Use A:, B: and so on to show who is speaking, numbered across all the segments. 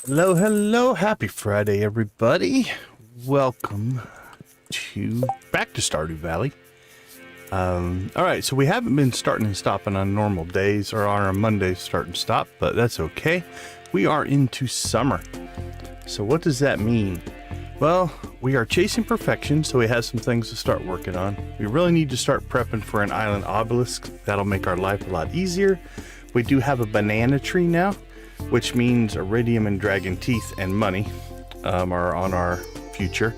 A: Hello, hello, happy Friday, everybody. Welcome back to Stardew Valley. Alright, so we haven't been starting and stopping on normal days or on our Mondays start and stop, but that's okay. We are into summer. So what does that mean? Well, we are chasing perfection, so we have some things to start working on. We really need to start prepping for an island obelisk. That'll make our life a lot easier. We do have a banana tree now, which means iridium and dragon teeth and money are on our future.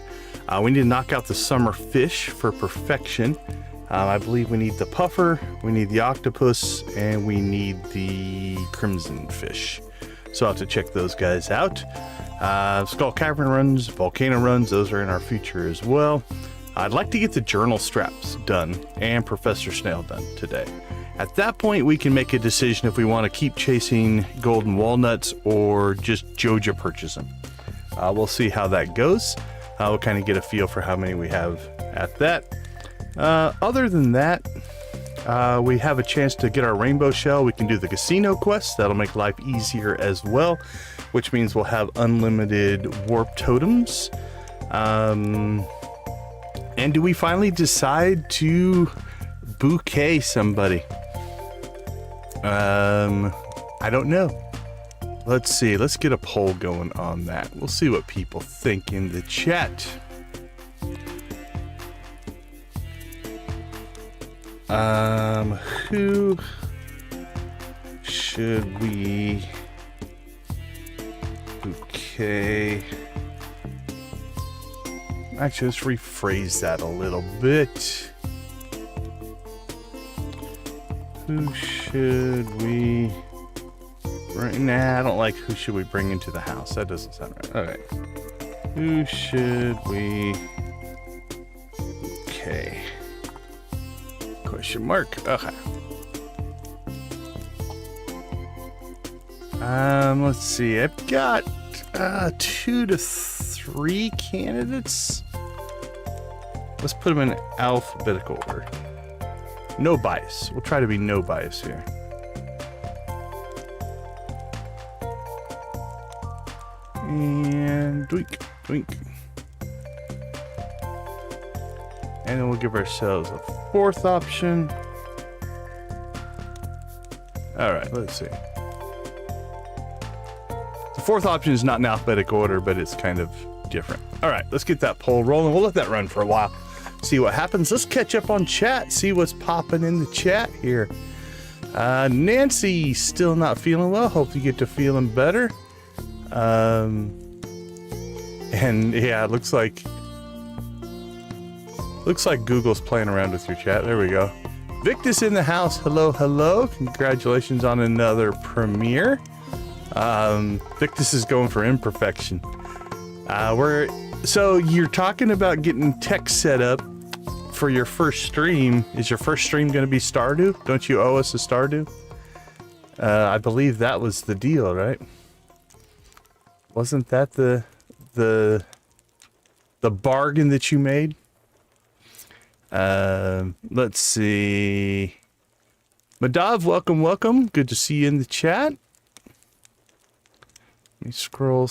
A: We need to knock out the summer fish for perfection. I believe we need the puffer, we need the octopus, and we need the crimson fish. So I'll have to check those guys out. Skull Cavern runs, volcano runs, those are in our future as well. I'd like to get the journal straps done and Professor Snail done today. At that point, we can make a decision if we want to keep chasing Golden Walnuts or just Joja purchase them. We'll see how that goes. We'll kind of get a feel for how many we have at that. Other than that, we have a chance to get our rainbow shell. We can do the casino quest. That'll make life easier as well, which means we'll have unlimited warp totems. And do we finally decide to bouquet somebody? I don't know. Let's see. Let's get a poll going on that. We'll see what people think in the chat. Who should we bouquet? Actually, let's rephrase that a little bit. Who should we bring? Nah, I don't like who should we bring into the house. That doesn't sound right. Okay. Who should we? Okay. Question mark. Okay. Let's see. I've got 2 to 3 candidates. Let's put them in alphabetical order. No bias. We'll try to be no bias here. And doink, doink. And then we'll give ourselves a 4th option. Alright, let's see. The 4th option is not in alphabetical order, but it's kind of different. Alright, let's get that poll rolling. We'll let that run for a while. See what happens. Let's catch up on chat, see what's popping in the chat here. Nancy, still not feeling well. Hope you get to feeling better. And yeah, it looks like Google's playing around with your chat. There we go. Victus in the house. Hello, hello. Congratulations on another premiere. Victus is going for imperfection. So you're talking about getting tech set up for your first stream. Is your first stream going to be Stardew? Don't you owe us a Stardew? I believe that was the deal, right? Wasn't that the bargain that you made? Let's see. Madav, welcome, welcome. Good to see you in the chat. Let me scroll.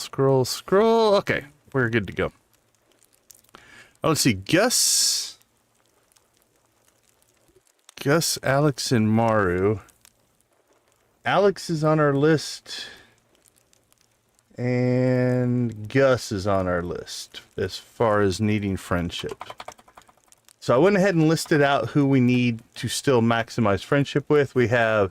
A: Okay, we're good to go. Let's see. Gus, Alex, and Maru. Alex is on our list. And Gus is on our list as far as needing friendship. So I went ahead and listed out who we need to still maximize friendship with. We have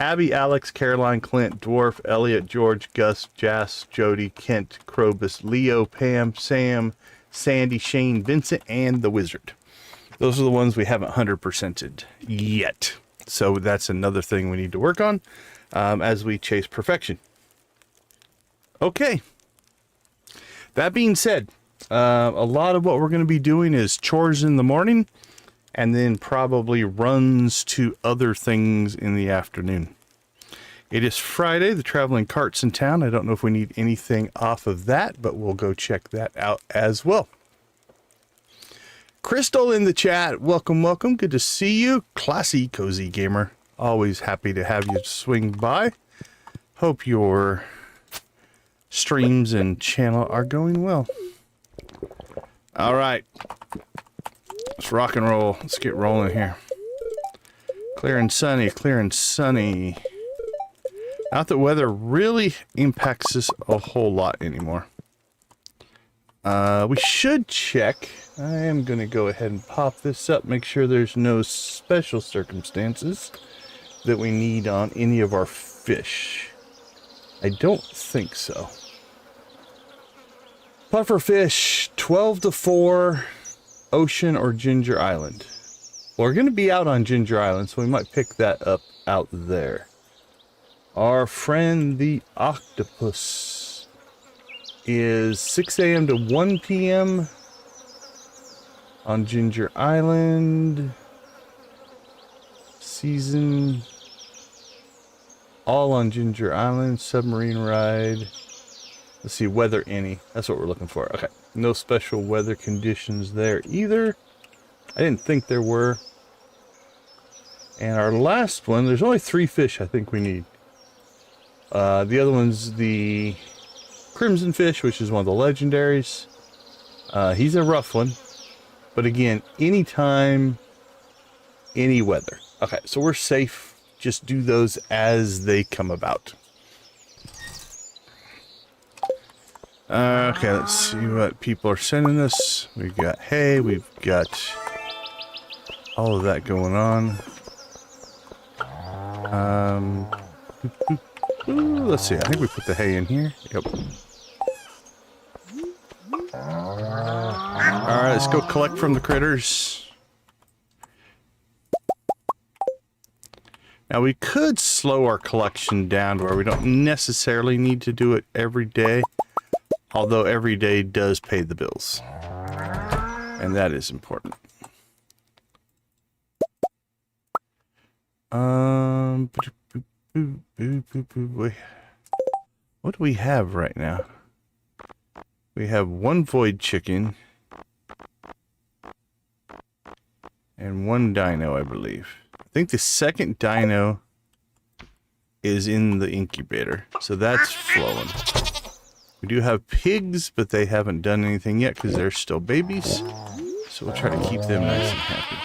A: Abby, Alex, Caroline, Clint, Dwarf, Elliot, George, Gus, Jas, Jody, Kent, Krobus, Leo, Pam, Sam, Sandy, Shane, Vincent, and the Wizard. Those are the ones we haven't 100%ed yet. So that's another thing we need to work on as we chase perfection. Okay. That being said, a lot of what we're going to be doing is chores in the morning and then probably runs to other things in the afternoon. It is Friday. The traveling cart's in town. I don't know if we need anything off of that, but we'll go check that out as well. Crystal in the chat. Welcome, welcome. Good to see you. Classy, cozy gamer. Always happy to have you swing by. Hope you're streams and channel are going well. All right. Let's rock and roll. Let's get rolling here. Clear and sunny, clear and sunny. Not that weather really impacts us a whole lot anymore. We should check. I am going to go ahead and pop this up, make sure there's no special circumstances that we need on any of our fish. I don't think so. Puffer fish, 12 to 4, Ocean or Ginger Island. Well, we're going to be out on Ginger Island, so we might pick that up out there. Our friend the octopus is 6 a.m. to 1 p.m. on Ginger Island. Season all on Ginger Island. Submarine ride. Let's see, weather any. That's what we're looking for. Okay. No special weather conditions there either. I didn't think there were. And our last one, there's only 3 fish I think we need. The other one's the Crimson Fish, which is one of the legendaries. He's a rough one. But again, anytime, any weather. Okay, so we're safe. Just do those as they come about. Okay, let's see what people are sending us. We've got hay, we've got all of that going on. Let's see, I think we put the hay in here. Yep. Alright, let's go collect from the critters. Now we could slow our collection down to where we don't necessarily need to do it every day. Although every day does pay the bills. And that is important. What do we have right now? We have 1 void chicken. And 1 dino, I believe. I think the second dino is in the incubator. So that's flowing. We do have pigs, but they haven't done anything yet because they're still babies. So we'll try to keep them nice and happy.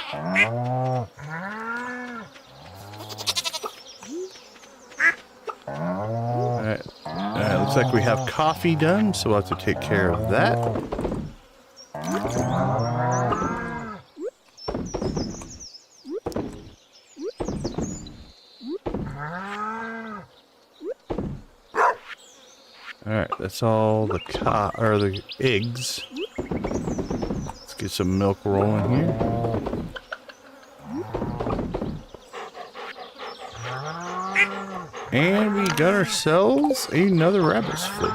A: Alright, looks like we have coffee done, so we'll have to take care of that. Alright, that's all the eggs. Let's get some milk rolling here. And we got ourselves another rabbit's foot.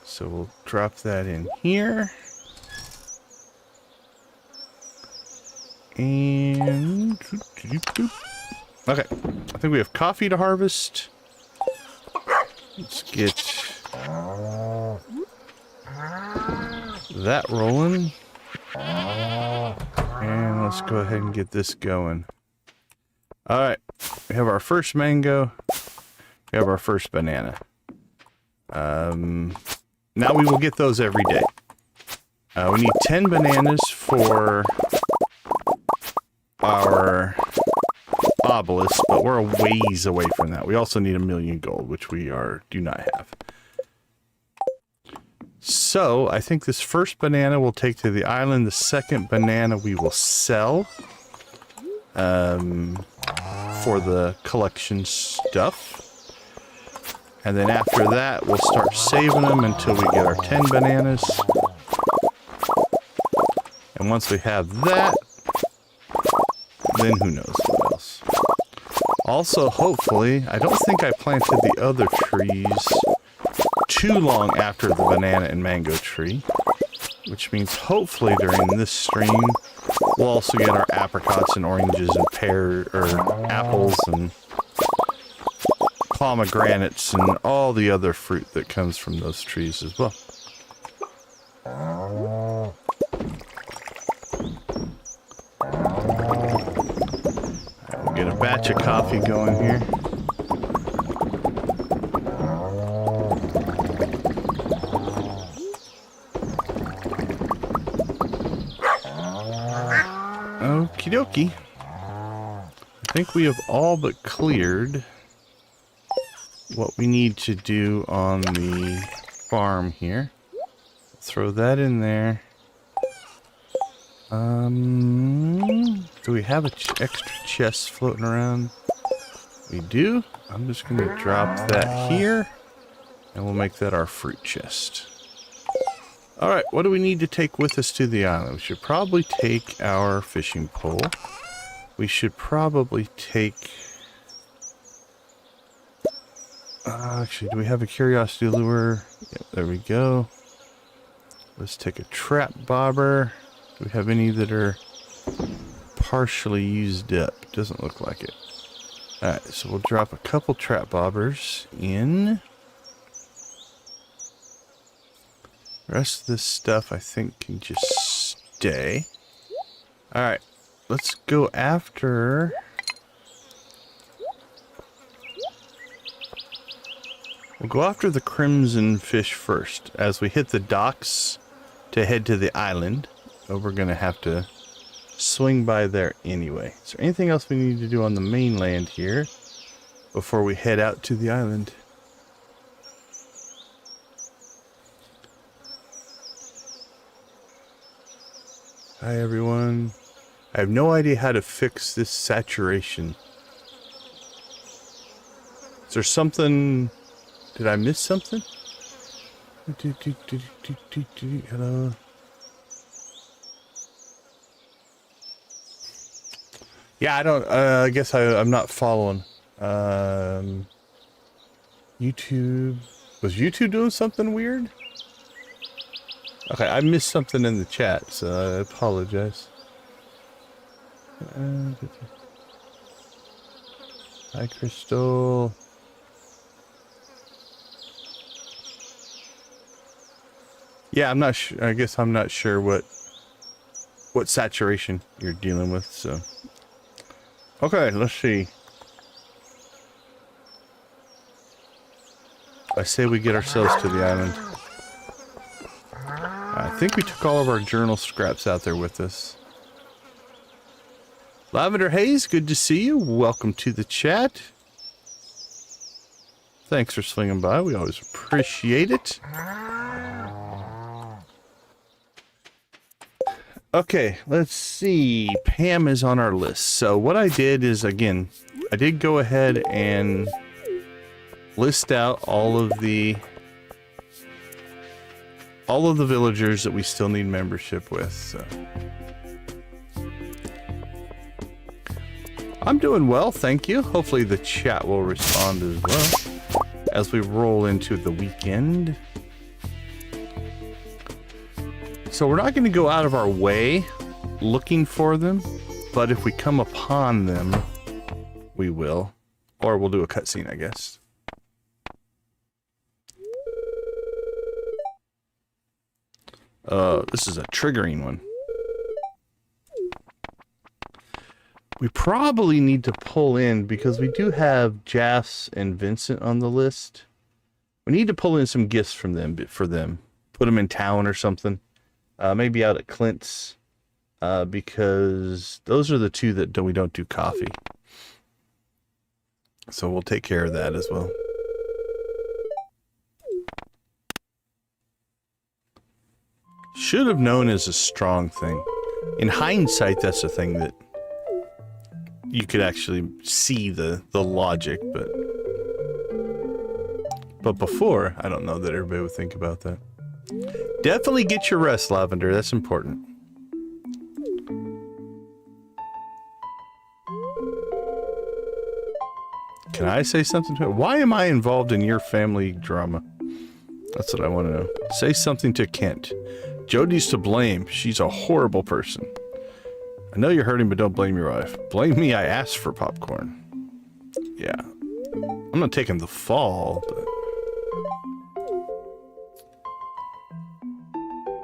A: So we'll drop that in here. And okay, I think we have coffee to harvest. Let's get that rolling. And let's go ahead and get this going. Alright, we have our first mango. We have our first banana. Now we will get those every day. We need 10 bananas for our obelisk, but we're a ways away from that. We also need 1,000,000 gold, which we do not have. So I think this first banana we'll take to the island. The second banana we will sell for the collection stuff. And then after that we'll start saving them until we get our 10 bananas. And once we have that, then who knows what else. Also, hopefully, I don't think I planted the other trees too long after the banana and mango tree, which means hopefully during this stream we'll also get our apricots and oranges and apples and pomegranates and all the other fruit that comes from those trees as well. We'll get a batch of coffee going here. dokie. I think we have all but cleared what we need to do on the farm here. Throw that in there. Do we have an extra chest floating around? We do. I'm just going to drop that here, and we'll make that our fruit chest. Alright, what do we need to take with us to the island? We should probably take our fishing pole. We should probably take... actually, do we have a curiosity lure? Yep, there we go. Let's take a trap bobber. Do we have any that are partially used up? Doesn't look like it. Alright, so we'll drop a couple trap bobbers in. The rest of this stuff I think can just stay. Alright, let's go after... We'll go after the crimson fish first. As we hit the docks to head to the island, we're going to have to swing by there anyway. Is there anything else we need to do on the mainland here before we head out to the island? Hi everyone. I have no idea how to fix this saturation. Is there something... Did I miss something? Hello. Yeah, I don't, I guess I'm not following. YouTube. Was YouTube doing something weird? Okay, I missed something in the chat, so I apologize. Hi, Crystal. Yeah, I'm not sure. I guess I'm not sure what saturation you're dealing with, so. Okay, let's see. I say we get ourselves to the island. I think we took all of our journal scraps out there with us. Lavender Haze, good to see you. Welcome to the chat. Thanks for swinging by. We always appreciate it. Okay, let's see. Pam is on our list. So what I did is, again, I did go ahead and list out all of the villagers that we still need membership with. So. I'm doing well, thank you. Hopefully the chat will respond as well as we roll into the weekend. So we're not going to go out of our way looking for them, but if we come upon them, we will. Or we'll do a cutscene, I guess. This is a triggering one. We probably need to pull in, because we do have Jas and Vincent on the list. We need to pull in some gifts from them, for them. Put them in town or something. Maybe out at Clint's, because those are the two that we don't do coffee. So we'll take care of that as well. Should have known is a strong thing. In hindsight, that's the thing that you could actually see the logic, but before, I don't know that everybody would think about that. Definitely get your rest, Lavender. That's important. Can I say something to it? Why am I involved in your family drama? That's what I want to know. Say something to Kent. Jody's to blame. She's a horrible person. I know you're hurting, but don't blame your wife. Blame me, I asked for popcorn. Yeah. I'm not taking the fall, but...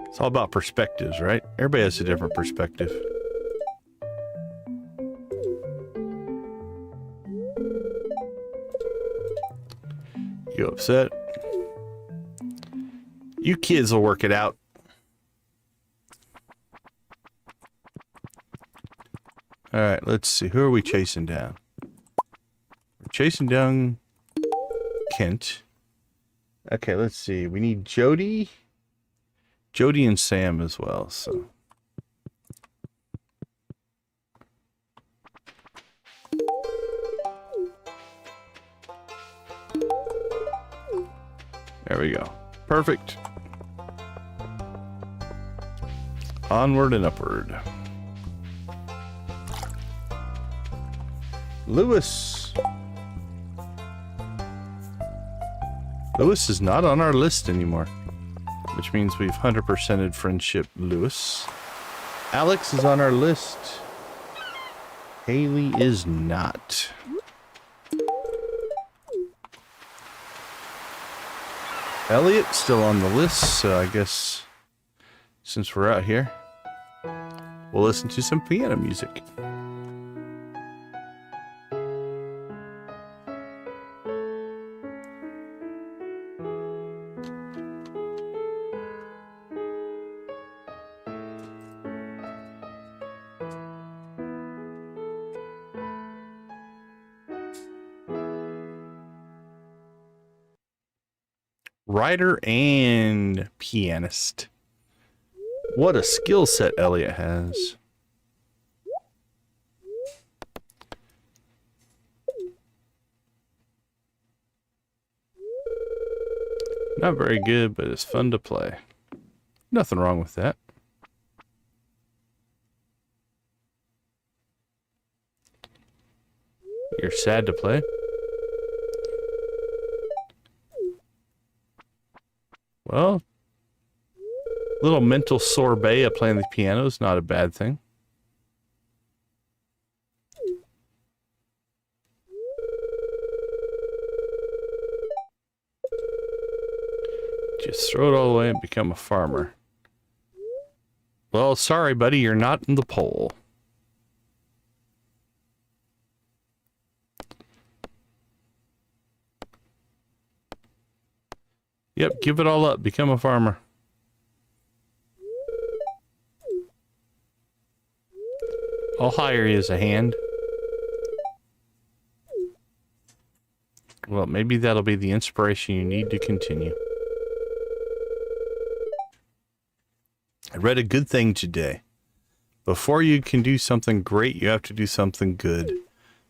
A: It's all about perspectives, right? Everybody has a different perspective. You upset? You kids will work it out. Alright, let's see. Who are we chasing down? We're chasing down Kent. Okay, let's see. We need Jody. Jody and Sam as well, so. There we go. Perfect. Onward and upward. Lewis. Lewis is not on our list anymore, which means we've 100%ed friendship Lewis. Alex is on our list. Haley is not. Elliot still on the list, so I guess since we're out here, we'll listen to some piano music. Writer and pianist. What a skill set Elliot has. Not very good, but it's fun to play. Nothing wrong with that. You're sad to play? Well, little mental sorbet of playing the piano is not a bad thing. Just throw it all away and become a farmer. Well, sorry, buddy, you're not in the poll. Yep, give it all up. Become a farmer. I'll hire you as a hand. Well, maybe that'll be the inspiration you need to continue. I read a good thing today. Before you can do something great, you have to do something good.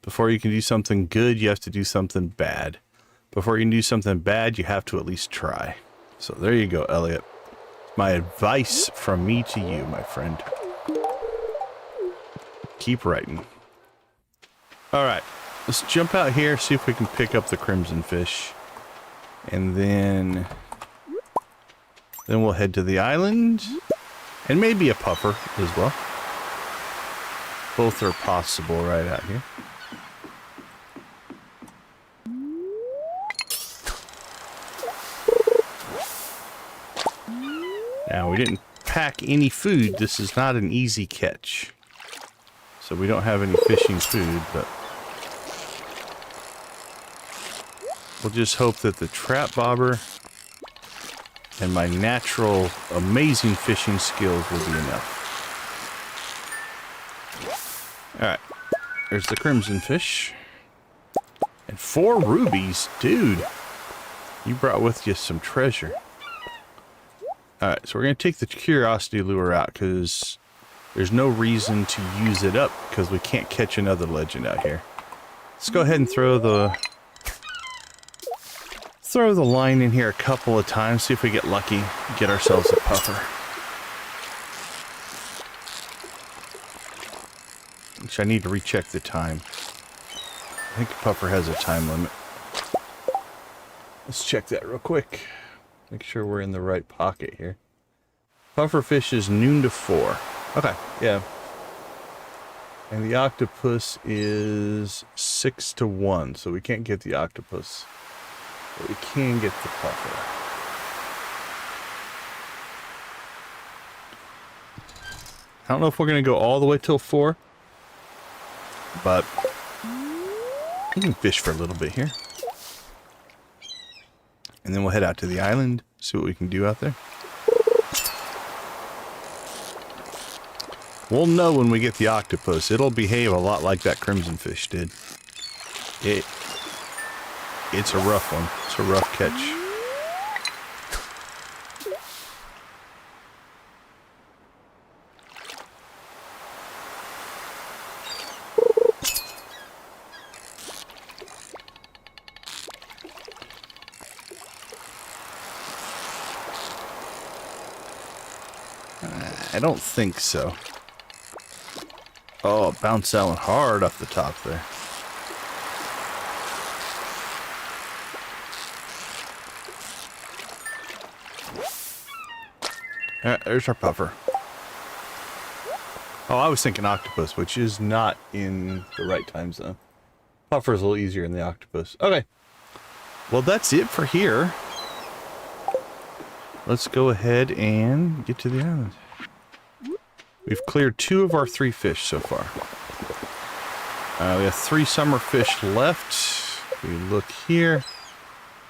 A: Before you can do something good, you have to do something bad. Before you can do something bad, you have to at least try. So there you go, Elliot. My advice from me to you, my friend. Keep writing. Alright, let's jump out here, see if we can pick up the crimson fish. And then we'll head to the island. And maybe a puffer as well. Both are possible right out here. Now, we didn't pack any food. This is not an easy catch. So we don't have any fishing food, but we'll just hope that the trap bobber and my natural, amazing fishing skills will be enough. Alright, there's the crimson fish. And 4 rubies, dude. You brought with you some treasure. Alright, so we're going to take the curiosity lure out because there's no reason to use it up because we can't catch another legend out here. Let's go ahead and throw the line in here a couple of times, see if we get lucky, get ourselves a puffer. Which I need to recheck the time. I think a puffer has a time limit. Let's check that real quick. Make sure we're in the right pocket here. Puffer fish is noon to 4. Okay, yeah. And the octopus is 6 to 1, so we can't get the octopus. But we can get the puffer. I don't know if we're going to go all the way till 4. But we can fish for a little bit here. And then we'll head out to the island, see what we can do out there. We'll know when we get the octopus. It'll behave a lot like that crimson fish did. It's a rough one. It's a rough catch. I don't think so. Oh, it bounced that one hard off the top there. There's our puffer. Oh, I was thinking octopus, which is not in the right time zone. Puffer's a little easier than the octopus. Okay. Well, that's it for here. Let's go ahead and get to the island. We've cleared 2 of our 3 fish so far. We have 3 summer fish left. We look here.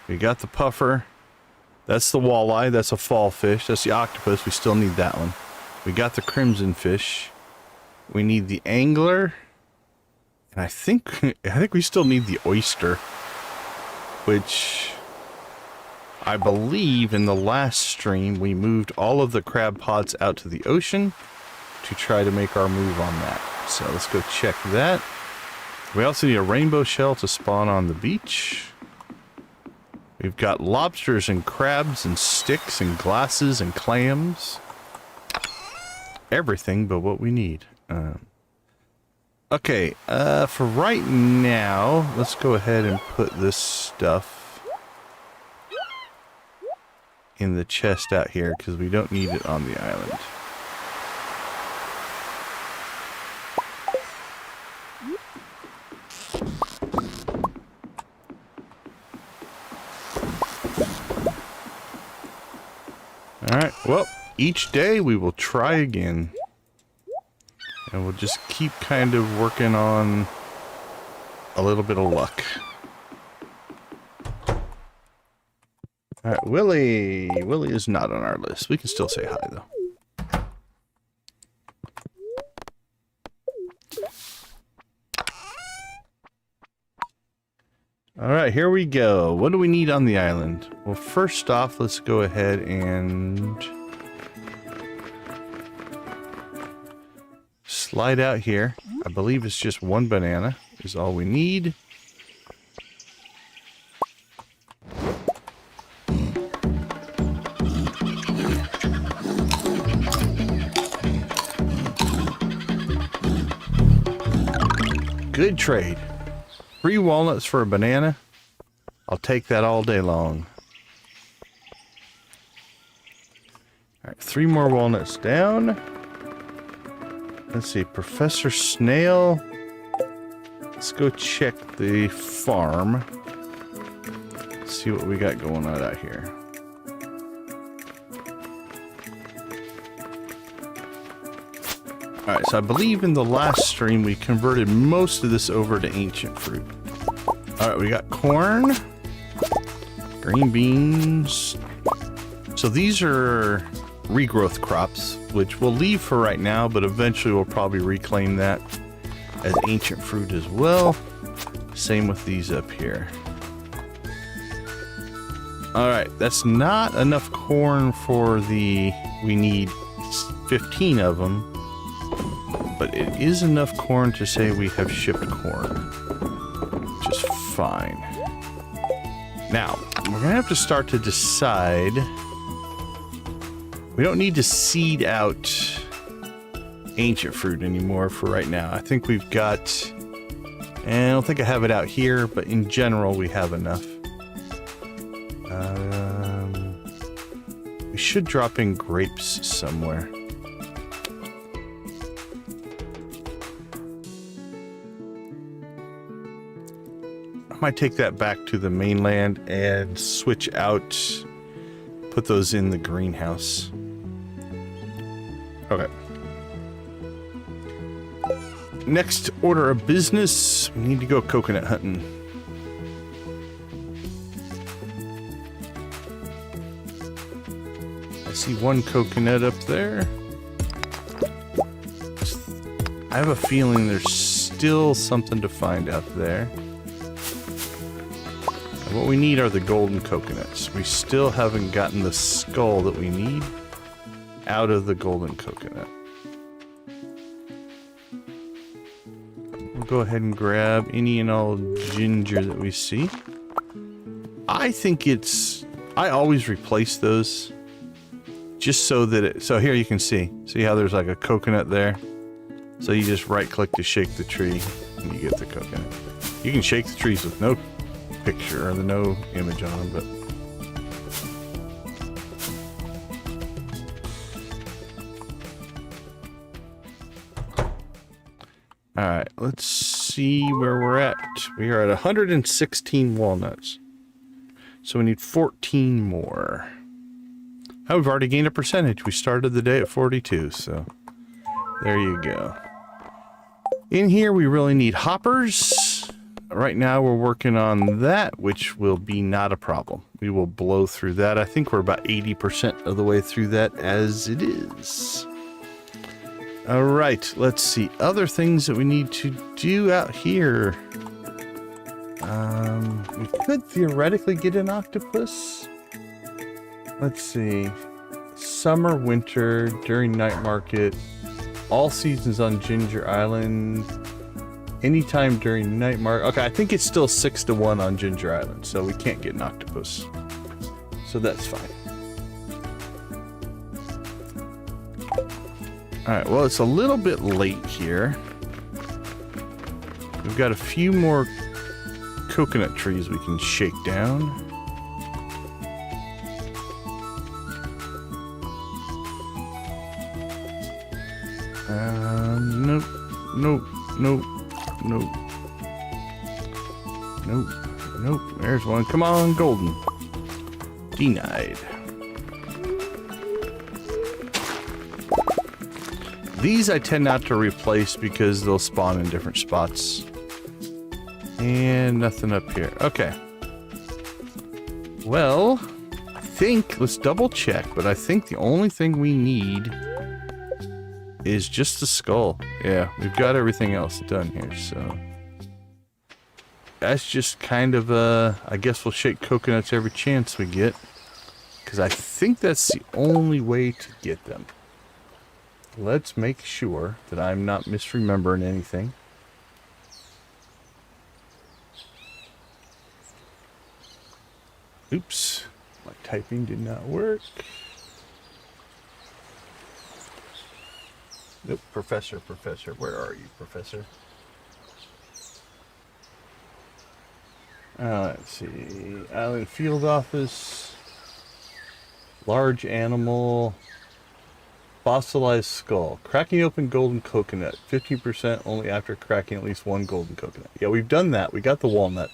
A: We got the puffer. That's the walleye. That's a fall fish. That's the octopus. We still need that one. We got the crimson fish. We need the angler. And I think we still need the oyster. Which I believe in the last stream we moved all of the crab pots out to the ocean to try to make our move on that. So let's go check that. We also need a rainbow shell to spawn on the beach. We've got lobsters and crabs and sticks and glasses and clams. Everything but what we need. Okay, for right now, let's go ahead and put this stuff in the chest out here because we don't need it on the island. Alright, well, each day we will try again. And we'll just keep kind of working on a little bit of luck. Alright, Willie. Willie is not on our list. We can still say hi, though. Alright, here we go. What do we need on the island? Well, first off, let's go ahead and slide out here. I believe it's just 1 banana is all we need. Good trade. 3 walnuts for a banana. I'll take that all day long. Alright, 3 more walnuts down. Let's see, Professor Snail. Let's go check the farm. See what we got going on out here. Alright, so I believe in the last stream we converted most of this over to ancient fruit. Alright, we got corn, green beans. So these are regrowth crops, which we'll leave for right now, but eventually we'll probably reclaim that as ancient fruit as well. Same with these up here. Alright, that's not enough corn for the... we need 15 of them. But it is enough corn to say we have shipped corn, which is fine. Now, we're going to have to start to decide. We don't need to seed out ancient fruit anymore for right now. I think we've got, and I don't think I have it out here, but in general we have enough. We should drop in grapes somewhere. Might take that back to the mainland and switch out, put those in the greenhouse. Okay. Next order of business, we need to go coconut hunting. I see 1 coconut up there. That's have a feeling there's still something to find out there. And what we need are the golden coconuts. We still haven't gotten the skull that we need out of the golden coconut. We'll go ahead and grab any and all ginger that we see. I think it's... I always replace those just so that it... So here you can see. See how there's like a coconut there? So you just right-click to shake the tree and you get the coconut. You can shake the trees with no picture or no image on them, but... Alright, let's see where we're at. We are at 116 walnuts. So we need 14 more. Oh, we've already gained a percentage. We started the day at 42, so there you go. In here, we really need hoppers. Right now, we're working on that, which will be not a problem. We will blow through that. I think we're about 80% of the way through that as it is. All right, let's see. Other things that we need to do out here. We could theoretically get an octopus. Let's see. Summer, winter, during night market, all seasons on Ginger Island, anytime during night market. Okay, I think it's still 6-1 on Ginger Island, so we can't get an octopus. So that's fine. Alright, well, it's a little bit late here. We've got a few more coconut trees we can shake down. Nope, nope, nope, nope. Nope, nope, there's one. Come on, golden. Denied. These I tend not to replace because they'll spawn in different spots. And nothing up here. Okay. Well, I think, let's double check, but I think the only thing we need is just the skull. Yeah, we've got everything else done here, so. That's just kind of, I guess we'll shake coconuts every chance we get. Because I think that's the only way to get them. Let's make sure that I'm not misremembering anything. Oops, my typing did not work. Nope, Professor, where are you, Professor? Let's see, Island Field Office, large animal, fossilized skull, cracking open golden coconut, 50% only after cracking at least one golden coconut. Yeah, we've done that. We got the walnut.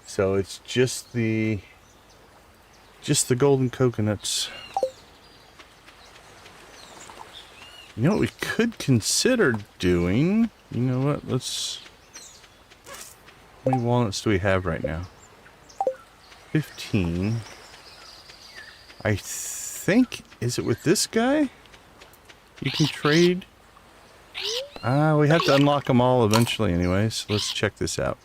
A: So it's just the golden coconuts. You know what we could consider doing? You know what? Let's... How many walnuts do we have right now? 15. I think... Is it with this guy? You can trade? We have to unlock them all eventually anyways. Let's check this out.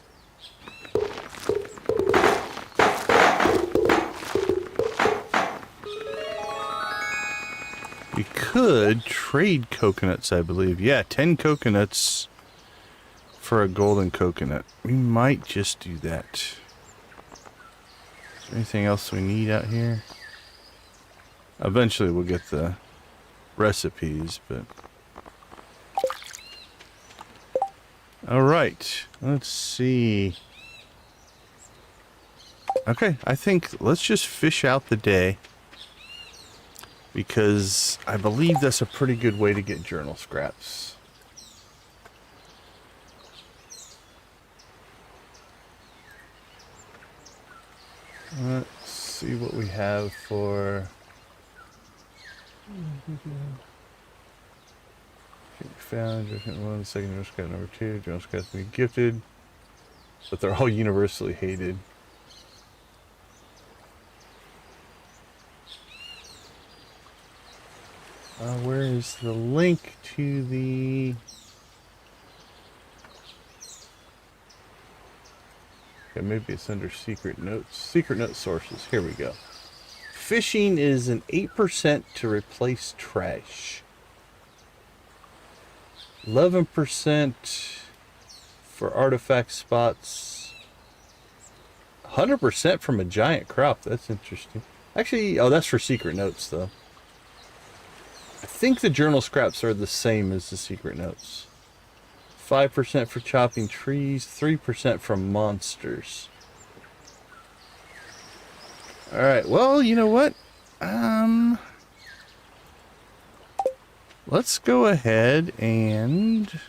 A: We could trade coconuts, I believe. Yeah, 10 coconuts for a golden coconut. We might just do that. Is there anything else we need out here? Eventually we'll get the recipes, but... Alright, let's see. Okay, I think let's just fish out the day. Because I believe that's a pretty good way to get journal scraps. Let's see what we have for... Found, one, second journal scrap number 2, journal scraps to be gifted. But they're all universally hated. Where is the link to the... Okay, maybe it's under secret notes. Secret note sources. Here we go. Fishing is an 8% to replace trash. 11% for artifact spots. 100% from a giant crop. That's interesting. Actually, oh, that's for secret notes, though. I think the journal scraps are the same as the secret notes. 5% for chopping trees, 3% from monsters. Alright, well, you know what? Let's go ahead and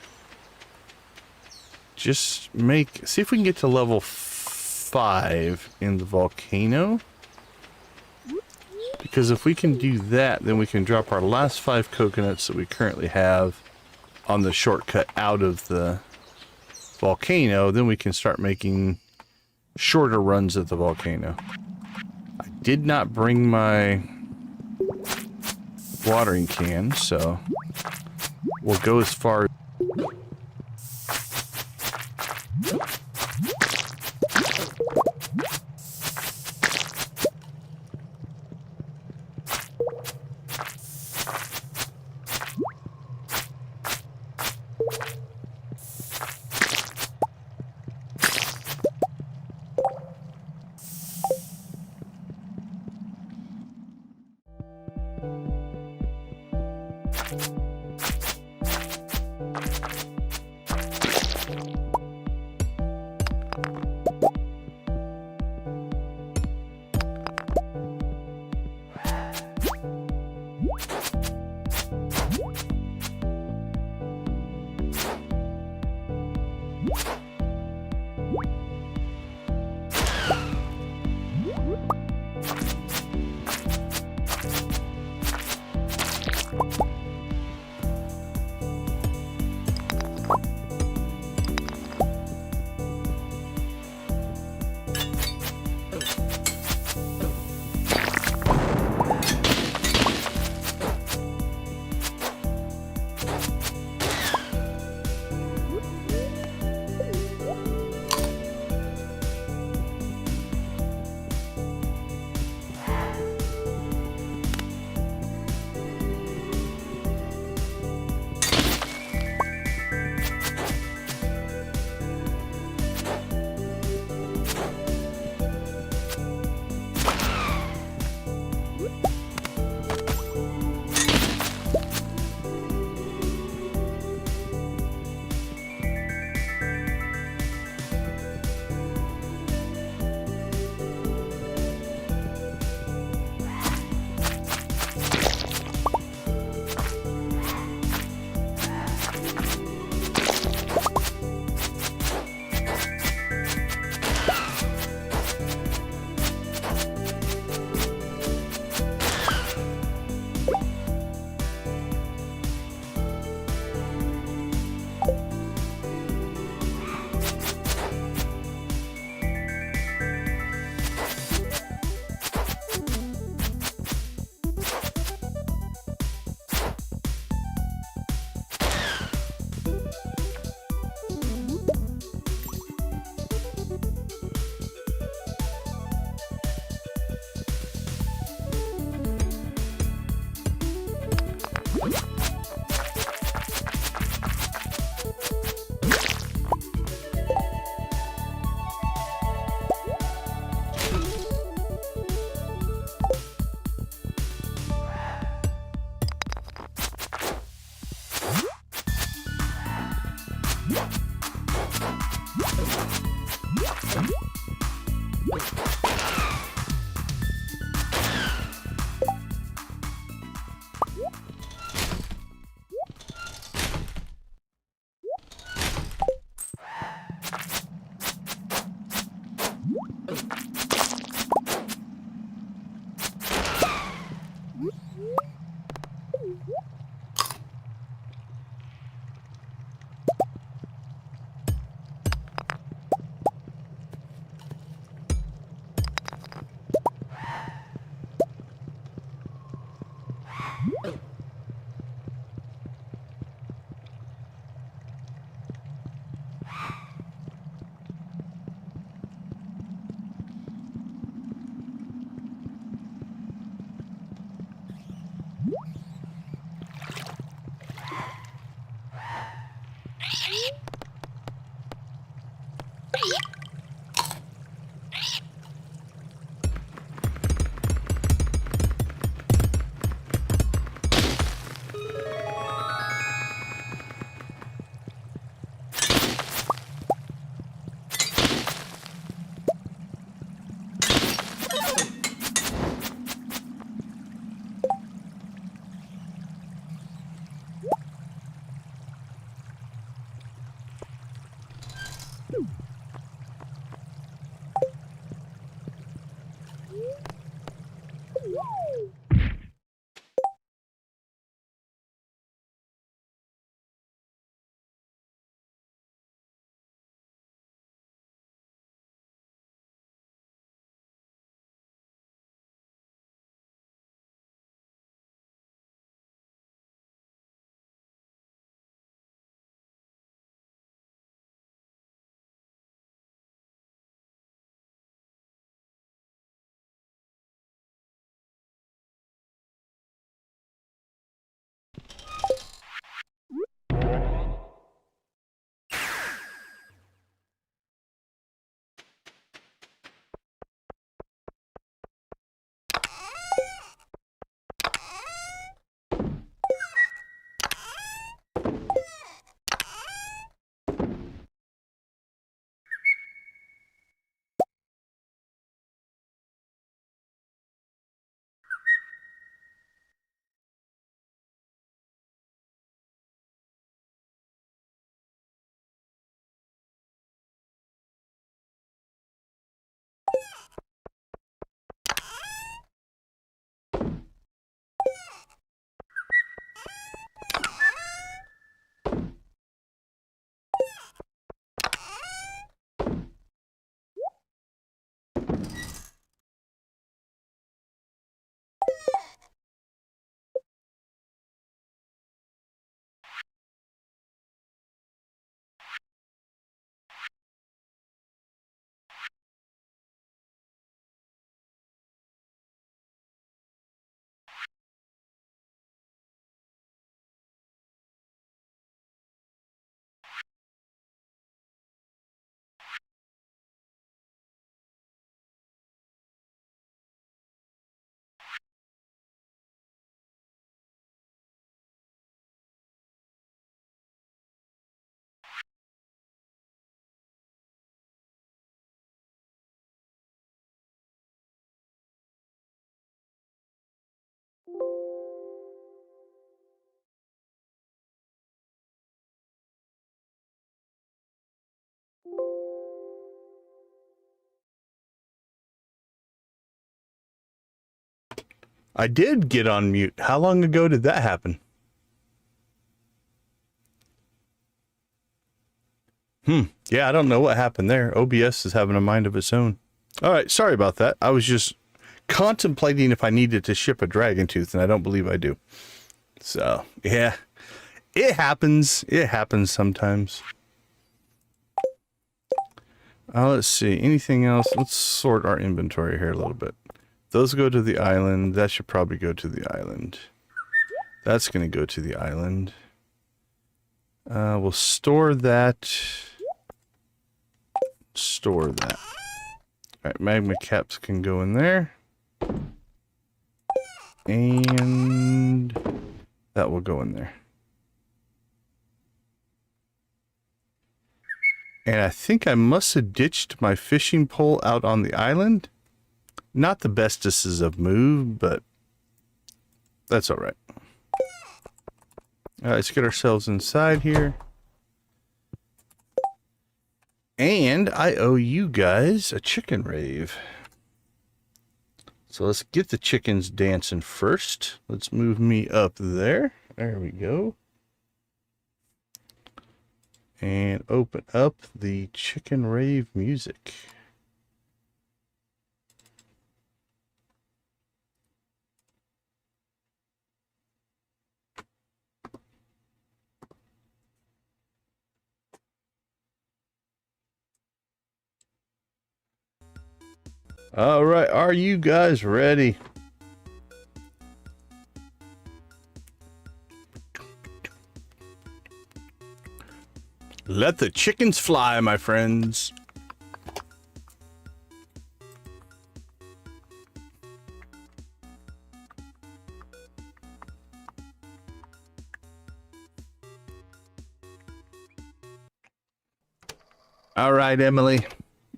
A: just see if we can get to level 5 in the volcano. Because if we can do that, then we can drop our last 5 coconuts that we currently have on the shortcut out of the volcano. Then we can start making shorter runs at the volcano. I did not bring my watering can, so we'll go as far. I did get on mute. How long ago did that happen? Yeah, I don't know what happened there. OBS is having a mind of its own. All right, sorry about that. I was just contemplating if I needed to ship a dragon tooth, and I don't believe I do. So, yeah. It happens. It happens sometimes. Let's see. Anything else? Let's sort our inventory here a little bit. Those go to the island. That should probably go to the island. That's going to go to the island. We'll store that. Store that. All right, magma caps can go in there. And that will go in there. And I think I must have ditched my fishing pole out on the island. Not the bestest of move, but that's all right. All right, let's get ourselves inside here. And I owe you guys a chicken rave. So let's get the chickens dancing first. Let's move me up there. There we go. And open up the chicken rave music. All right, are you guys ready? Let the chickens fly, my friends. All right, Emily,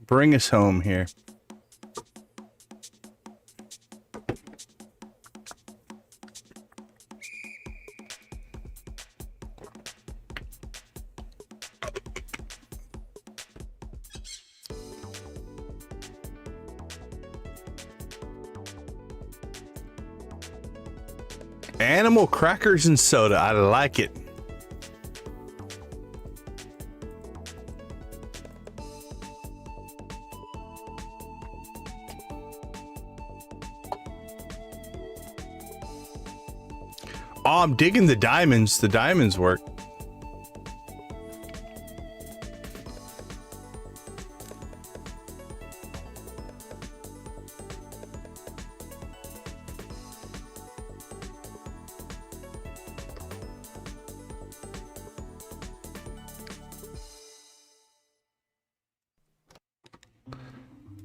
A: bring us home here. Animal crackers and soda. I like it. Oh, I'm digging the diamonds. The diamonds work.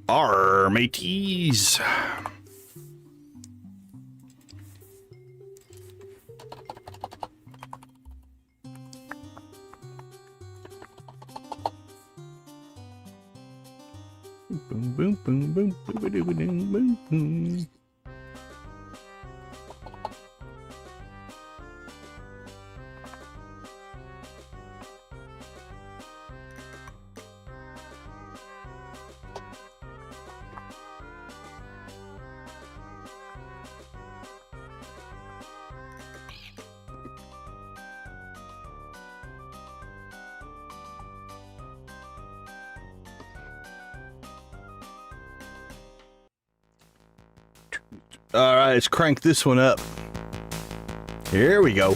A: Arr, mateys. Boom, boom, boom, boom, boom, boom, boom, boom, boom. All right, let's crank this one up. Here we go.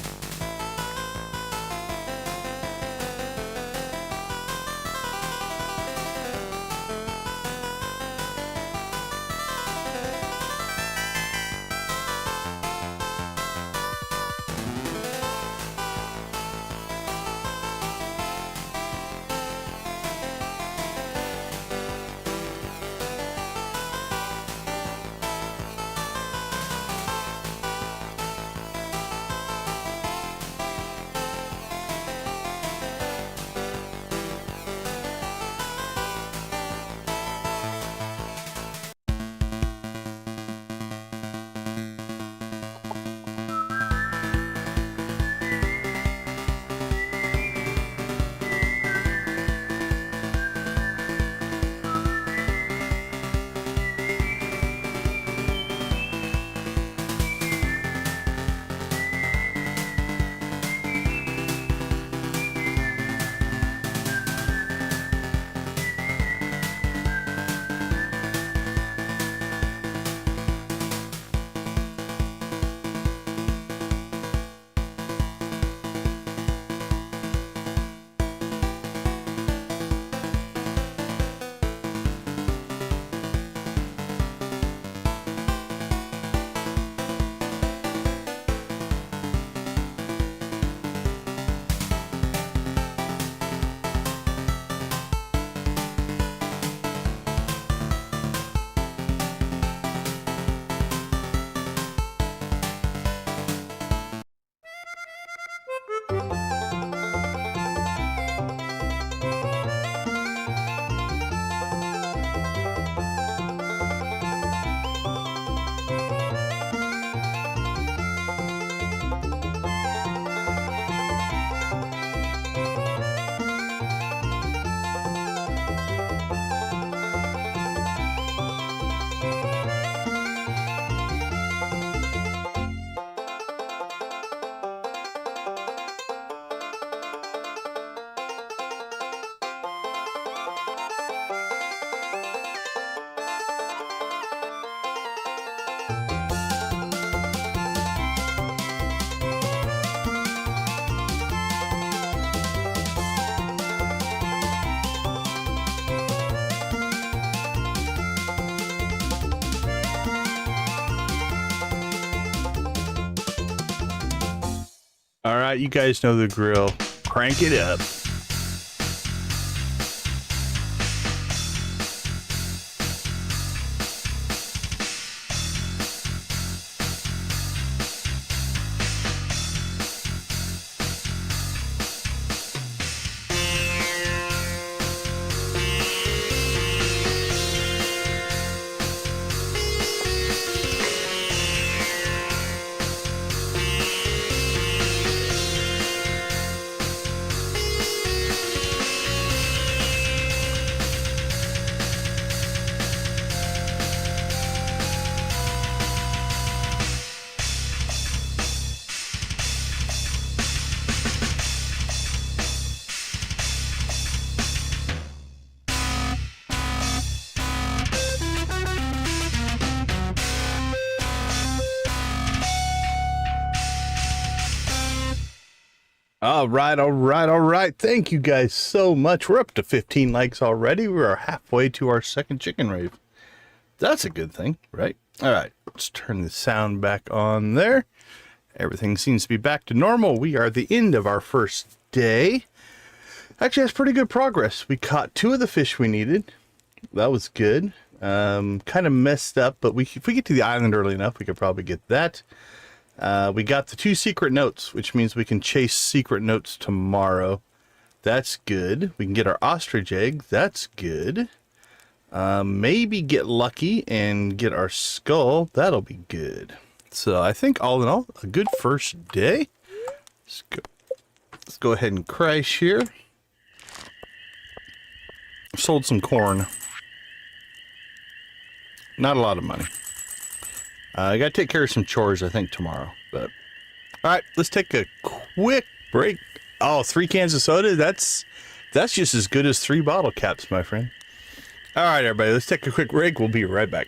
A: All right, you guys know the drill. Crank it up. All right, all right, all right. Thank you guys so much. We're up to 15 likes already. We are halfway to our second chicken rave. That's a good thing, right? All right, let's turn the sound back on there. Everything seems to be back to normal. We are at the end of our first day. Actually, that's pretty good progress. We caught 2 of the fish we needed. That was good. Kind of messed up, but if we get to the island early enough, we could probably get that. We got the 2 secret notes, which means we can chase secret notes tomorrow. That's good. We can get our ostrich egg. That's good. Maybe get lucky and get our skull. That'll be good. So I think all in all, a good first day. Let's go ahead and crash here. Sold some corn. Not a lot of money. I gotta take care of some chores, I think, tomorrow. But all right, let's take a quick break. Oh, 3 cans of soda. That's just as good as 3 bottle caps, my friend. All right, everybody, let's take a quick break. We'll be right back.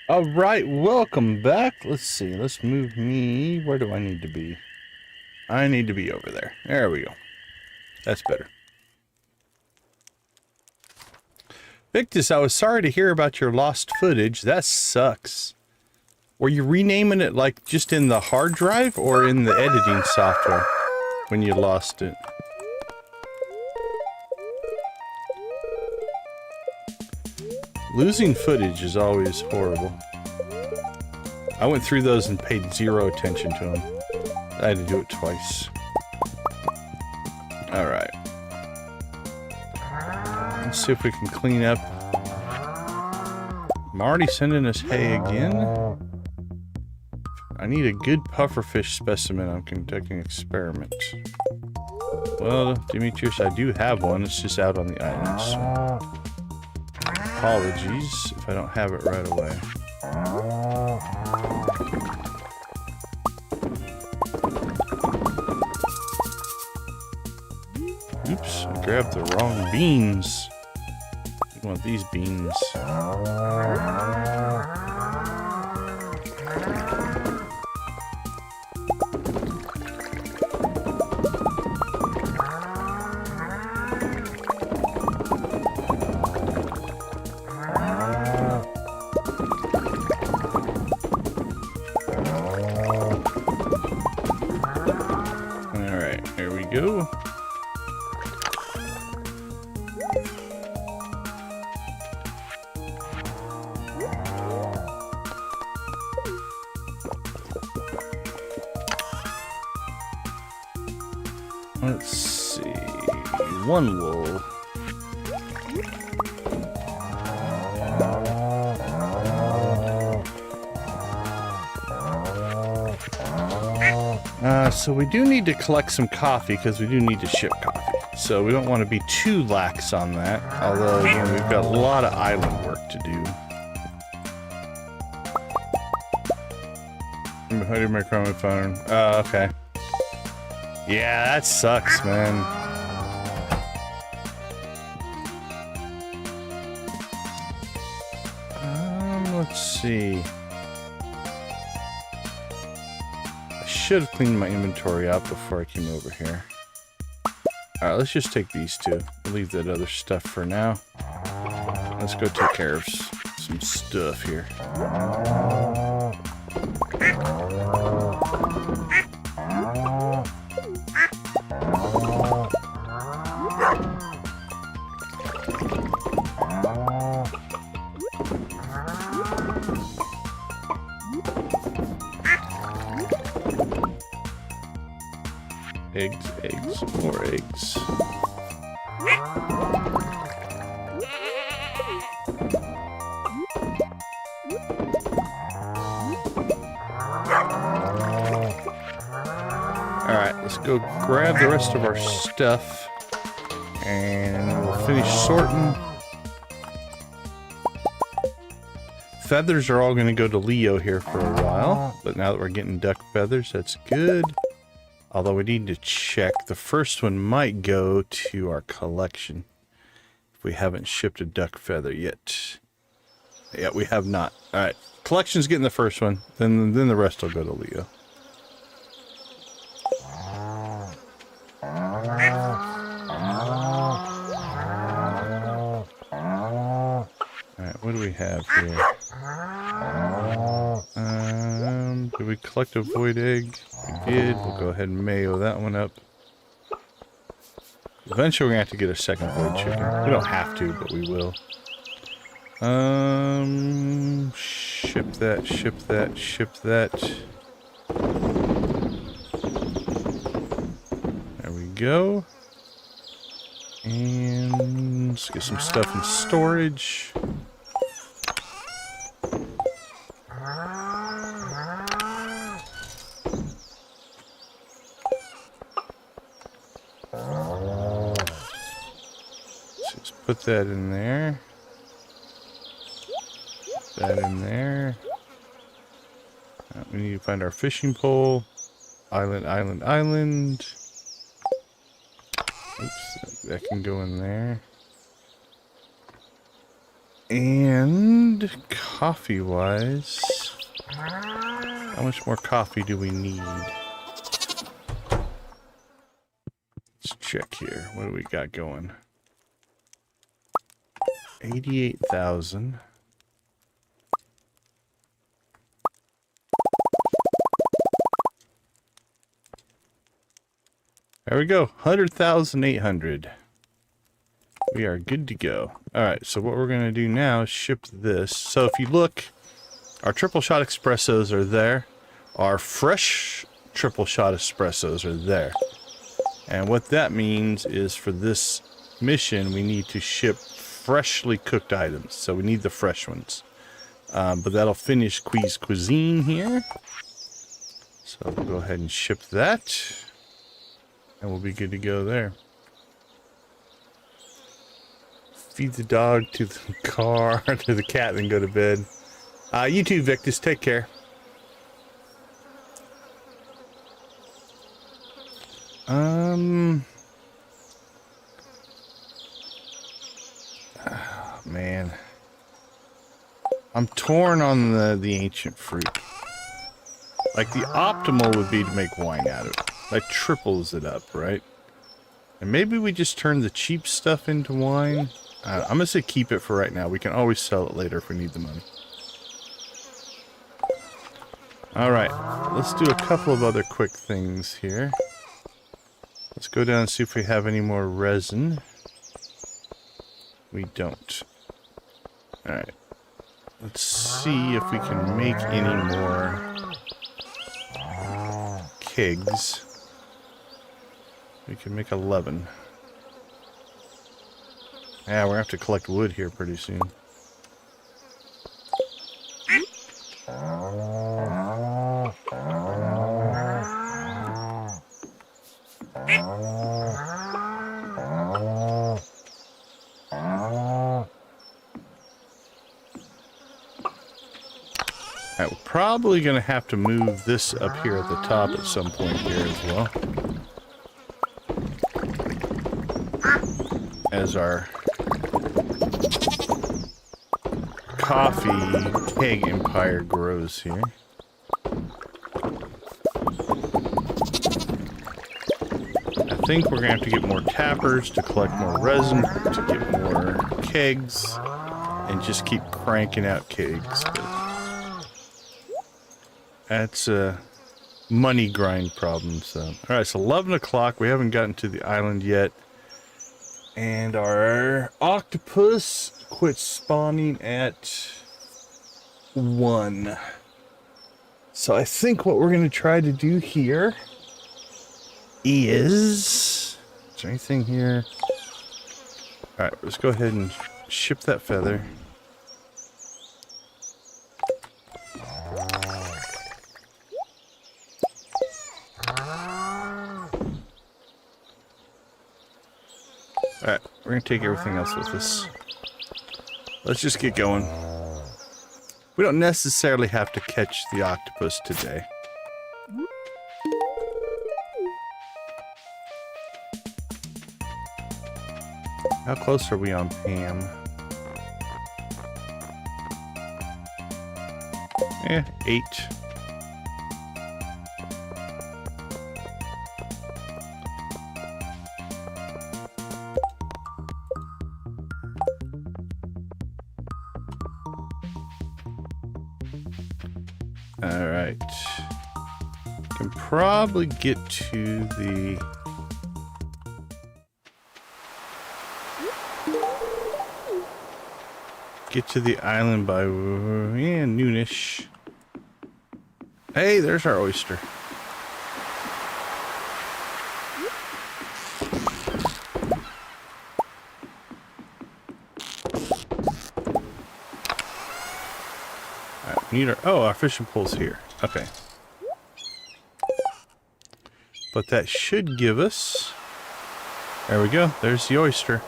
A: All right, welcome back. Let's see. Let's move me. Where do I need to be? I need to be over there. There we go. That's better. Victus, I was sorry to hear about your lost footage. That sucks. Were you renaming it like just in the hard drive or in the editing software when you lost it? Losing footage is always horrible. I went through those and paid 0 attention to them. I had to do it twice. Alright. Let's see if we can clean up. I'm already sending us hay again. need a good pufferfish specimen. I'm conducting an experiment. Well, Demetrius, I do have one. It's just out on the island. So apologies if I don't have it right away. Oops, I grabbed the wrong beans. I want these beans. Alright, here we go. Let's see, one wool. So we do need to collect some coffee because we do need to ship coffee. So we don't want to be too lax on that. Although, you know, we've got a lot of island work to do. How do you make my phone? Okay. Yeah, that sucks, man. Let's see. I should have cleaned my inventory up before I came over here. Alright, let's just take these two. We'll leave that other stuff for now. Let's go take care of some stuff here. Eggs, eggs, more eggs. Alright, let's go grab the rest of our stuff and we'll finish sorting. Feathers are all going to go to Leo here for a while, but now that we're getting duck feathers, that's good. Although we need to check. The first one might go to our collection. If we haven't shipped a duck feather yet. Yeah, we have not. Alright. Collection's getting the first one. Then the rest will go to Leo. Alright, what do we have here? Did we collect a void egg? We did. We'll go ahead and mayo that one up. Eventually we're going to have to get a second void chicken. We don't have to, but we will. Ship that, ship that, ship that. There we go. And let's get some stuff in storage. Put that in there. Put that in there. We need to find our fishing pole. Island, island, island. Oops, that can go in there. And coffee-wise, how much more coffee do we need? Let's check here. What do we got going? 88,000. There we go. 100,800. We are good to go. Alright, so what we're going to do now is ship this. So if you look, our triple shot espressos are there. Our fresh triple shot espressos are there. And what that means is for this mission, we need to ship freshly cooked items, so we need the fresh ones. But that'll finish Qui's cuisine here. So we'll go ahead and ship that. And we'll be good to go there. Feed the dog to the car, to the cat, then go to bed. You too, Victus. Take care. Oh, man. I'm torn on the ancient fruit. Like, the optimal would be to make wine out of it. That triples it up, right? And maybe we just turn the cheap stuff into wine. I'm going to say keep it for right now. We can always sell it later if we need the money. Alright, let's do a couple of other quick things here. Let's go down and see if we have any more resin. We don't. Alright. Let's see if we can make any more kegs. We can make 11. Yeah, we're going to have to collect wood here pretty soon. Alright, we're probably going to have to move this up here at the top at some point here as well. As our coffee keg empire grows here. I think we're going to have to get more tappers to collect more resin, to get more kegs, and just keep cranking out kegs. But that's a money grind problem. So, alright, it's 11 o'clock. We haven't gotten to the island yet. And our octopus quit spawning at 1. So I think what we're going to try to do here is there anything here? Alright, let's go ahead and ship that feather. Alright, we're going to take everything else with us. Let's just get going. We don't necessarily have to catch the octopus today. How close are we on Pam? 8. Alright. Can probably get to the... island by noonish. Hey, there's our oyster. Our fishing pole's here. Okay. But that should give us... There we go. There's the oyster.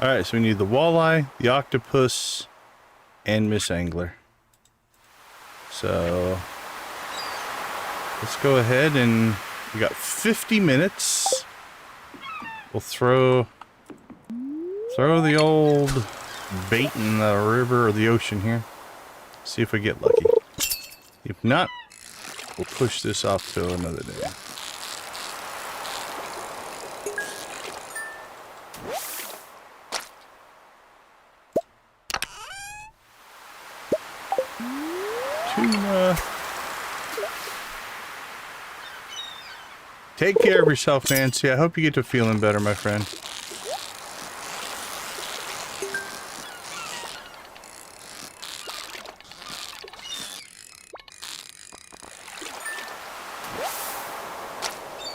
A: Alright, so we need the walleye, the octopus, and Miss Angler. So... let's go ahead and... we got 50 minutes. We'll throw the old bait in the river or the ocean here. See if we get lucky. If not, we'll push this off to another day. Tuna. Take care of yourself, Nancy. I hope you get to feeling better, my friend.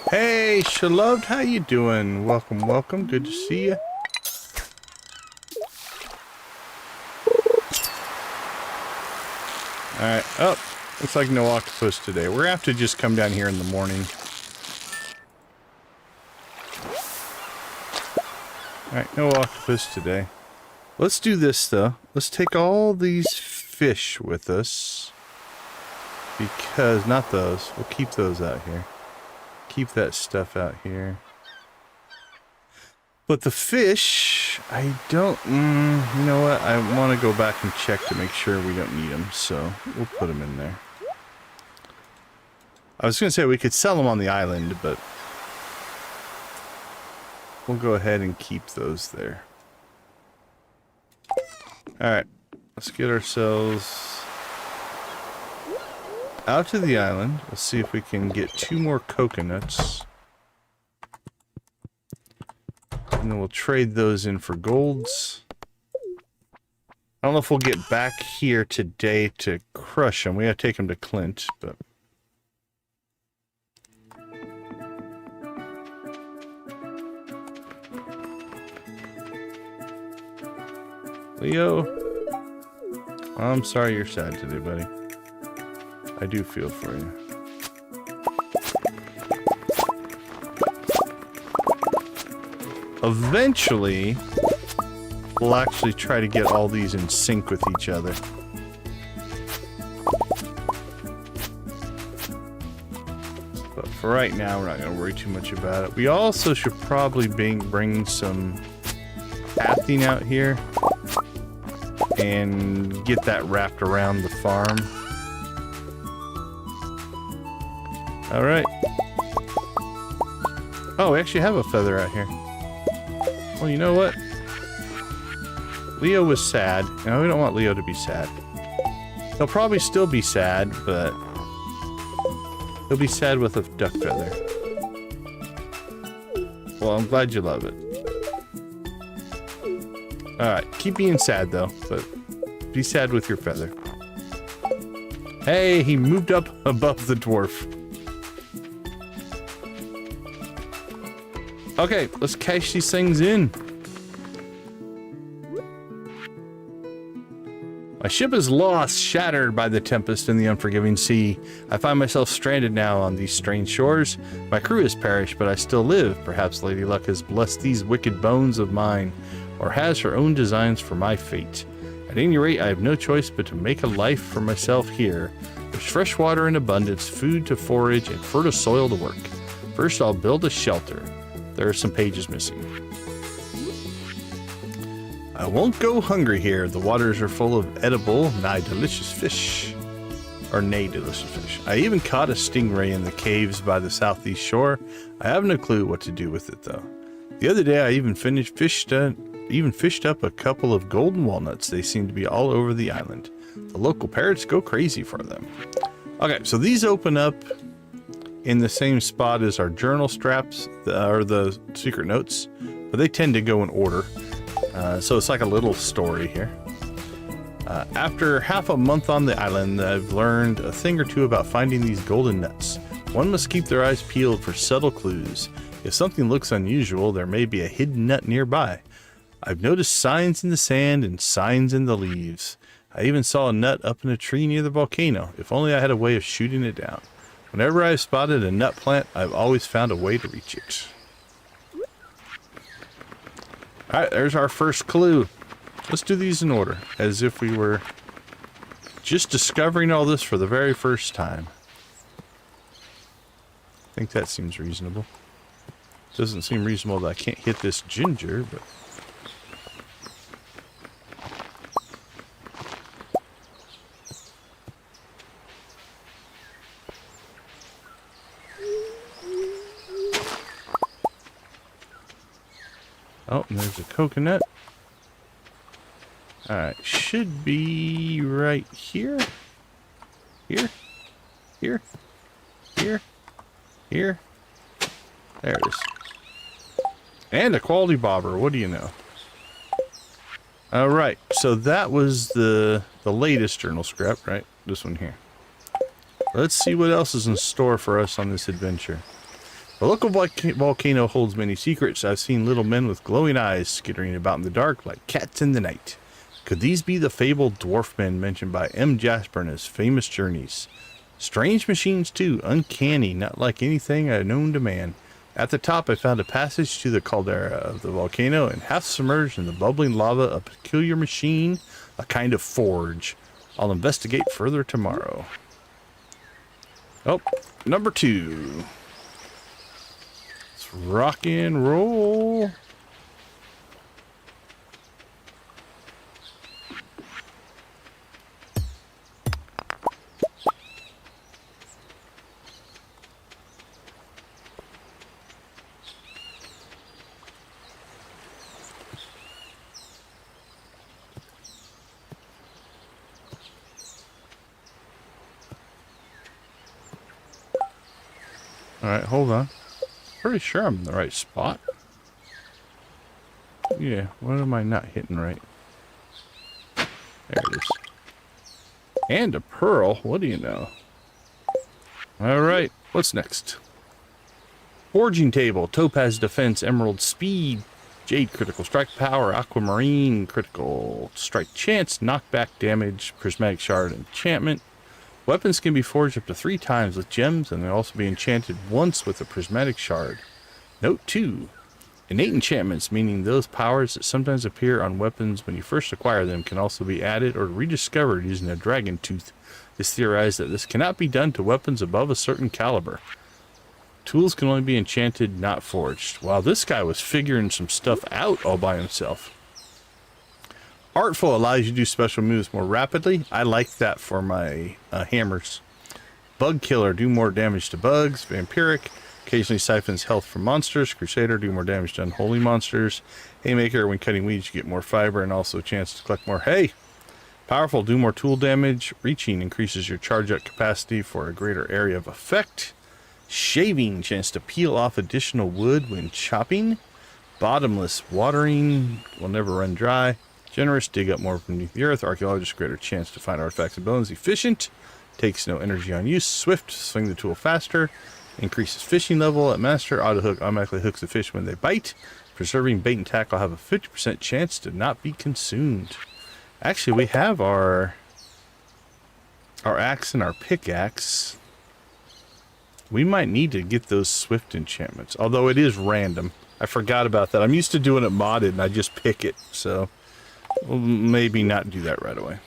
A: Hey, Shaloved, how you doing? Welcome, welcome. Good to see you. Alright, Looks like no octopus today. We're gonna have to just come down here in the morning. Alright, no octopus today. Let's do this though. Let's take all these fish with us. Because, not those. We'll keep those out here. Keep that stuff out here. But the fish, I don't, you know what? I want to go back and check to make sure we don't need them. So, we'll put them in there. I was going to say we could sell them on the island, but we'll go ahead and keep those there. Alright, let's get ourselves out to the island. Let's see if we can get 2 more coconuts. And then we'll trade those in for golds. I don't know if we'll get back here today to crush them. We gotta take them to Clint, but... Leo, I'm sorry you're sad today, buddy. I do feel for you. Eventually, we'll actually try to get all these in sync with each other. But for right now, we're not going to worry too much about it. We also should probably bring some pathing out here and get that wrapped around the farm. Alright. Oh, we actually have a feather out here. Well, you know what? Leo was sad. No, we don't want Leo to be sad. He'll probably still be sad, but he'll be sad with a duck feather. Well, I'm glad you love it. Alright, keep being sad though, but be sad with your feather. Hey, he moved up above the dwarf. Okay, let's cash these things in. My ship is lost, shattered by the tempest in the unforgiving sea. I find myself stranded now on these strange shores. My crew has perished, but I still live. Perhaps Lady Luck has blessed these wicked bones of mine, or has her own designs for my fate. At any rate, I have no choice but to make a life for myself here. There's fresh water in abundance, food to forage, and fertile soil to work. First, I'll build a shelter. There are some pages missing. I won't go hungry here. The waters are full of edible, nigh delicious fish. Or nay delicious fish. I even caught a stingray in the caves by the southeast shore. I have no clue what to do with it though. The other day I even fished up a couple of golden walnuts. They seem to be all over the island. The local parrots go crazy for them. Okay, so these open up in the same spot as our journal straps, or the secret notes, but they tend to go in order. So it's like a little story here. After half a month on the island, I've learned a thing or two about finding these golden nuts. One must keep their eyes peeled for subtle clues. If something looks unusual, there may be a hidden nut nearby. I've noticed signs in the sand and signs in the leaves. I even saw a nut up in a tree near the volcano. If only I had a way of shooting it down. Whenever I've spotted a nut plant, I've always found a way to reach it. Alright, there's our first clue. Let's do these in order, as if we were just discovering all this for the very first time. I think that seems reasonable. Doesn't seem reasonable that I can't hit this ginger, but... Oh, and there's a coconut. Alright, should be right here. Here. Here. Here. Here. There it is. And a quality bobber, what do you know? Alright, so that was the latest journal scrap, right? This one here. Let's see what else is in store for us on this adventure. The local volcano holds many secrets. I've seen little men with glowing eyes skittering about in the dark like cats in the night. Could these be the fabled dwarf men mentioned by M. Jasper in his famous journeys? Strange machines too, uncanny, not like anything I've known to man. At the top I found a passage to the caldera of the volcano, and half submerged in the bubbling lava, a peculiar machine, a kind of forge. I'll investigate further tomorrow. Oh, number 2. Let's rock and roll. Alright, hold on. Pretty sure I'm in the right spot. Yeah, what am I not hitting right? There it is. And a pearl, what do you know? Alright, what's next? Forging table, topaz defense, emerald speed, jade critical strike power, aquamarine critical strike chance, knockback damage, prismatic shard enchantment. Weapons can be forged up to 3 times with gems, and they'll also be enchanted once with a prismatic shard. Note 2. Innate enchantments, meaning those powers that sometimes appear on weapons when you first acquire them, can also be added or rediscovered using a dragon tooth. It's theorized that this cannot be done to weapons above a certain caliber. Tools can only be enchanted, not forged. Wow, this guy was figuring some stuff out all by himself. Artful allows you to do special moves more rapidly. I like that for my hammers. Bug Killer, do more damage to bugs. Vampiric, occasionally siphons health from monsters. Crusader, do more damage to unholy monsters. Haymaker, when cutting weeds you get more fiber and also a chance to collect more hay. Powerful, do more tool damage. Reaching increases your charge up capacity for a greater area of effect. Shaving, chance to peel off additional wood when chopping. Bottomless, watering, will never run dry. Generous, dig up more from beneath the earth. Archaeologist, greater chance to find artifacts and bones. Efficient, takes no energy on use. Swift, swing the tool faster. Increases fishing level at master. Auto hook automatically hooks the fish when they bite. Preserving bait and tackle have a 50% chance to not be consumed. Actually, we have our axe and our pickaxe. We might need to get those swift enchantments, although it is random. I forgot about that. I'm used to doing it modded and I just pick it, so we'll maybe not do that right away.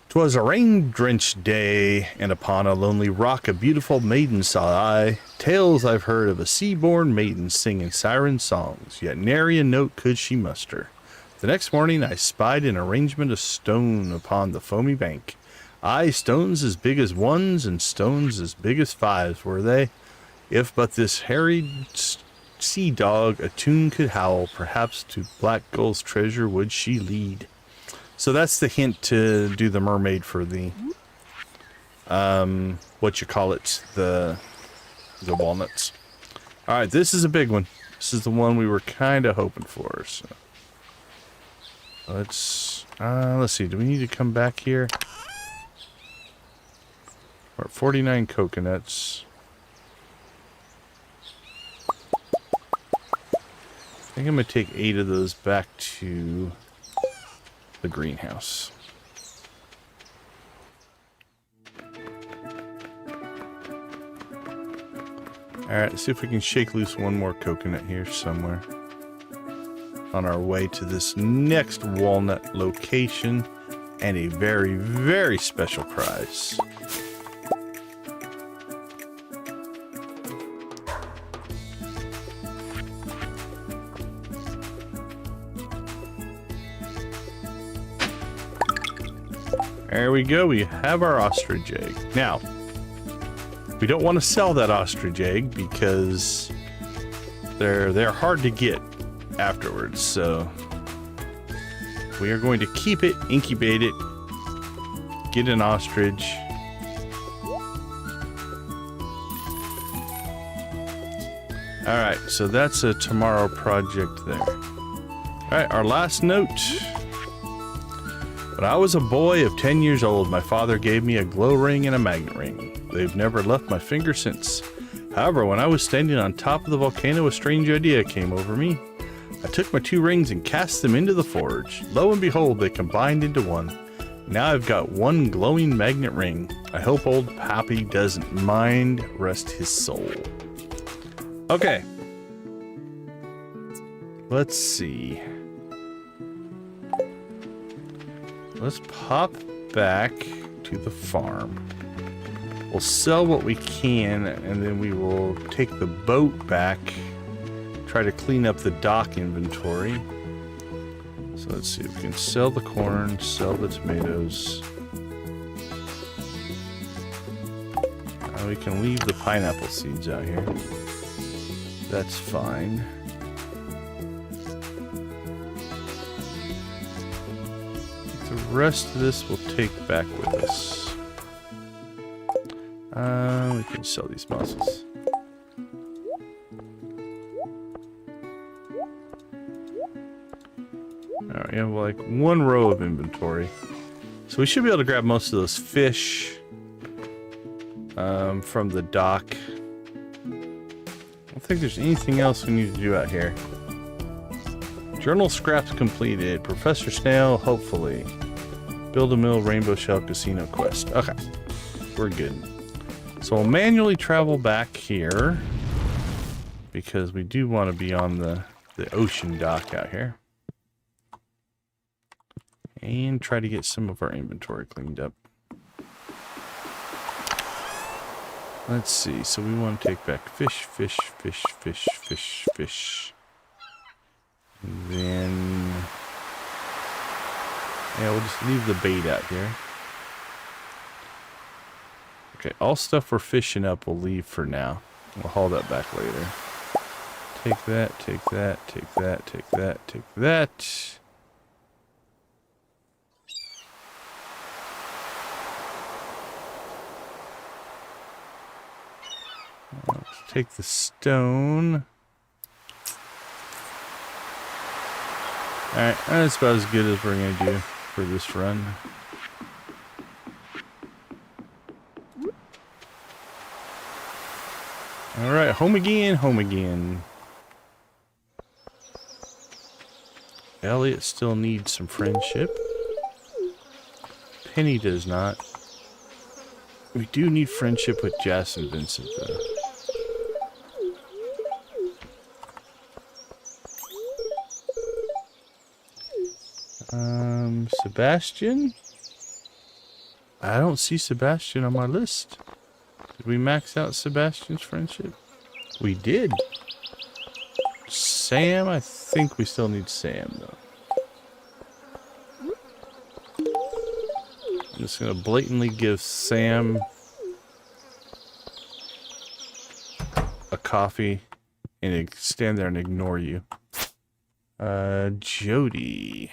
A: 'Twas a rain-drenched day, and upon a lonely rock a beautiful maiden saw I. Tales I've heard of a sea-born maiden singing siren songs, yet nary a note could she muster. The next morning I spied an arrangement of stone upon the foamy bank. Aye, stones as big as 1s and stones as big as 5s were they. If but this harried sea dog a tune could howl, perhaps to Black Gull's treasure would she lead. So that's the hint to do the mermaid for the what you call it, the walnuts. All right, this is a big one. This is the one we were kind of hoping for. So let's see. Do we need to come back here? We're at 49 coconuts. I think I'm going to take 8 of those back to the greenhouse. Alright, let's see if we can shake loose one more coconut here somewhere. On our way to this next walnut location and a very, very special prize. There we go, we have our ostrich egg. Now, we don't want to sell that ostrich egg because they're hard to get afterwards, so we are going to keep it, incubate it, get an ostrich. Alright, so that's a tomorrow project there. Alright, our last note. When I was a boy of 10 years old, my father gave me a glow ring and a magnet ring. They've never left my finger since. However, when I was standing on top of the volcano, a strange idea came over me. I took my 2 rings and cast them into the forge. Lo and behold, they combined into one. Now I've got one glowing magnet ring. I hope old Pappy doesn't mind. Rest his soul. Okay. Let's see. Let's pop back to the farm. We'll sell what we can, and then we will take the boat back. Try to clean up the dock inventory. So let's see if we can sell the corn, sell the tomatoes. We can leave the pineapple seeds out here. That's fine. The rest of this we'll take back with us. We can sell these mussels. Alright, we have like one row of inventory. So we should be able to grab most of those fish from the dock. I don't think there's anything else we need to do out here. Journal scraps completed. Professor Snail, hopefully. Build a mill, Rainbow Shell Casino quest. Okay, we're good. So we'll manually travel back here because we do want to be on the ocean dock out here. And try to get some of our inventory cleaned up. Let's see. So we want to take back fish, fish, fish, fish, fish, fish. And then... yeah, we'll just leave the bait out here. Okay, all stuff we're fishing up we'll leave for now. We'll haul that back later. Take that, take that, take that, take that, take that. Let's take the stone. Alright, that's about as good as we're going to do for this run. Alright, home again, home again. Elliot still needs some friendship. Penny does not. We do need friendship with Jess and Vincent, though. Sebastian? I don't see Sebastian on my list. Did we max out Sebastian's friendship? We did. Sam? I think we still need Sam, though. I'm just going to blatantly give Sam a coffee and stand there and ignore you. Jody.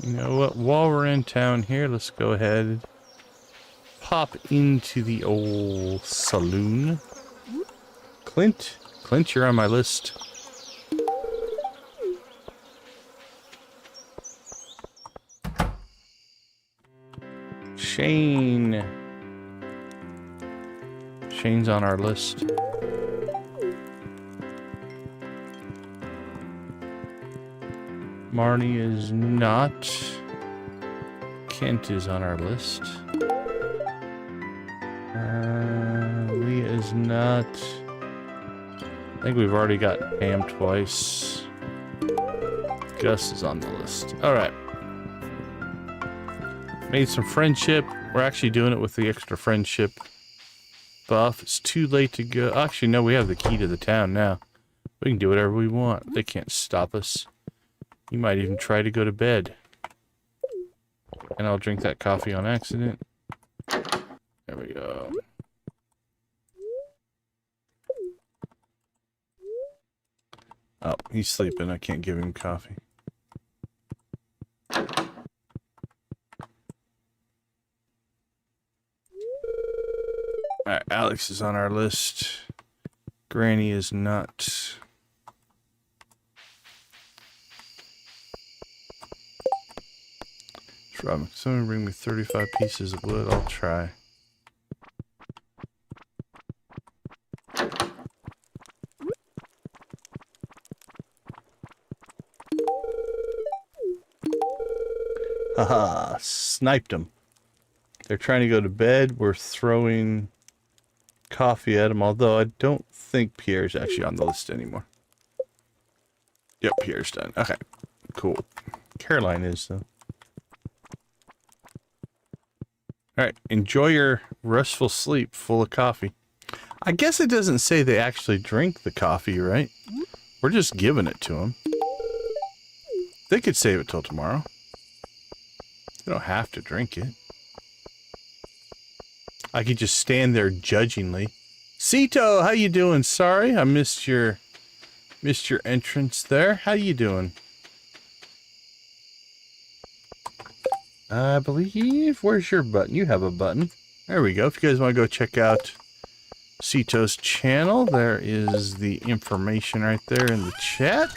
A: You know what? While we're in town here, let's go ahead. Pop into the old saloon. Clint, you're on my list. Shane. Shane's on our list. Marnie is not. Kent is on our list. Leah is not. I think we've already got Pam twice. Gus is on the list. Alright. Made some friendship. We're actually doing it with the extra friendship buff. It's too late to go. Actually, no, we have the key to the town now. We can do whatever we want. They can't stop us. You might even try to go to bed. And I'll drink that coffee on accident. There we go. Oh, he's sleeping. I can't give him coffee. Alright, Alex is on our list. Granny is not. Robin, someone bring me 35 pieces of wood. I'll try. Haha, sniped them. They're trying to go to bed. We're throwing coffee at them, although I don't think Pierre's actually on the list anymore. Yep, Pierre's done. Okay, cool. Caroline is, though. Alright, enjoy your restful sleep full of coffee. I guess it doesn't say they actually drink the coffee, right? We're just giving it to them. They could save it till tomorrow. They don't have to drink it. I could just stand there judgingly. Cito, how you doing? Sorry, I missed your entrance there. How you doing? I believe, where's your button? You have a button. There we go. If you guys want to go check out Cito's channel, there is the information right there in the chat.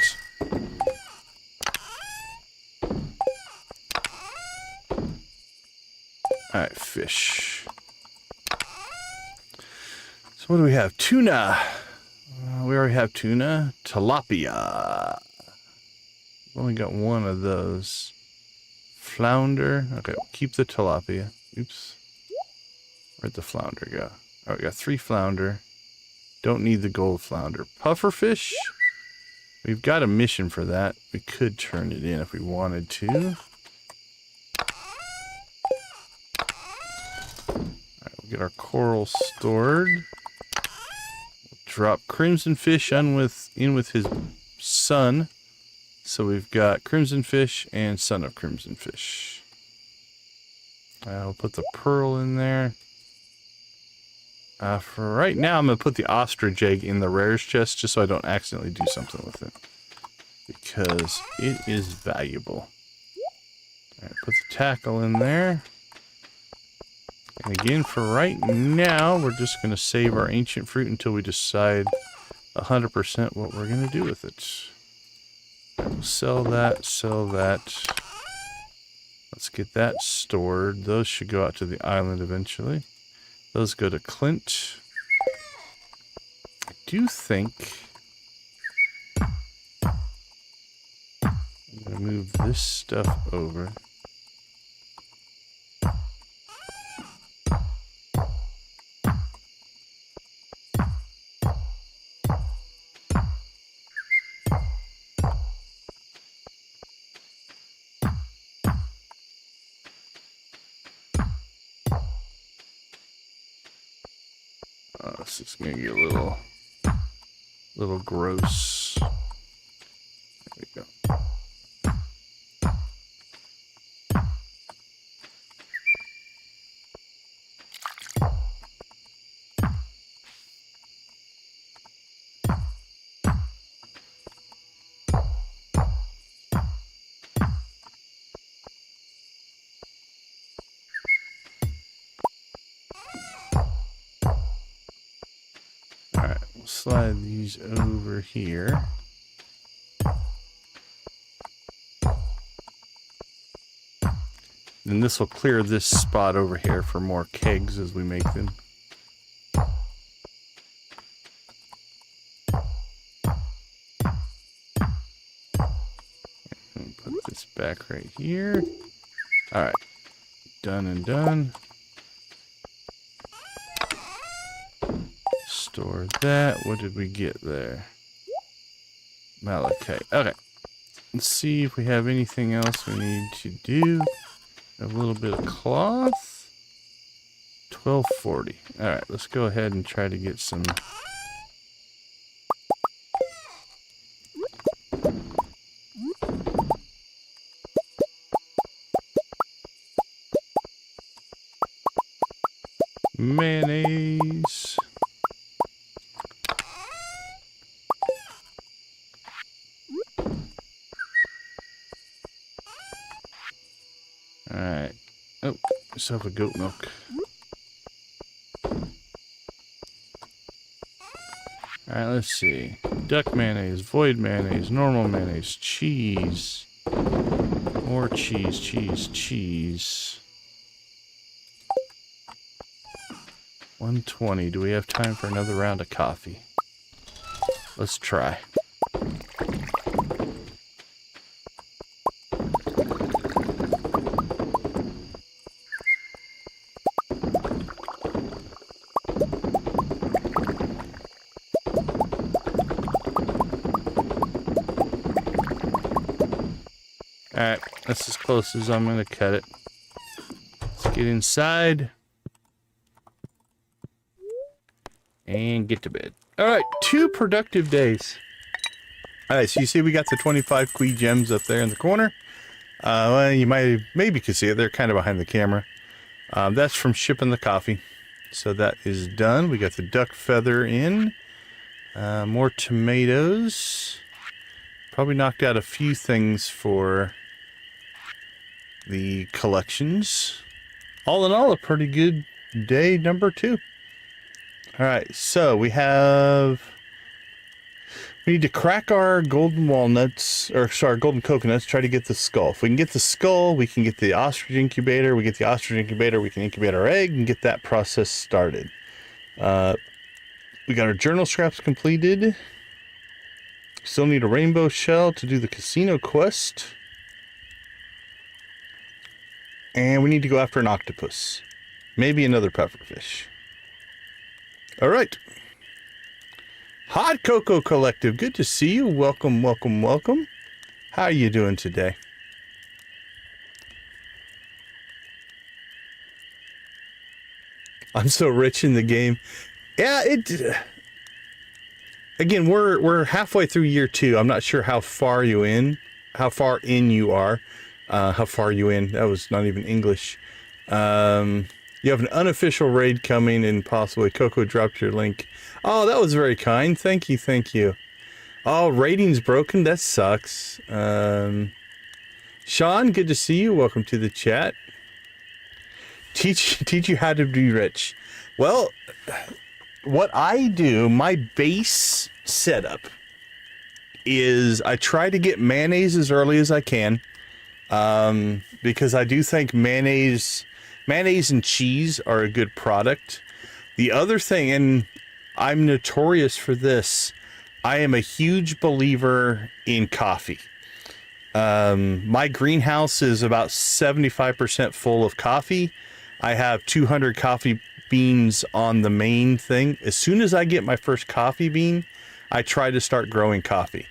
A: Alright, fish. So what do we have? Tuna. We already have tuna. Tilapia. We've only got one of those. Flounder. Okay, keep the tilapia. Oops. Where'd the flounder go? Oh, we got 3 flounder. Don't need the gold flounder. Pufferfish. We've got a mission for that. We could turn it in if we wanted to. Alright, we'll get our coral stored. We'll drop crimson fish in with his son. So we've got crimson fish and son of crimson fish. We'll put the pearl in there. For right now, I'm going to put the ostrich egg in the rares chest just so I don't accidentally do something with it. Because it is valuable. Alright, put the tackle in there. And again, for right now, we're just going to save our ancient fruit until we decide 100% what we're going to do with it. We'll sell that, sell that. Let's get that stored. Those should go out to the island eventually. Those go to Clint. I do think I'm going to move this stuff over. This is gonna get a little gross. There we go. Slide these over here. And this will clear this spot over here for more kegs as we make them. And put this back right here. Alright. Done and done. Store that. What did we get there? Malachite. Okay. Let's see if we have anything else we need to do. A little bit of cloth. 1240. Alright, let's go ahead and try to get some. Mayonnaise. Alright. Oh, myself a goat milk. Alright, let's see. Duck mayonnaise, void mayonnaise, normal mayonnaise, cheese. More cheese, cheese, cheese. 120. Do we have time for another round of coffee? Let's try. Alright, that's as close as I'm going to cut it. Let's get inside. And get to bed. Alright, 2 productive days. Alright, so you see we got the 25 Quee gems up there in the corner. Well, you maybe could see it. They're kind of behind the camera. That's from shipping the coffee. So that is done. We got the duck feather in. More tomatoes. Probably knocked out a few things for the collections. All in all, a pretty good day number 2. Alright, so we need to crack our golden walnuts, or sorry, golden coconuts, try to get the skull. If we can get the skull, we can get the ostrich incubator. We get the ostrich incubator, we can incubate our egg and get that process started. We got our journal scraps completed. Still need a rainbow shell to do the casino quest. And we need to go after an octopus. Maybe another pufferfish. Alright. Hot Cocoa Collective, good to see you. Welcome, welcome, welcome. How are you doing today? I'm so rich in the game. Yeah, again, we're halfway through year 2. I'm not sure how far in you are. How far you in? That was not even English. You have an unofficial raid coming and possibly Coco dropped your link. Oh, that was very kind. Thank you, thank you. Oh, rating's broken. That sucks. Sean, good to see you. Welcome to the chat. Teach you how to be rich. Well, what I do, my base setup is I try to get mayonnaise as early as I can. Because I do think mayonnaise and cheese are a good product. The other thing, and I'm notorious for this, I am a huge believer in coffee. My greenhouse is about 75% full of coffee. I have 200 coffee beans on the main thing. As soon as I get my first coffee bean, I try to start growing coffee.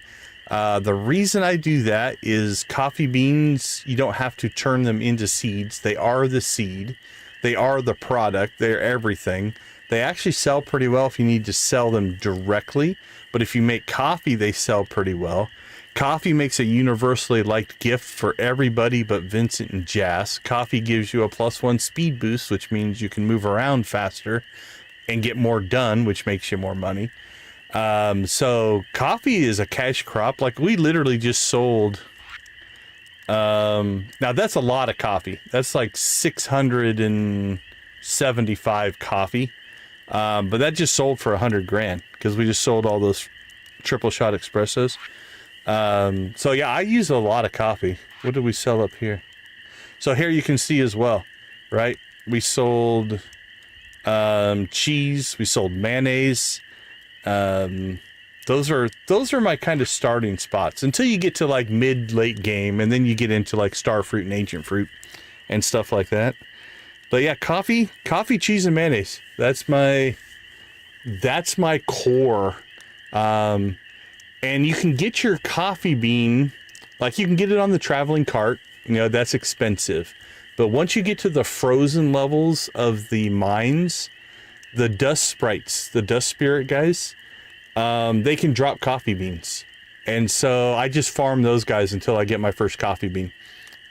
A: The reason I do that is coffee beans, you don't have to turn them into seeds. They are the seed. They are the product. They're everything. They actually sell pretty well if you need to sell them directly. But if you make coffee, they sell pretty well. Coffee makes a universally liked gift for everybody but Vincent and Jas. Coffee gives you a +1 speed boost, which means you can move around faster and get more done, which makes you more money. So coffee is a cash crop. Like we literally just sold, now that's a lot of coffee. That's like 675 coffee. But that just sold for 100 grand because we just sold all those triple shot espressos. So yeah, I use a lot of coffee. What did we sell up here? So here you can see as well, right? We sold, cheese, we sold mayonnaise. Those are my kind of starting spots until you get to like late game, and then you get into like star fruit and ancient fruit and stuff like that. But yeah, coffee, cheese, and mayonnaise. That's my core. And you can get your coffee bean, like you can get it on the traveling cart. You know, that's expensive. But once you get to the frozen levels of the mines, the dust sprites, the dust spirit guys, they can drop coffee beans. And so I just farm those guys until I get my first coffee bean.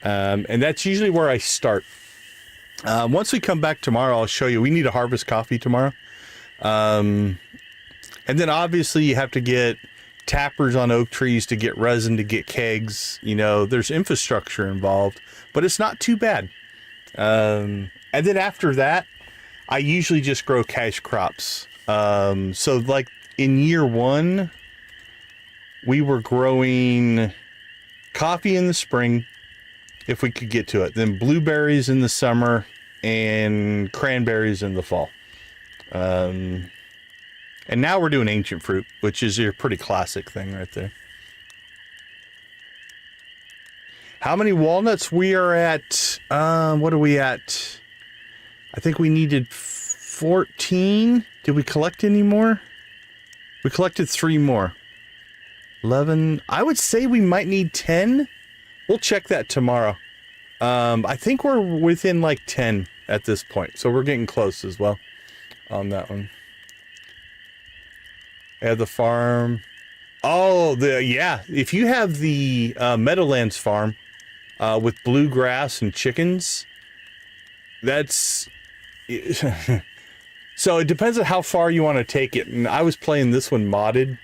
A: And that's usually where I start. Once we come back tomorrow, I'll show you. We need to harvest coffee tomorrow. And then obviously you have to get tappers on oak trees to get resin, to get kegs. You know, there's infrastructure involved, but it's not too bad. And then after that, I usually just grow cash crops. So like in year 1, we were growing coffee in the spring, if we could get to it, then blueberries in the summer and cranberries in the fall. And now we're doing ancient fruit, which is your pretty classic thing right there. How many walnuts? We are at, what are we at? I think we needed 14. Did we collect any more? We collected 3 more. 11. I would say we might need 10 we'll check that tomorrow. I think we're within like 10 at this point, so we're getting close as well on that one. I have the farm. Oh, yeah. If you have the Meadowlands farm with bluegrass and chickens, that's... So it depends on how far you want to take it. And I was playing this one modded.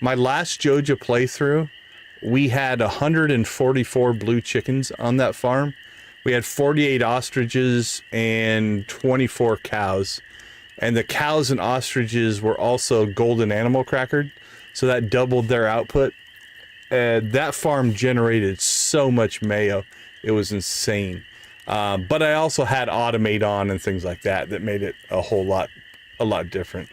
A: My last Joja playthrough, we had 144 blue chickens on that farm. We had 48 ostriches and 24 cows. And the cows and ostriches were also golden animal crackered. So that doubled their output. And that farm generated so much mayo. It was insane. But I also had automate on and things like that made it a lot different.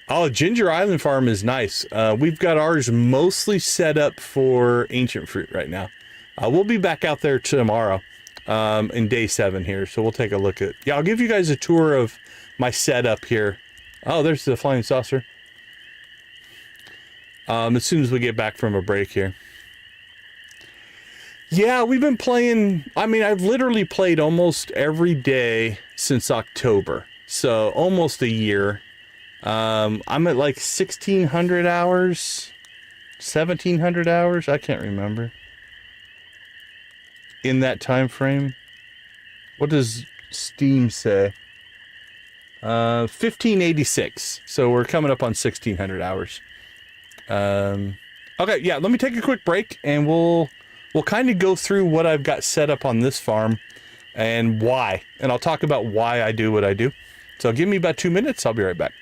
A: Oh, Ginger Island Farm is nice. We've got ours mostly set up for ancient fruit right now. We'll be back out there tomorrow in day 7 here, so we'll take a look at... Yeah, I'll give you guys a tour of my setup here. Oh, there's the flying saucer. As soon as we get back from a break here. Yeah, we've been playing... I mean, I've literally played almost every day since October. So, almost a year. I'm at like 1,600 hours. 1,700 hours? I can't remember. In that time frame. What does Steam say? 1586. So, we're coming up on 1,600 hours. Okay, yeah, let me take a quick break and we'll kind of go through what I've got set up on this farm and why. And I'll talk about why I do what I do. So give me about 2 minutes. I'll be right back.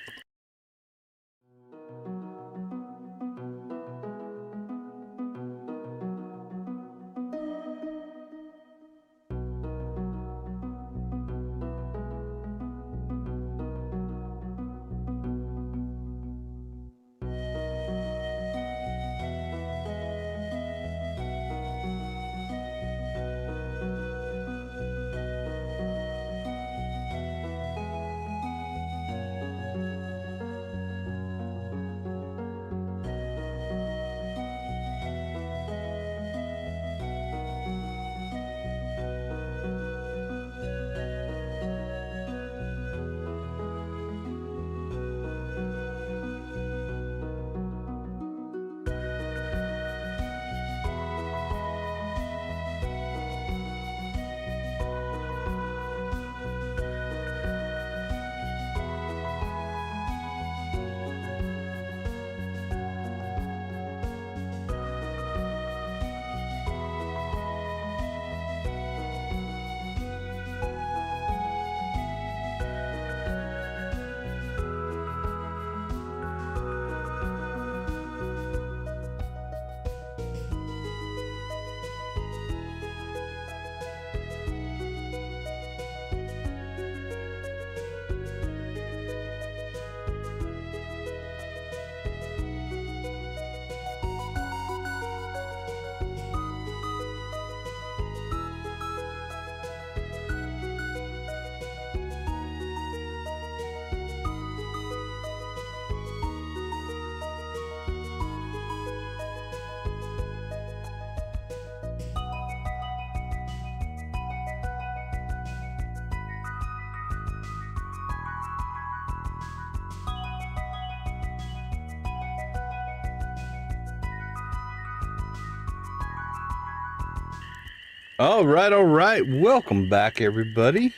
A: All right. Welcome back, everybody.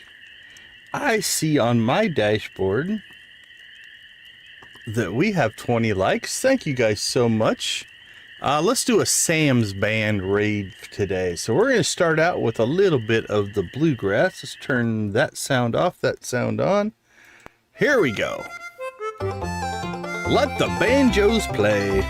A: I see on my dashboard that we have 20 likes. Thank you guys so much. Let's do a Sam's Band raid today. So we're going to start out with a little bit of the bluegrass. Let's turn that sound off, that sound on. Here we go. Let the banjos play.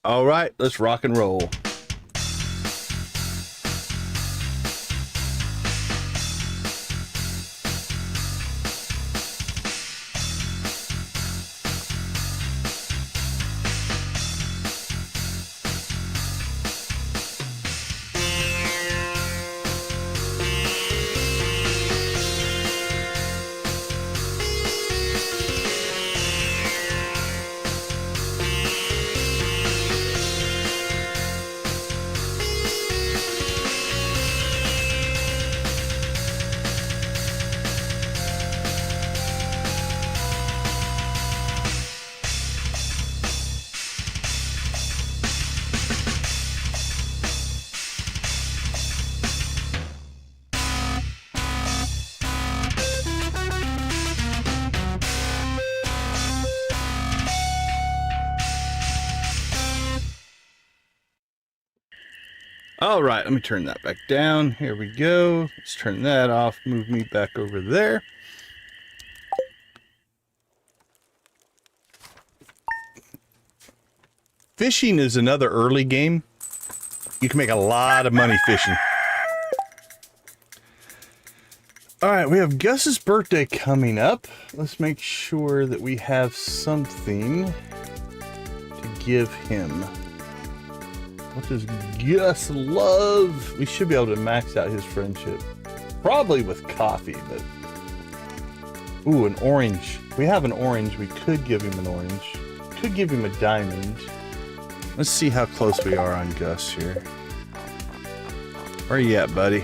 A: All right, let's rock and roll. All right, let me turn that back down. Here we go. Let's turn that off. Move me back over there. Fishing is another early game. You can make a lot of money fishing. All right, we have Gus's birthday coming up. Let's make sure that we have something to give him. What does Gus love? We should be able to max out his friendship. Probably with coffee, but... Ooh, an orange. We have an orange. We could give him an orange. Could give him a diamond. Let's see how close we are on Gus here. Where you at, buddy?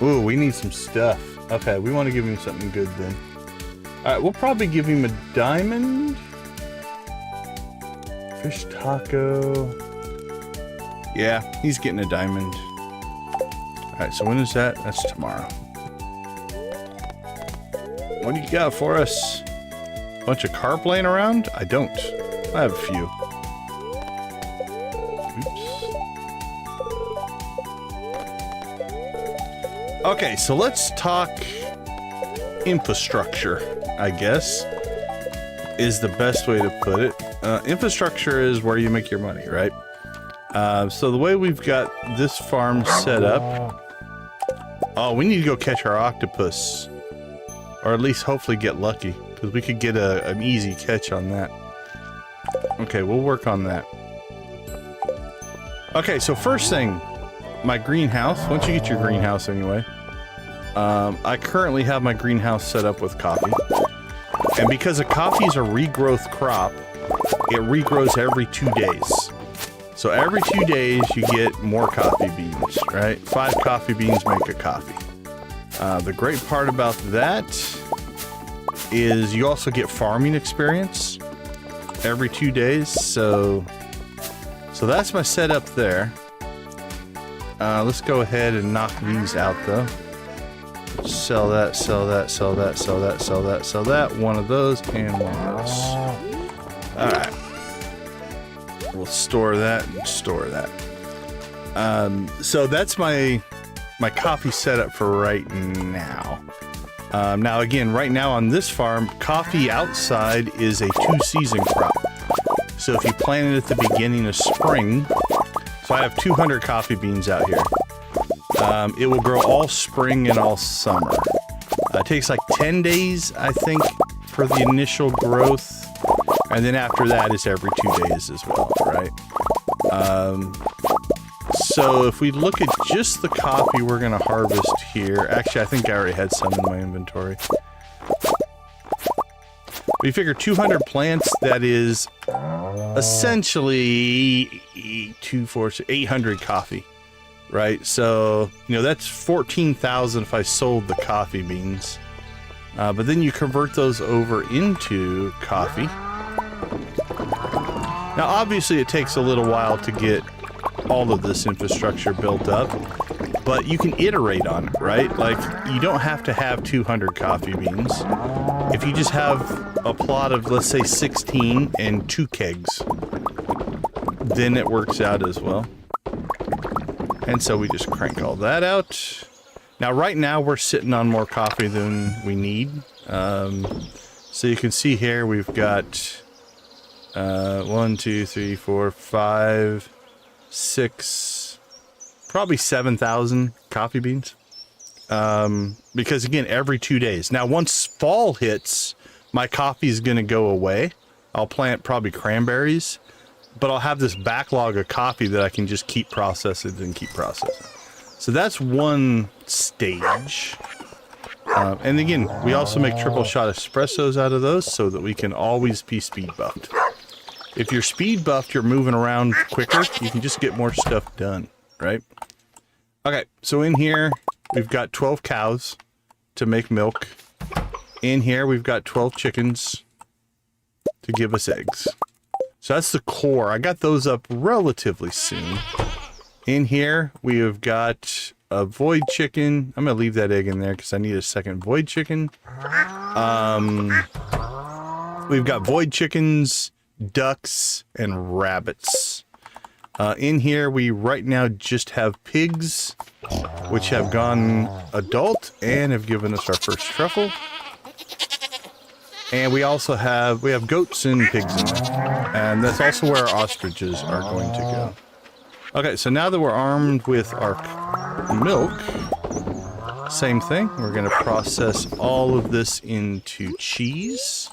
A: Ooh, we need some stuff. Okay, we want to give him something good then. Alright, we'll probably give him a diamond. Fish taco. Yeah, he's getting a diamond. Alright, so when is that? That's tomorrow. What do you got for us? Bunch of carp laying around? I don't. I have a few. Oops. Okay, so let's talk infrastructure, I guess, is the best way to put it. Infrastructure is where you make your money, right? So the way we've got this farm set up... Oh, we need to go catch our octopus. Or at least hopefully get lucky. Because we could get an easy catch on that. Okay, we'll work on that. Okay, so first thing, my greenhouse. Once you get your greenhouse anyway. I currently have my greenhouse set up with coffee. And because a coffee is a regrowth crop, it regrows every 2 days. So every 2 days you get more coffee beans, right? 5 coffee beans make a coffee. The great part about that is you also get farming experience every 2 days. So that's my setup there. Let's go ahead and knock these out though. Sell that, sell that, sell that, sell that, sell that, sell that. One of those and one of those. All right. We'll store that and store that. So that's my coffee setup for right now. Now again, right now on this farm, coffee outside is a 2-season crop. So if you plant it at the beginning of spring, so I have 200 coffee beans out here. It will grow all spring and all summer. It takes like 10 days, I think, for the initial growth. And then after that, it's every 2 days as well, right? So if we look at just the coffee we're going to harvest here... Actually, I think I already had some in my inventory. We figure 200 plants, that is essentially 800 coffee, right? So, you know, that's 14,000 if I sold the coffee beans. But then you convert those over into coffee. Now, obviously, it takes a little while to get all of this infrastructure built up, but you can iterate on it, right? Like, you don't have to have 200 coffee beans. if you just have a plot of, let's say, 16 and 2 kegs, then it works out as well. And so we just crank all that out. Now, right now, we're sitting on more coffee than we need. So you can see here, we've got 1, 2, 3, 4, 5, 6, probably 7,000 coffee beans. Because again, every 2 days. Now, once fall hits, my coffee is going to go away. I'll plant probably cranberries, but I'll have this backlog of coffee that I can just keep processing and keep processing. So that's one stage. And again, we also make triple shot espressos out of those so that we can always be speed buffed. If you're speed buffed, you're moving around quicker. You can just get more stuff done, right? Okay, so in here, we've got 12 cows to make milk. In here, we've got 12 chickens to give us eggs. So that's the core. I got those up relatively soon. In here, we have got a void chicken. I'm going to leave that egg in there because I need a second void chicken. We've got void chickens, ducks, and rabbits. In here, we right now just have pigs, which have gone adult and have given us our first truffle. And we also have, goats and pigs in there. And that's also where our ostriches are going to go. Okay, so now that we're armed with our milk, same thing. We're going to process all of this into cheese.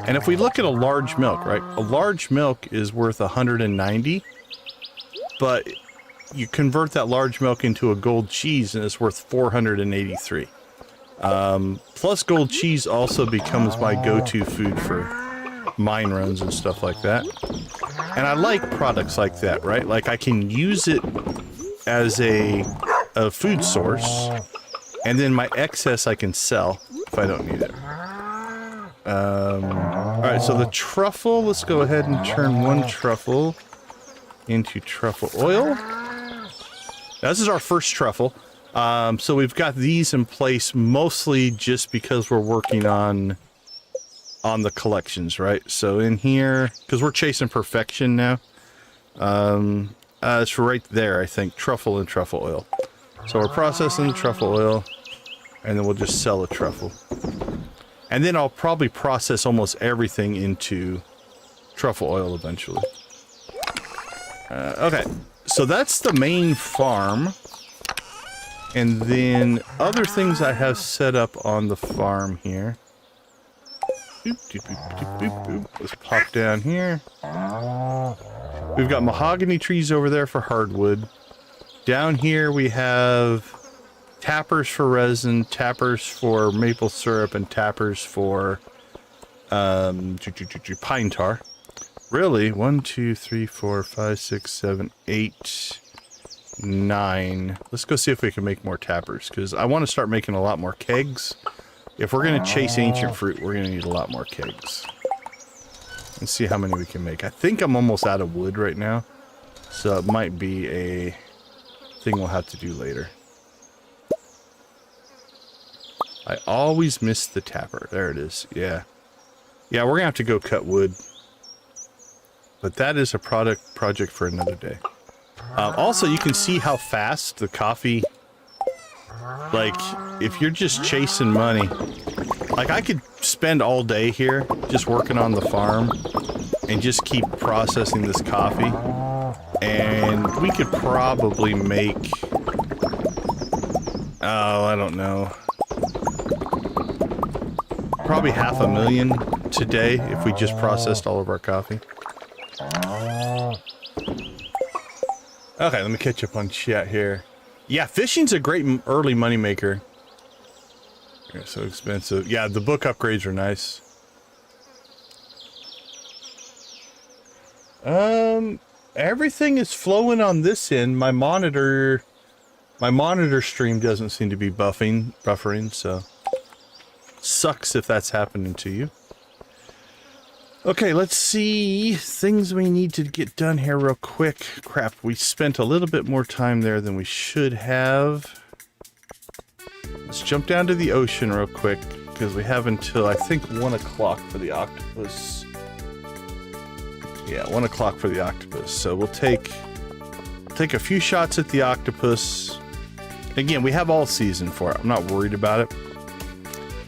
A: And if we look at a large milk, right? A large milk is worth 190, but you convert that large milk into a gold cheese and it's worth 483. Plus gold cheese also becomes my go-to food for mine runs and stuff like that. And I like products like that, right? Like I can use it as a food source, and then my excess I can sell if I don't need it. Alright, so the truffle, let's go ahead and turn one truffle into truffle oil. Now, this is our first truffle. So we've got these in place mostly just because we're working on the collections, right? So in here, because we're chasing perfection now, it's right there, I think, truffle and truffle oil. So we're processing the truffle oil, and then we'll just sell a truffle. And then I'll probably process almost everything into truffle oil eventually. Okay, so that's the main farm. And then other things I have set up on the farm here. Let's pop down here. We've got mahogany trees over there for hardwood. Down here we have tappers for resin, tappers for maple syrup, and tappers for pine tar. Really? 1, 2, 3, 4, 5, 6, 7, 8, 9. Let's go see if we can make more tappers, because I want to start making a lot more kegs. If we're going to chase ancient fruit, we're going to need a lot more kegs. Let's see how many we can make. I think I'm almost out of wood right now, so it might be a thing we'll have to do later. I always miss the tapper. There it is. Yeah. Yeah, we're going to have to go cut wood. But that is a project for another day. Also, you can see how fast the coffee... Like, if you're just chasing money... Like, I could spend all day here just working on the farm and just keep processing this coffee. And we could probably make... Oh, I don't know. Probably 500,000 today if we just processed all of our coffee. Okay, let me catch up on chat here. Yeah, fishing's a great early money maker. They're so expensive. Yeah, the book upgrades are nice. Everything is flowing on this end. My monitor stream doesn't seem to be buffering, so sucks if that's happening to you. Okay, let's see things we need to get done here real quick. Crap, we spent a little bit more time there than we should have. Let's jump down to the ocean real quick, because we have until, I think, 1 o'clock for the octopus. Yeah, 1 o'clock for the octopus. So we'll take a few shots at the octopus. Again, we have all season for it. I'm not worried about it.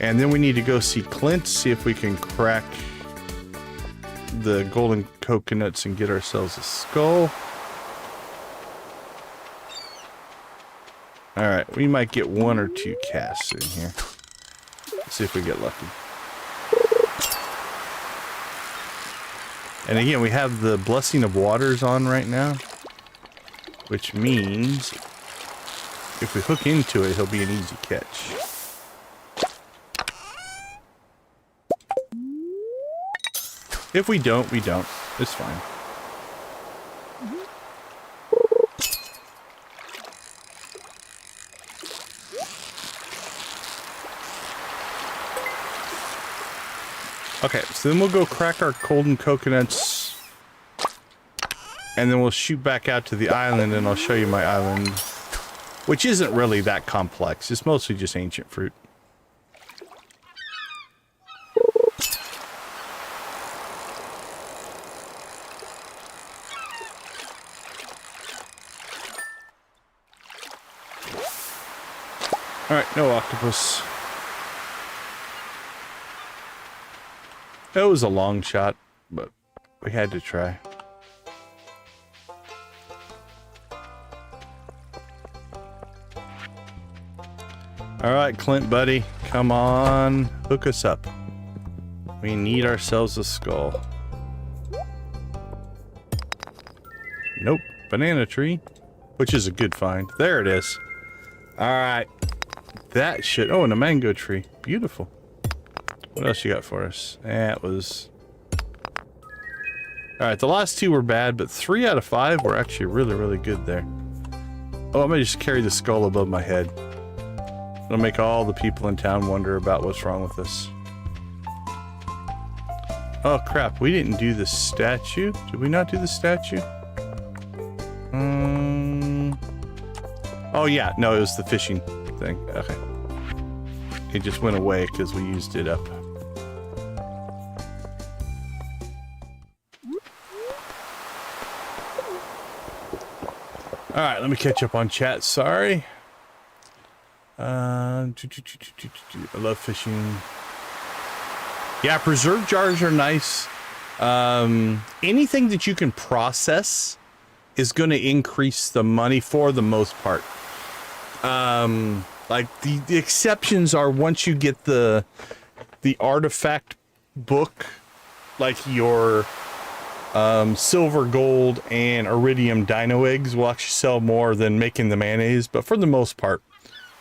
A: And then we need to go see Clint, see if we can crack the golden coconuts and get ourselves a skull. Alright, we might get 1 or 2 casts in here. Let's see if we get lucky. And again, we have the Blessing of Waters on right now, which means if we hook into it, he'll be an easy catch. If we don't, we don't. It's fine. Okay, so then we'll go crack our golden coconuts, and then we'll shoot back out to the island, and I'll show you my island, which isn't really that complex. It's mostly just ancient fruit. Alright, no octopus. It was a long shot, but we had to try. Alright, Clint, buddy. Come on. Hook us up. We need ourselves a skull. Nope. Banana tree. Which is a good find. There it is. Alright. That should... Oh, and a mango tree. Beautiful. What else you got for us? That was... Alright, the last 2 were bad, but 3 out of 5 were actually really, really good there. Oh, I'm gonna just carry the skull above my head. It'll make all the people in town wonder about what's wrong with us. Oh, crap. We didn't do the statue. Did we not do the statue? Oh, yeah. No, it was the fishing thing. Okay. It just went away because we used it up. Alright, let me catch up on chat. Sorry. I love fishing. Yeah, preserve jars are nice. Anything that you can process is going to increase the money for the most part. Like the exceptions are once you get the artifact book, like your silver, gold, and iridium dino eggs will actually sell more than making the mayonnaise, but for the most part,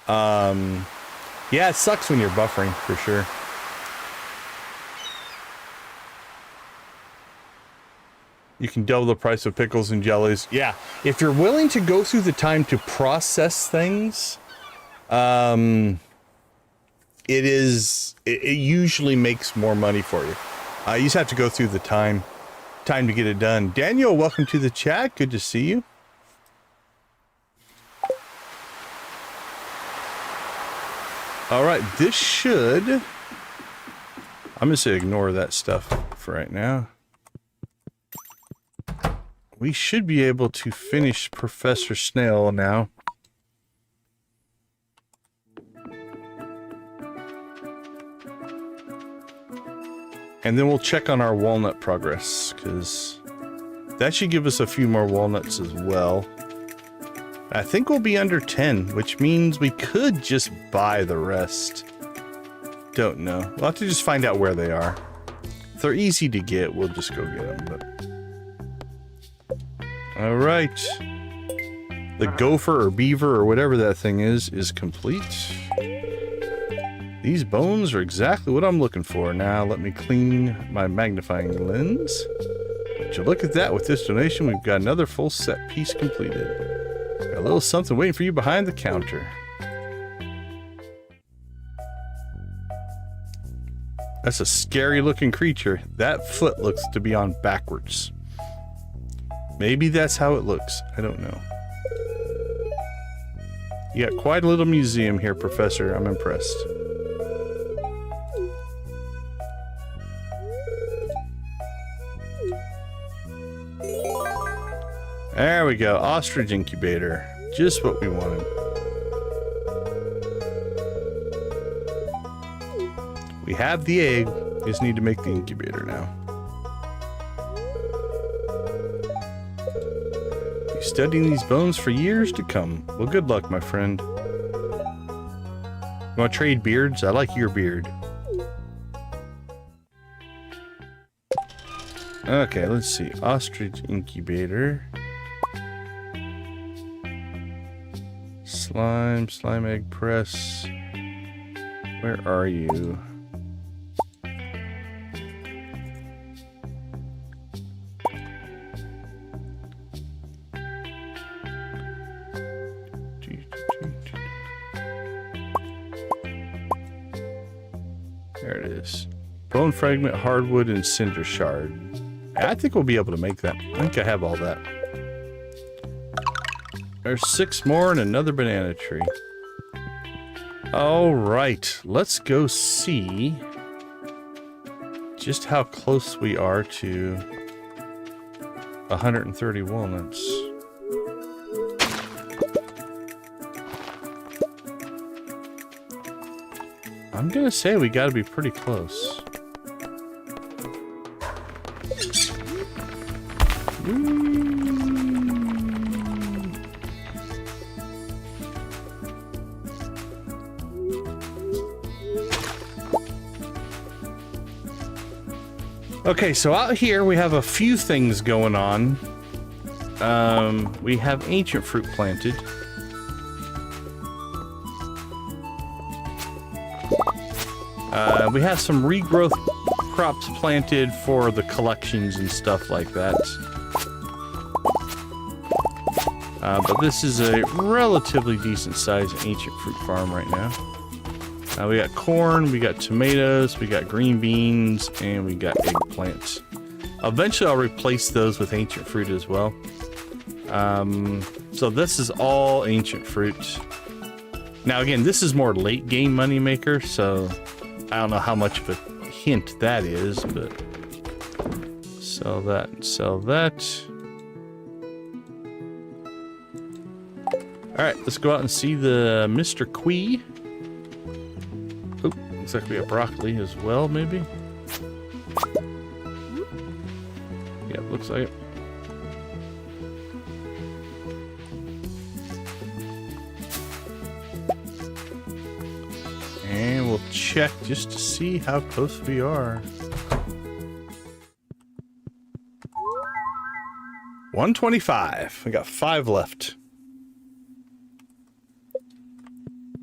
A: yeah, it sucks when you're buffering, for sure. You can double the price of pickles and jellies. Yeah, if you're willing to go through the time to process things, it usually makes more money for you. You just have to go through the time to get it done. Daniel, welcome to the chat. Good to see you. All right, this should... I'm just going to ignore that stuff for right now. We should be able to finish Professor Snail now. And then we'll check on our walnut progress, because that should give us a few more walnuts as well. I think we'll be under 10, which means we could just buy the rest. Don't know. We'll have to just find out where they are. If they're easy to get, we'll just go get them. But... Alright. The gopher or beaver or whatever that thing is complete. These bones are exactly what I'm looking for. Now let me clean my magnifying lens. Would you look at that? With this donation, we've got another full set piece completed. Got a little something waiting for you behind the counter. That's a scary looking creature. That foot looks to be on backwards. Maybe that's how it looks. I don't know. You got quite a little museum here, Professor. I'm impressed. There we go. Ostrich incubator. Just what we wanted. We have the egg. We just need to make the incubator now. Be studying these bones for years to come. Well, good luck, my friend. You want to trade beards? I like your beard. Okay, let's see. Ostrich incubator. Slime egg press. Where are you? There it is. Bone fragment, hardwood, and cinder shard. I think we'll be able to make that. I think I have all that. There's 6 more and another banana tree. All right, let's go see just how close we are to 130 walnuts. I'm gonna say we gotta be pretty close. Okay, so out here we have a few things going on. We have ancient fruit planted. We have some regrowth crops planted for the collections and stuff like that. But this is a relatively decent sized ancient fruit farm right now. We got corn, we got tomatoes, we got green beans, and we got eggplants. Eventually I'll replace those with ancient fruit as well. So this is all ancient fruit. Now again, this is more late game money maker, so I don't know how much of a hint that is, but sell that and sell that. Alright, let's go out and see the Mr. Quee. Oh, looks like we have broccoli as well, maybe? Yeah, looks like it. And we'll check just to see how close we are. 125. We got 5 left.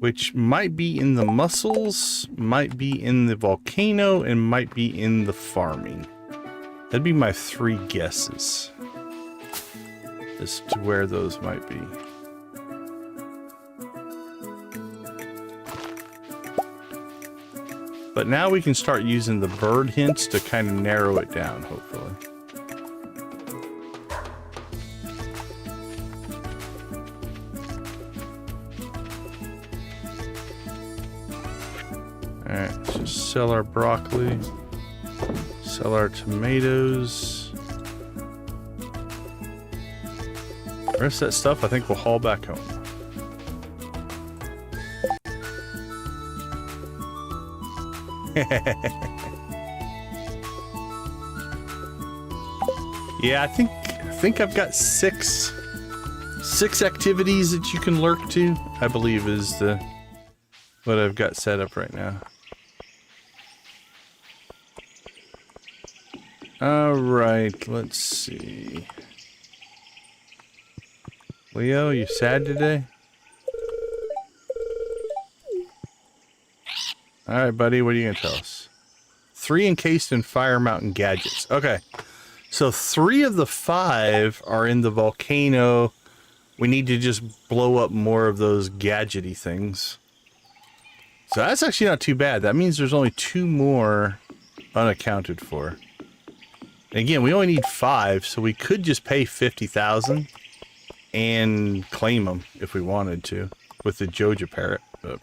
A: Which might be in the mussels, might be in the volcano, and might be in the farming. That'd be my 3 guesses as to where those might be. But now we can start using the bird hints to kind of narrow it down, hopefully. Alright, let's just sell our broccoli, sell our tomatoes. The rest of that stuff I think we'll haul back home. Yeah, I think I've got six activities that you can lurk to, I believe is what I've got set up right now. Alright, let's see. Leo, you sad today? Alright, buddy, what are you going to tell us? 3 encased in Fire Mountain gadgets. Okay, so 3 of the 5 are in the volcano. We need to just blow up more of those gadgety things. So that's actually not too bad. That means there's only 2 more unaccounted for. And again, we only need 5, so we could just pay 50,000 and claim them if we wanted to. with the Joja parrot. But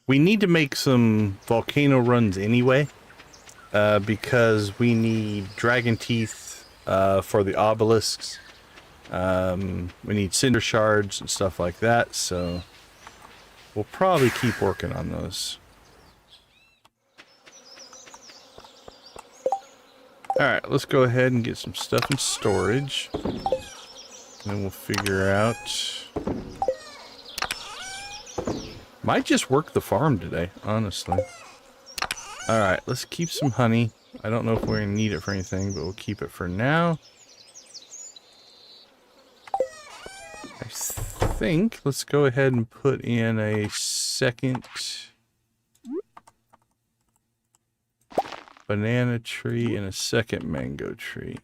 A: we need to make some volcano runs anyway, because we need dragon teeth for the obelisks. We need cinder shards and stuff like that, so we'll probably keep working on those. Alright, let's go ahead and get some stuff in storage. And then we'll figure out... Might just work the farm today, honestly. Alright, let's keep some honey. I don't know if we're going to need it for anything, but we'll keep it for now. I think let's go ahead and put in a second banana tree and a second mango tree.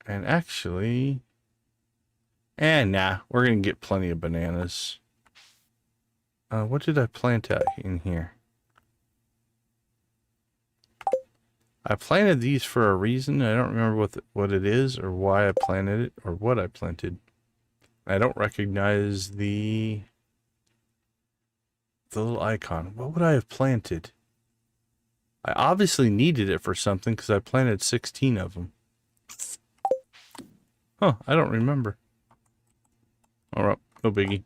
A: And actually, nah, we're gonna get plenty of bananas. What did I plant out in here? I planted these for a reason. I don't remember what it is or why I planted it or what I planted. I don't recognize the little icon. What would I have planted? I obviously needed it for something because I planted 16 of them. Huh, I don't remember. Alright, no biggie.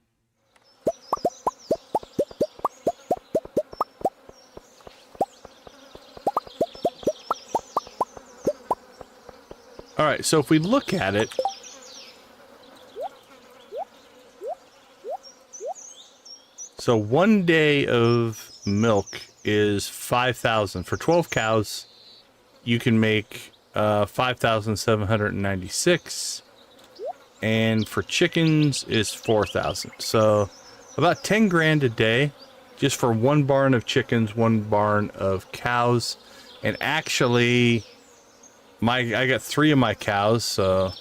A: Alright, so if we look at it, so 1 day of milk is 5,000. For 12 cows, you can make 5,796. And for chickens is 4,000. So about 10 grand a day just for one barn of chickens, one barn of cows. And actually, I got 3 of my cows, so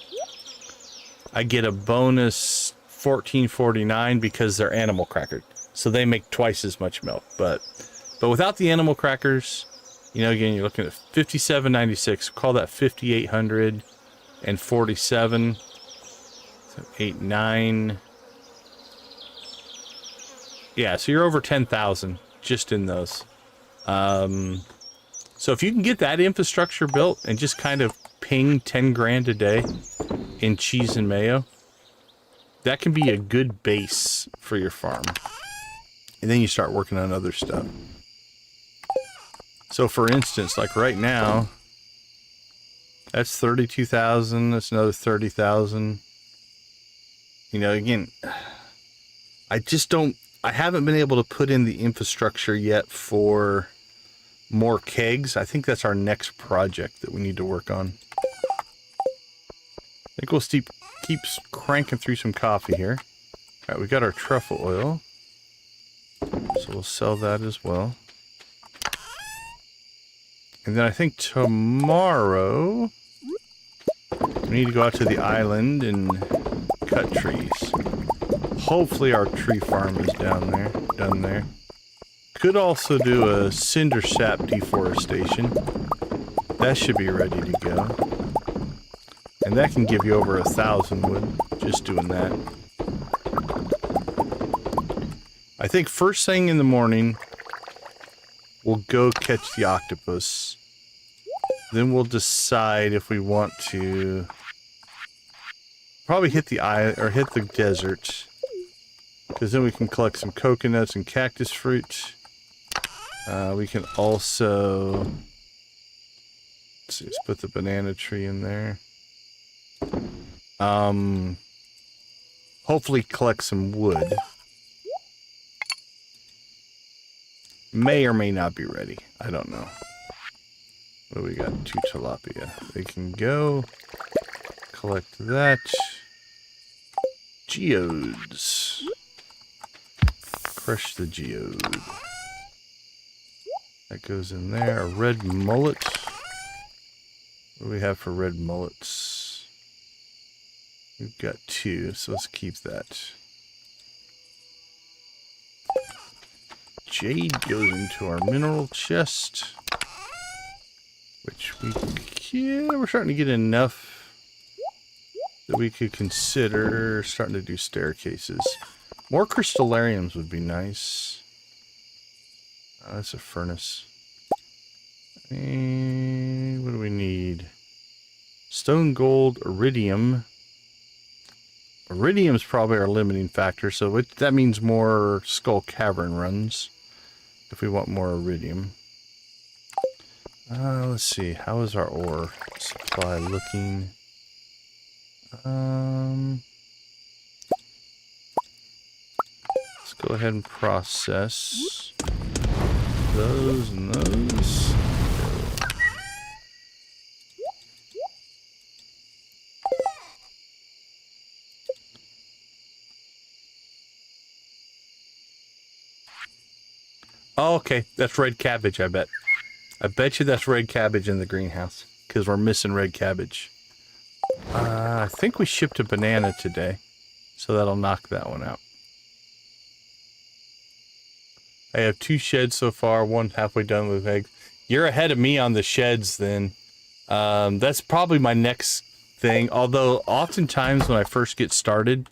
A: I get a bonus $14.49 because they're animal crackered. So they make twice as much milk. But without the animal crackers, you know, again, you're looking at $57.96. Call that $5,847. So 8, 9. Yeah, so you're over 10,000 just in those. So if you can get that infrastructure built and just kind of ping 10 grand a day in cheese and mayo, that can be a good base for your farm. And then you start working on other stuff. So for instance, like right now, that's 32,000, that's another 30,000. You know, again, I haven't been able to put in the infrastructure yet for more kegs. I think that's our next project that we need to work on. I think we'll keep cranking through some coffee here. All right, we got our truffle oil. So we'll sell that as well. And then I think tomorrow we need to go out to the island and cut trees. Hopefully our tree farm is done there. Could also do a cinder sap deforestation. That should be ready to go. And that can give you over 1,000 wood, just doing that. I think first thing in the morning, we'll go catch the octopus. Then we'll decide if we want to probably hit the island or hit the desert, because then we can collect some coconuts and cactus fruit. We can also, let's see, let's put the banana tree in there. Hopefully collect some wood. May or may not be ready. I don't know. What do we got? 2 tilapia. They can go. Collect that. Geodes. Crush the geode. That goes in there. A red mullet. What do we have for red mullets? We've got 2, so let's keep that. Jade goes into our mineral chest, which we're starting to get enough that we could consider starting to do staircases. More crystallariums would be nice. Oh, that's a furnace. And what do we need? Stone, gold, iridium. Iridium's probably our limiting factor, so that means more Skull Cavern runs if we want more iridium. Let's see. How is our ore supply looking? Let's go ahead and process those and those. Oh, okay. That's red cabbage, I bet. I bet you that's red cabbage in the greenhouse, because we're missing red cabbage. I think we shipped a banana today, so that'll knock that one out. I have 2 sheds so far, one halfway done with eggs. You're ahead of me on the sheds then. That's probably my next thing, although oftentimes when I first get started,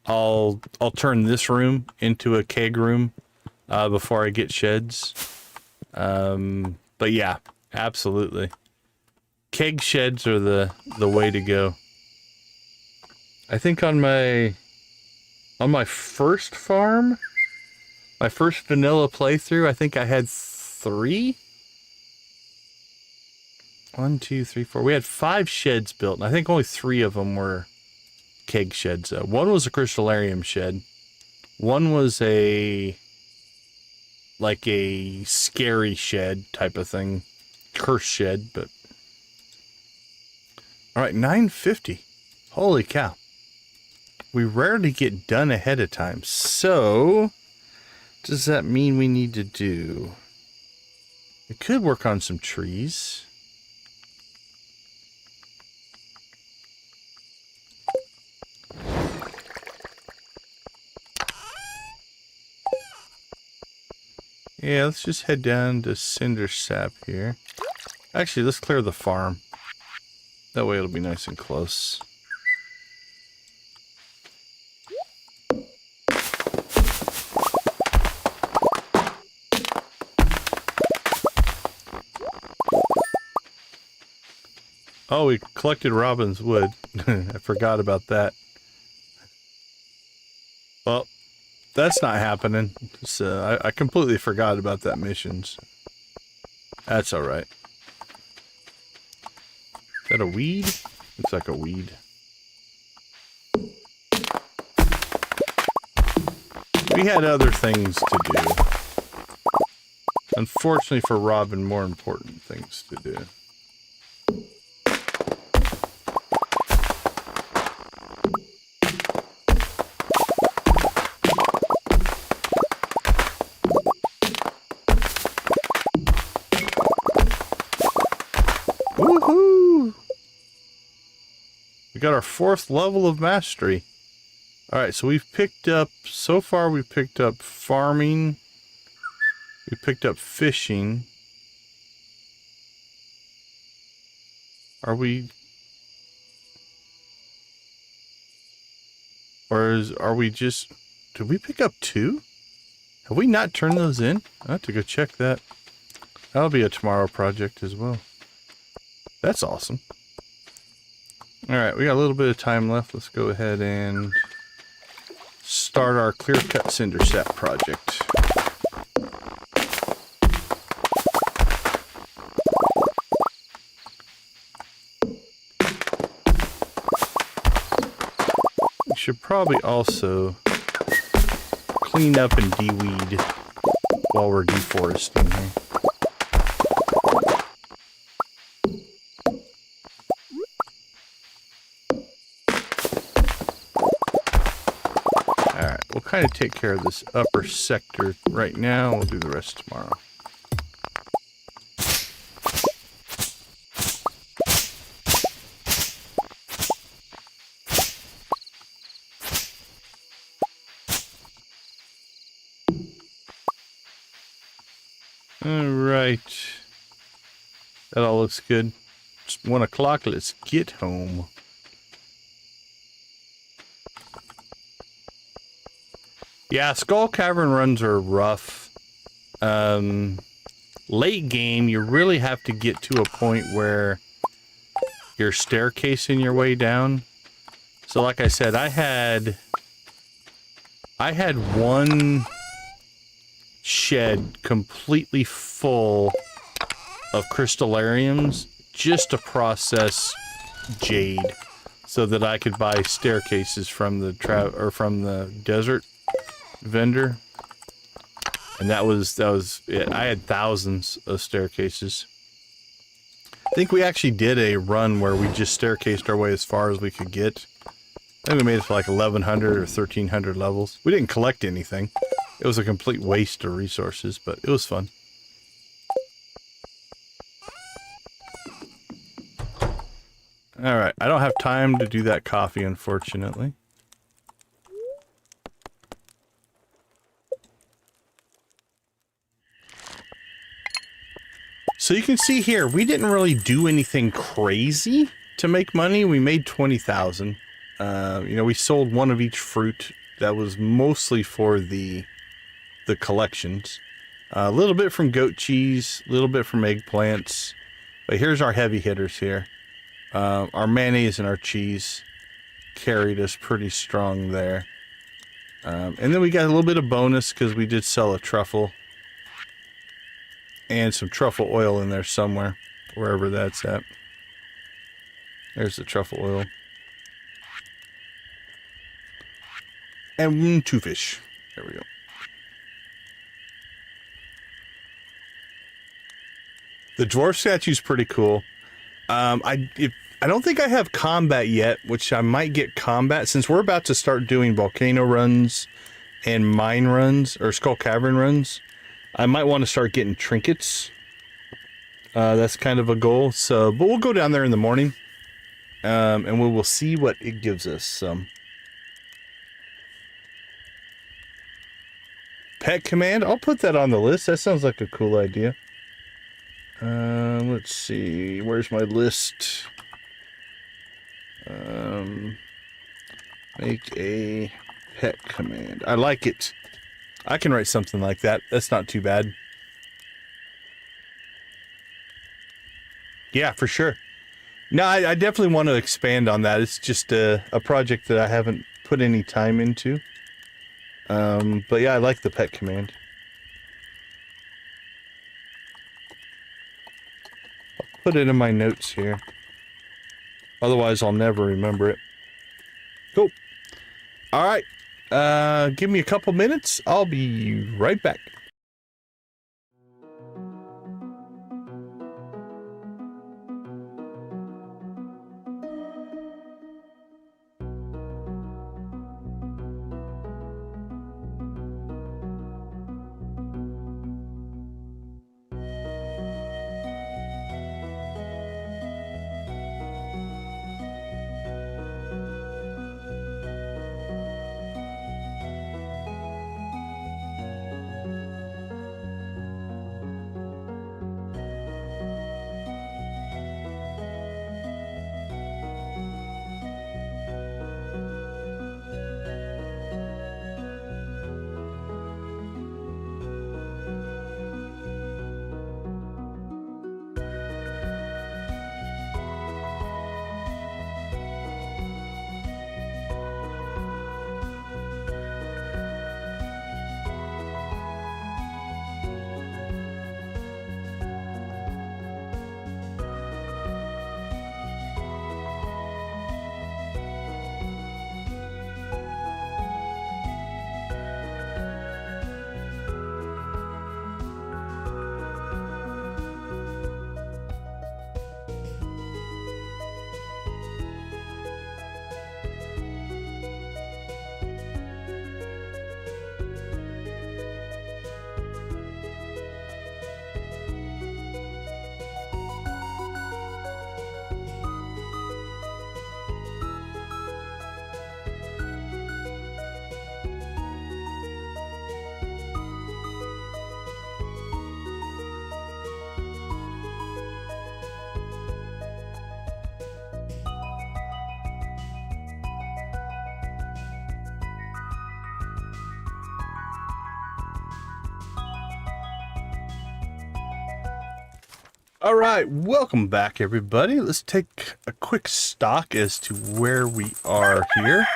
A: I'll turn this room into a keg room before I get sheds. But yeah, absolutely. Keg sheds are the way to go. I think on my first farm, my first vanilla playthrough, I think I had 3. 1, 2, 3, 4. We had 5 sheds built, and I think only 3 of them were keg sheds. One was a crystallarium shed. One was like a scary shed type of thing. Curse shed, but... Alright, 950. Holy cow. We rarely get done ahead of time. So, does that mean we need to do? We could work on some trees. Yeah, let's just head down to Cinder Sap here. Actually, let's clear the farm. That way it'll be nice and close. Oh, we collected Robin's wood. I forgot about that. Well, that's not happening. So I completely forgot about that missions. That's alright. Is that a weed? Looks like a weed. We had other things to do. Unfortunately for Robin, more important things to do. Woohoo! We got our 4th level of mastery. Alright, so we've picked up, so far we've picked up farming. We picked up fishing. Are we... are we just... Did we pick up 2? Have we not turned those in? I have to go check that. That'll be a tomorrow project as well. That's awesome. Alright, we got a little bit of time left. Let's go ahead and start our clear-cut cinder sap project. We should probably also clean up and de-weed while we're deforesting here. We'll kind of take care of this upper sector right now. We'll do the rest tomorrow. Alright. That all looks good. It's 1 o'clock. Let's get home. Yeah, Skull Cavern runs are rough. Late game, you really have to get to a point where you're staircasing your way down. So like I said, I had one shed completely full of crystallariums just to process jade so that I could buy staircases from the desert vendor. And that was it. I had thousands of staircases. I think we actually did a run where we just staircased our way as far as we could get. I think we made it to like 1100 or 1300 levels. We didn't collect anything. It was a complete waste of resources, but it was fun. Alright, I don't have time to do that coffee, unfortunately. So you can see here, we didn't really do anything crazy to make money. We made 20,000. You know, we sold one of each fruit. That was mostly for the collections. A little bit from goat cheese, a little bit from eggplants. But here's our heavy hitters here. Our mayonnaise and our cheese carried us pretty strong there. And then we got a little bit of bonus because we did sell a truffle. And some truffle oil in there somewhere, wherever that's at. There's the truffle oil. And 2 fish. There we go. The dwarf statue's pretty cool. I don't think I have combat yet, which I might get combat since we're about to start doing volcano runs and mine runs or Skull Cavern runs. I might want to start getting trinkets. That's kind of a goal. So, but we'll go down there in the morning, and we will see what it gives us. Pet command. I'll put that on the list. That sounds like a cool idea. Let's see. Where's my list? Make a pet command. I like it. I can write something like that. That's not too bad. Yeah, for sure. No, I definitely want to expand on that. It's just a project that I haven't put any time into. But yeah, I like the pet command. I'll put it in my notes here. Otherwise, I'll never remember it. Cool. All right. Give me a couple minutes. I'll be right back. All right, welcome back, everybody. Let's take a quick stock as to where we are here.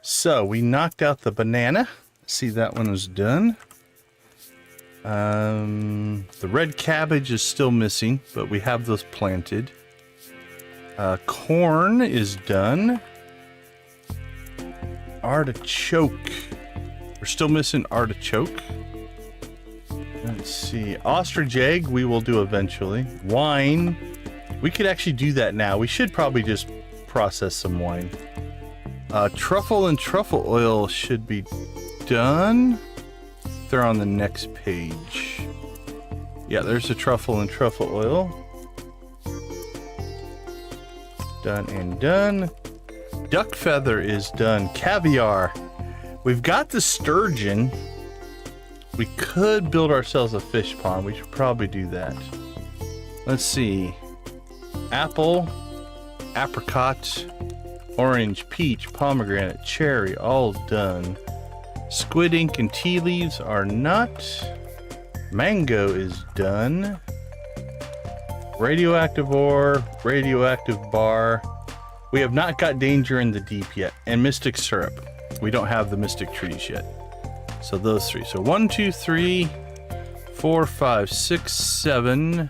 A: So we knocked out the banana. See, that one is done. The red cabbage is still missing, but we have those planted. Corn is done. Artichoke. We're still missing artichoke. Let's see. Ostrich egg we will do eventually. Wine. We could actually do that now. We should probably just process some wine. Truffle and truffle oil should be done. They're on the next page. Yeah, there's the truffle and truffle oil. Done and done. Duck feather is done. Caviar. We've got the sturgeon. We could build ourselves a fish pond. We should probably do that. Let's see. Apple, apricot, orange, peach, pomegranate, cherry, all done. Squid ink and tea leaves are not. Mango is done. Radioactive ore, radioactive bar. We have not got danger in the deep yet. And mystic syrup. We don't have the mystic trees yet. So those three. So 1, 2, 3, 4, 5, 6, 7,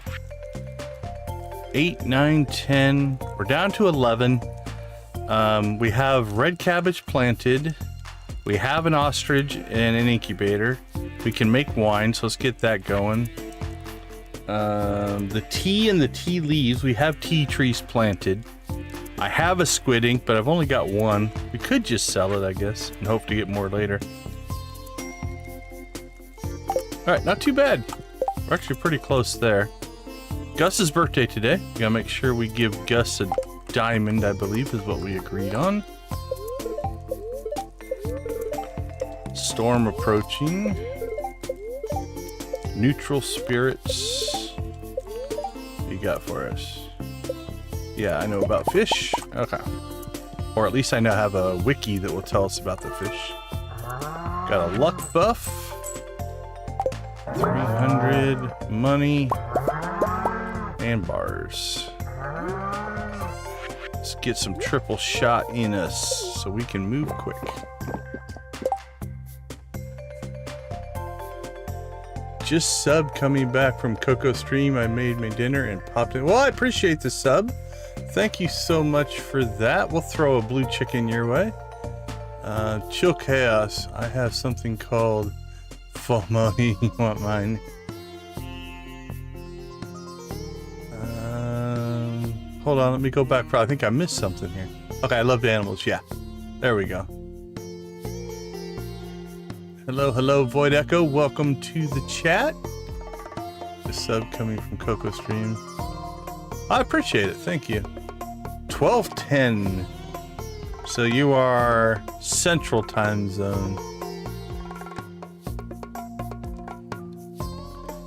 A: 8, 9, 10. We're down to 11. We have red cabbage planted. We have an ostrich and an incubator. We can make wine, so let's get that going. The tea and the tea leaves, we have tea trees planted. I have a squid ink, but I've only got one. We could just sell it, I guess, and hope to get more later. Alright, not too bad. We're actually pretty close there. Gus's birthday today. We gotta make sure we give Gus a diamond, I believe, is what we agreed on. Storm approaching. Neutral spirits. What you got for us? Yeah, I know about fish. Okay. Or at least I now have a wiki that will tell us about the fish. Got a luck buff. 300 money and bars. Let's get some triple shot in us so we can move quick. Just sub coming back from Coco Stream. I made my dinner and popped in. Well, I appreciate the sub. Thank you so much for that. We'll throw a blue chicken your way. Chill Chaos. I have something called FOMO. You want mine? Hold on, let me go back. I think I missed something here. Okay, I loved animals. Yeah, there we go. Hello, hello, Void Echo. Welcome to the chat. The sub coming from Coco Stream. I appreciate it. Thank you. 12:10. So you are Central Time Zone.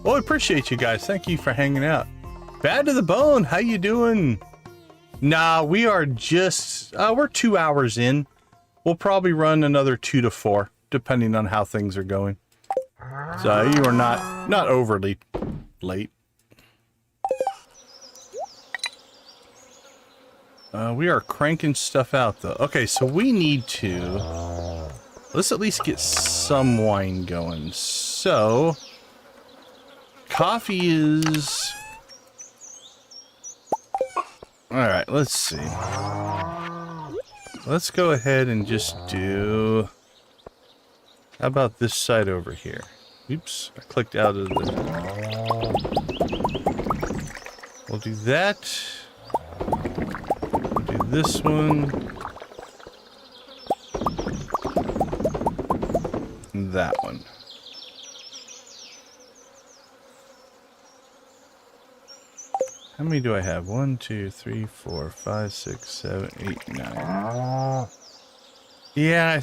A: Well, I appreciate you guys. Thank you for hanging out. Bad to the bone. How you doing? Nah, we are just we're 2 hours in. We'll probably run another 2 to 4, depending on how things are going. So you are not overly late. We are cranking stuff out though. Okay, so we need to let's at least get some wine going. So coffee is all right. Let's see. Let's go ahead and just do. How about this side over here? Oops, I clicked out of the. We'll do that. We'll do this one. And that one. How many do I have? 1, 2, 3, 4, 5, 6, 7, 8, 9. Yeah,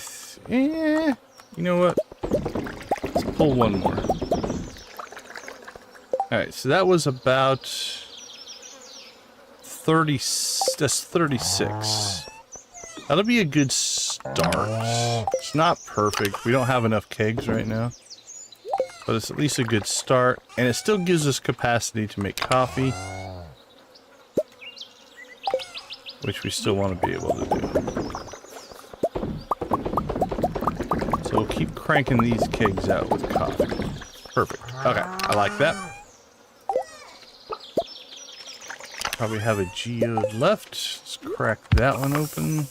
A: you know what? Let's pull one more. Alright, so that was about 30, that's 36. That'll be a good start. It's not perfect. We don't have enough kegs right now. But it's at least a good start, and it still gives us capacity to make coffee, which we still want to be able to do. So we'll keep cranking these kegs out with coffee. Perfect. Okay, I like that. Probably have a geode left. Let's crack that one open.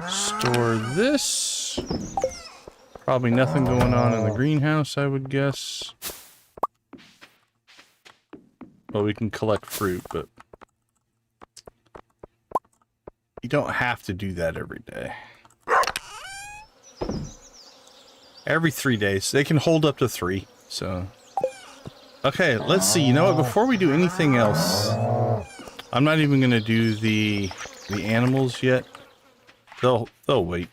A: Store this. Probably nothing going on in the greenhouse, I would guess. Well, we can collect fruit, but you don't have to do that every day. Every 3 days. They can hold up to 3, so... Okay, let's see. You know what? Before we do anything else, I'm not even going to do the animals yet. They'll wait.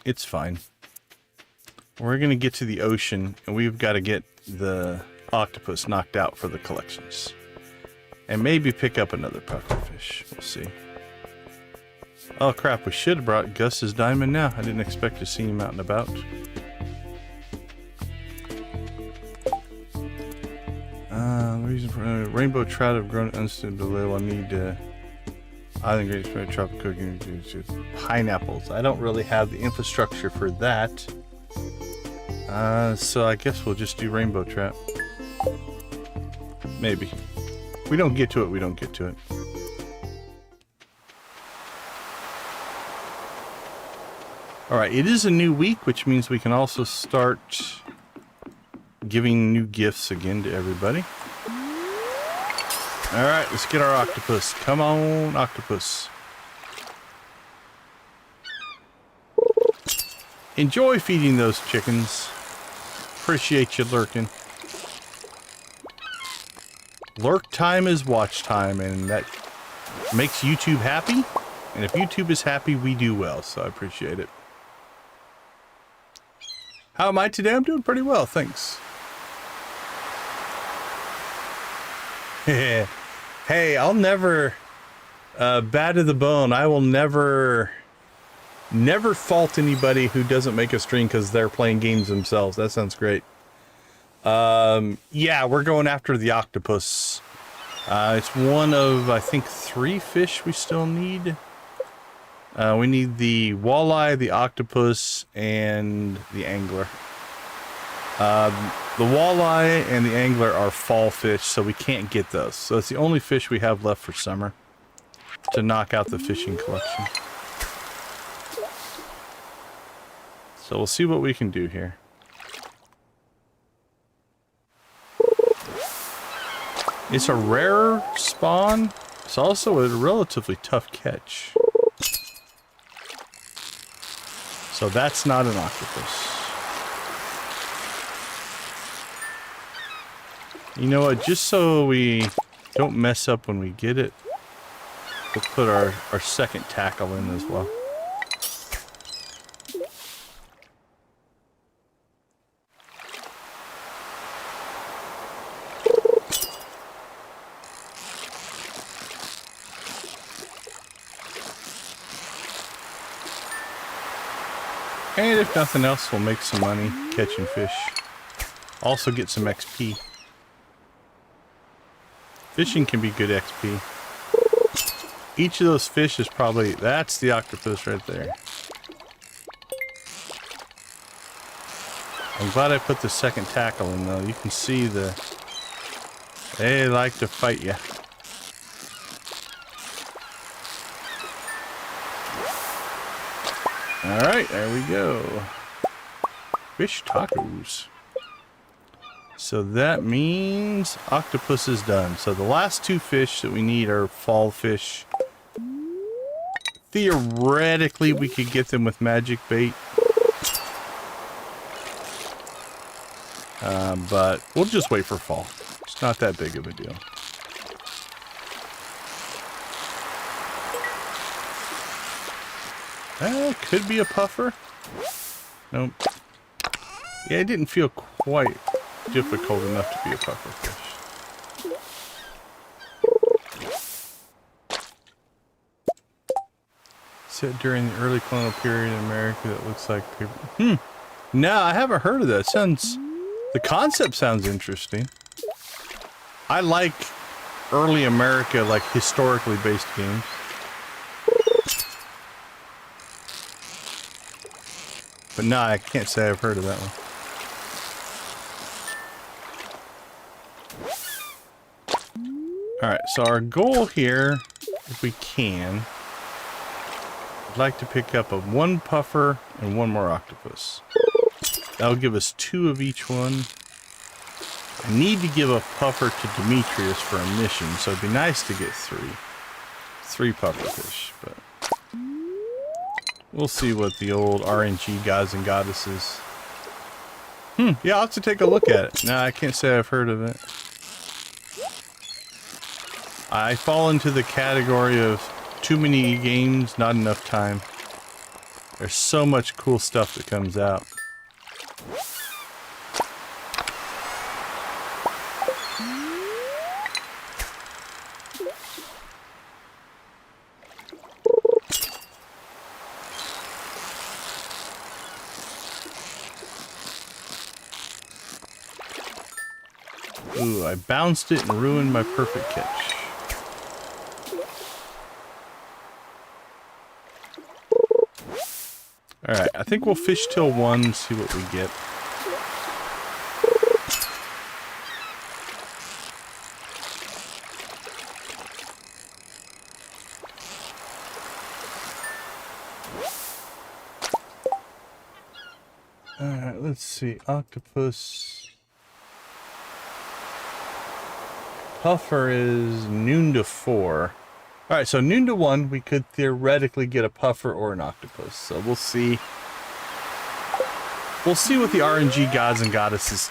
A: It's fine. We're going to get to the ocean, and we've got to get the octopus knocked out for the collections. And maybe pick up another pufferfish. We'll see. Oh crap, we should have brought Gus's diamond now. I didn't expect to see him out and about. The reason for rainbow trout have grown unstable. I need island grapes for tropical cooking. Pineapples. I don't really have the infrastructure for that. So I guess we'll just do rainbow trout. Maybe. If we don't get to it, we don't get to it. Alright, it is a new week, which means we can also start giving new gifts again to everybody. Alright, let's get our octopus. Come on, octopus. Enjoy feeding those chickens. Appreciate you lurking. Lurk time is watch time, and that makes YouTube happy. And if YouTube is happy, we do well, so I appreciate it. How am I today? I'm doing pretty well, thanks. Hey, I'll never, bad to the bone, I will never fault anybody who doesn't make a stream because they're playing games themselves. That sounds great. Yeah, we're going after the octopus. It's one of, I think, 3 fish we still need. We need the walleye, the octopus, and the angler. The walleye and the angler are fall fish, so we can't get those. So it's the only fish we have left for summer to knock out the fishing collection. So we'll see what we can do here. It's a rare spawn. It's also a relatively tough catch. So that's not an octopus. You know what, just so we don't mess up when we get it, we'll put our second tackle in as well. And if nothing else, we'll make some money catching fish. Also get some XP. Fishing can be good XP. Each of those fish is probably... That's the octopus right there. I'm glad I put the second tackle in though. You can see the... They like to fight you. Alright, there we go. Fish tacos. So that means octopus is done. So the last 2 fish that we need are fall fish. Theoretically, we could get them with magic bait. But we'll just wait for fall. It's not that big of a deal. Could be a puffer. Nope. Yeah, it didn't feel quite difficult enough to be a puffer fish. Set during the early colonial period in America that looks like paper. No, I haven't heard of that. Sounds The concept sounds interesting. I like early America, like historically based games. But no, I can't say I've heard of that one. Alright, so our goal here, if we can, I'd like to pick up a 1 puffer and 1 more octopus. That'll give us 2 of each one. I need to give a puffer to Demetrius for a mission, so it'd be nice to get 3. 3 pufferfish, but we'll see what the old RNG gods and goddesses. Yeah, I'll have to take a look at it. No, I can't say I've heard of it. I fall into the category of too many games, not enough time. There's so much cool stuff that comes out. Ooh, I bounced it and ruined my perfect catch. Alright, I think we'll fish till 1 and see what we get. Alright, let's see. Octopus. Puffer is noon to 4. Alright, so noon to 1, we could theoretically get a puffer or an octopus. So we'll see. We'll see what the RNG gods and goddesses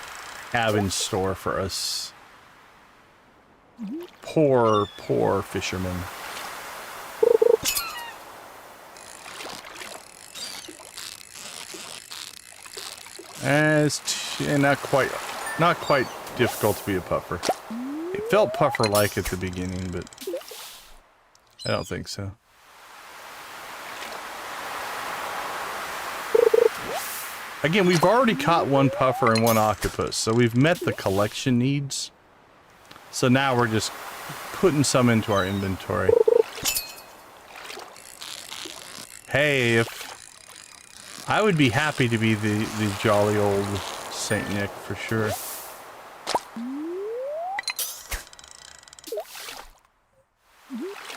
A: have in store for us. Poor, poor fishermen. It's not quite difficult to be a puffer. It felt puffer-like at the beginning, but I don't think so. Again, we've already caught 1 puffer and 1 octopus, so we've met the collection needs. So now we're just putting some into our inventory. Hey, if I would be happy to be the jolly old Saint Nick for sure.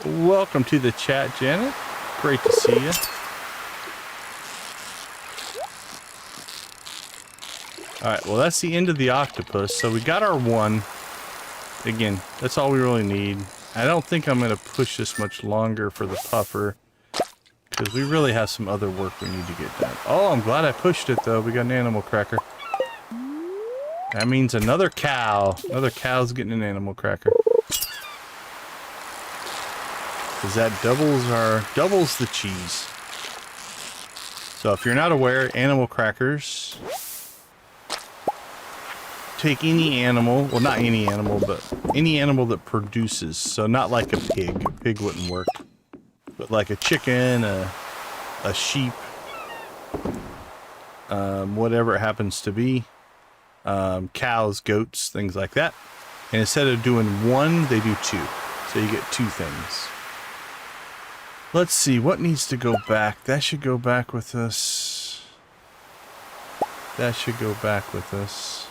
A: Welcome to the chat, Janet. Great to see you. Alright, well that's the end of the octopus. So we got our 1. Again, that's all we really need. I don't think I'm going to push this much longer for the puffer, because we really have some other work we need to get done. Oh, I'm glad I pushed it though. We got an animal cracker. That means another cow. Another cow's getting an animal cracker. Because that doubles the cheese. So if you're not aware, animal crackers take any animal, well not any animal, but any animal that produces. So not like a pig. A pig wouldn't work. But like a chicken, a sheep, whatever it happens to be. Cows, goats, things like that. And instead of doing 1, they do 2. So you get 2 things. Let's see, what needs to go back? That should go back with us. That should go back with us.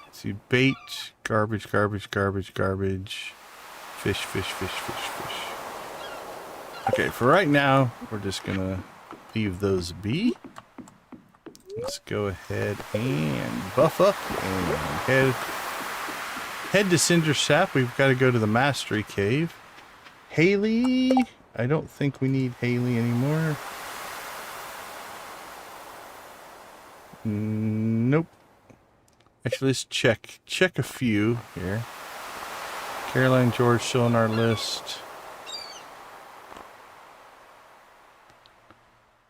A: Let's see, bait, garbage, garbage, garbage, garbage. Fish, fish, fish, fish, fish. Okay, for right now, we're just gonna leave those be. Let's go ahead and buff up and head to Cinder Sap. We've got to go to the Mastery Cave. Haley, I don't think we need Haley anymore. Nope. Actually, let's check a few here. Caroline, George still on our list.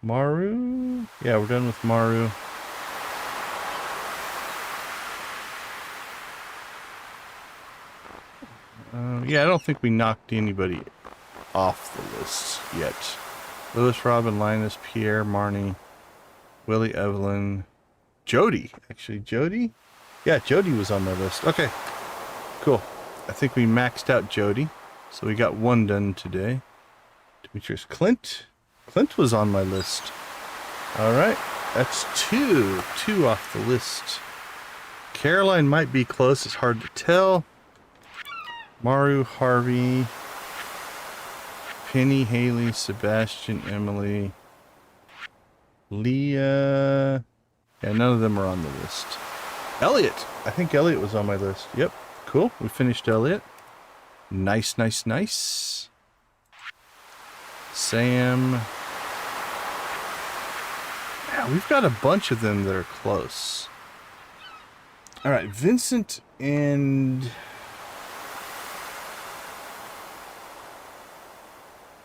A: Maru? Yeah, we're done with Maru. Yeah, I don't think we knocked anybody off the list yet. Lewis, Robin, Linus, Pierre, Marnie, Willie, Evelyn, Jody. Actually, Jody? Yeah, Jody was on my list. Okay, cool. I think we maxed out Jody. So we got one done today. Demetrius. Clint. Clint was on my list. All right. That's two. Two off the list. Caroline might be close. It's hard to tell. Maru, Harvey, Penny, Haley, Sebastian, Emily, Leah. Yeah, none of them are on the list. Elliot. I think Elliot was on my list. Yep. Cool. We finished Elliot. Nice, nice, nice. Sam. Yeah, we've got a bunch of them that are close. All right, Vincent and...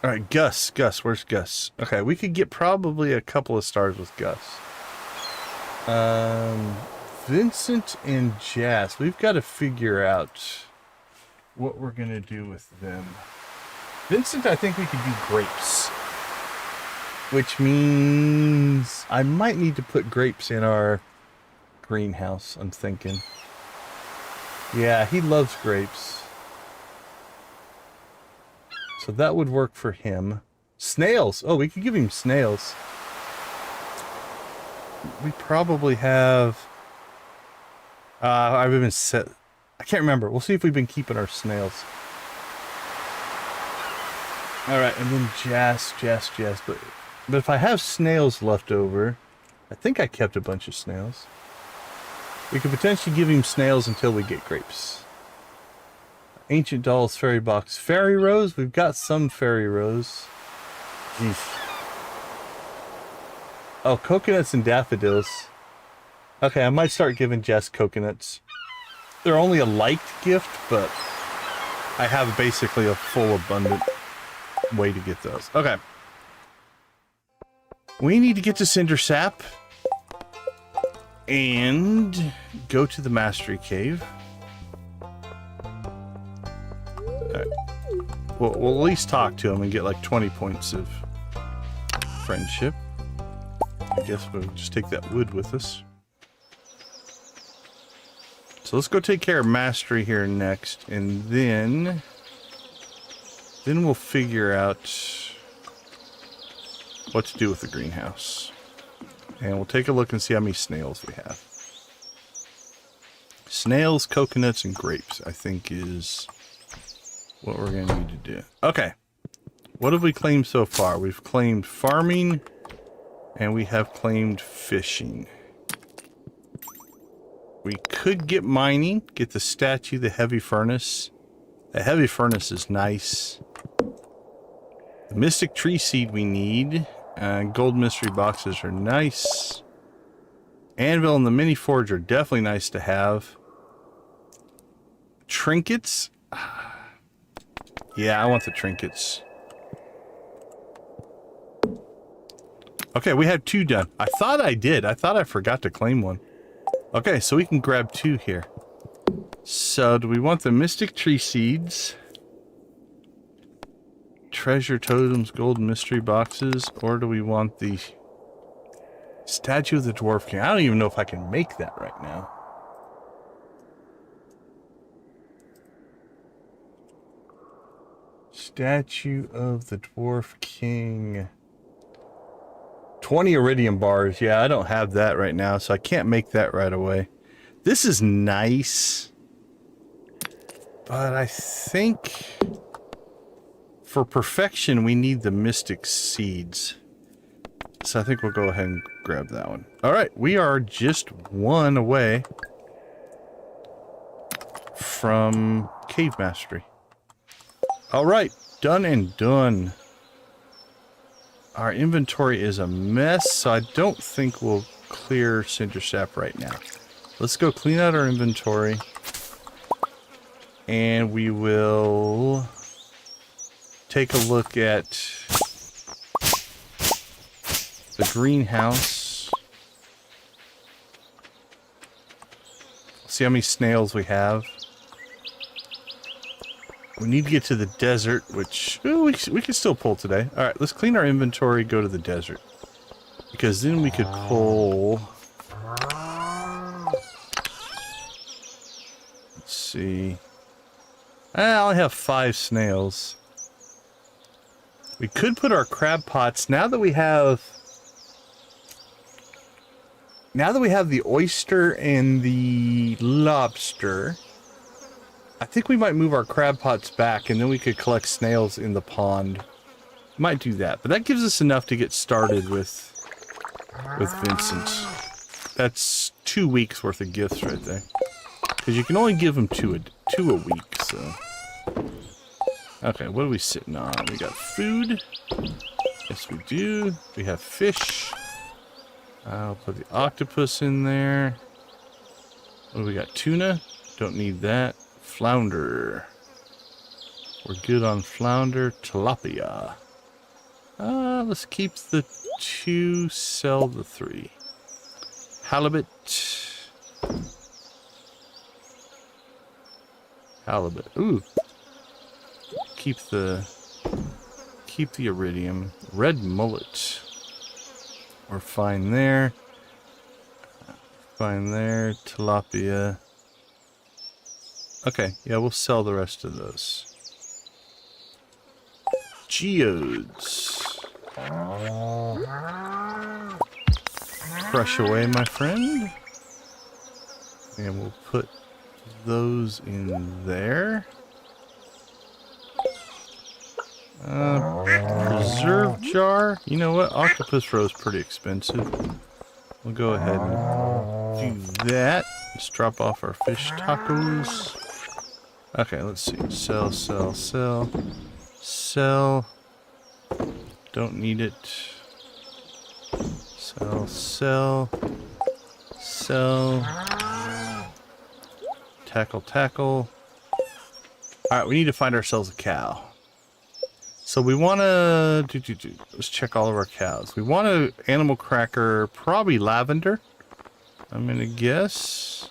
A: All right, Gus. Gus, where's Gus? Okay, we could get probably a couple of stars with Gus. Vincent and Jazz. We've got to figure out what we're going to do with them. Vincent, I think we could do grapes. Which means I might need to put grapes in our greenhouse, I'm thinking. Yeah, he loves grapes. So that would work for him. Snails. Oh, we could give him snails. We probably have... I've been set... I can't remember. We'll see if we've been keeping our snails. Alright, and then Jazz. But if I have snails left over... I think I kept a bunch of snails. We could potentially give him snails until we get grapes. Ancient Dolls Fairy Box. Fairy Rose? We've got some Fairy Rose. Jeez. Oh, coconuts and daffodils. Okay, I might start giving Jess coconuts. They're only a liked gift, but I have basically a full abundant way to get those. Okay. We need to get to Cinder Sap and go to the Mastery Cave. Alright. We'll at least talk to him and get like 20 points of friendship. I guess we'll just take that wood with us. So let's go take care of Mastery here next, and then we'll figure out what to do with the greenhouse. And we'll take a look and see how many snails we have. Snails, coconuts, and grapes, I think, is what we're going to need to do. Okay. What have we claimed so far? We've claimed farming, and we have claimed fishing. We could get mining, get the statue, the heavy furnace. The heavy furnace is nice. The mystic tree seed we need. Gold mystery boxes are nice. Anvil and the mini forge are definitely nice to have. Trinkets. Yeah, I want the trinkets. Okay, we have 2 done. I thought I did. I thought I forgot to claim one. Okay, so we can grab 2 here. So, do we want the mystic tree seeds, treasure totems, gold mystery boxes, or do we want the statue of the dwarf king? I don't even know if I can make that right now. Statue of the dwarf king. 20 iridium bars. Yeah, I don't have that right now, so I can't make that right away. This is nice. But I think for perfection, we need the mystic seeds. So I think we'll go ahead and grab that one. All right, we are just 1 away from Cave Mastery. All right, done and done. Our inventory is a mess, so I don't think we'll clear Cinder Sap right now. Let's go clean out our inventory. And we will take a look at the greenhouse. See how many snails we have. We need to get to the desert, which we can still pull today. All right, let's clean our inventory, go to the desert. Because then we could pull see. I only have 5 snails. We could put our crab pots now that we have the oyster and the lobster. I think we might move our crab pots back and then we could collect snails in the pond. Might do that, but that gives us enough to get started with Vincent. That's 2 weeks worth of gifts right there. Because you can only give them two a week, so. Okay, what are we sitting on? We got food. Yes, we do. We have fish. I'll put the octopus in there. What do we got? Tuna? Don't need that. Flounder. We're good on flounder. Tilapia. Let's keep the 2, sell the 3. Halibut. Halibut. Ooh. Keep the iridium. Red mullet. We're fine there. Fine there. Tilapia. Okay, yeah, we'll sell the rest of those. Geodes. Crush away, my friend. And we'll put those in there. Preserve jar. You know what? Octopus roe is pretty expensive. We'll go ahead and do that. Let's drop off our fish tacos. Okay, let's see. Sell, sell, sell. Sell. Don't need it. Sell, sell. Sell. Tackle, tackle. Alright, we need to find ourselves a cow. So we want to let's check all of our cows. We want an animal cracker, probably lavender. I'm gonna guess,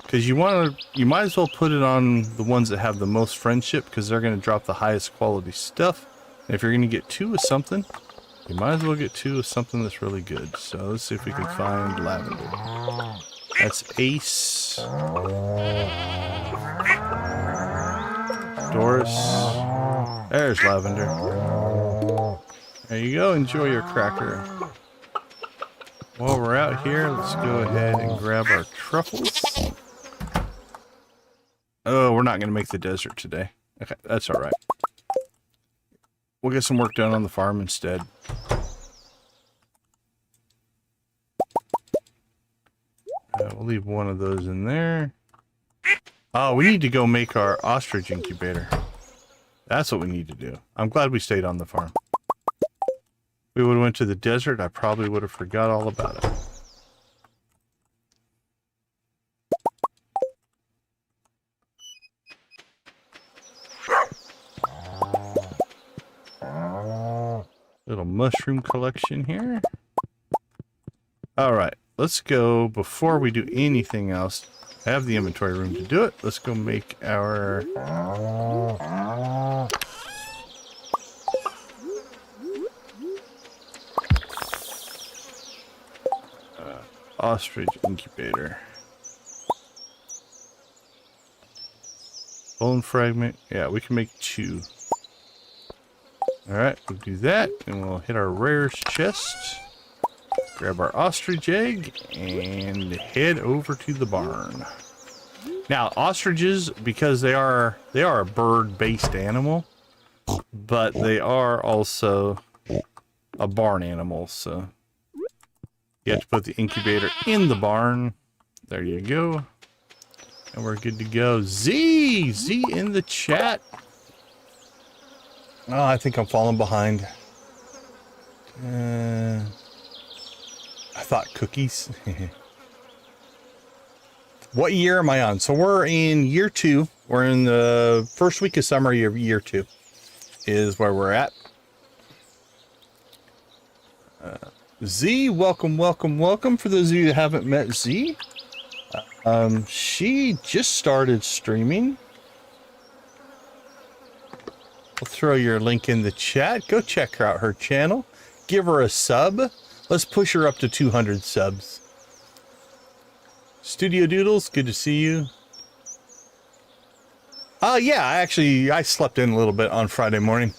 A: because you might as well put it on the ones that have the most friendship, because they're gonna drop the highest quality stuff. And if you're gonna get 2 of something, you might as well get 2 of something that's really good. So let's see if we can find lavender. That's Ace. Doris. There's lavender. There you go. Enjoy your cracker. While we're out here, let's go ahead and grab our truffles. Oh, we're not going to make the desert today. Okay, that's all right. We'll get some work done on the farm instead. We'll leave one of those in there. Oh, we need to go make our ostrich incubator. That's what we need to do. I'm glad we stayed on the farm. We would have went to the desert, I probably would have forgot all about it. Little mushroom collection here. Alright, let's go, before we do anything else, I have the inventory room to do it. Let's go make our ostrich incubator. Bone fragment. Yeah, we can make 2. Alright, we'll do that, and we'll hit our rares chest. Grab our ostrich egg and head over to the barn. Now, ostriches, because they are a bird-based animal, but they are also a barn animal, so you have to put the incubator in the barn. There you go. And we're good to go. Z in the chat. Oh, I think I'm falling behind. I thought cookies. What year am I on? So we're in year 2. We're in the first week of summer, year 2 is where we're at. Z, welcome, welcome, welcome. For those of you that haven't met Z, she just started streaming. We'll throw your link in the chat. Go check out her channel. Give her a sub. Let's push her up to 200 subs. Studio Doodles, good to see you. Yeah, I slept in a little bit on Friday morning.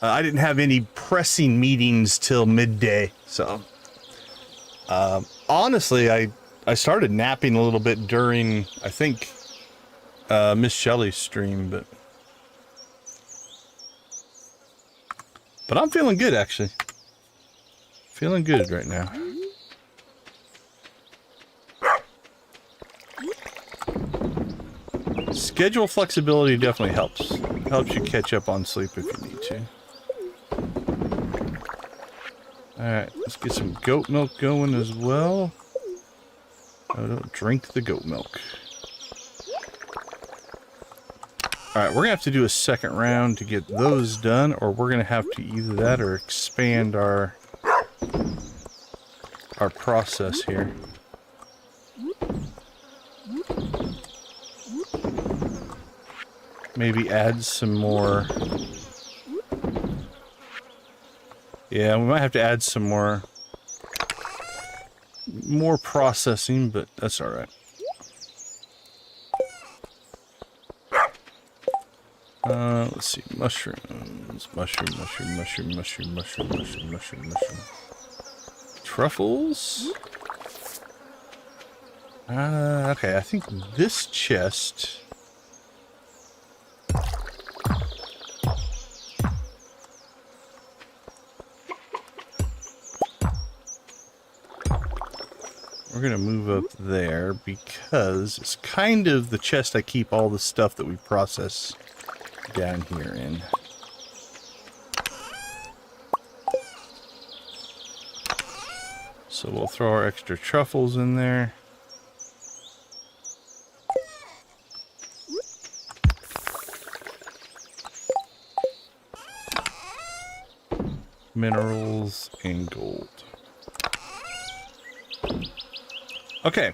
A: I didn't have any pressing meetings till midday, so honestly, I started napping a little bit during, I think, Miss Shelley's stream, but I'm feeling good actually. Feeling good right now. Schedule flexibility definitely helps. Helps you catch up on sleep if you need to. Alright, let's get some goat milk going as well. Oh, don't drink the goat milk. Alright, we're going to have to do a second round to get those done, or we're going to have to either that or expand our process here. Maybe add some more. Yeah, we might have to add some more processing, but that's all right. Let's see, mushrooms, mushroom. Truffles. Okay, I think this chest. We're gonna move up there because it's kind of the chest I keep all the stuff that we process down here in. So we'll throw our extra truffles in there. Minerals and gold. Okay.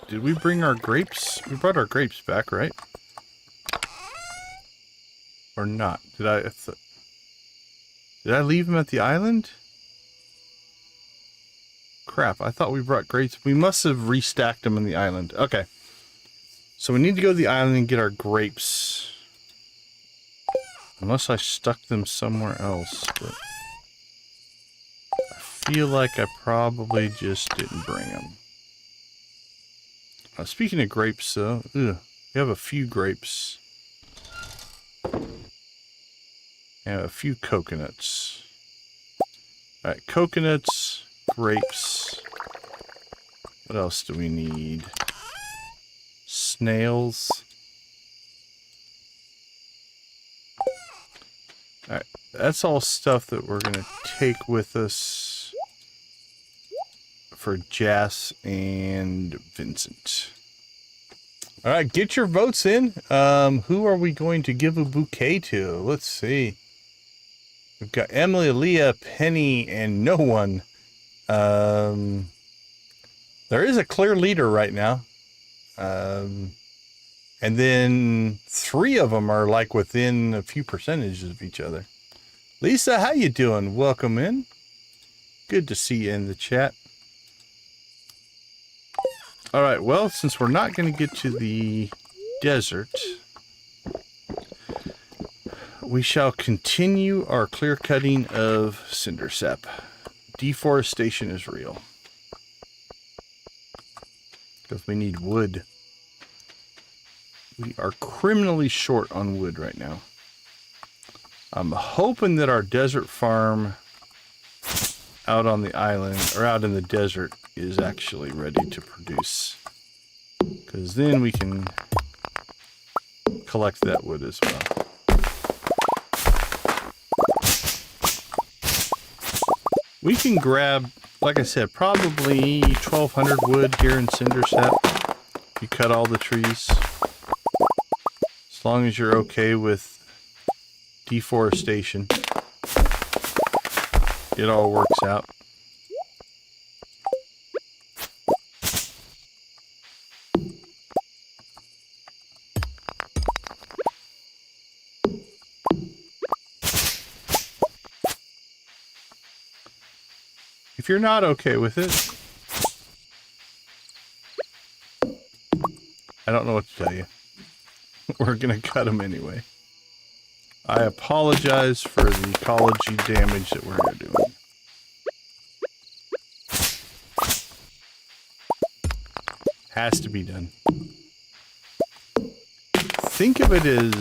A: Did we bring our grapes? We brought our grapes back, right? Or not? Did I leave them at the island? Crap, I thought we brought grapes. We must have restacked them on the island. Okay. So we need to go to the island and get our grapes. Unless I stuck them somewhere else, but I feel like I probably just didn't bring them. Speaking of grapes, though, we have a few grapes. And a few coconuts. Alright, coconuts, grapes. What else do we need? Snails. Alright, that's all stuff that we're going to take with us for Jas and Vincent. Alright, get your votes in. Who are we going to give a bouquet to? Let's see. We've got Emily, Leah, Penny, and no one. There is a clear leader right now. And then 3 of them are like within a few percentages of each other. Lisa, how you doing? Welcome in. Good to see you in the chat. All right, well, since we're not going to get to the desert, we shall continue our clear cutting of cinder sap. Deforestation is real. Because we need wood. We are criminally short on wood right now. I'm hoping that our desert farm out on the island, or out in the desert, is actually ready to produce. Because then we can collect that wood as well. We can grab, like I said, probably 1,200 wood here in cinder sap. If you cut all the trees. As long as you're okay with deforestation, it all works out. If you're not okay with it, I don't know what to tell you. we're gonna cut them anyway. I apologize for the ecology damage that we're doing. Has to be done. Think of it as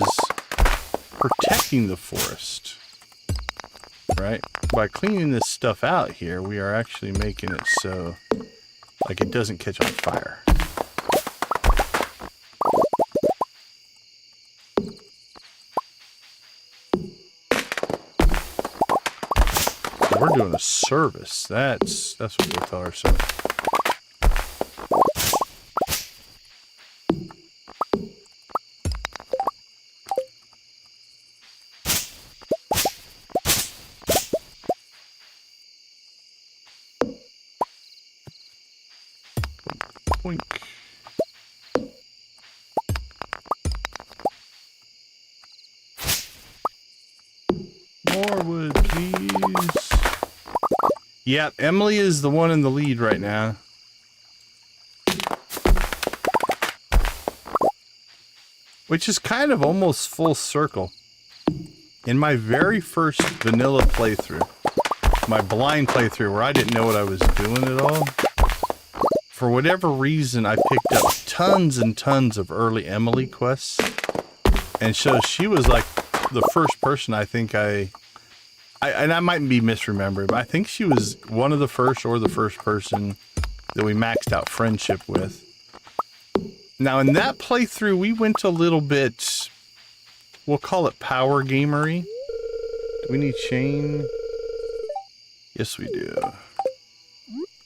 A: protecting the forest, right? By cleaning this stuff out here, we are actually making it so like it doesn't catch on fire. So we're doing a service. That's what we'll tell ourselves. Boink. More wood, please. Yep, Emily is the one in the lead right now. Which is kind of almost full circle. In my very first vanilla playthrough, my blind playthrough where I didn't know what I was doing at all, for whatever reason, I picked up tons and tons of early Emily quests. And so she was like the first person I think and I might be misremembering, but I think she was one of the first or the first person that we maxed out friendship with. Now in that playthrough, we went a little bit, we'll call it power gamery. Do we need chain? Yes, we do.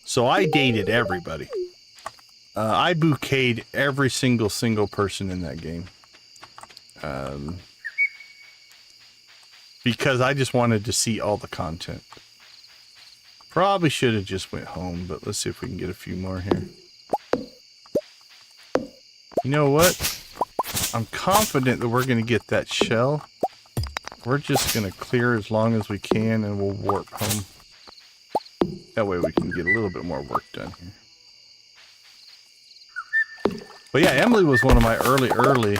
A: So I dated everybody. I bouqueted every single person in that game. Because I just wanted to see all the content. Probably should have just went home, but let's see if we can get a few more here. You know what? I'm confident that we're going to get that shell. We're just going to clear as long as we can and we'll warp home. That way we can get a little bit more work done here. But yeah, Emily was one of my early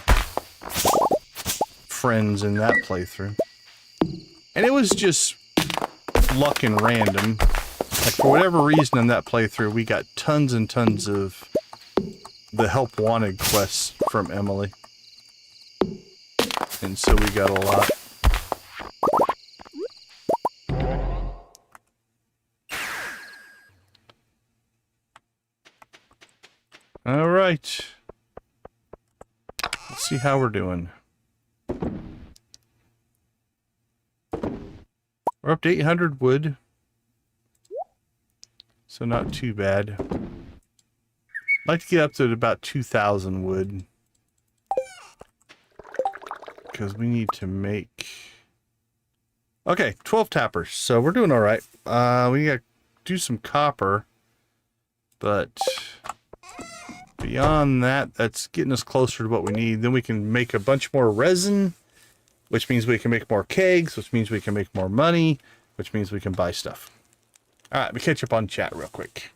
A: friends in that playthrough. And it was just luck and random. Like for whatever reason in that playthrough, we got tons and tons of the help wanted quests from Emily. And so we got a lot. All right. Let's see how we're doing. We're up to 800 wood. So not too bad. I'd like to get up to about 2,000 wood. Because we need to make... Okay, 12 tappers. So we're doing alright. We gotta do some copper. But... beyond that, that's getting us closer to what we need. Then we can make a bunch more resin, which means we can make more kegs, which means we can make more money, which means we can buy stuff. All right, let me catch up on chat real quick.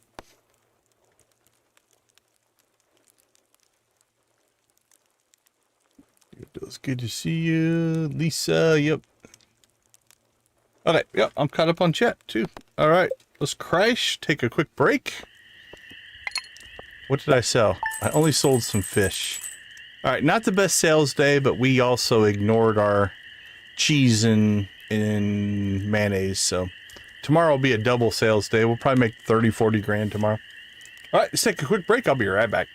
A: It was good to see you, Lisa. Yep. Okay, yep, I'm caught up on chat too. All right, let's crash, take a quick break. What did I sell? I only sold some fish. All right, not the best sales day, but we also ignored our cheese and mayonnaise. So tomorrow will be a double sales day. We'll probably make 30, 40 grand tomorrow. All right, let's take a quick break. I'll be right back.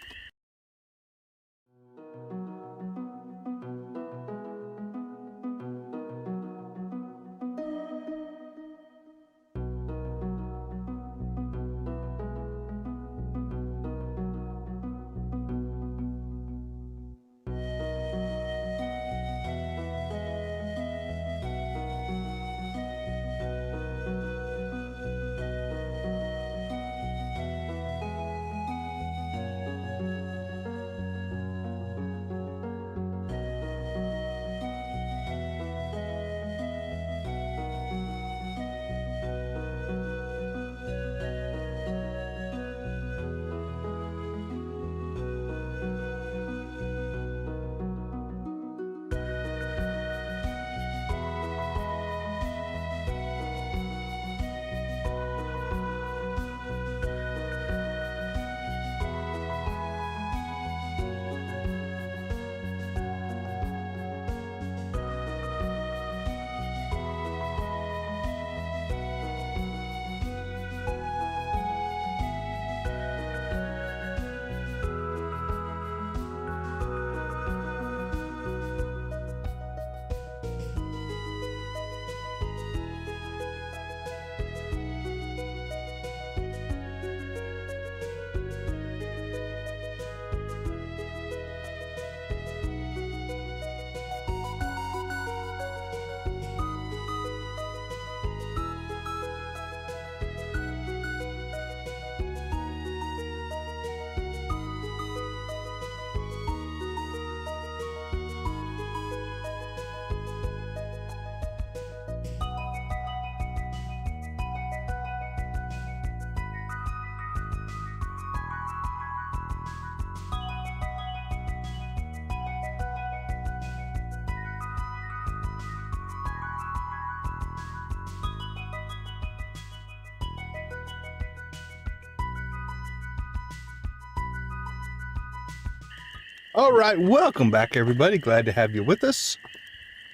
A: All right, welcome back, everybody. Glad to have you with us.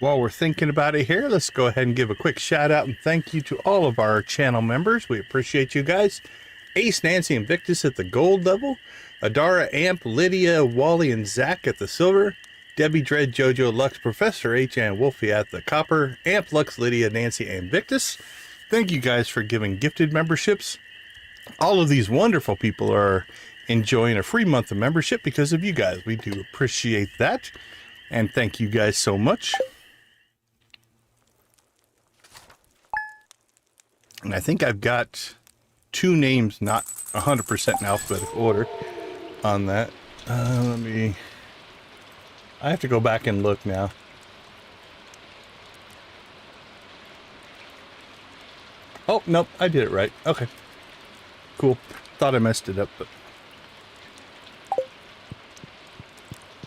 A: While we're thinking about it here, let's go ahead and give a quick shout out and thank you to all of our channel members. We appreciate you guys. Ace, Nancy, and Victus at the gold level. Adara, Amp, Lydia, Wally, and Zach at the silver. Debbie, Dread, Jojo, Lux, Professor H, and Wolfie at the copper. Amp, Lux, Lydia, Nancy, and Victus. Thank you guys for giving gifted memberships. All of these wonderful people are enjoying a free month of membership because of you guys. We do appreciate that. And thank you guys so much. And I think I've got 2 names not 100% in alphabetical order on that. I have to go back and look now. Oh, nope, I did it right. Okay. Cool. Thought I messed it up, but...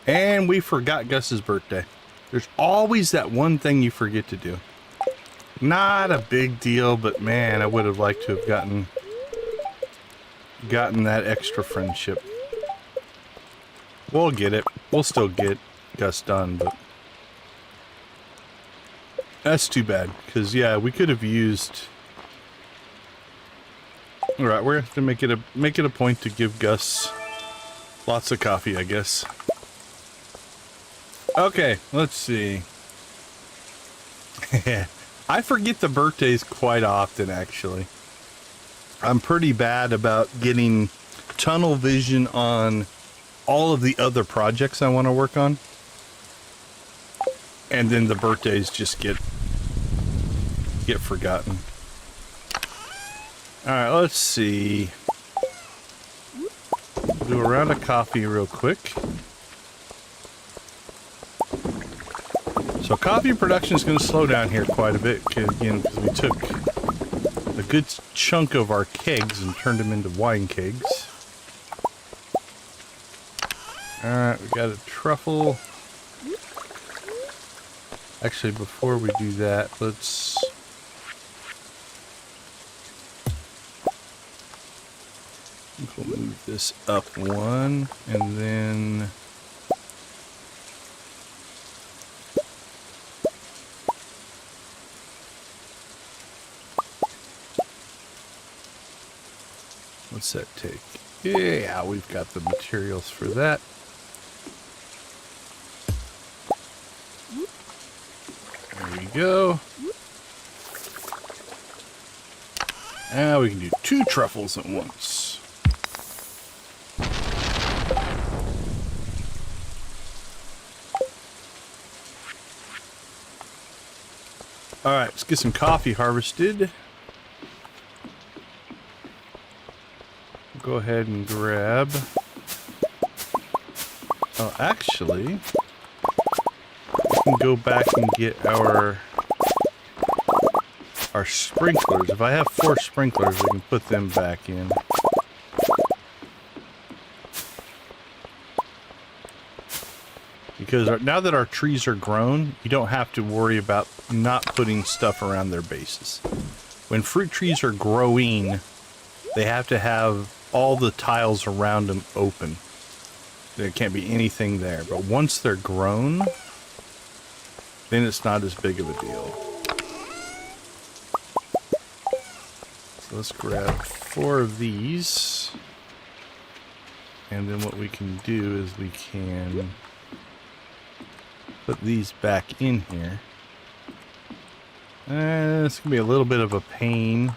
A: And we forgot Gus's birthday. There's always that one thing you forget to do. Not a big deal, but man, I would have liked to have gotten that extra friendship. We'll get it. We'll still get Gus done, but that's too bad. Because yeah, we could have used. All right, we're going to make it a point to give Gus lots of coffee, I guess. Okay, let's see. I forget the birthdays quite often, actually. I'm pretty bad about getting tunnel vision on all of the other projects I want to work on. And then the birthdays just get forgotten. Alright, let's see. Do a round of coffee real quick. So coffee production is going to slow down here quite a bit, again, because we took a good chunk of our kegs and turned them into wine kegs. Alright, we got a truffle. Actually, before we do that, let's... We'll move this up 1, and then... What's that take? Yeah, we've got the materials for that. There we go. Now we can do 2 truffles at once. Alright, let's get some coffee harvested. Go ahead and grab... Oh, actually... We can go back and get our sprinklers. If I have 4 sprinklers, we can put them back in. Because now that our trees are grown, you don't have to worry about not putting stuff around their bases. When fruit trees are growing, they have to have all the tiles around them open. There can't be anything there. But once they're grown, then it's not as big of a deal. So let's grab 4 of these. And then what we can do is we can put these back in here. It's going to be a little bit of a pain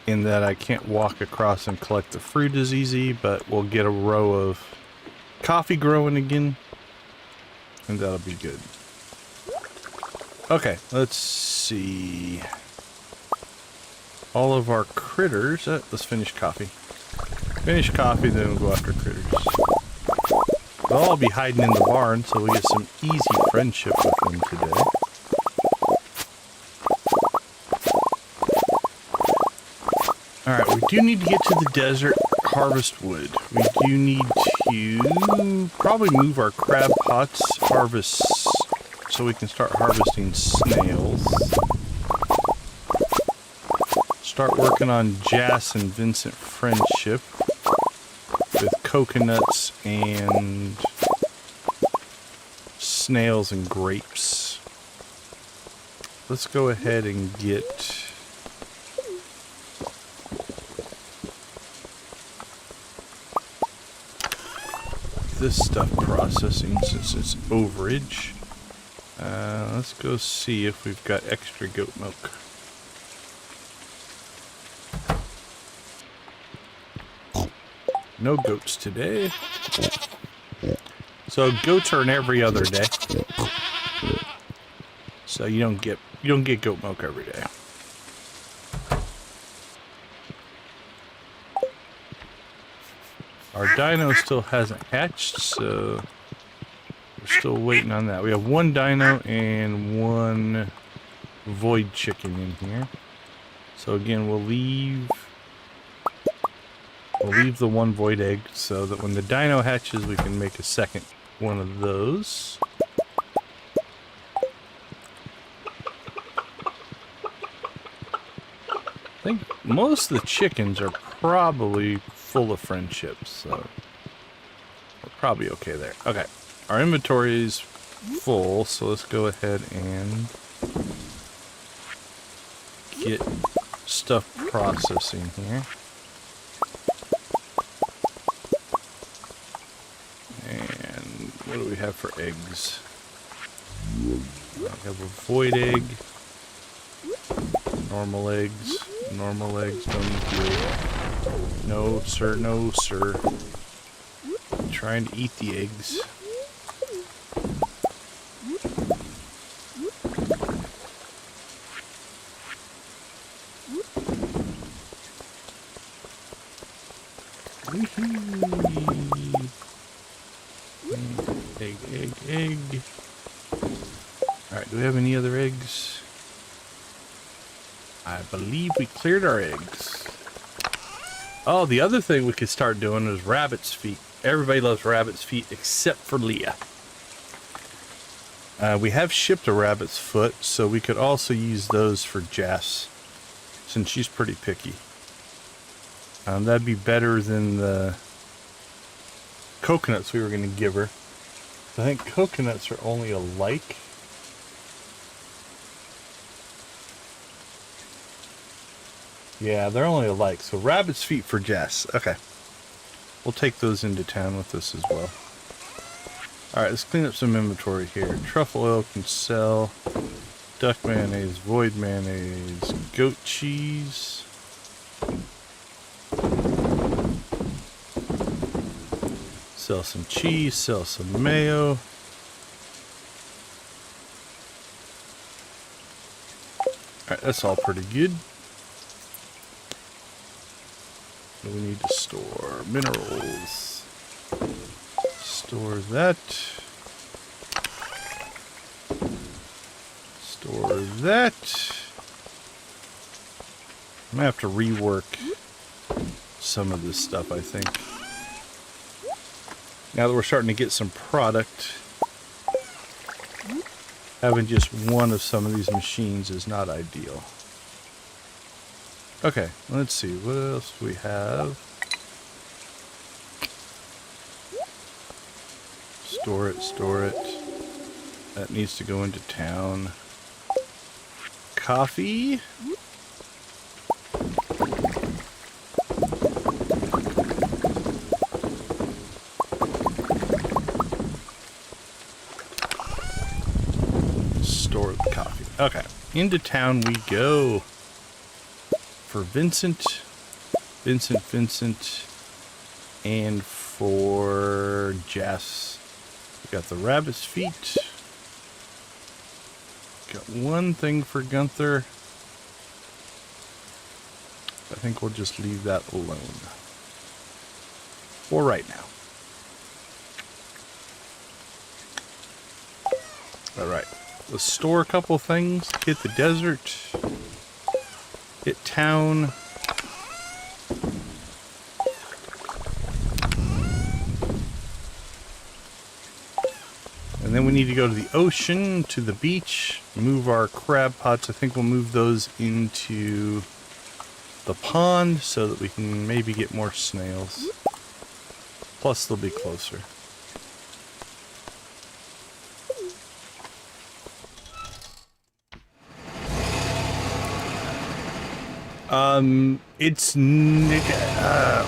A: in that I can't walk across and collect the fruit as easy, but we'll get a row of coffee growing again, and that'll be good. Okay, let's see. All of our critters. Let's finish coffee. Finish coffee, then we'll go after critters. They'll all be hiding in the barn, so we'll get some easy friendship with them today. Alright, we do need to get to the desert, harvest wood. We do need to probably move our crab pots, harvest, so we can start harvesting snails. Start working on Jas and Vincent friendship with coconuts and snails and grapes. Let's go ahead and get this stuff processing since it's overage. Let's go see if we've got extra goat milk. No goats today. So goats are an every other day. So you don't get goat milk every day. Our dino still hasn't hatched, so we're still waiting on that. We have one dino and one void chicken in here. So again, we'll leave the one void egg so that when the dino hatches, we can make a second one of those. I think most of the chickens are probably full of friendships, so we're probably okay there. Okay, our inventory is full, so let's go ahead and get stuff processing here. And what do we have for eggs? I have a void egg, normal eggs, don't need the egg. No sir, no sir. I'm trying to eat the eggs. Egg. Alright, do we have any other eggs? I believe we cleared our eggs. Oh, the other thing we could start doing is rabbit's feet. Everybody loves rabbit's feet except for Leah. We have shipped a rabbit's foot, so we could also use those for Jess, since she's pretty picky. That'd be better than the coconuts we were going to give her. I think coconuts are only alike. Yeah, they're only alike. So rabbit's feet for Jess. Okay. We'll take those into town with us as well. Alright, let's clean up some inventory here. Truffle oil can sell. Duck mayonnaise, void mayonnaise, goat cheese. Sell some cheese, sell some mayo. Alright, that's all pretty good. What do we need to store? Minerals. Store that. Store that. I'm gonna have to rework some of this stuff, I think. Now that we're starting to get some product, having just one of some of these machines is not ideal. Okay, let's see. What else do we have? Store it, store it. That needs to go into town. Coffee. Store the coffee. Okay, into town we go. For Vincent, and for Jess. We got the rabbit's feet. Got one thing for Gunther. I think we'll just leave that alone. For right now. Alright, let's store a couple things, hit the desert. Hit town. And then we need to go to the ocean, to the beach, move our crab pots. I think we'll move those into the pond so that we can maybe get more snails. Plus they'll be closer. It's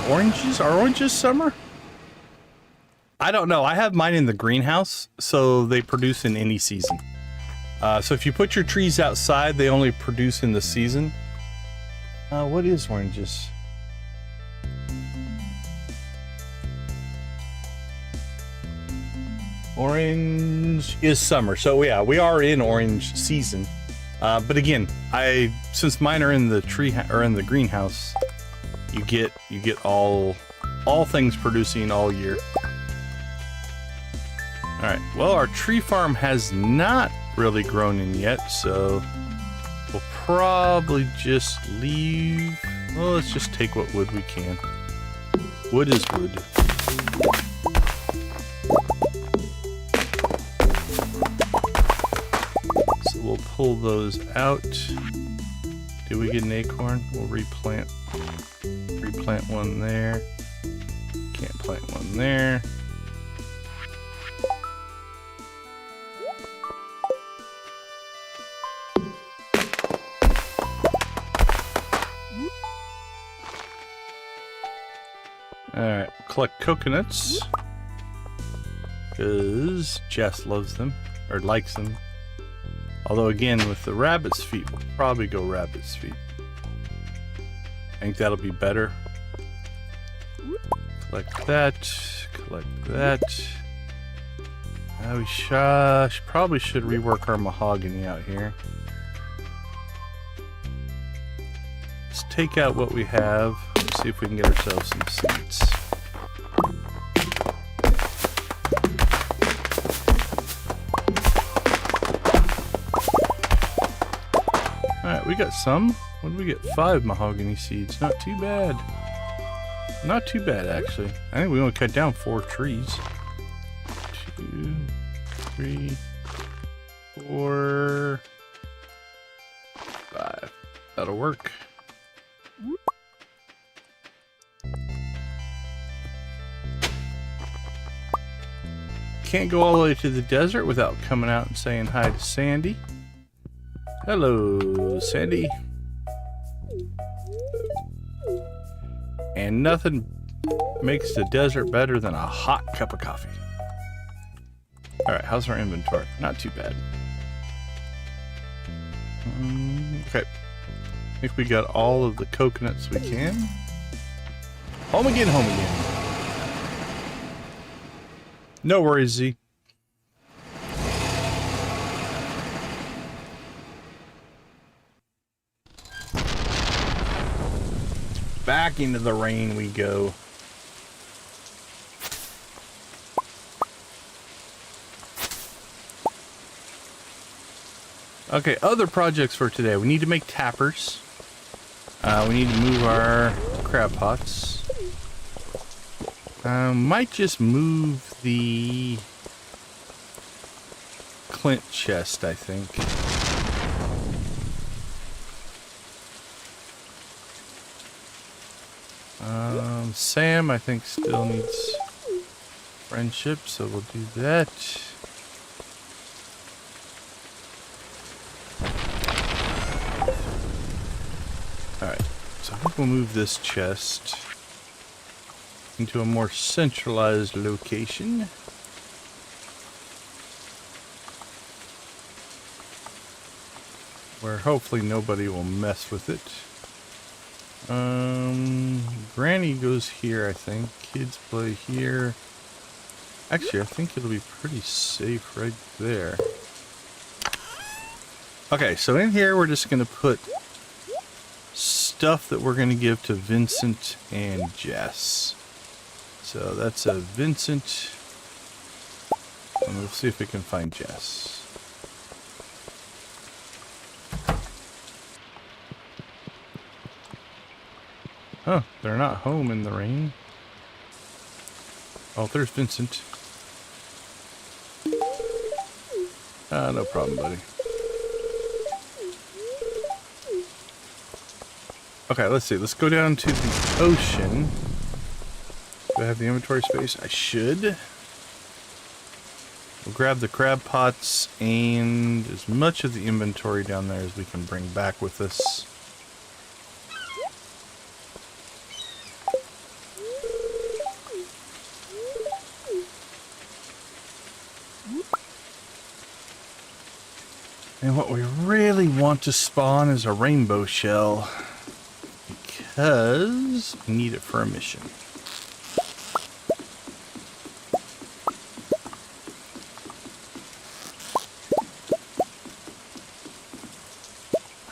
A: oranges. Are oranges summer? I don't know. I have mine in the greenhouse, so they produce in any season. So if you put your trees outside, they only produce in the season. What is oranges? Orange is summer. So yeah, we are in orange season. But again, since mine are in the in the greenhouse, you get all things producing all year. All right. Well, our tree farm has not really grown in yet, so we'll probably just leave. Well, let's just take what wood we can. Wood is wood. We'll pull those out. Did we get an acorn? We'll replant one there. Can't plant one there. Alright, collect coconuts. Because Jess loves them, or likes them. Although again, with the rabbit's feet, we'll probably go rabbit's feet. I think that'll be better. Collect that. Collect that. We probably should rework our mahogany out here. Let's take out what we have. See if we can get ourselves some seeds. Alright, we got some. What did we get? 5 mahogany seeds. Not too bad. Not too bad, actually. I think we only cut down 4 trees. 2, 3, 4, 5. That'll work. Can't go all the way to the desert without coming out and saying hi to Sandy. Hello, Sandy. And nothing makes the desert better than a hot cup of coffee. Alright, how's our inventory? Not too bad. Okay. I think we got all of the coconuts we can. Home again, home again. No worries, Z. Back into the rain we go. Okay, other projects for today. We need to make tappers. We need to move our crab pots. Might just move the Clint chest, I think. Sam, I think, still needs friendship, so we'll do that. Alright, so I think we'll move this chest into a more centralized location. Where hopefully nobody will mess with it. Granny goes here, I think. Kids play here. Actually, I think it'll be pretty safe right there. Okay, so in here we're just going to put stuff that we're going to give to Vincent and Jess. So that's a Vincent. And we'll see if we can find Jess. Huh, they're not home in the rain. Oh, there's Vincent. No problem, buddy. Okay, let's see. Let's go down to the ocean. Do I have the inventory space? I should. We'll grab the crab pots and as much of the inventory down there as we can bring back with us. And what we really want to spawn is a rainbow shell, because we need it for a mission.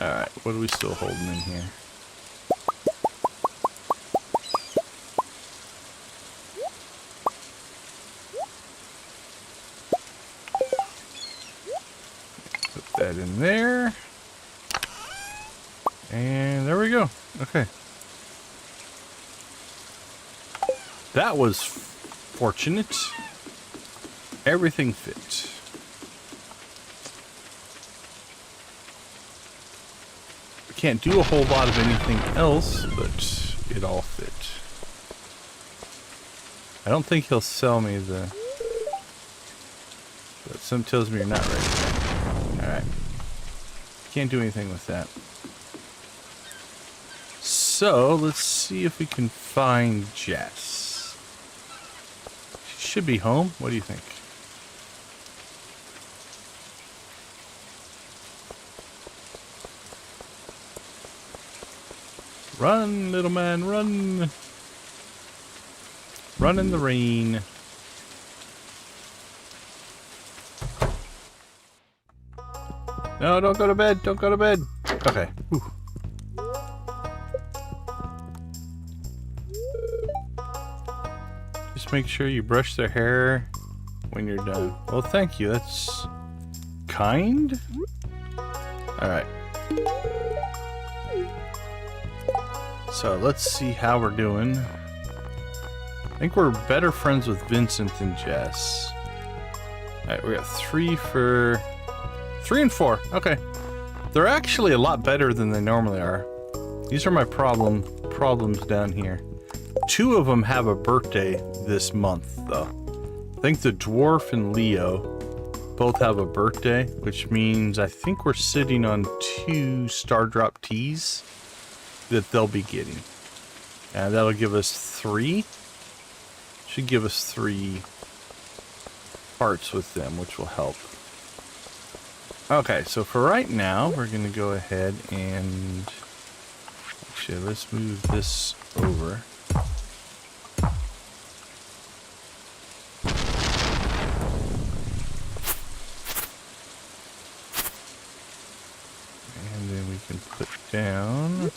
A: Alright, what are we still holding in here? Put that in there. And there we go. Okay. That was fortunate. Everything fit. Can't do a whole lot of anything else, but it all fit. I don't think he'll sell me the... But some tells me you're not ready. Alright. Can't do anything with that. So, let's see if we can find Jess. She should be home. What do you think? Run, little man, run. Run in the rain. No, don't go to bed. Don't go to bed. Okay. Whew. Just make sure you brush their hair when you're done. Well, thank you. That's kind. All right. So let's see how we're doing. I think we're better friends with Vincent than Jess. Alright, we got 3 and 4. Okay. They're actually a lot better than they normally are. These are my problems down here. 2 of them have a birthday this month, though. I think the dwarf and Leo both have a birthday, which means I think we're sitting on 2 Star Drop teas that they'll be getting. And that'll give us 3. Should give us 3 parts with them, which will help. Okay, so for right now, we're going to go ahead and... Actually, let's move this over. And then we can put down...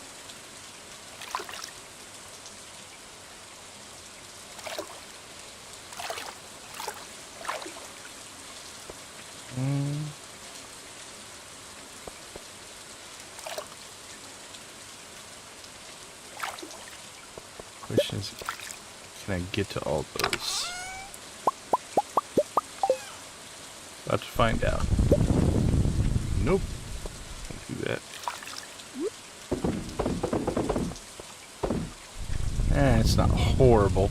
A: Question is, can I get to all those? About to find out. Nope. Can't do that. It's not horrible.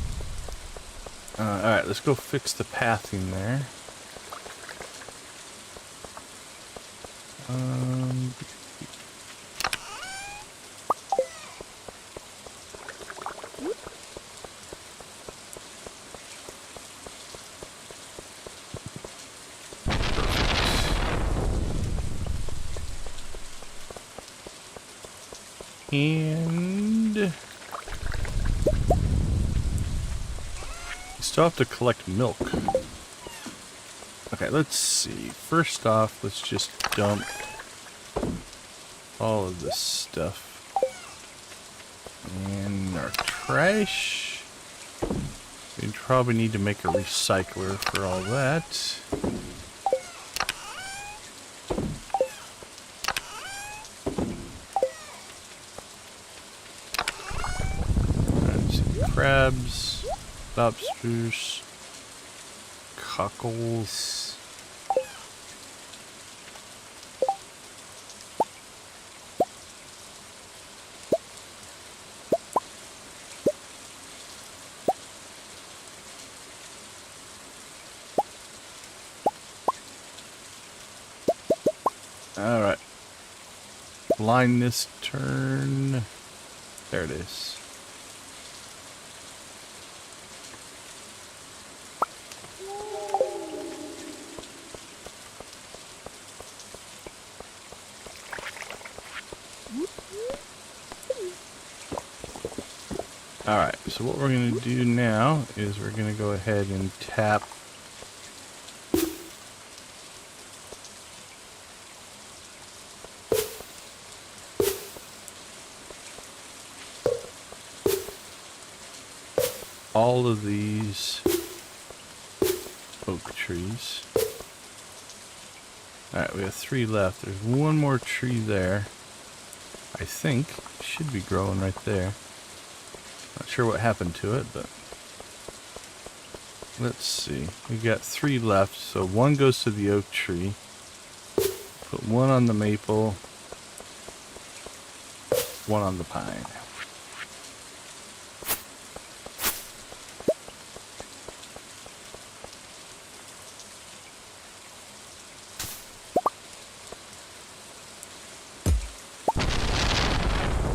A: Alright, let's go fix the pathing there. And you still have to collect milk. Okay, let's see. First off, let's just dump all of this stuff in our trash. We probably need to make a recycler for all that. Crabs, lobsters, cockles. All right. Line this turn. There it is. Alright, so what we're going to do now is we're going to go ahead and tap all of these oak trees. Alright, we have 3 left. There's one more tree there. I think should be growing right there. Not sure what happened to it, but let's see. We got 3 left, so 1 goes to the oak tree. Put 1 on the maple, 1 on the pine.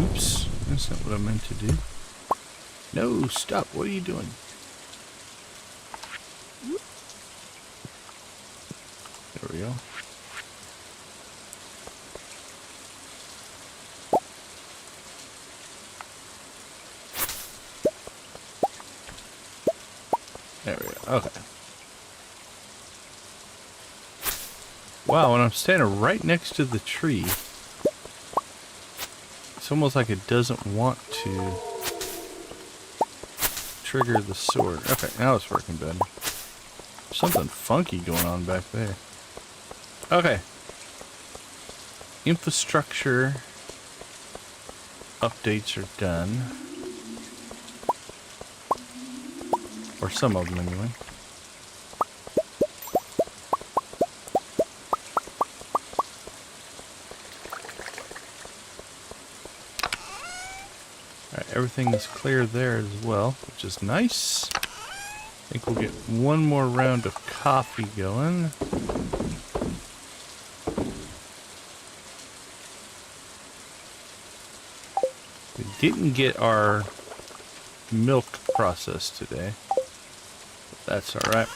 A: Oops, that's not what I meant to do. No, stop. What are you doing? There we go. There we go. Okay. Wow, and I'm standing right next to the tree. It's almost like it doesn't want to trigger the sword. Okay, now it's working better. Something funky going on back there. Okay. Infrastructure updates are done. Or some of them anyway. Alright, everything is clear there as well, which is nice. I think we'll get one more round of coffee going. We didn't get our milk processed today. That's alright.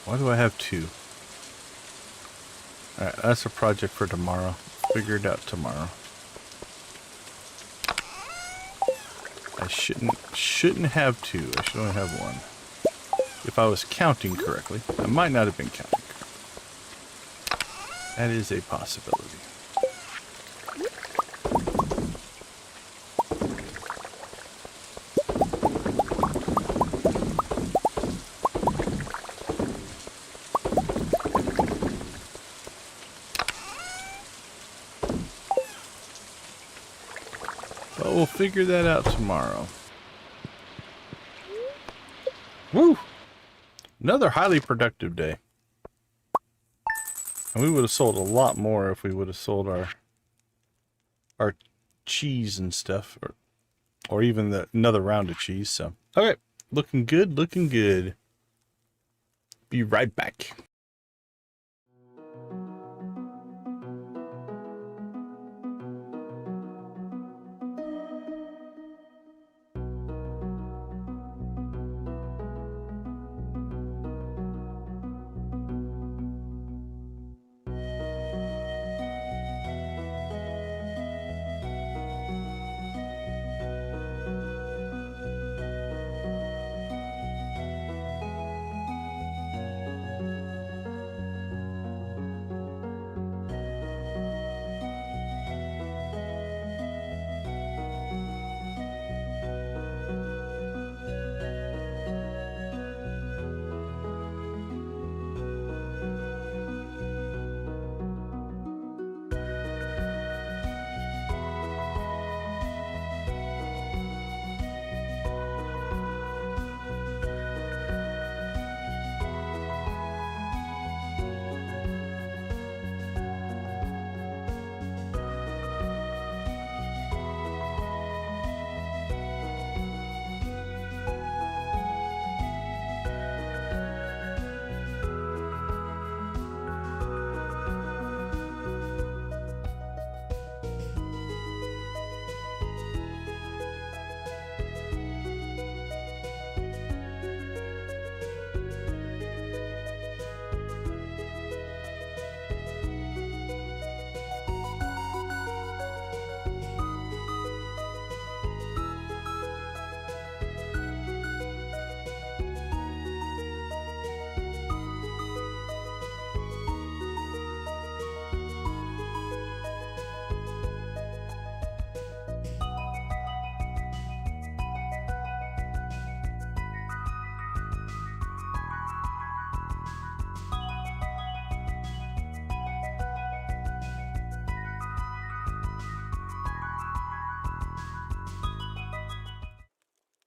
A: Why do I have 2? Alright, that's a project for tomorrow. Figure it out tomorrow. I shouldn't have 2. I should only have 1. If I was counting correctly. I might not have been counting correctly. That is a possibility. But we'll figure that out tomorrow. Woo! Another highly productive day. And we would have sold a lot more if we would have sold our cheese and stuff, or even another round of cheese. So, okay, looking good, looking good. Be right back.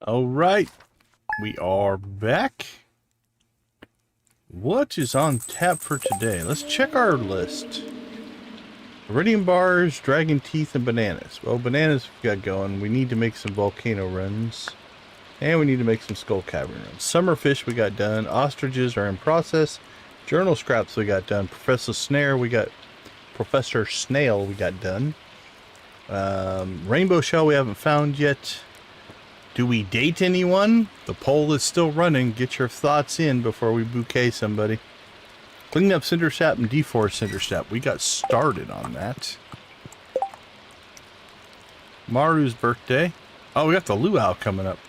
A: All right, we are back. What is on tap for today? Let's check our list. Iridium bars, dragon teeth, and bananas. Well, bananas we got going. We need to make some volcano runs. And we need to make some skull cavern runs. Summer fish we got done. Ostriches are in process. Journal scraps we got done. Professor Snail we got done. Rainbow shell we haven't found yet. Do we date anyone? The poll is still running. Get your thoughts in before we bouquet somebody. Clean up cinder sap and deforest cinder sap. We got started on that. Maru's birthday. Oh, we got the luau coming up.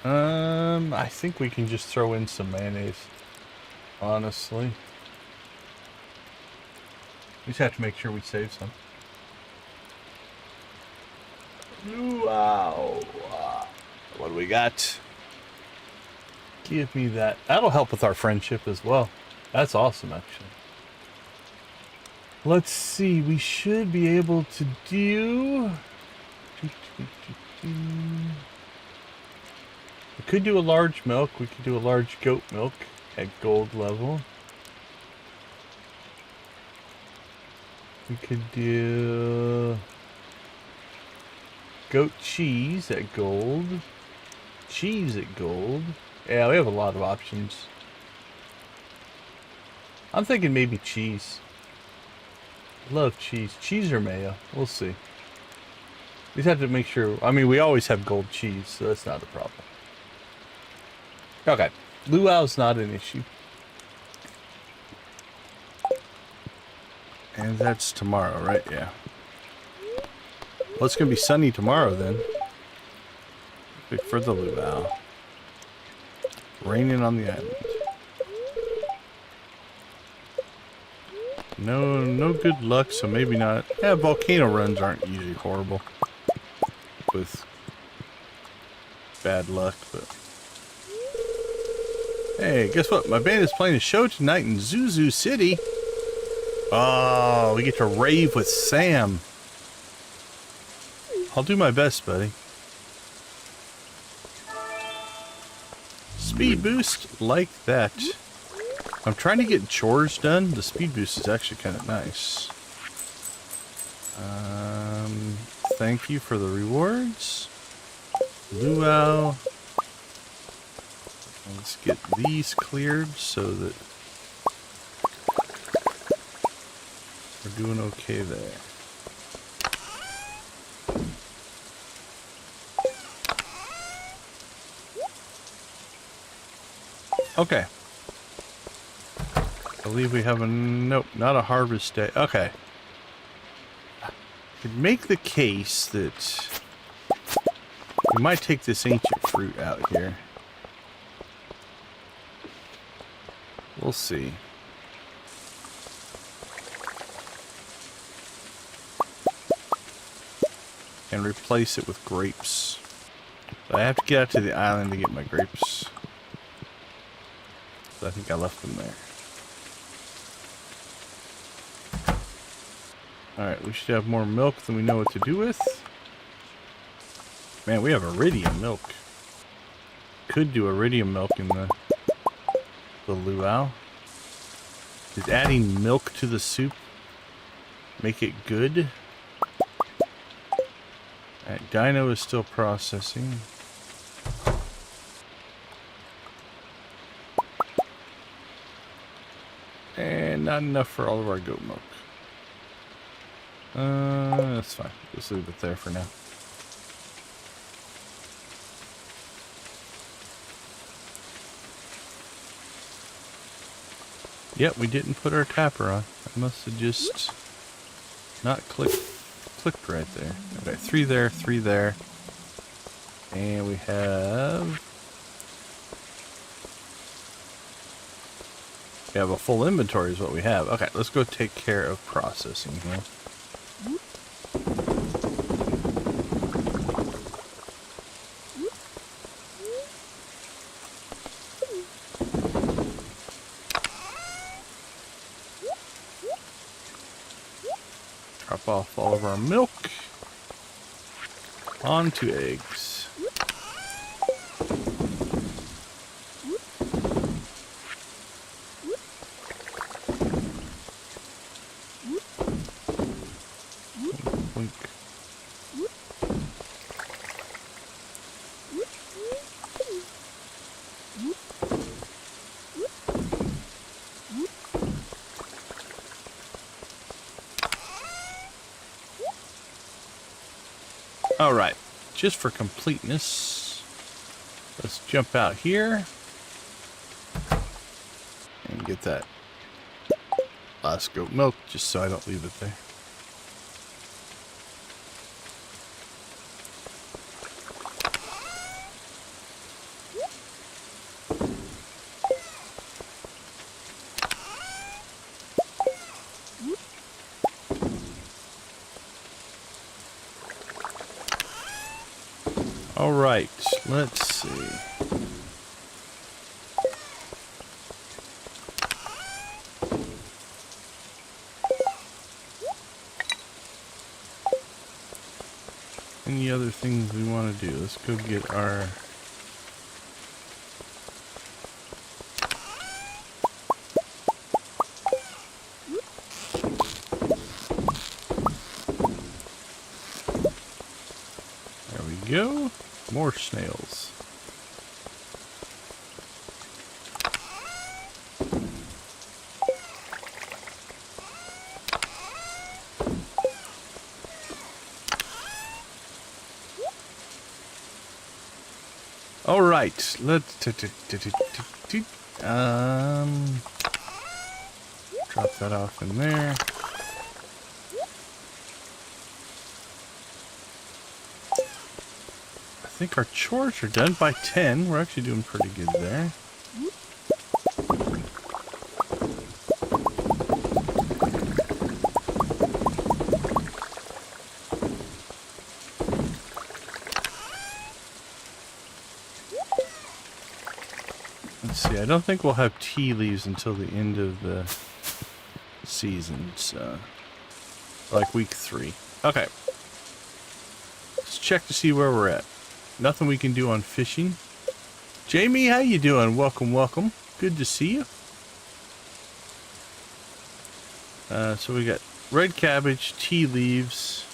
A: I think we can just throw in some mayonnaise. Honestly. We just have to make sure we save some. Luau. What do we got? Give me that. That'll help with our friendship as well. That's awesome, actually. Let's see. We should be able to do... We could do a large milk. We could do a large goat milk at gold level. We could do... goat cheese at gold. Cheese at gold. Yeah, we have a lot of options. I'm thinking maybe cheese. Love cheese. Cheese or mayo. We'll see. We just have to make sure. I mean, we always have gold cheese, so that's not a problem. Okay. Luau's not an issue. And that's tomorrow, right? Yeah. Well, it's going to be sunny tomorrow then. For the luau. Raining on the island. No good luck, so maybe not. Yeah, volcano runs aren't usually horrible. With bad luck, but... Hey, guess what? My band is playing a show tonight in Zuzu City. Oh, we get to rave with Sam. I'll do my best, buddy. Speed boost like that. I'm trying to get chores done. The speed boost is actually kind of nice. Thank you for the rewards. Luau. Let's get these cleared so that we're doing okay there. Okay. I believe we have a... Nope, not a harvest day. Okay. Could make the case that we might take this ancient fruit out here. We'll see. And replace it with grapes. But I have to get out to the island to get my grapes. So I think I left them there. Alright, we should have more milk than we know what to do with. Man, we have iridium milk. Could do iridium milk in the luau. Is adding milk to the soup make it good? Alright, Dino is still processing. And not enough for all of our goat milk. That's fine. Just leave it there for now. Yep, we didn't put our tapper on. I must have just not clicked right there. Okay, 3 there, 3 there. And we have a full inventory is what we have. Okay, let's go take care of processing here. Drop off all of our milk onto eggs. All right, just for completeness, let's jump out here and get that last goat milk, just so I don't leave it there. All right, let's see. Any other things we want to do? Let's go get our... There we go. More snails. All right, let's drop that off in there. I think our chores are done by 10. We're actually doing pretty good there. Let's see, I don't think we'll have tea leaves until the end of the season, so like week 3. Okay. Let's check to see where we're at. Nothing we can do on fishing. Jamie, how you doing? Welcome, welcome. Good to see you. So we got red cabbage, tea leaves,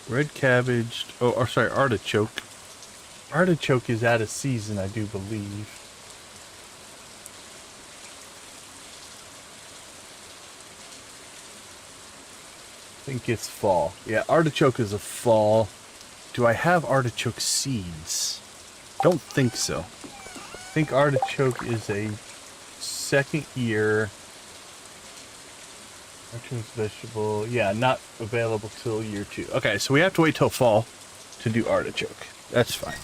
A: red cabbage. Oh, or sorry, artichoke. Artichoke is out of season, I do believe. I think it's fall. Yeah, artichoke is a fall. Do I have artichoke seeds? Don't think so. I think artichoke is a second year. Artichoke's vegetable. Yeah, not available till year 2. Okay, so we have to wait till fall to do artichoke. That's fine.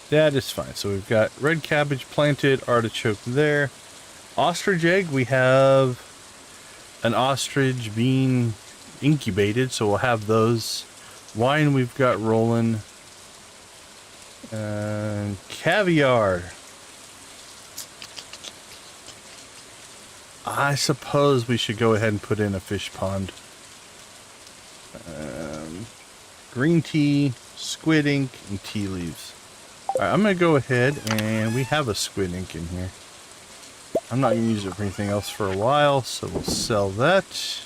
A: That is fine. So we've got red cabbage planted, artichoke there. Ostrich egg, we have an ostrich being incubated, so we'll have those. Wine we've got rolling. And caviar. I suppose we should go ahead and put in a fish pond. Green tea, squid ink, and tea leaves. Alright, I'm going to go ahead, and we have a squid ink in here. I'm not going to use it for anything else for a while, so we'll sell that.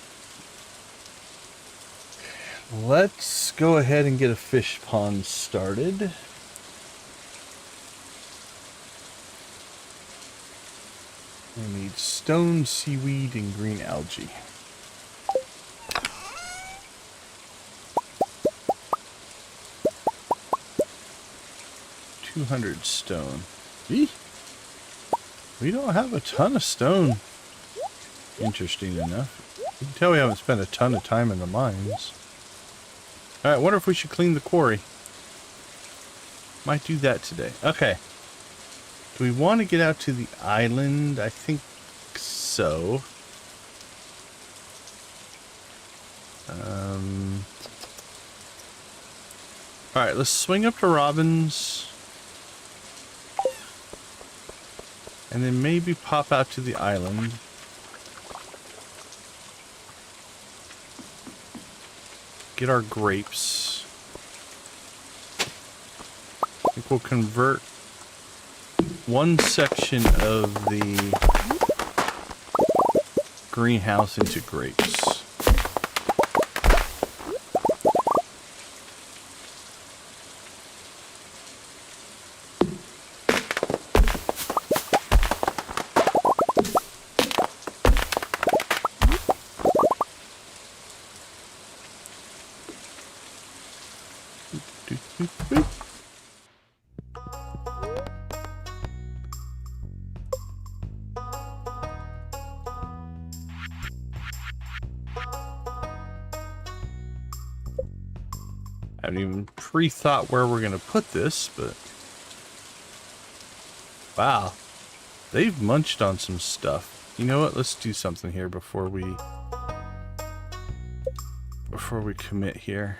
A: Let's go ahead and get a fish pond started. We need stone, seaweed, and green algae. $200 stone. Eeh. We don't have a ton of stone. Interesting enough. You can tell we haven't spent a ton of time in the mines. Alright, wonder if we should clean the quarry. Might do that today. Okay. Do we want to get out to the island? I think so. Alright, let's swing up to Robin's. And then maybe pop out to the island. Get our grapes. I think we'll convert one section of the greenhouse into grapes. I haven't even pre-thought where we're gonna put this, but wow, they've munched on some stuff. You know what? Let's do something here before we commit here.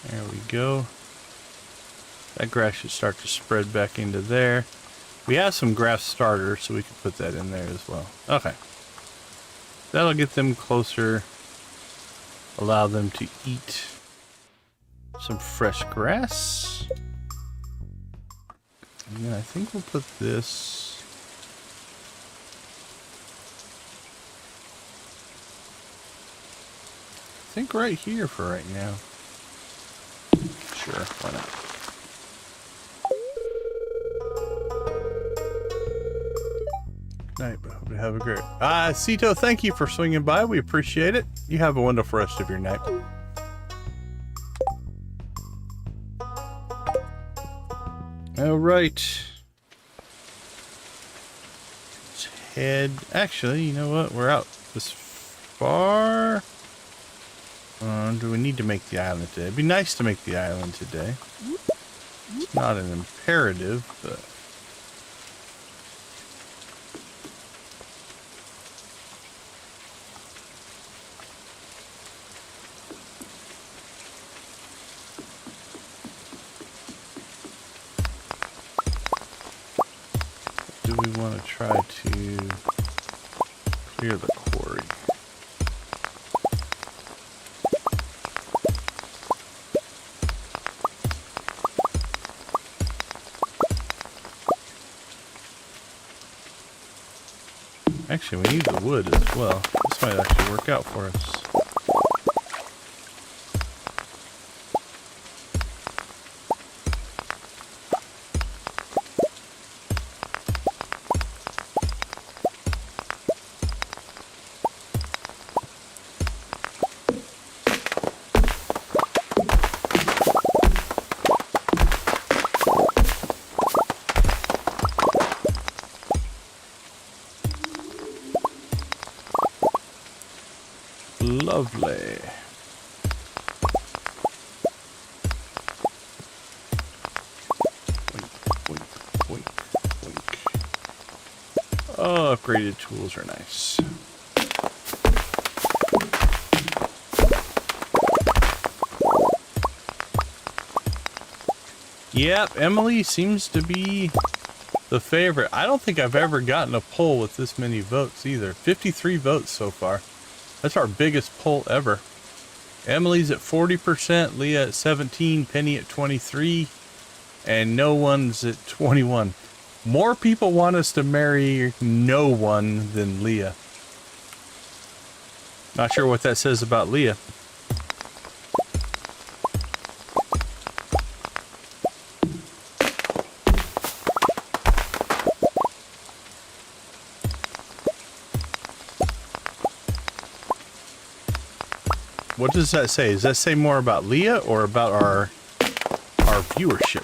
A: There we go. That grass should start to spread back into there. We have some grass starters, so we can put that in there as well. Okay. That'll get them closer. Allow them to eat some fresh grass. And then I think we'll put this. I think right here for right now. Sure, why not? Night, but hope you have a great. Cito, thank you for swinging by. We appreciate it. You have a wonderful rest of your night. All right. Let's head. Actually, you know what? We're out this far. Do we need to make the island today? It'd be nice to make the island today. It's not an imperative, but. Do we want to try to clear the quarry? Actually, we need the wood as well. This might actually work out for us. Lovely. Wink, wink, wink, wink. Oh, upgraded tools are nice. Yep, Emily seems to be the favorite. I don't think I've ever gotten a poll with this many votes either. 53 votes so far. That's our biggest poll ever. Emily's at 40%, Leah at 17%, Penny at 23%, and no one's at 21%. More people want us to marry no one than Leah. Not sure what that says about Leah. What does that say? Does that say more about Leah or about our viewership?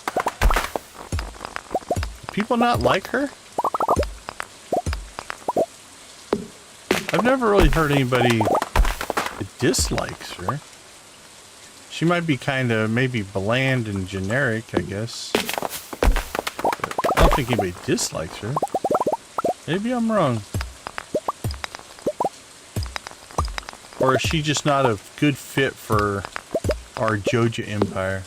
A: Do people not like her? I've never really heard anybody that dislikes her. She might be kind of maybe bland and generic, I guess. But I don't think anybody dislikes her. Maybe I'm wrong. Or is she just not a good fit for our Joja empire?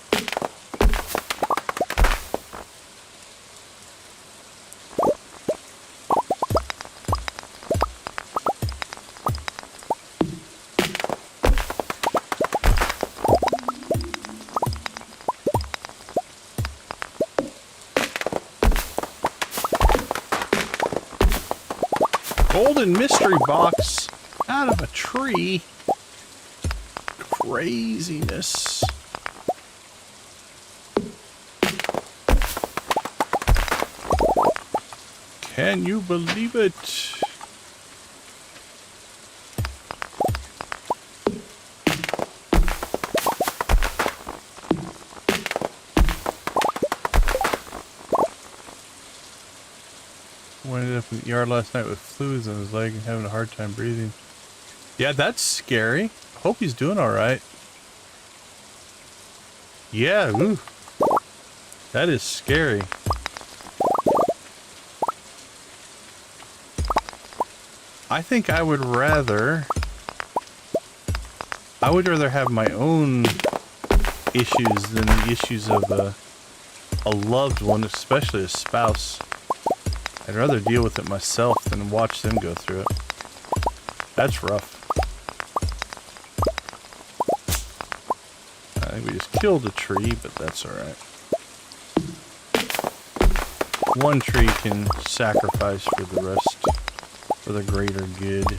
A: Golden mystery box out of a tree. Craziness. Can you believe it? Ended up in the yard last night with fluids on his leg and having a hard time breathing. Yeah, that's scary. Hope he's doing all right. Yeah, ooh. That is scary. I think I would rather have my own issues than the issues of a loved one, especially a spouse. I'd rather deal with it myself than watch them go through it. That's rough. I think we just killed a tree, but that's alright. One tree can sacrifice for the rest, for the greater good.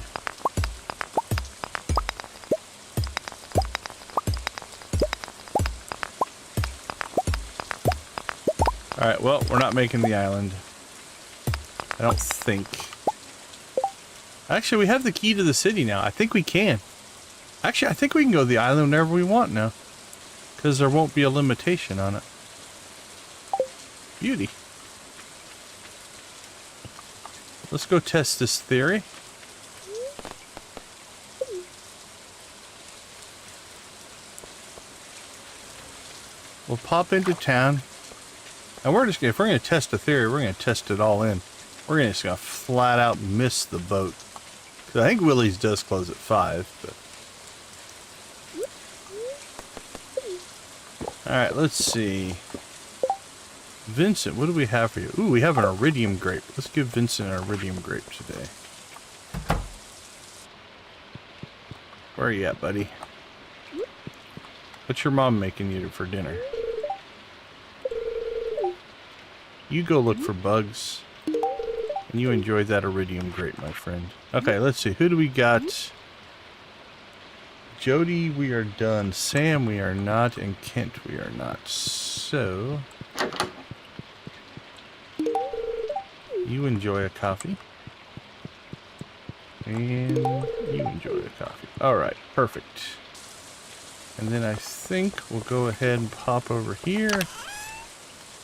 A: Alright, well, we're not making the island. I don't think. Actually, we have the key to the city now. I think we can. Actually, I think we can go to the island whenever we want now. Because there won't be a limitation on it. Beauty. Let's go test this theory. We'll pop into town. And we're just gonna, if we're going to test a theory, we're going to test it all in. We're just going to flat out miss the boat. Because I think Willie's does close at 5. But... Alright, let's see. Vincent, what do we have for you? Ooh, we have an iridium grape. Let's give Vincent an iridium grape today. Where are you at, buddy? What's your mom making you for dinner? You go look for bugs. And you enjoyed that iridium grape, my friend. Okay, let's see. Who do we got? Jody, we are done. Sam, we are not. And Kent, we are not. So... you enjoy a coffee. And you enjoy a coffee. Alright, perfect. And then I think we'll go ahead and pop over here. We'll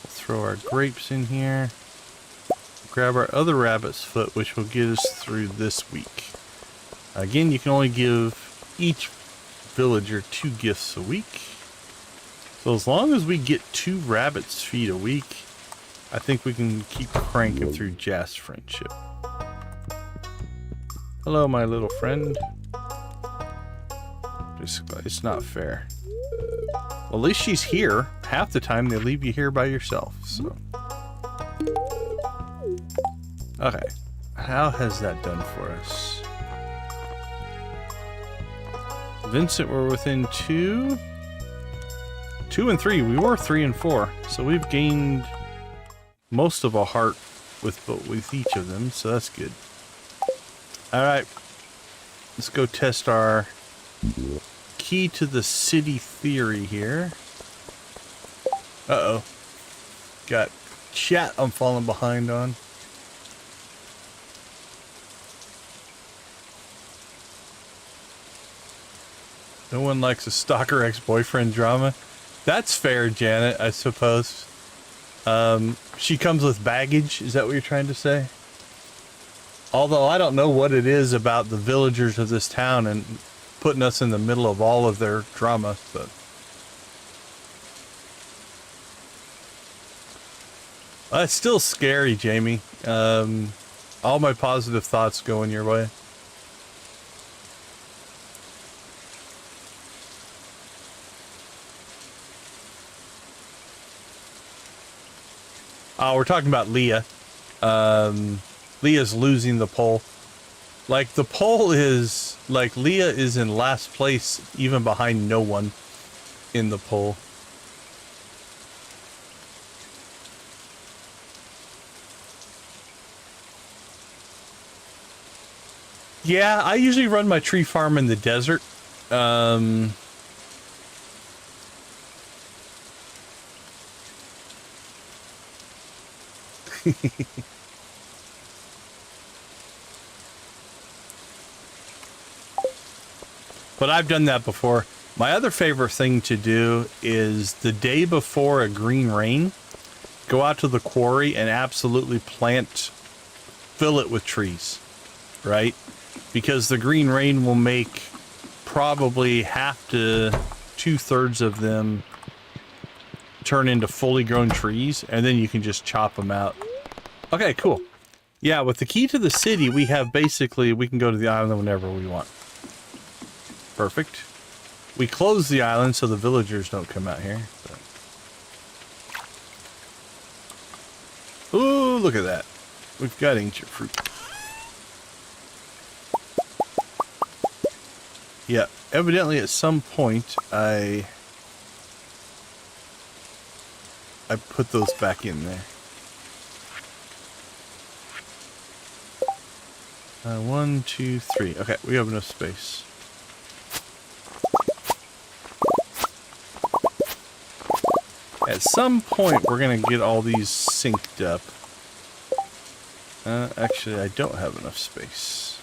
A: throw our grapes in here. Grab our other rabbit's foot, which will get us through this week. Again, you can only give each villager 2 gifts a week. So as long as we get 2 rabbit's feet a week, I think we can keep cranking through Jazz friendship. Hello, my little friend. It's not fair. Well, at least she's here. Half the time they leave you here by yourself, so. Okay. How has that done for us? Vincent, we're within 2. 2 and 3. We were 3 and 4. So we've gained most of a heart with each of them, so that's good. Alright. Let's go test our key to the city theory here. Uh-oh. Got chat I'm falling behind on. No one likes a stalker ex-boyfriend drama. That's fair, Janet, I suppose. She comes with baggage, is that what you're trying to say? Although I don't know what it is about the villagers of this town and putting us in the middle of all of their drama, but... it's still scary, Jamie. All my positive thoughts going your way. Oh, we're talking about Leah. Leah's losing the poll. Like, the poll is... like, Leah is in last place, even behind no one in the poll. Yeah, I usually run my tree farm in the desert. But I've done that before. My other favorite thing to do is the day before a green rain, go out to the quarry and absolutely fill it with trees, right? Because the green rain will make probably half to 2/3 of them turn into fully grown trees, and then you can just chop them out. Okay, cool. Yeah, with the key to the city, we have basically, we can go to the island whenever we want. Perfect. We close the island so the villagers don't come out here. So. Ooh, look at that. We've got ancient fruit. Yeah, evidently at some point I put those back in there. 1, 2, 3. Okay, we have enough space. At some point, we're gonna get all these synced up. Actually, I don't have enough space.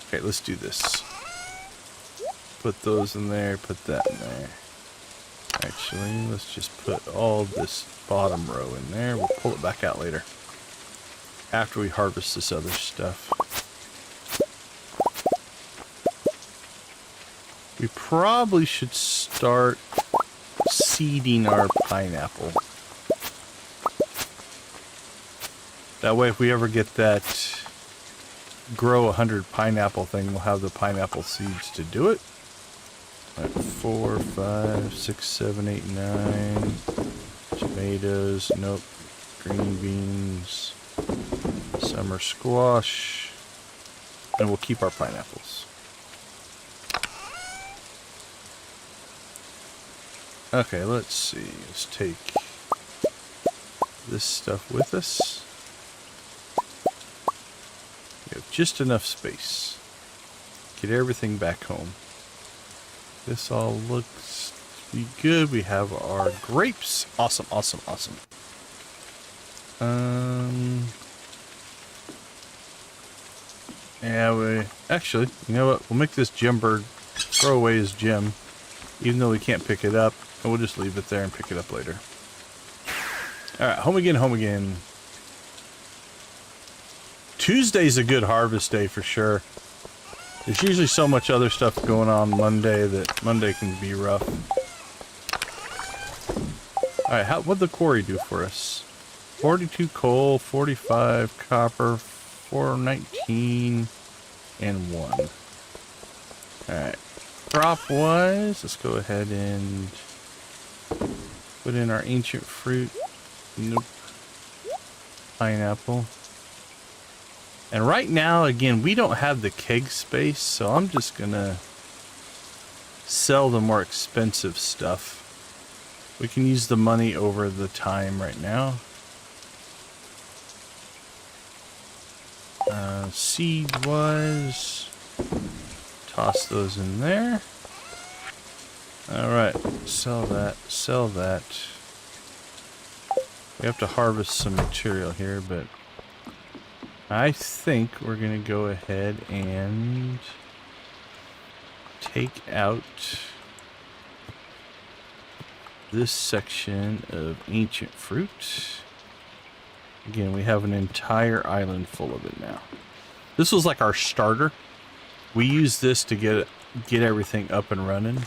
A: Okay, let's do this. Put those in there, put that in there. Actually, let's just put all this bottom row in there. We'll pull it back out later. After we harvest this other stuff. We probably should start seeding our pineapple. That way, if we ever get that grow 100 pineapple thing, we'll have the pineapple seeds to do it. Right, 4, 5, 6, 7, 8, 9. Tomatoes, nope. Green beans. Summer squash. And we'll keep our pineapples. Okay, let's see. Let's take this stuff with us. We have just enough space. Get everything back home. This all looks to be good. We have our grapes. Awesome, awesome, awesome. Yeah, we actually, you know what? We'll make this gem bird throw away his gem, even though we can't pick it up, and we'll just leave it there and pick it up later. All right, home again, home again. Tuesday's a good harvest day for sure. There's usually so much other stuff going on Monday that Monday can be rough. All right, what'd the quarry do for us? 42 coal, 45 copper, 419, and 1. All right, crop-wise, let's go ahead and put in our ancient fruit. Nope. Pineapple. And right now, again, we don't have the keg space, so I'm just gonna sell the more expensive stuff. We can use the money over the time right now. Seed-wise, toss those in there. Alright, sell that, sell that. We have to harvest some material here, but I think we're going to go ahead and take out this section of ancient fruit. Again, we have an entire island full of it now. This was like our starter. We use this to get everything up and running.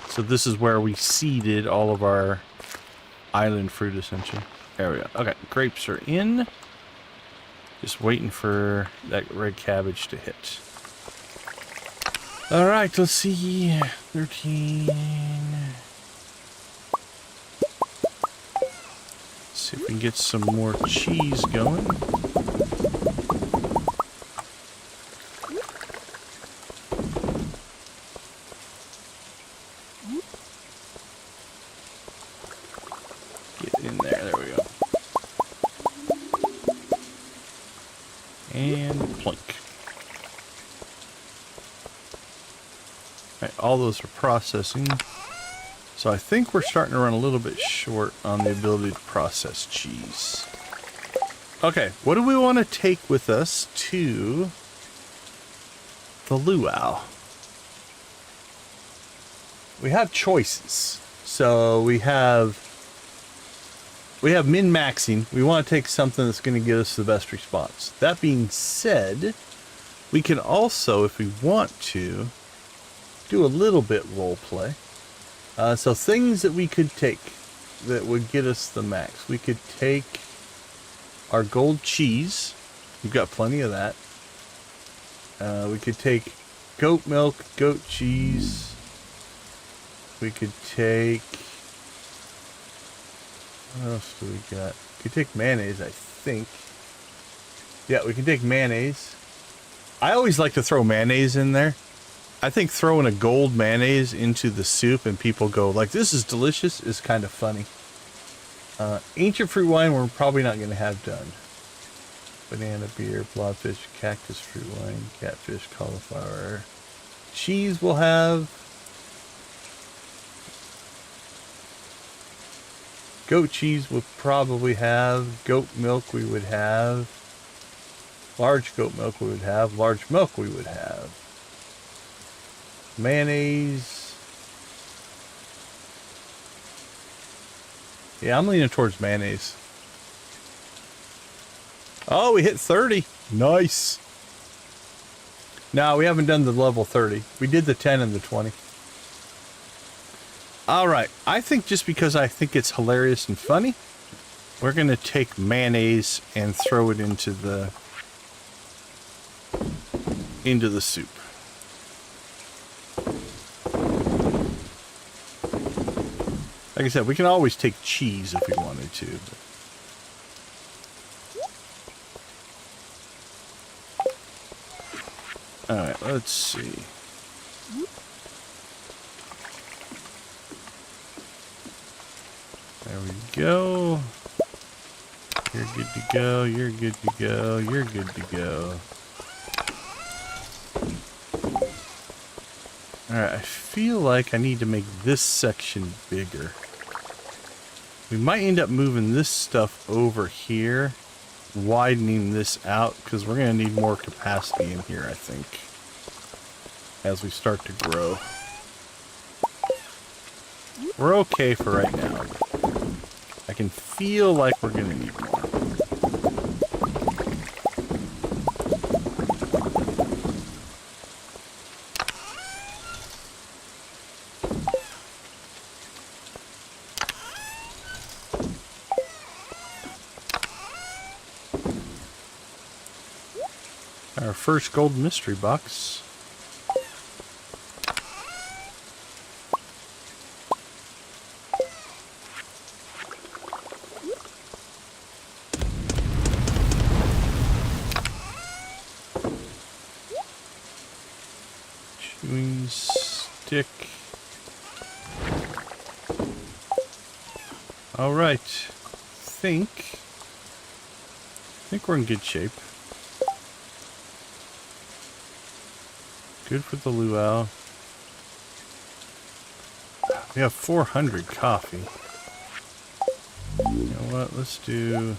A: So this is where we seeded all of our island fruit, essentially. There we go. Okay, grapes are in. Just waiting for that red cabbage to hit. All right, let's see. 13. See if we can get some more cheese going. Get in there. There we go. And plink. All right, all those are processing. So I think we're starting to run a little bit short on the ability to process cheese. Okay, what do we want to take with us to the luau? We have choices. So we have min-maxing. We want to take something that's going to give us the best response. That being said, we can also, if we want to, do a little bit role play. So things that we could take that would get us the max. We could take our gold cheese. We've got plenty of that. We could take goat milk, goat cheese. We could take... what else do we got? We could take mayonnaise, I think. Yeah, we can take mayonnaise. I always like to throw mayonnaise in there. I think throwing a gold mayonnaise into the soup and people go like, this is delicious, is kind of funny. Ancient fruit wine we're probably not going to have done. Banana, beer, blobfish, cactus fruit wine, catfish, cauliflower. Cheese we'll have. Goat cheese we'll probably have. Goat milk we would have. Large goat milk we would have. Large milk we would have. Mayonnaise. Yeah, I'm leaning towards mayonnaise. Oh, we hit 30. Nice. No, we haven't done the level 30. We did the 10 and the 20. All right. I think just because I think it's hilarious and funny, we're going to take mayonnaise and throw it into the soup. Like I said, we can always take cheese if we wanted to. But... alright, let's see. There we go. You're good to go, you're good to go, you're good to go. Alright, I feel like I need to make this section bigger. We might end up moving this stuff over here, widening this out, because we're going to need more capacity in here, I think, as we start to grow. We're okay for right now. I can feel like we're going to need more. Our first gold mystery box. Chewing stick. All right. I think we're in good shape. Good for the luau. We have 400 coffee. You know what? Let's do...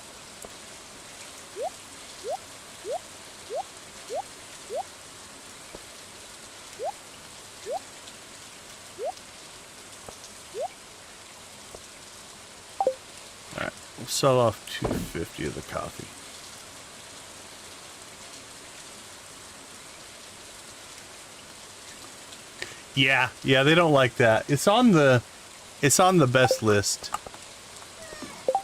A: alright, we'll sell off 250 of the coffee. Yeah, they don't like that. It's on the best list.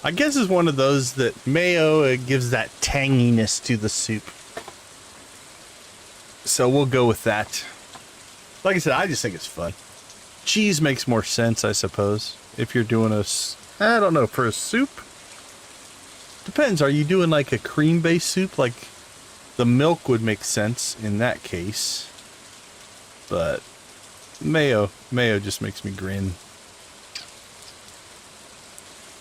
A: I guess it's one of those that mayo, it gives that tanginess to the soup. So we'll go with that. Like I said, I just think it's fun. Cheese makes more sense, I suppose. If you're doing I don't know, for a soup? Depends, are you doing like a cream-based soup? Like, the milk would make sense in that case. But... Mayo just makes me grin.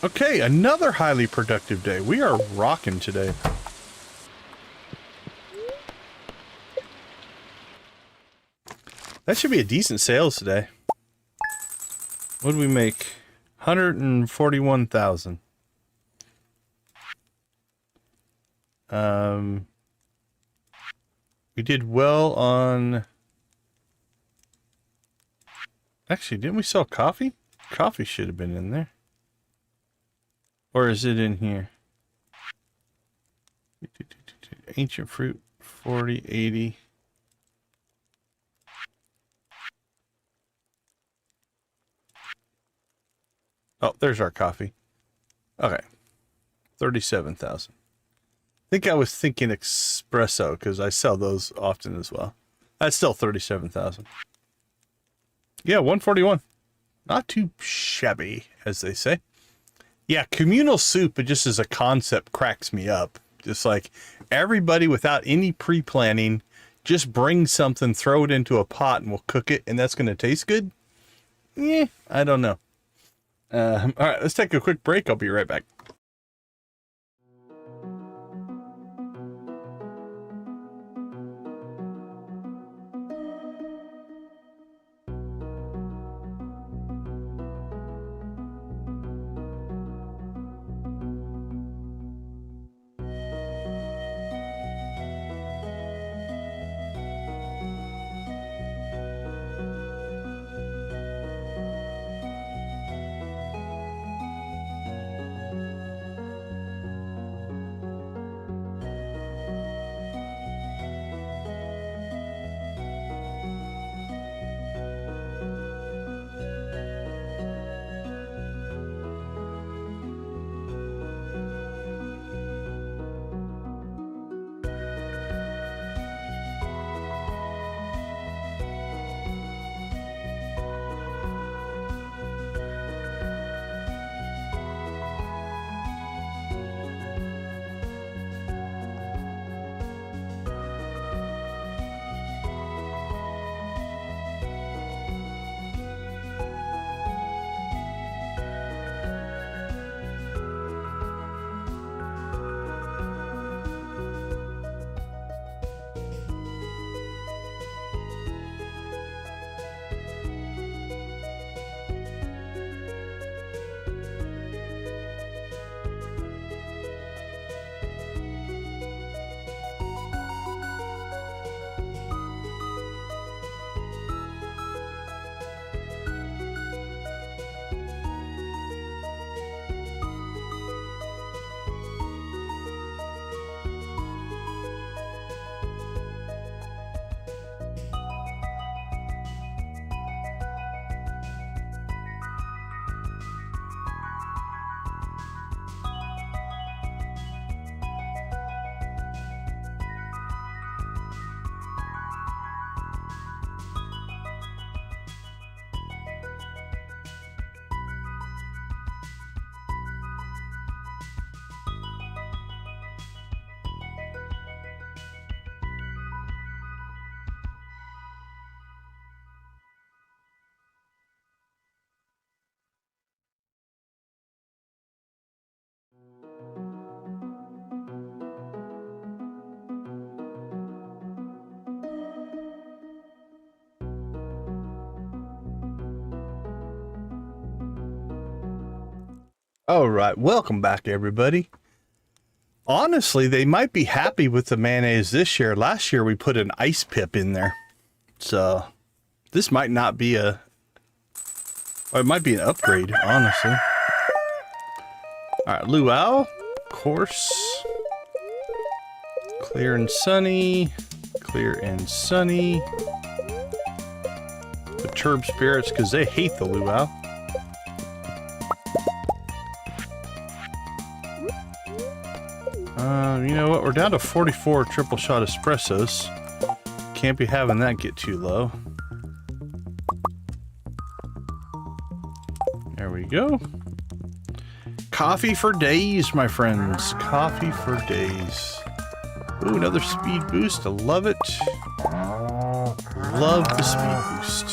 A: Okay, another highly productive day. We are rocking today. That should be a decent sales today. What did we make? 141,000. We did well on... Actually, didn't we sell coffee? Coffee should have been in there. Or is it in here? Ancient fruit, 40, 80. Oh, there's our coffee. Okay. 37,000. I think I was thinking espresso because I sell those often as well. That's still 37,000. Yeah, 141. Not too shabby, as they say. Yeah, communal soup, just as a concept, cracks me up. Just like everybody without any pre-planning, just bring something, throw it into a pot, and we'll cook it, and that's going to taste good? Yeah, I don't know. All right, let's take a quick break. I'll be right back. All right, welcome back, everybody. Honestly, they might be happy with the mayonnaise this year. Last year, we put an ice pip in there. So, this might not be a... Or it might be an upgrade, honestly. All right, luau, of course. Clear and sunny. Clear and sunny. Perturbed spirits, because they hate the luau. You know what? We're down to 44 triple shot espressos. Can't be having that get too low. There we go. Coffee for days, my friends. Coffee for days. Ooh, another speed boost. I love it. Love the speed boost.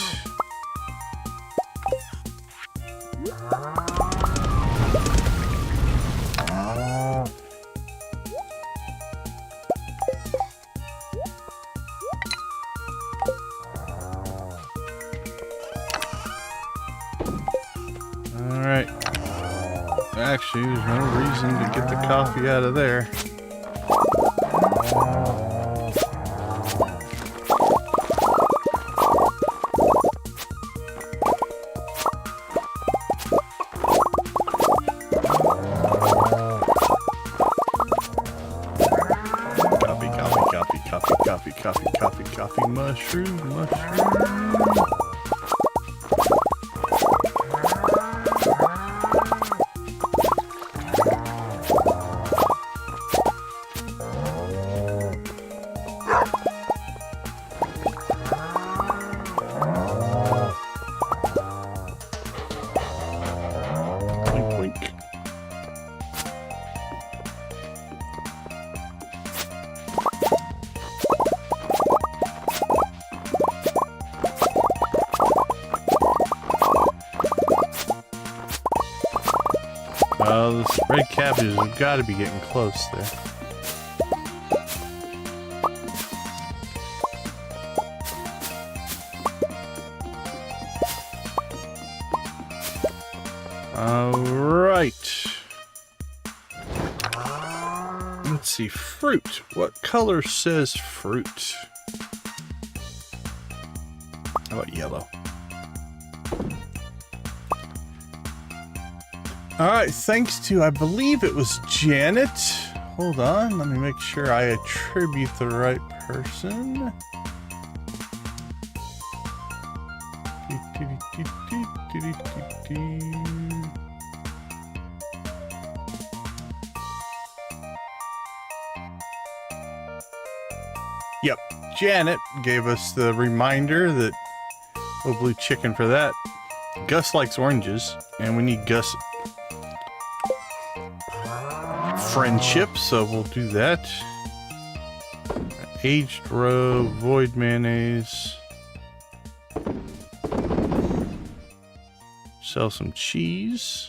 A: Actually, there's no reason to get the coffee out of there. coffee, coffee, coffee, coffee, mushroom, mushroom. Those red cabbages have got to be getting close there. All right. Let's see, fruit. What color says fruit? How about yellow? All right, thanks to, I believe it was Janet. Hold on, let me make sure I attribute the right person. Yep, Janet gave us the reminder that, oh, blue chicken for that. Gus likes oranges, and we need Gus friendship, so we'll do that. Aged roe, void mayonnaise. Sell some cheese.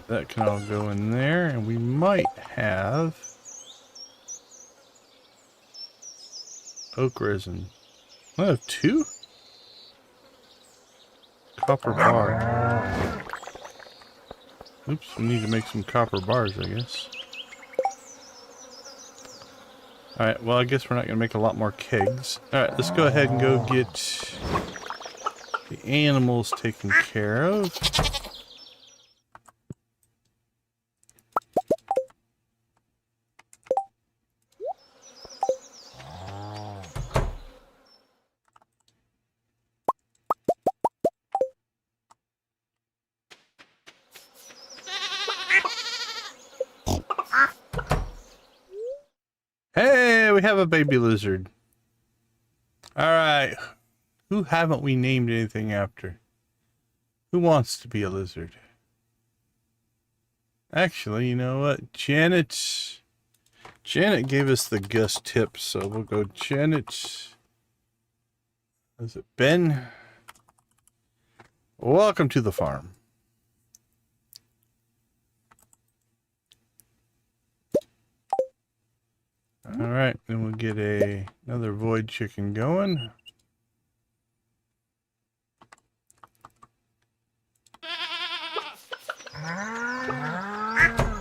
A: That can all go in there, and we might have oak resin. I have 2? Copper bar. Oops, we need to make some copper bars, I guess. Alright, well, I guess we're not going to make a lot more kegs. Alright, let's go ahead and go get the animals taken care of. Hey, we have a baby lizard. Alright. Who haven't we named anything after? Who wants to be a lizard? Actually, you know what? Janet gave us the Gus tip, so we'll go Janet. Is it Ben? Welcome to the farm. All right, then we'll get another void chicken going.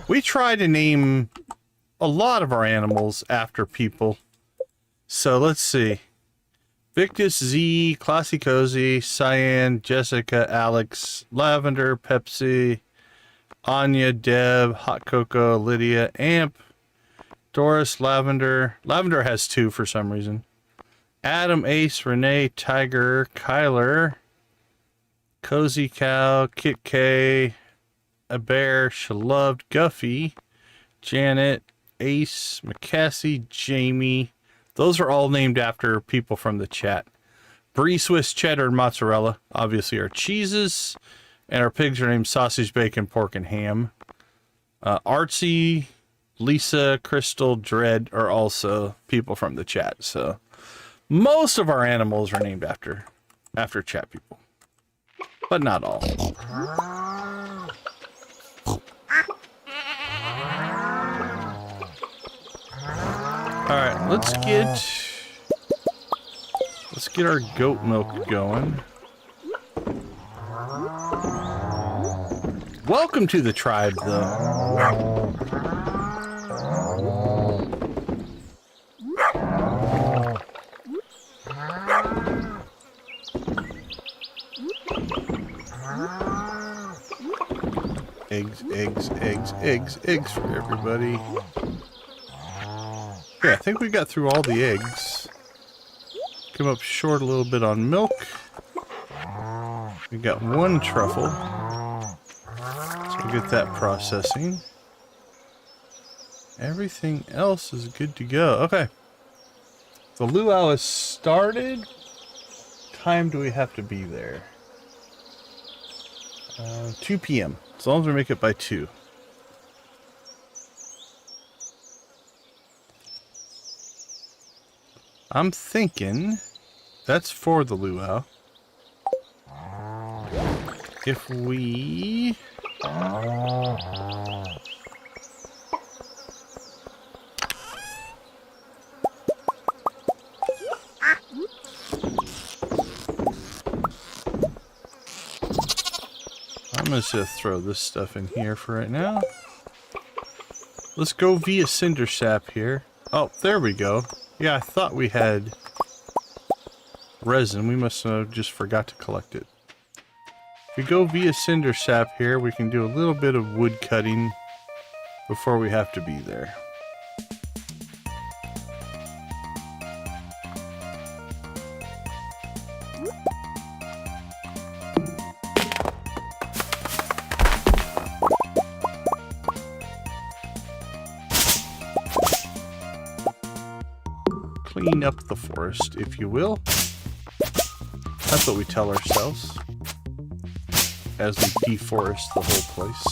A: We try to name a lot of our animals after people. So let's see. Victus, Z, Classy Cozy, Cyan, Jessica, Alex, Lavender, Pepsi, Anya, Deb, Hot Cocoa, Lydia, Amp, Doris, Lavender. Lavender has 2 for some reason. Adam, Ace, Renee, Tiger, Kyler, Cozy Cow, Kit K, A Bear, Shaloved, Guffy, Janet, Ace, McCassie, Jamie. Those are all named after people from the chat. Brie, Swiss, Cheddar, and Mozzarella. Obviously our cheeses. And our pigs are named Sausage, Bacon, Pork, and Ham. Artsy, Lisa, Crystal, Dread are also people from the chat. So most of our animals are named after chat people, but not all. All right, let's get our goat milk going. Welcome to the tribe, though. eggs, eggs, eggs, eggs, eggs for everybody. Yeah, I think we got through all the eggs. Come up short a little bit on milk. We got one truffle. So we'll get that processing. Everything else is good to go. Okay. The luau is started. Time do we have to be there? 2 p.m. As long as we make it by 2. I'm thinking that's for the luau. If we... I'm just gonna throw this stuff in here for right now. Let's go via cinder sap here. Oh, there we go. Yeah, I thought we had resin. We must have just forgot to collect it. If we go via cinder sap here, we can do a little bit of wood cutting before we have to be there. Clean up the forest, if you will. That's what we tell ourselves as we deforest the whole place.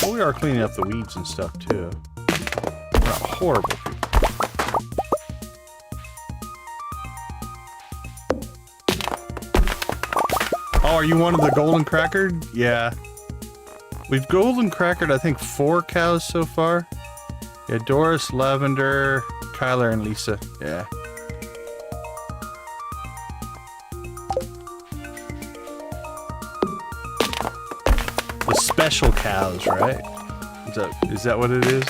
A: Well, we are cleaning up the weeds and stuff too. We're not horrible people. Oh, are you one of the golden crackered? Yeah. We've golden crackered, I think, 4 cows so far. Yeah, Doris, Lavender, Kyler, and Lisa. Yeah. The special cows, right? Is that what it is?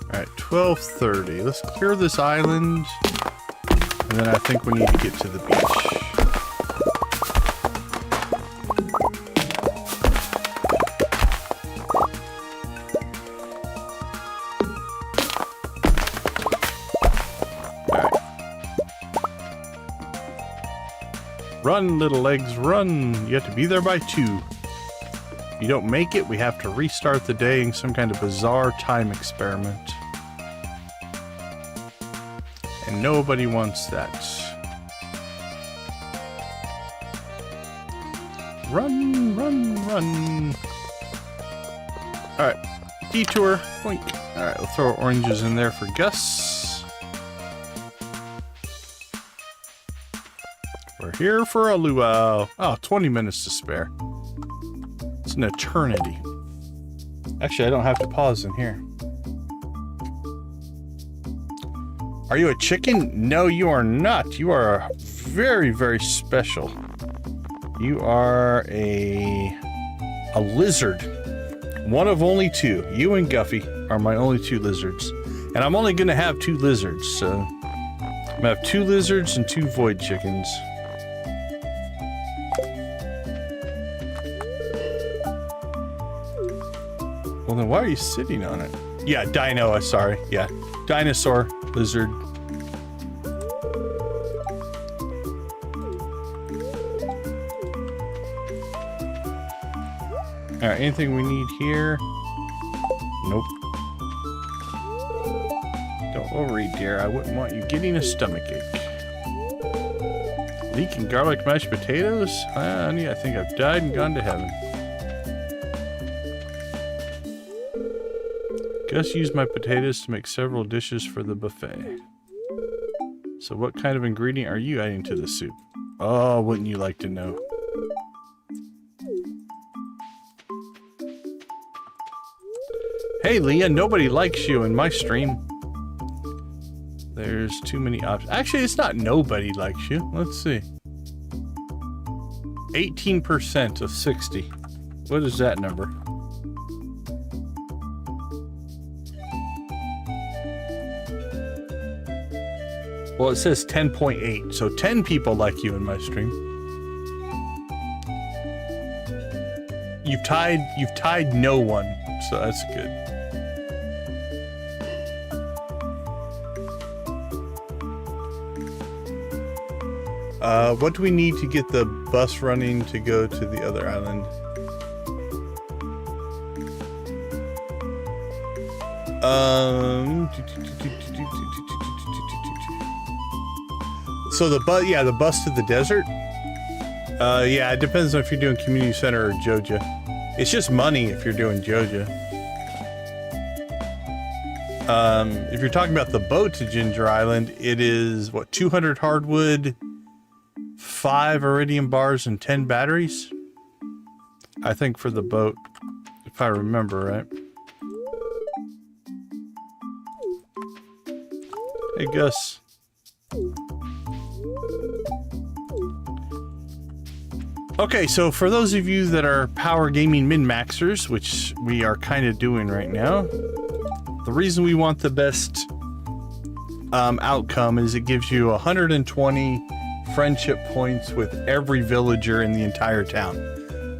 A: Alright, 12:30. Let's clear this island. And then I think we need to get to the beach. Run, little legs, run! You have to be there by 2. If you don't make it, we have to restart the day in some kind of bizarre time experiment. And nobody wants that. Run, run, run! Alright, detour, boink. Alright, we'll throw oranges in there for Gus. We're here for a luau. Oh, 20 minutes to spare. It's an eternity. Actually, I don't have to pause in here. Are you a chicken? No, you are not. You are very, very special. You are a lizard. One of only 2. You and Guffy are my only 2 lizards. And I'm only going to have 2 lizards, so... I'm going to have 2 lizards and 2 void chickens. Well, then why are you sitting on it? Yeah, dino, sorry. Yeah, dinosaur, lizard. Alright, anything we need here? Nope. Don't overeat, dear. I wouldn't want you getting a stomachache. Leeking garlic mashed potatoes? Honey, I think I've died and gone to heaven. Gus used my potatoes to make several dishes for the buffet. So what kind of ingredient are you adding to the soup? Oh, wouldn't you like to know? Hey, Leah, nobody likes you in my stream. There's too many options. Actually, it's not nobody likes you. Let's see. 18% of 60. What is that number? Well, it says 10.8, so 10 people like you in my stream. You've tied no one, so that's good. What do we need to get the bus running to go to the other island? So the bus to the desert? Yeah, it depends on if you're doing community center or Joja. It's just money if you're doing Joja. If you're talking about the boat to Ginger Island, it is, what, 200 hardwood, 5 iridium bars, and 10 batteries? I think for the boat, if I remember right. Hey, Gus. Okay, so for those of you that are power gaming min-maxers, which we are kind of doing right now, the reason we want the best outcome is it gives you 120 friendship points with every villager in the entire town,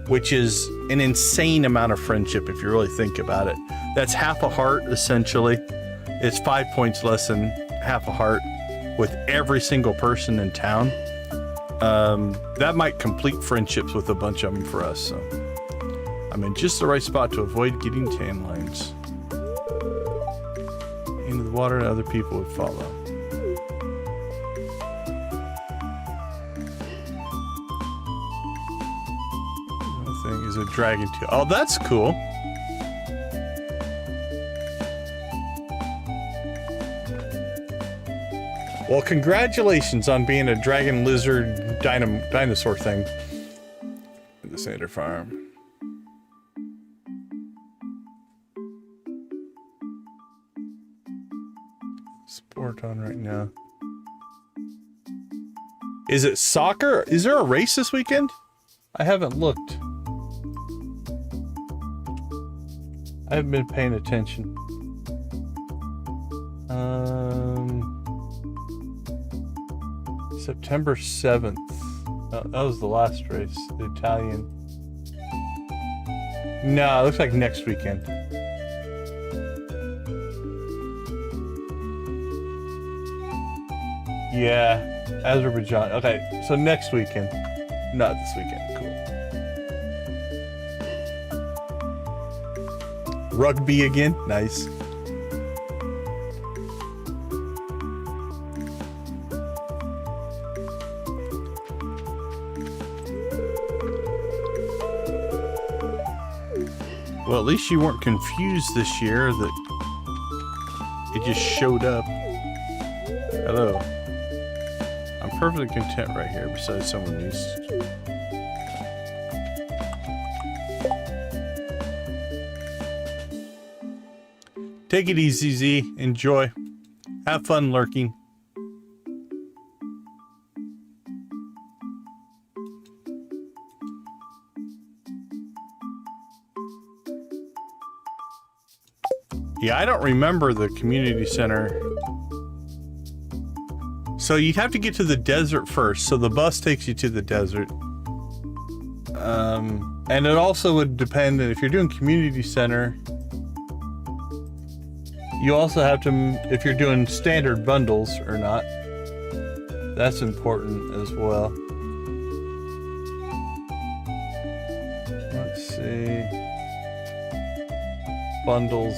A: which is an insane amount of friendship if you really think about it. That's half a heart, essentially. It's 5 points less than half a heart with every single person in town. That might complete friendships with a bunch of them for us, so I'm in just the right spot to avoid getting tan lines. Into the water and other people would follow. Another thing is a dragon tail. Oh, that's cool. Well, congratulations on being a dragon lizard dinosaur thing in the Sander farm. Sport on right now. Is it soccer? Is there a race this weekend? I haven't looked. I haven't been paying attention. September 7th. That was the last race, the Italian. No, it looks like next weekend. Yeah, Azerbaijan. Okay, so next weekend. Not this weekend. Cool. Rugby again? Nice. Well, at least you weren't confused this year that it just showed up. Hello. I'm perfectly content right here beside someone needs. Take it easy, Z. Enjoy. Have fun lurking. Yeah, I don't remember the community center. So you'd have to get to the desert first, so the bus takes you to the desert. And it also would depend if you're doing community center. You also have to, if you're doing standard bundles or not. That's important as well. Let's see. Bundles.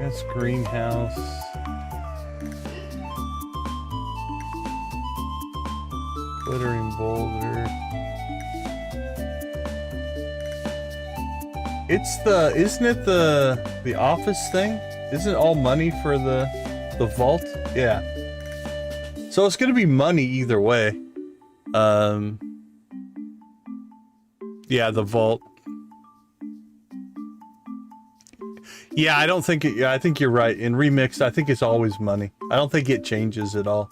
A: That's greenhouse. Glittering boulder. It's the, isn't it the office thing? Isn't it all money for the vault? Yeah. So it's gonna be money either way. Yeah, the vault. Yeah, I don't think it, yeah, I think you're right. In Remixed, I think it's always money. I don't think it changes at all.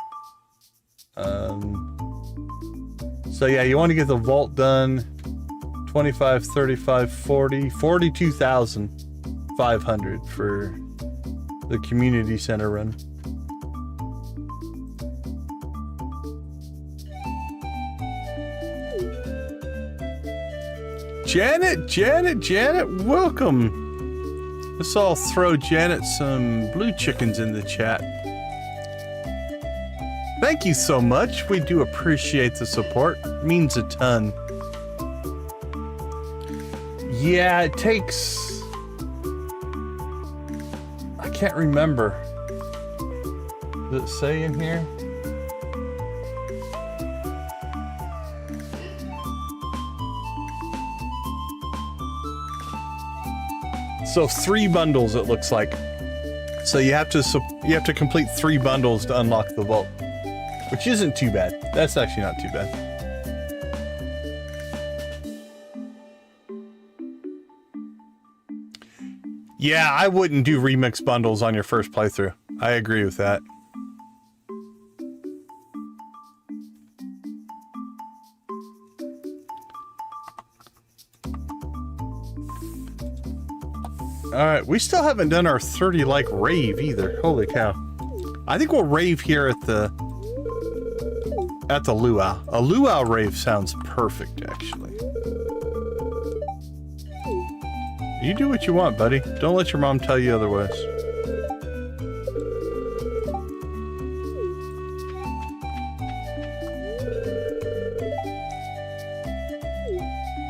A: So yeah, you want to get the vault done. 25, 35, 40, 42,500 for the community center run. Janet, welcome. Let's all throw Janet some blue chickens in the chat. Thank you so much. We do appreciate the support. It means a ton. Yeah, it takes... I can't remember. Does it say in here? So 3 bundles, it looks like. So you have to complete 3 bundles to unlock the vault, which isn't too bad. That's actually not too bad. Yeah, I wouldn't do remix bundles on your first playthrough. I agree with that. Alright, we still haven't done our 30 like rave either. Holy cow. I think we'll rave here at the luau. A luau rave sounds perfect, actually. You do what you want, buddy. Don't let your mom tell you otherwise.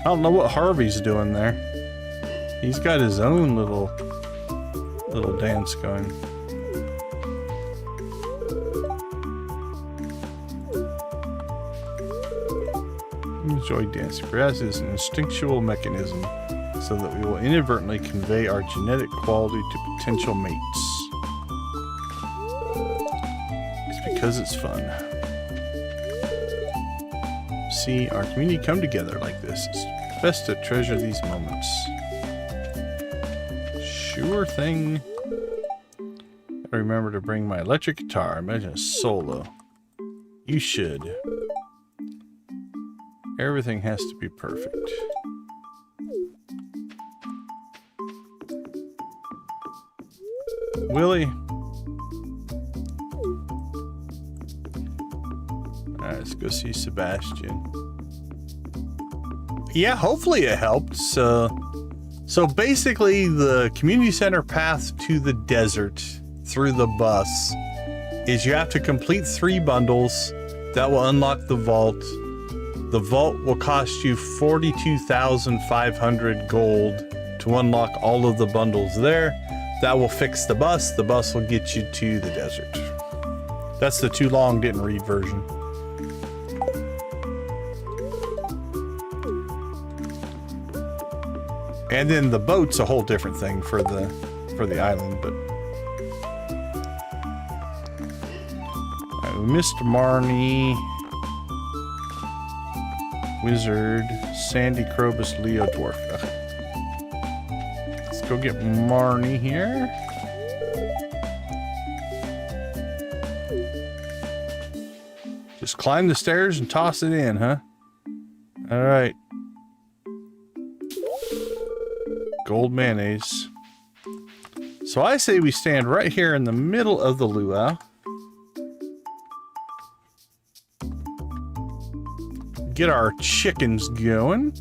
A: I don't know what Harvey's doing there. He's got his own little dance going. Enjoy dancing. Perhaps it's an instinctual mechanism so that we will inadvertently convey our genetic quality to potential mates. It's because it's fun. See our community come together like this. It's best to treasure these moments. Sure thing. I remember to bring my electric guitar. Imagine a solo. You should. Everything has to be perfect. Willie. Alright, let's go see Sebastian. Yeah, hopefully it helped. So basically, the community center path to the desert through the bus is you have to complete 3 bundles. That will unlock the vault. The vault will cost you 42,500 gold to unlock all of the bundles there. That will fix the bus. The bus will get you to the desert. That's the too long didn't read version. And then the boat's a whole different thing for the island, but Mr. Marnie, Wizard, Sandy Krobus, Leo Dwarf. Let's go get Marnie here. Just climb the stairs and toss it in, huh? All right. Gold mayonnaise. So I say we stand right here in the middle of the luau. Get our chickens going.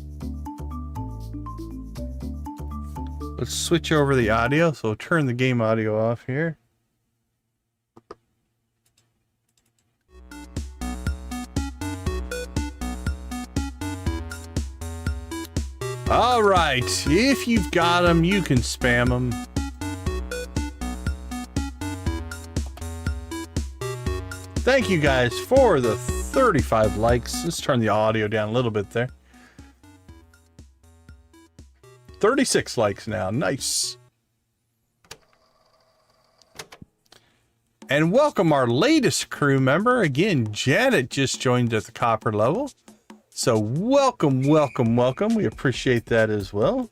A: Let's switch over the audio. So turn the game audio off here. All right, if you've got them, you can spam them. Thank you guys for the 35 likes. Let's turn the audio down a little bit there. 36 likes now. Nice. And welcome our latest crew member. Again, Janet just joined at the copper level. So welcome, welcome, welcome. We appreciate that as well.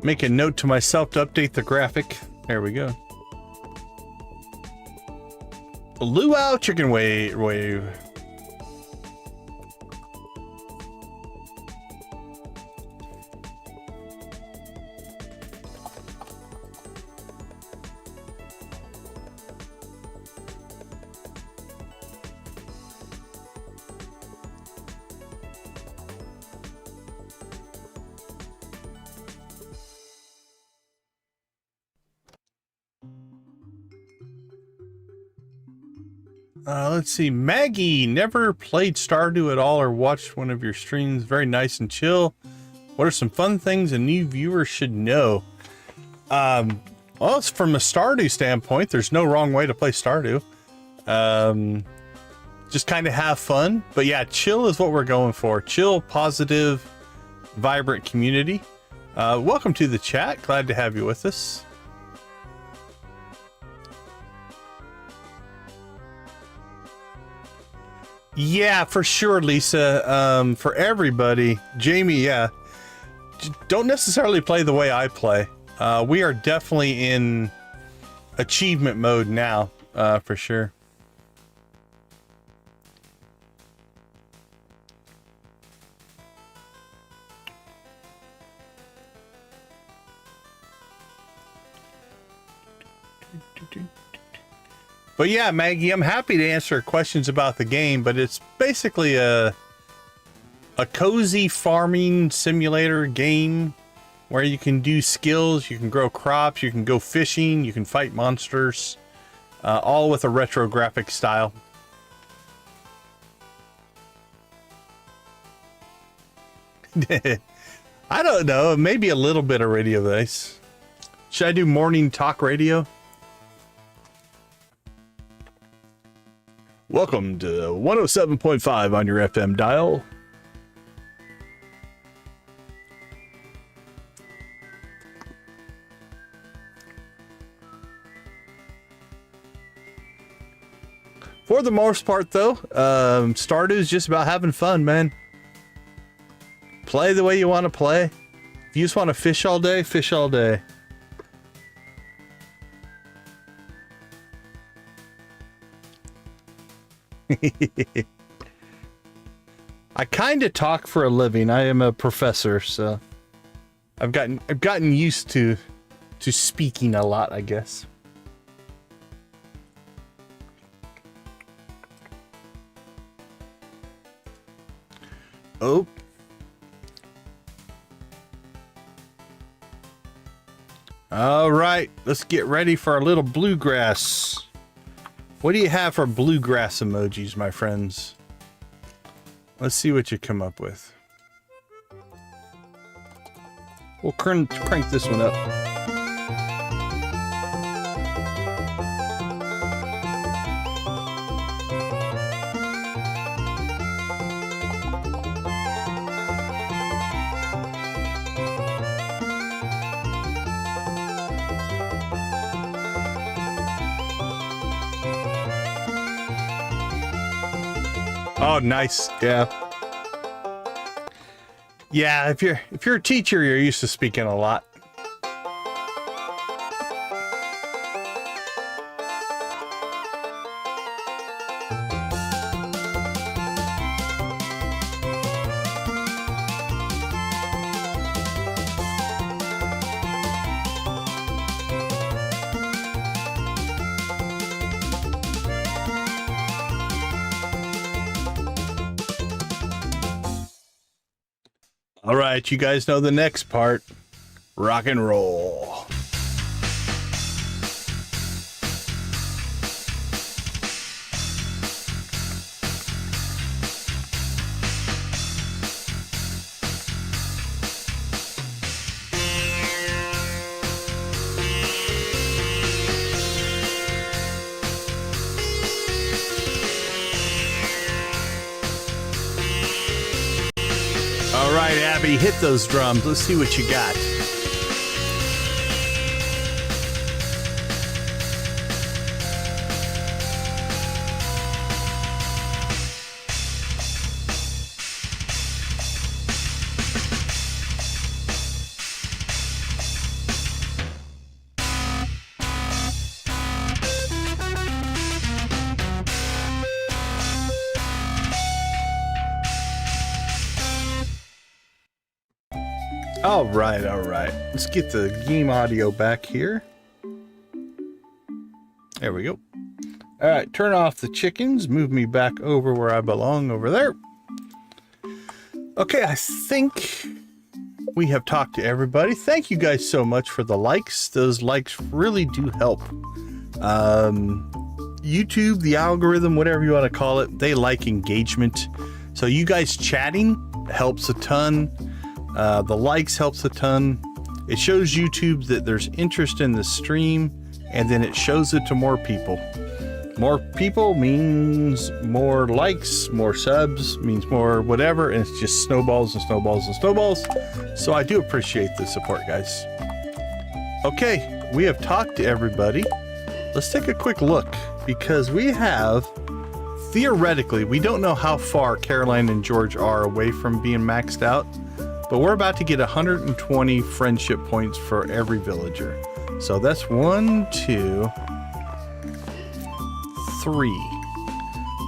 A: Make a note to myself to update the graphic. There we go. Luau chicken wave. Let's see. Maggie, never played Stardew at all or watched one of your streams. Very nice and chill. What are some fun things a new viewer should know? Well, it's from a Stardew standpoint, there's no wrong way to play Stardew. Just kind of have fun. But yeah, chill is what we're going for. Chill, positive, vibrant community. Welcome to the chat. Glad to have you with us. Yeah, for sure, Lisa. For everybody, Jamie, yeah. Don't necessarily play the way I play. We are definitely in achievement mode now, for sure. But yeah, Maggie, I'm happy to answer questions about the game, but it's basically a cozy farming simulator game where you can do skills, you can grow crops, you can go fishing, you can fight monsters, all with a retro graphic style. I don't know, maybe a little bit of radio voice. Should I do morning talk radio? Welcome to 107.5 on your FM dial. For the most part, though, Stardew is just about having fun, man. Play the way you want to play. If you just want to fish all day, fish all day. I kind of talk for a living. I am a professor, so I've gotten used to speaking a lot, I guess. Oh. All right, let's get ready for our little bluegrass. What do you have for bluegrass emojis, my friends? Let's see what you come up with. We'll crank this one up. Oh, nice. Yeah. Yeah, if you're a teacher, you're used to speaking a lot. All right, you guys know the next part. Rock and roll. right, Abby, hit those drums. Let's see what you got. All right, all right. Let's get the game audio back here. There we go. All right, turn off the chickens. Move me back over where I belong over there. Okay, I think we have talked to everybody. Thank you guys so much for the likes. Those likes really do help. YouTube, the algorithm, whatever you want to call it, they like engagement. So you guys chatting helps a ton. The likes helps a ton. It shows YouTube that there's interest in the stream, and then it shows it to more people. More people means more likes, more subs, means more whatever, and it's just snowballs and snowballs and snowballs. So I do appreciate the support, guys. Okay, we have talked to everybody. Let's take a quick look, because we have, theoretically, we don't know how far Caroline and George are away from being maxed out, but we're about to get 120 friendship points for every villager. So that's 1, 2, 3.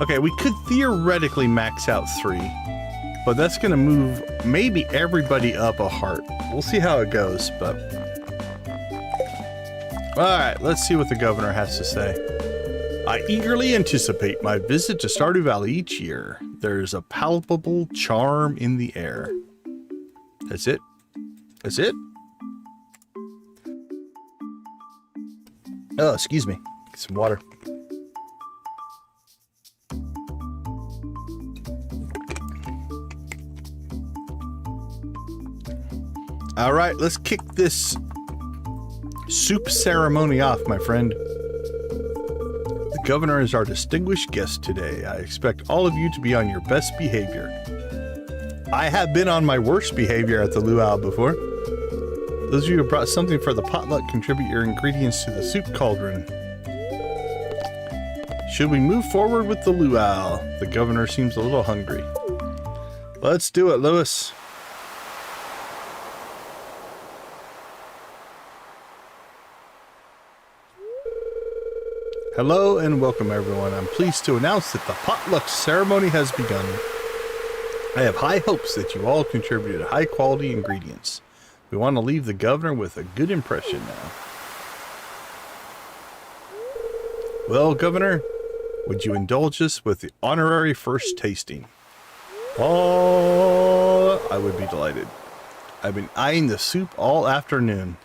A: Okay, we could theoretically max out 3, but that's going to move maybe everybody up a heart. We'll see how it goes, but... Alright, let's see what the governor has to say. I eagerly anticipate my visit to Stardew Valley each year. There's a palpable charm in the air. That's it? That's it? Oh, excuse me. Get some water. All right, let's kick this soup ceremony off, my friend. The governor is our distinguished guest today. I expect all of you to be on your best behavior. I have been on my worst behavior at the luau before. Those of you who brought something for the potluck, contribute your ingredients to the soup cauldron. Should we move forward with the luau? The governor seems a little hungry. Let's do it, Lewis. Hello and welcome, everyone. I'm pleased to announce that the potluck ceremony has begun. I have high hopes that you all contributed high-quality ingredients. We want to leave the governor with a good impression now. Well, Governor, would you indulge us with the honorary first tasting? Oh, I would be delighted. I've been eyeing the soup all afternoon.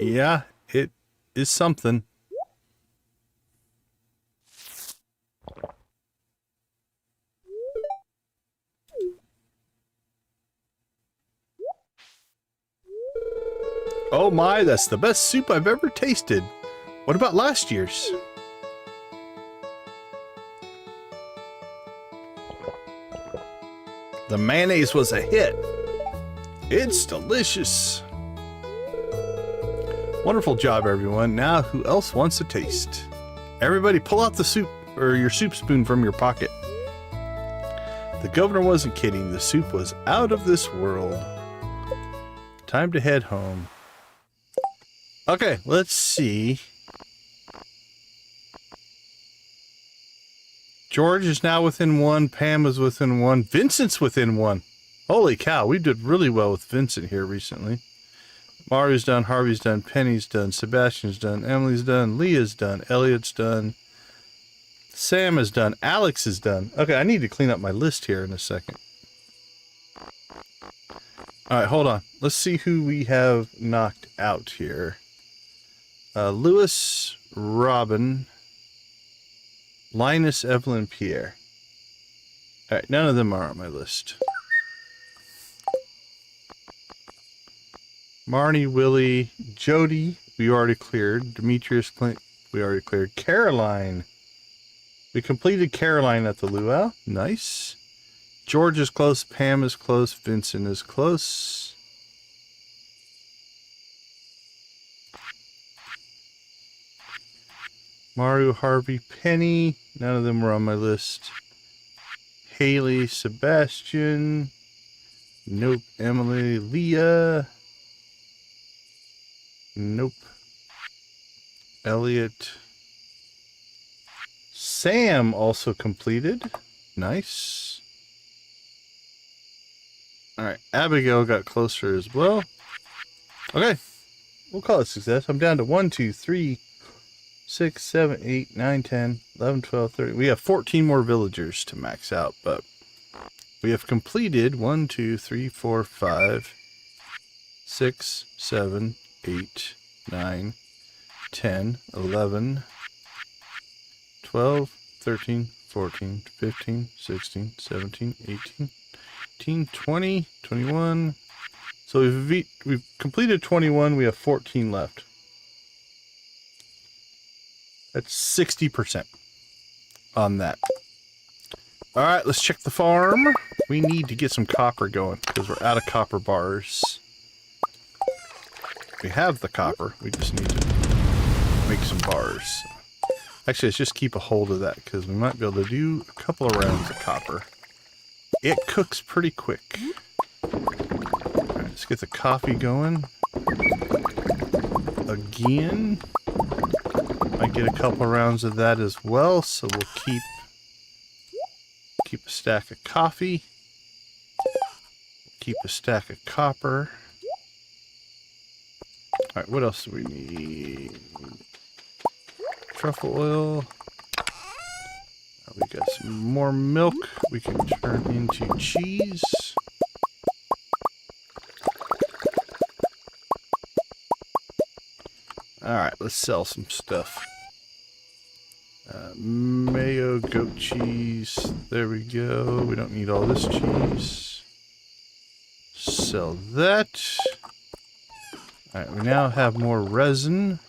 A: Yeah, it is something. Oh my, that's the best soup I've ever tasted. What about last year's? The mayonnaise was a hit. It's delicious. Wonderful job, everyone. Now, who else wants a taste? Everybody pull out the soup, or your soup spoon from your pocket. The governor wasn't kidding. The soup was out of this world. Time to head home. Okay, let's see. George is now within 1. Pam is within 1. Vincent's within 1. Holy cow, we did really well with Vincent here recently. Mario's done, Harvey's done, Penny's done, Sebastian's done, Emily's done, Leah's done, Elliot's done, Sam is done, Alex is done. Okay, I need to clean up my list here in a second. Alright, hold on. Let's see who we have knocked out here. Lewis, Robin, Linus, Evelyn, Pierre. Alright, none of them are on my list. Marnie, Willie, Jody, we already cleared. Demetrius, Clint, we already cleared. Caroline. We completed Caroline at the luau. Nice. George is close. Pam is close. Vincent is close. Mario, Harvey, Penny. None of them were on my list. Haley, Sebastian. Nope. Emily, Leah. Nope. Elliot. Sam also completed. Nice. Alright, Abigail got closer as well. Okay. We'll call it success. I'm down to 1, 2, 3, 6, 7, 8, 9, 10, 11, 12, 13. We have 14 more villagers to max out, but we have completed 1, 2, 3, 4, 5, 6, 7, 8, 9, 10, 11, 12, 13, 14, 15, 16, 17, 18, 19, 20, 21. So we've completed 21. We have 14 left. That's 60% on that. All right, let's check the farm. We need to get some copper going because we're out of copper bars. We have the copper. We just need to make some bars. Actually, let's just keep a hold of that because we might be able to do a couple of rounds of copper. It cooks pretty quick. Alright, let's get the coffee going. Again. Might get a couple of rounds of that as well, so we'll keep a stack of coffee. Keep a stack of copper. Alright, what else do we need? Truffle oil. We got some more milk we can turn into cheese. Alright, let's sell some stuff. Mayo, goat cheese. There we go. We don't need all this cheese. Sell that. Alright, we now have more resin.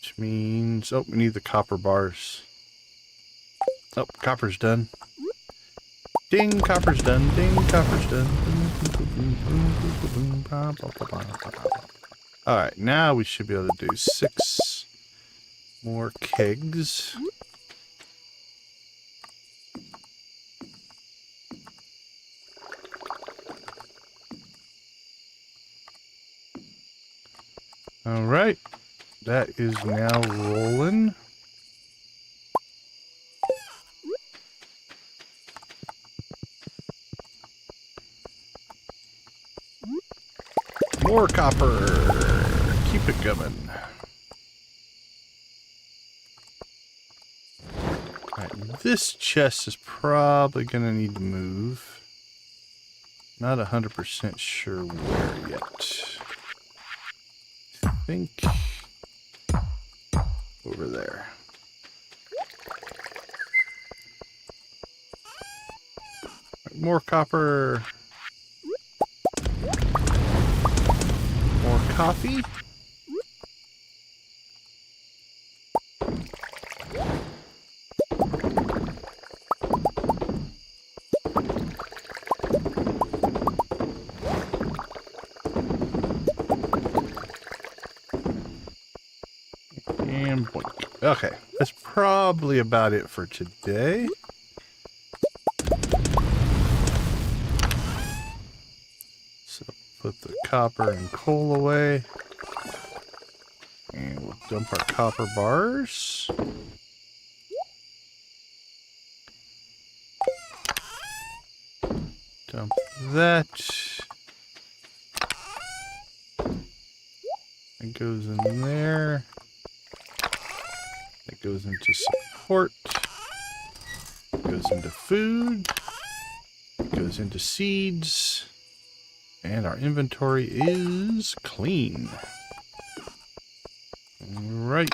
A: Which means... oh, we need the copper bars. Oh, copper's done. Ding, copper's done. Ding, copper's done. Alright, now we should be able to do 6 more kegs. Alright, that is now rolling. More copper. Keep it coming. Alright, this chest is probably going to need to move. Not 100% sure where yet. I think over there. Right, more copper. More coffee. And boink. Okay, that's probably about it for today. So put the copper and coal away. And we'll dump our copper bars. Dump that. It goes in there. It goes into support. It goes into food. It goes into seeds. And our inventory is clean. Right.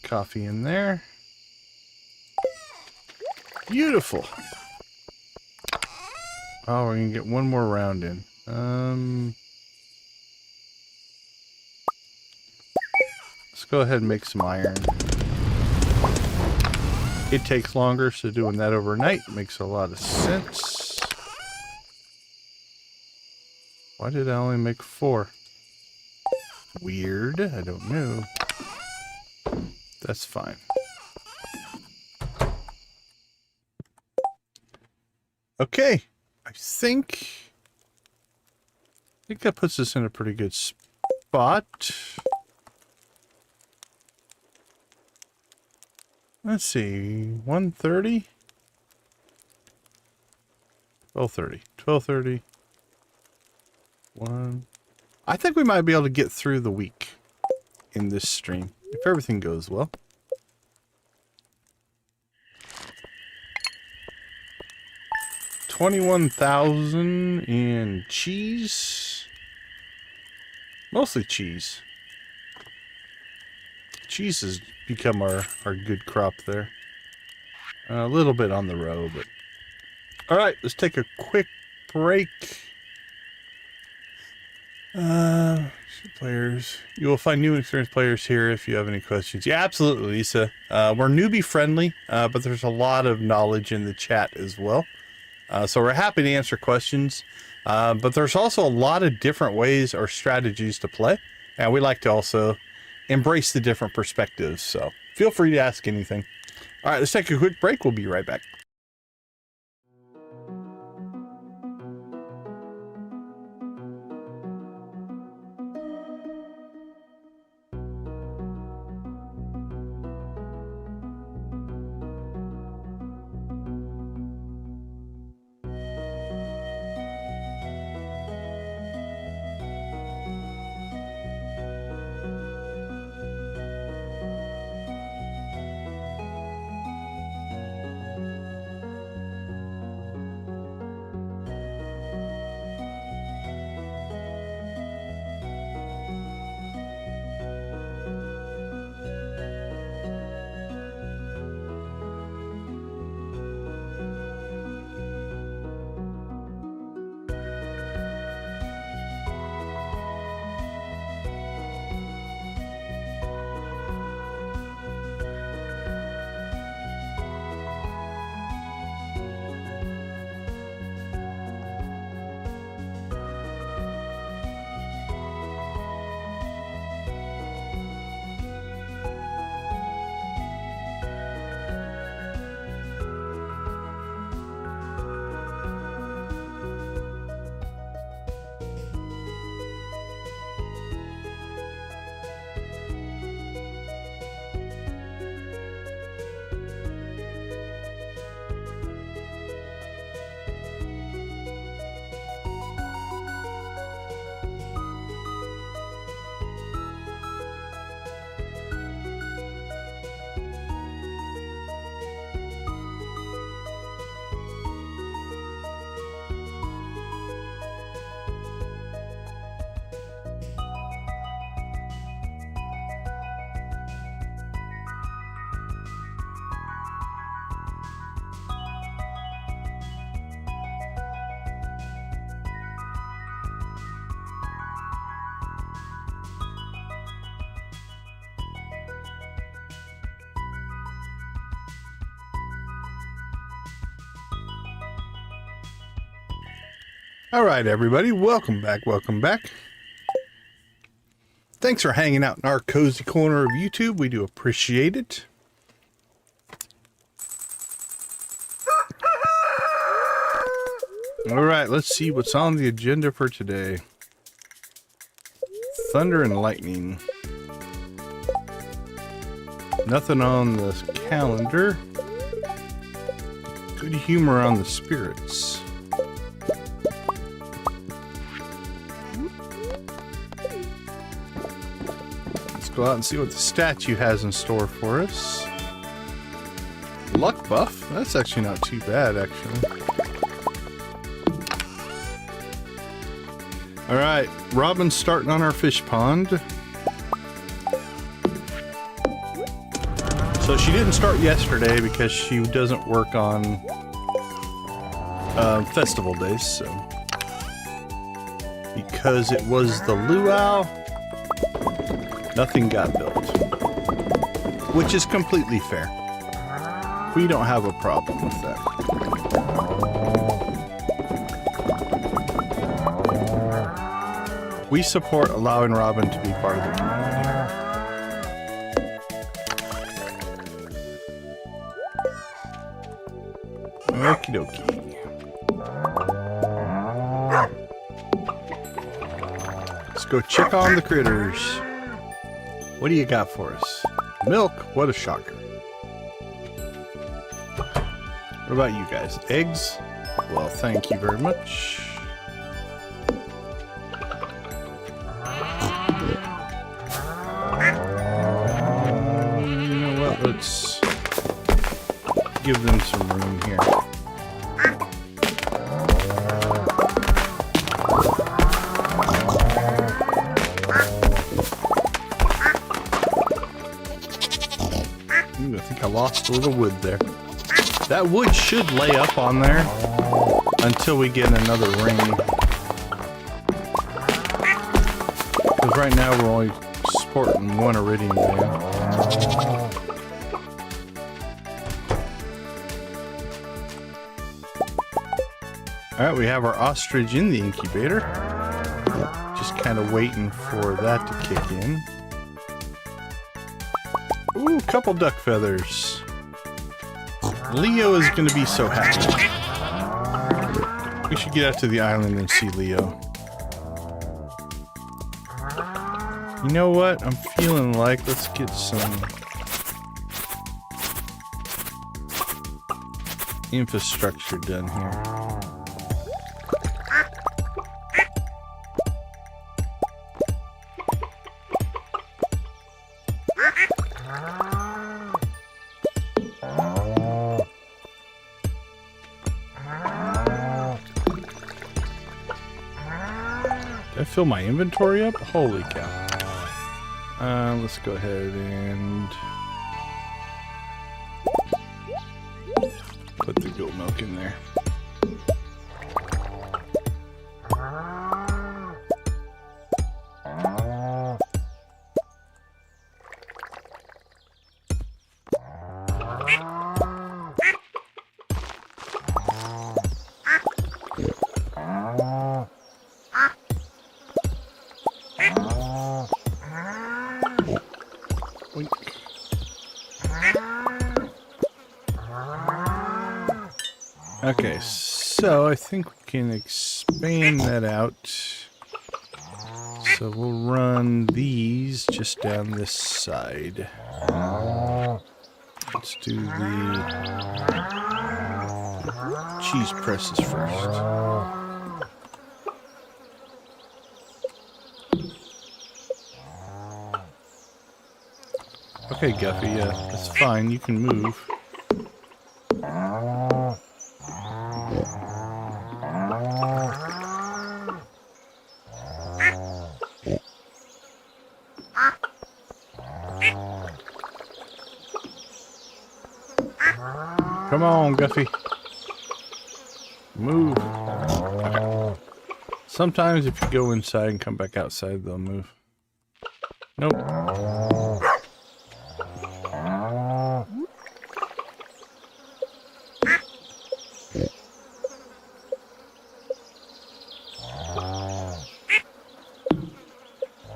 A: Coffee in there. Beautiful. Oh, we're going to get one more round in. Let's go ahead and make some iron. it takes longer, so doing that overnight makes a lot of sense. Why did I only make 4? Weird. I don't know. That's fine. Okay. I think that puts us in a pretty good spot. Let's see. 1:30? 12:30. 12:30. 1. I think we might be able to get through the week in this stream, if everything goes well. $21,000 in cheese. Mostly cheese. Cheese has become our good crop there. A little bit on the row, but... Alright, let's take a quick break. Players. You will find new and experienced players here if you have any questions. Yeah, absolutely, Lisa. We're newbie friendly, but there's a lot of knowledge in the chat as well. So we're happy to answer questions. But there's also a lot of different ways or strategies to play. And we like to also embrace the different perspectives. So feel free to ask anything. All right, let's take a quick break. We'll be right back. All right, everybody, welcome back, welcome back. Thanks for hanging out in our cozy corner of YouTube. We do appreciate it. All right, let's see what's on the agenda for today. Thunder and lightning. Nothing on the calendar. Good humor on the spirits. Go out and see what the statue has in store for us. Luck buff? That's actually not too bad, actually. Alright, Robin's starting on our fish pond. So she didn't start yesterday because she doesn't work on festival days, so. Because it was the luau, nothing got built, which is completely fair. We don't have a problem with that. We support allowing Robin to be part of the community. Okie dokie. Let's go check on the critters. What do you got for us? Milk? What a shocker. What about you guys? Eggs? Well, thank you very much. You know what? Let's give them some room here. Ooh, I think I lost a little wood there. That wood should lay up on there until we get another ring. Because right now we're only sporting one iridium band. Alright, we have our ostrich in the incubator. Just kind of waiting for that to kick in. Ooh, couple duck feathers. Leo is going to be so happy. We should get out to the island and see Leo. You know what? I'm feeling like let's get some infrastructure done here. Did I fill my inventory up? Holy cow. Let's go ahead and put the goat milk in there. Okay, so I think we can expand that out. So we'll run these just down this side. Let's do the cheese presses first. Okay, Guffy, yeah, that's fine. You can move. Come on, Guffy. Move. Okay. Sometimes if you go inside and come back outside, they'll move. Nope.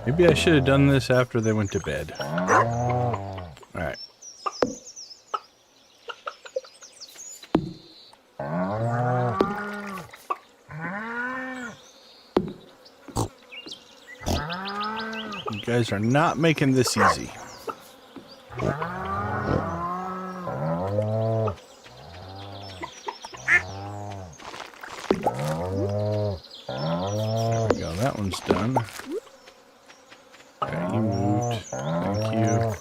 A: Maybe I should have done this after they went to bed. Alright. You guys are not making this easy. There we go, that one's done. Okay, you moved. Thank you.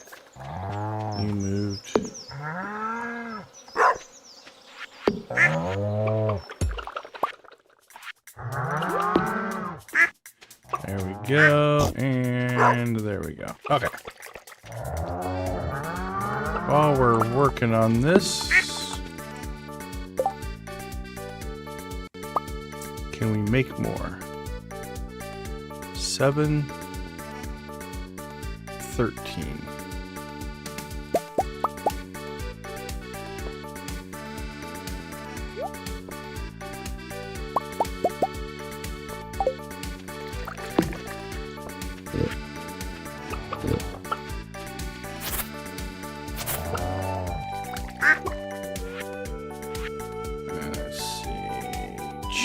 A: You moved. There we go, and there we go. Okay. While we're working on this, can we make more? 7, 13.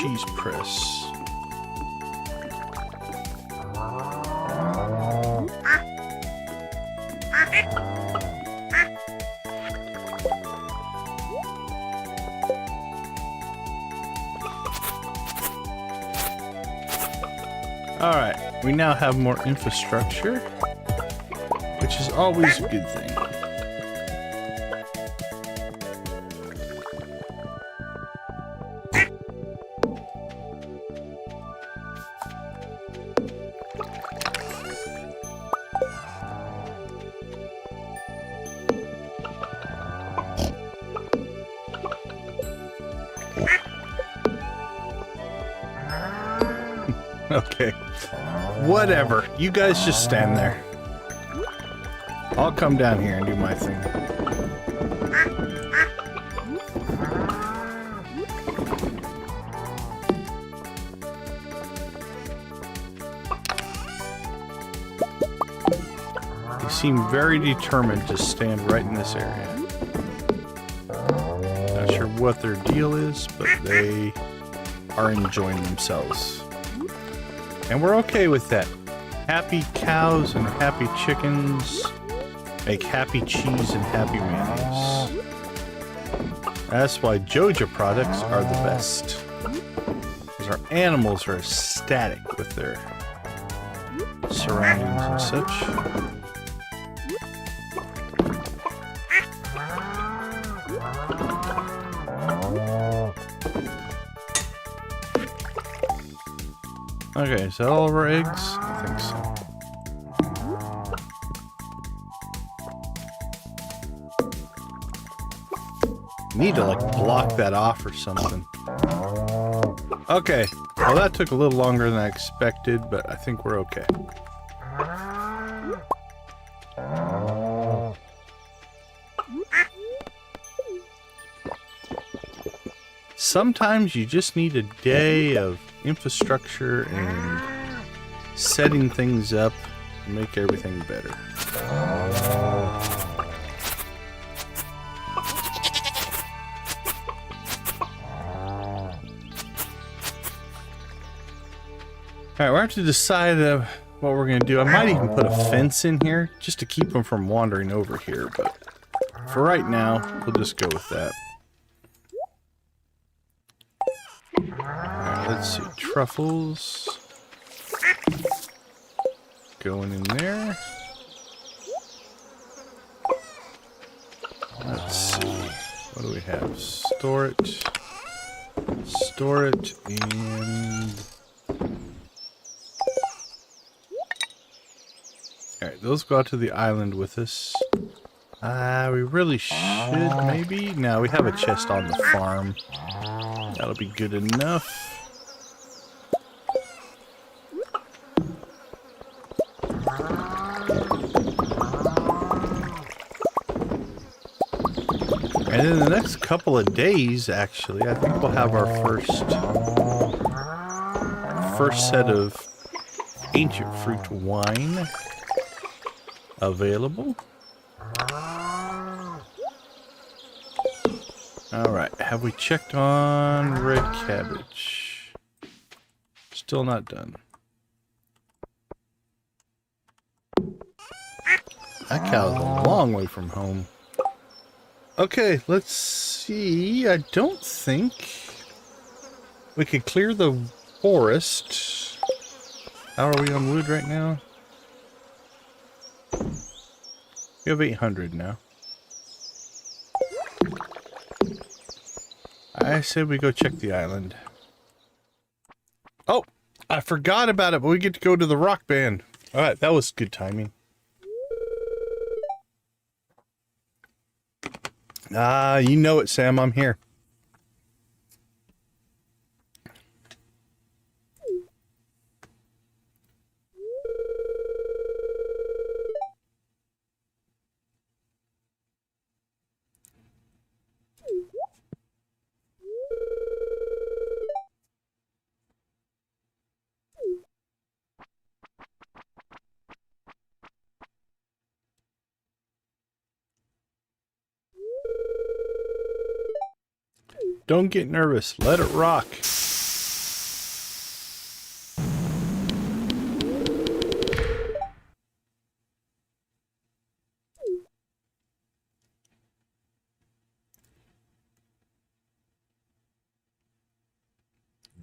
A: cheese press. Alright, we now have more infrastructure, which is always a good thing. Okay. Whatever. You guys just stand there. I'll come down here and do my thing. They seem very determined to stand right in this area. Not sure what their deal is, but they are enjoying themselves. And we're okay with that. Happy cows and happy chickens make happy cheese and happy mayonnaise. That's why Joja products are the best. Because our animals are ecstatic with their surroundings and such. Okay, is that all of our eggs? I think so. Need to, like, block that off or something. Okay, well that took a little longer than I expected, but I think we're okay. Sometimes you just need a day of infrastructure and setting things up to make everything better. Alright, we're going to have to decide what we're going to do. I might even put a fence in here just to keep them from wandering over here, but for right now, we'll just go with that. Alright, let's see. Truffles. Going in there. Let's see. What do we have? Store it. Store it and... Alright, those go out to the island with us. We really should, maybe? No, we have a chest on the farm. That'll be good enough. And in the next couple of days, actually, I think we'll have our first set of ancient fruit wine available. Alright, have we checked on red cabbage? Still not done. That cow's a long way from home. Okay, let's see. I don't think we could clear the forest. How are we on wood right now? We have 800 now. I said we go check the island. Oh, I forgot about it, but we get to go to the rock band. Alright, that was good timing. You know it, Sam. I'm here. Don't get nervous. Let it rock.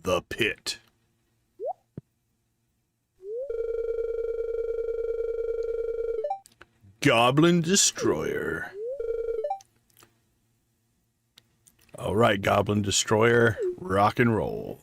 A: The pit. Goblin Destroyer. All right, Goblin Destroyer, rock and roll.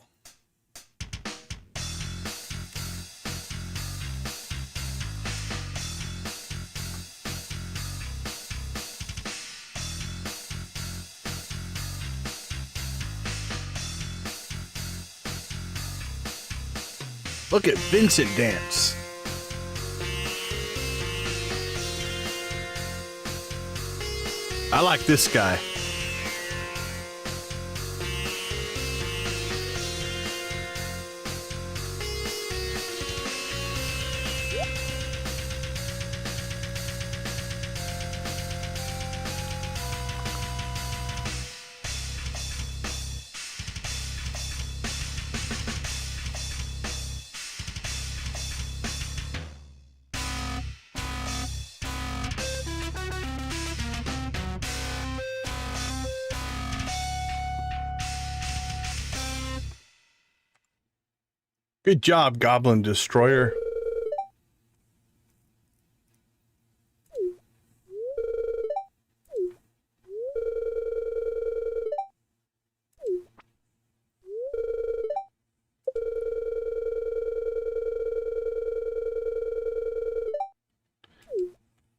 A: Look at Vincent dance. I like this guy. Good job, Goblin Destroyer.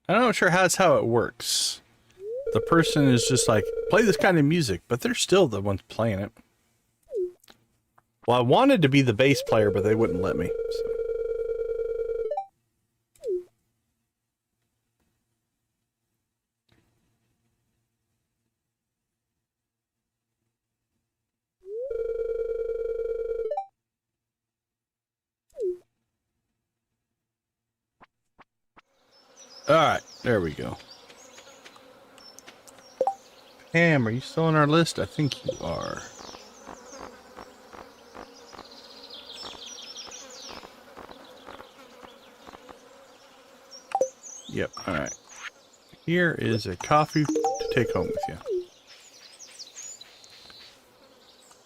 A: I'm not sure that's how it works. The person is just like, play this kind of music, but they're still the ones playing it. Well, I wanted to be the bass player, but they wouldn't let me. So. All right, there we go. Pam, are you still on our list? I think you are. Yep, alright. Here is a coffee to take home with you.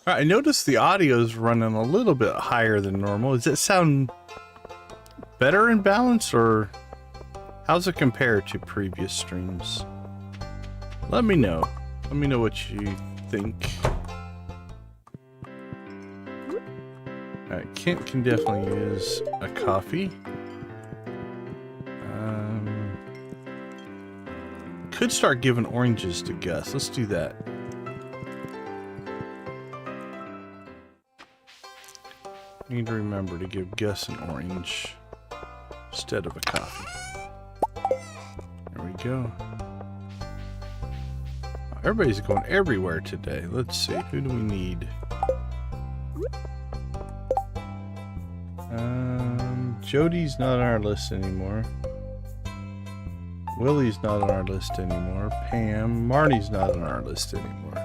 A: Alright, I noticed the audio's running a little bit higher than normal. Does it sound better in balance, or how's it compare to previous streams? Let me know. Let me know what you think. Alright, Kent can definitely use a coffee. Could start giving oranges to Gus. Let's do that. Need to remember to give Gus an orange instead of a coffee. There we go. Everybody's going everywhere today. Let's see. Who do we need? Jody's not on our list anymore. Willie's not on our list anymore. Pam. Marty's not on our list anymore.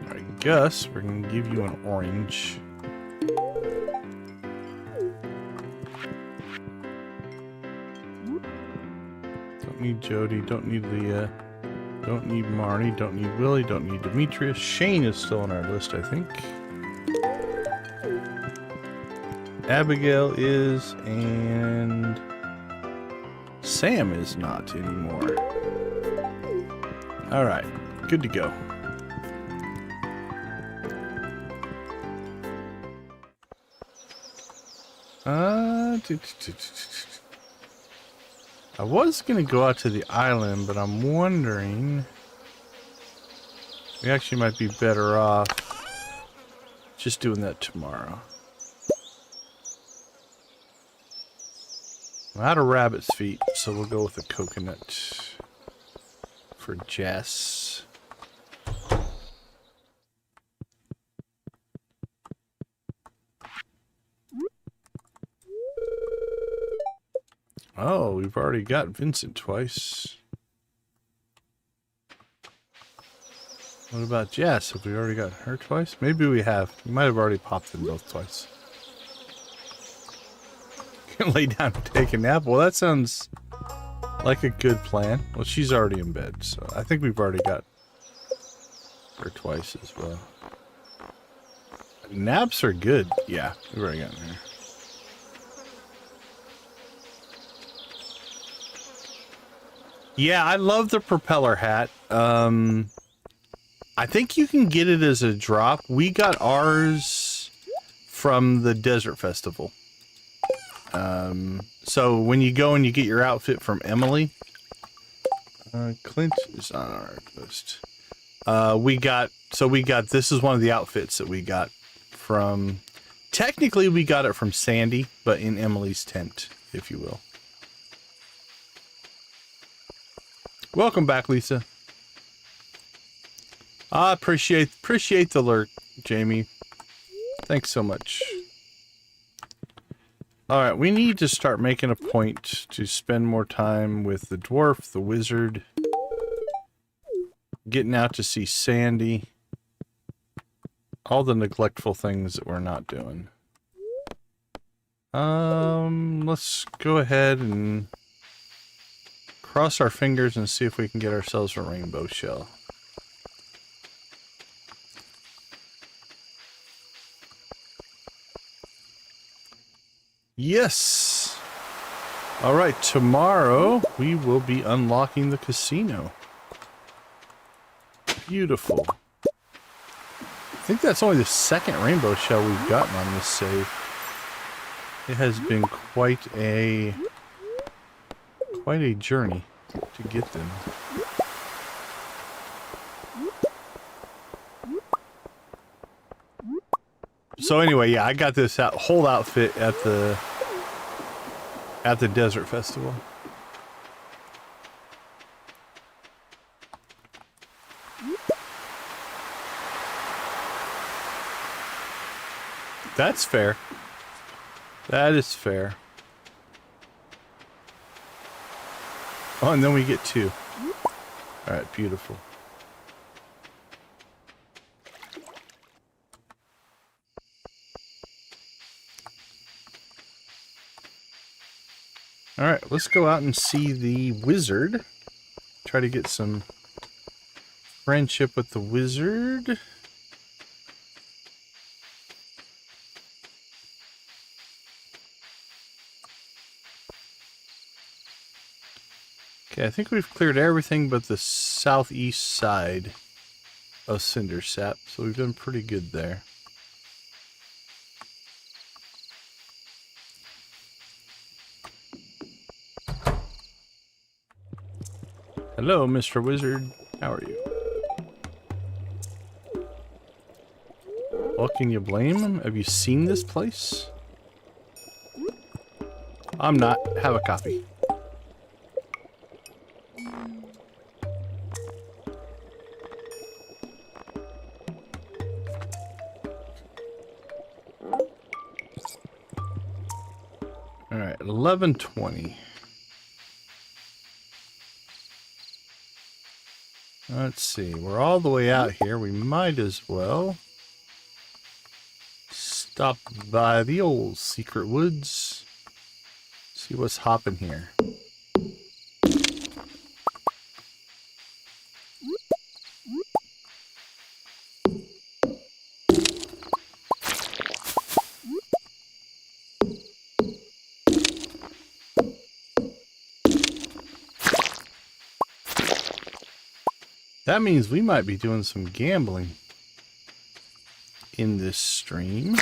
A: Alright, Gus, we're going to give you an orange. Don't need Jody. Don't need Leah. Don't need Marty. Don't need Willie. Don't need Demetrius. Shane is still on our list, I think. Abigail is, and Sam is not anymore. Alright, good to go. I was gonna go out to the island, but I'm wondering we actually might be better off just doing that tomorrow. I'm out of rabbit's feet, so we'll go with a coconut for Jess. Oh, we've already got Vincent twice. What about Jess? Have we already got her twice? Maybe we have. We might have already popped them both twice. Lay down and take a nap. Well, that sounds like a good plan. Well, she's already in bed, so I think we've already got Or twice as well. Naps are good. Yeah, we've already gotten there. Yeah, I love the propeller hat. I think you can get it as a drop. We got ours from the Desert Festival. So when you go and you get your outfit from Emily, Clint is on our list. This is one of the outfits that we got from, technically we got it from Sandy, but in Emily's tent, if you will. Welcome back, Lisa. I appreciate the alert, Jamie. Thanks so much. Alright, we need to start making a point to spend more time with the dwarf, the wizard, getting out to see Sandy, all the neglectful things that we're not doing. Let's go ahead and cross our fingers and see if we can get ourselves a rainbow shell. Yes! Alright, tomorrow we will be unlocking the casino. Beautiful. I think that's only the second rainbow shell we've gotten on this save. It has been quite a journey to get them. So anyway, yeah, I got this whole outfit at the Desert Festival. That's fair. That is fair. Oh, and then we get 2. Alright, beautiful. Alright, let's go out and see the wizard. Try to get some friendship with the wizard. Okay, I think we've cleared everything but the southeast side of Cindersap, so we've done pretty good there. Hello, Mr. Wizard. How are you? Well, can you blame him? Have you seen this place? I'm not. Have a coffee. Alright, 11:20. Let's see, we're all the way out here. We might as well stop by the old secret woods. See what's hopping here. That means we might be doing some gambling in this stream.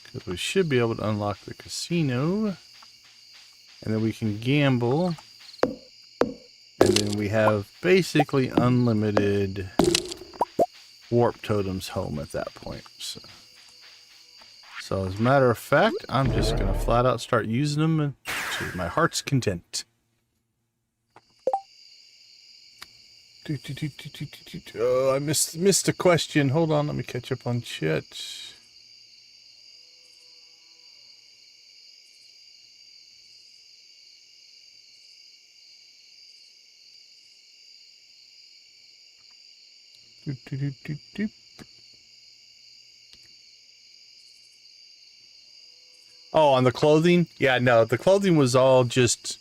A: Because we should be able to unlock the casino. And then we can gamble. And then we have basically unlimited warp totems home at that point. So as a matter of fact, I'm just going to flat out start using them to my heart's content. Oh, I missed a question. Hold on, let me catch up on chat. Oh, on the clothing? Yeah, no, the clothing was all just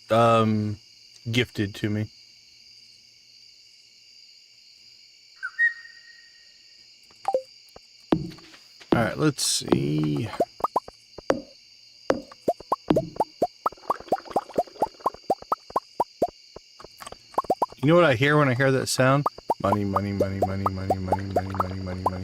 A: gifted to me. All right, let's see. You know what I hear when I hear that sound? Money, money, money, money, money, money, money, money, money, money.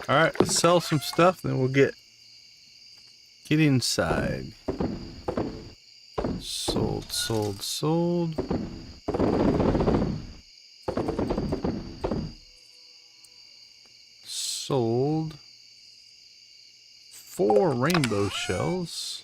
A: All right, let's sell some stuff, then we'll get inside. Sold, sold, sold. Sold 4 rainbow shells.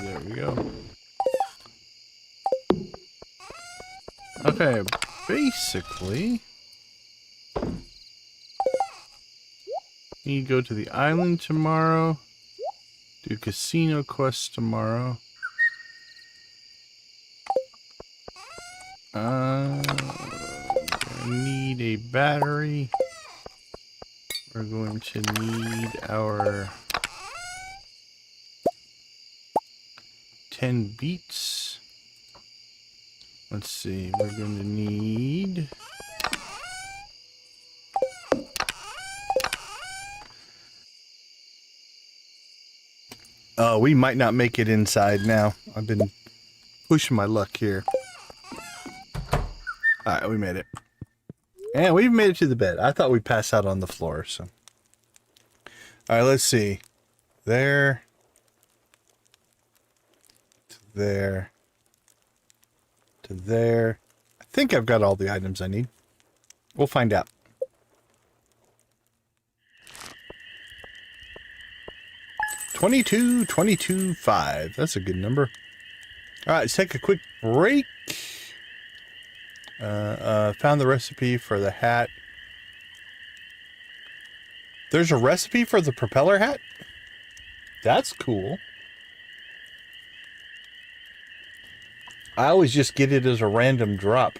A: There we go. Okay, basically, you go to the island tomorrow, do casino quests tomorrow. We need a battery. We're going to need our 10 beets. Let's see, we're going to need we might not make it inside now. I've been pushing my luck here. Alright, we made it. And we've made it to the bed. I thought we'd pass out on the floor, so. Alright, let's see. There. To there. To there. I think I've got all the items I need. We'll find out. $22, 22, 5. That's a good number. All right, let's take a quick break. Found the recipe for the hat. There's a recipe for the propeller hat? That's cool. I always just get it as a random drop.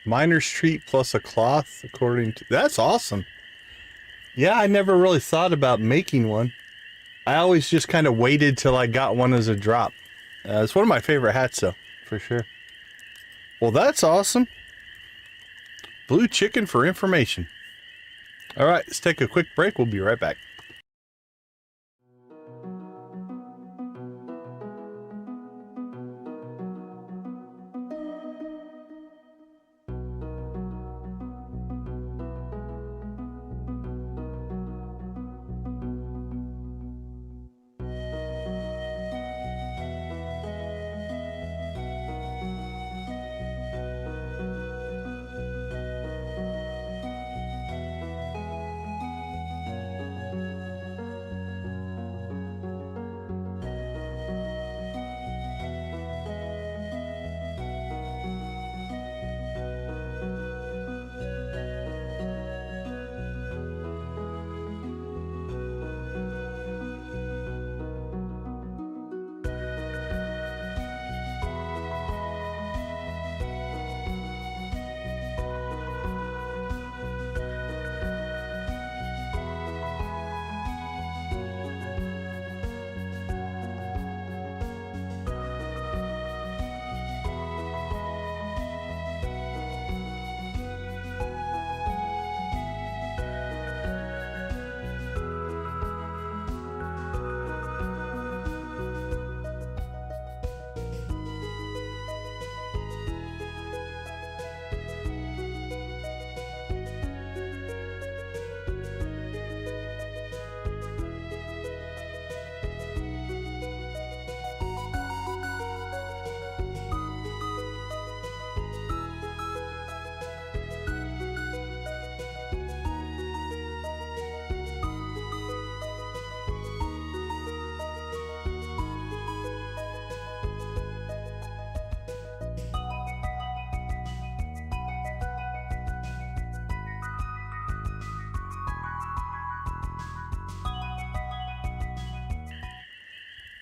A: Miner's treat plus a cloth, according to... That's awesome. Yeah, I never really thought about making one. I always just kind of waited till I got one as a drop. It's one of my favorite hats, though, for sure. Well, that's awesome. Blue chicken for information. All right, let's take a quick break. We'll be right back.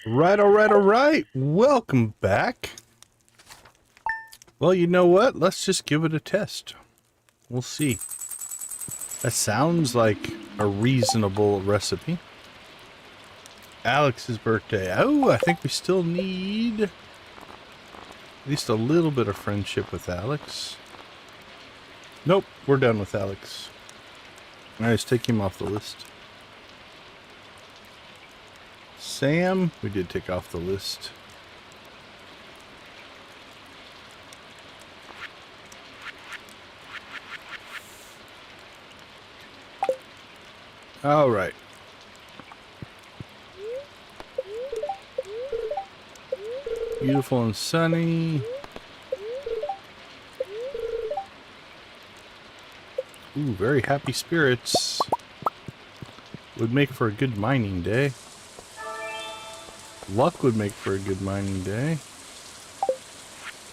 A: Right, all right, all right. Welcome back. Well, you know what? Let's just give it a test. We'll see. That sounds like a reasonable recipe. Alex's birthday. Oh, I think we still need at least a little bit of friendship with Alex. Nope, we're done with Alex. All right, let's take him off the list. Sam, we did take off the list. All right. Beautiful and sunny. Ooh, very happy spirits. Would make for a good mining day. Luck would make for a good mining day.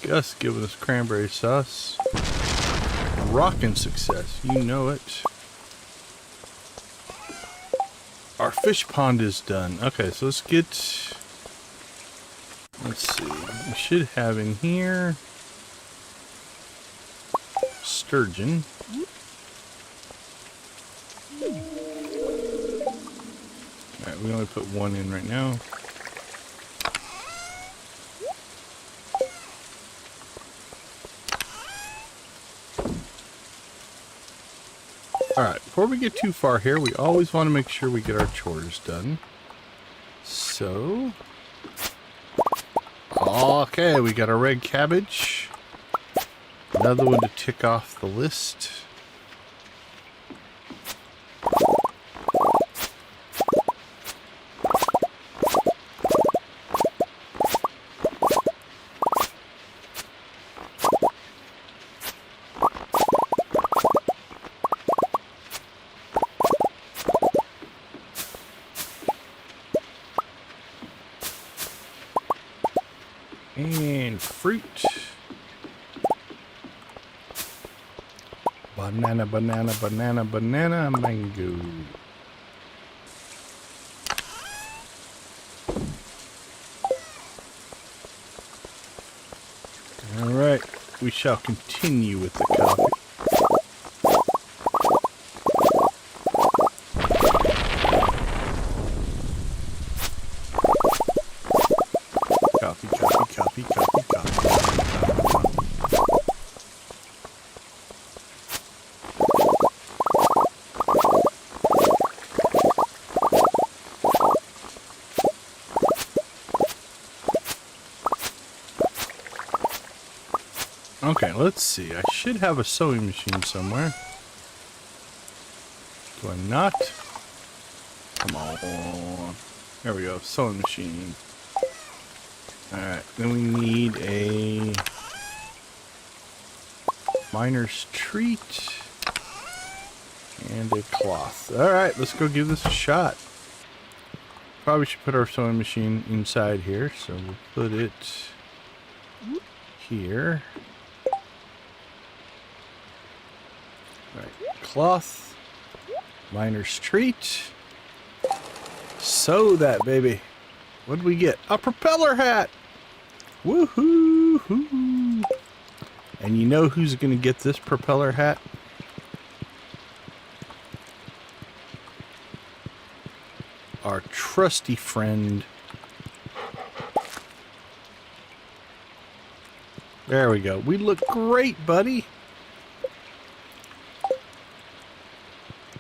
A: Gus giving us cranberry sauce. Rockin' success, you know it. Our fish pond is done. Okay, so let's get... Let's see. We should have in here... sturgeon. Alright, we only put one in right now. Alright, before we get too far here, we always want to make sure we get our chores done. So... Okay, we got our red cabbage. Another one to tick off the list. And fruit. Banana, banana, banana, banana, mango. All right, we shall continue with the coffee. Coffee, coffee, coffee, coffee, coffee. Okay, let's see. I should have a sewing machine somewhere. Do I not? Come on. There we go. Sewing machine. Alright, then we need a miner's treat and a cloth. Alright, let's go give this a shot. Probably should put our sewing machine inside here, so we'll put it here. Alright, cloth, miner's treat. Sew that, baby. What did we get? A propeller hat! Woohoo! Hoo. And you know who's going to get this propeller hat? Our trusty friend. There we go. We look great, buddy.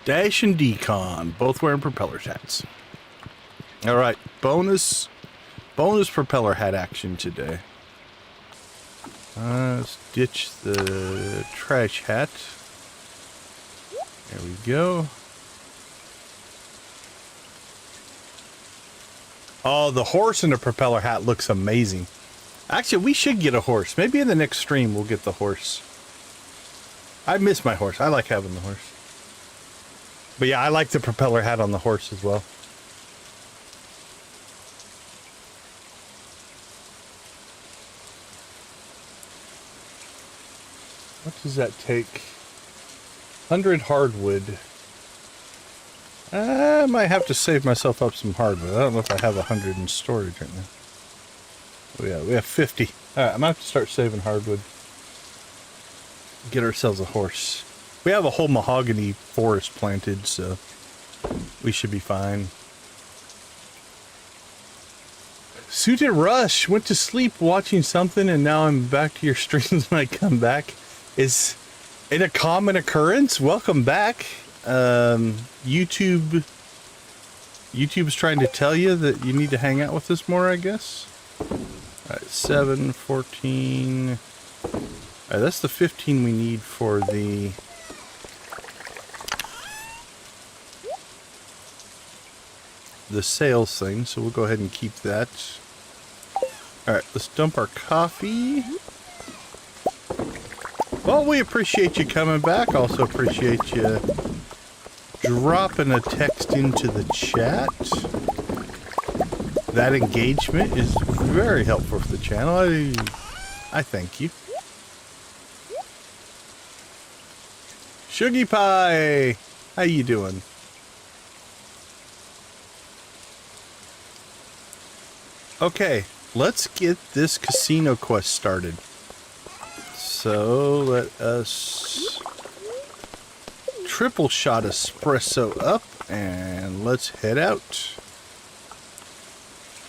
A: Dash and Decon, both wearing propeller hats. All right, bonus propeller hat action today. Let's ditch the trash hat. There we go. Oh, the horse in the propeller hat looks amazing. Actually, we should get a horse. Maybe in the next stream we'll get the horse. I miss my horse. I like having the horse. But yeah, I like the propeller hat on the horse as well. What does that take? 100 hardwood. I might have to save myself up some hardwood. I don't know if I have 100 in storage right now. Oh yeah, we have 50. Alright, I might have to start saving hardwood. Get ourselves a horse. We have a whole mahogany forest planted, so we should be fine. Suited Rush went to sleep watching something, and now I'm back to your streams when I come back. Is it a common occurrence? Welcome back. YouTube's trying to tell you that you need to hang out with us more, I guess. Alright, 7, 14. Alright, that's the 15 we need for the sales thing, so we'll go ahead and keep that. Alright, let's dump our coffee. Well, we appreciate you coming back. Also appreciate you dropping a text into the chat. That engagement is very helpful for the channel. I thank you. Sugar Pie! How you doing? Okay, let's get this casino quest started. So, let us triple shot espresso up, and let's head out.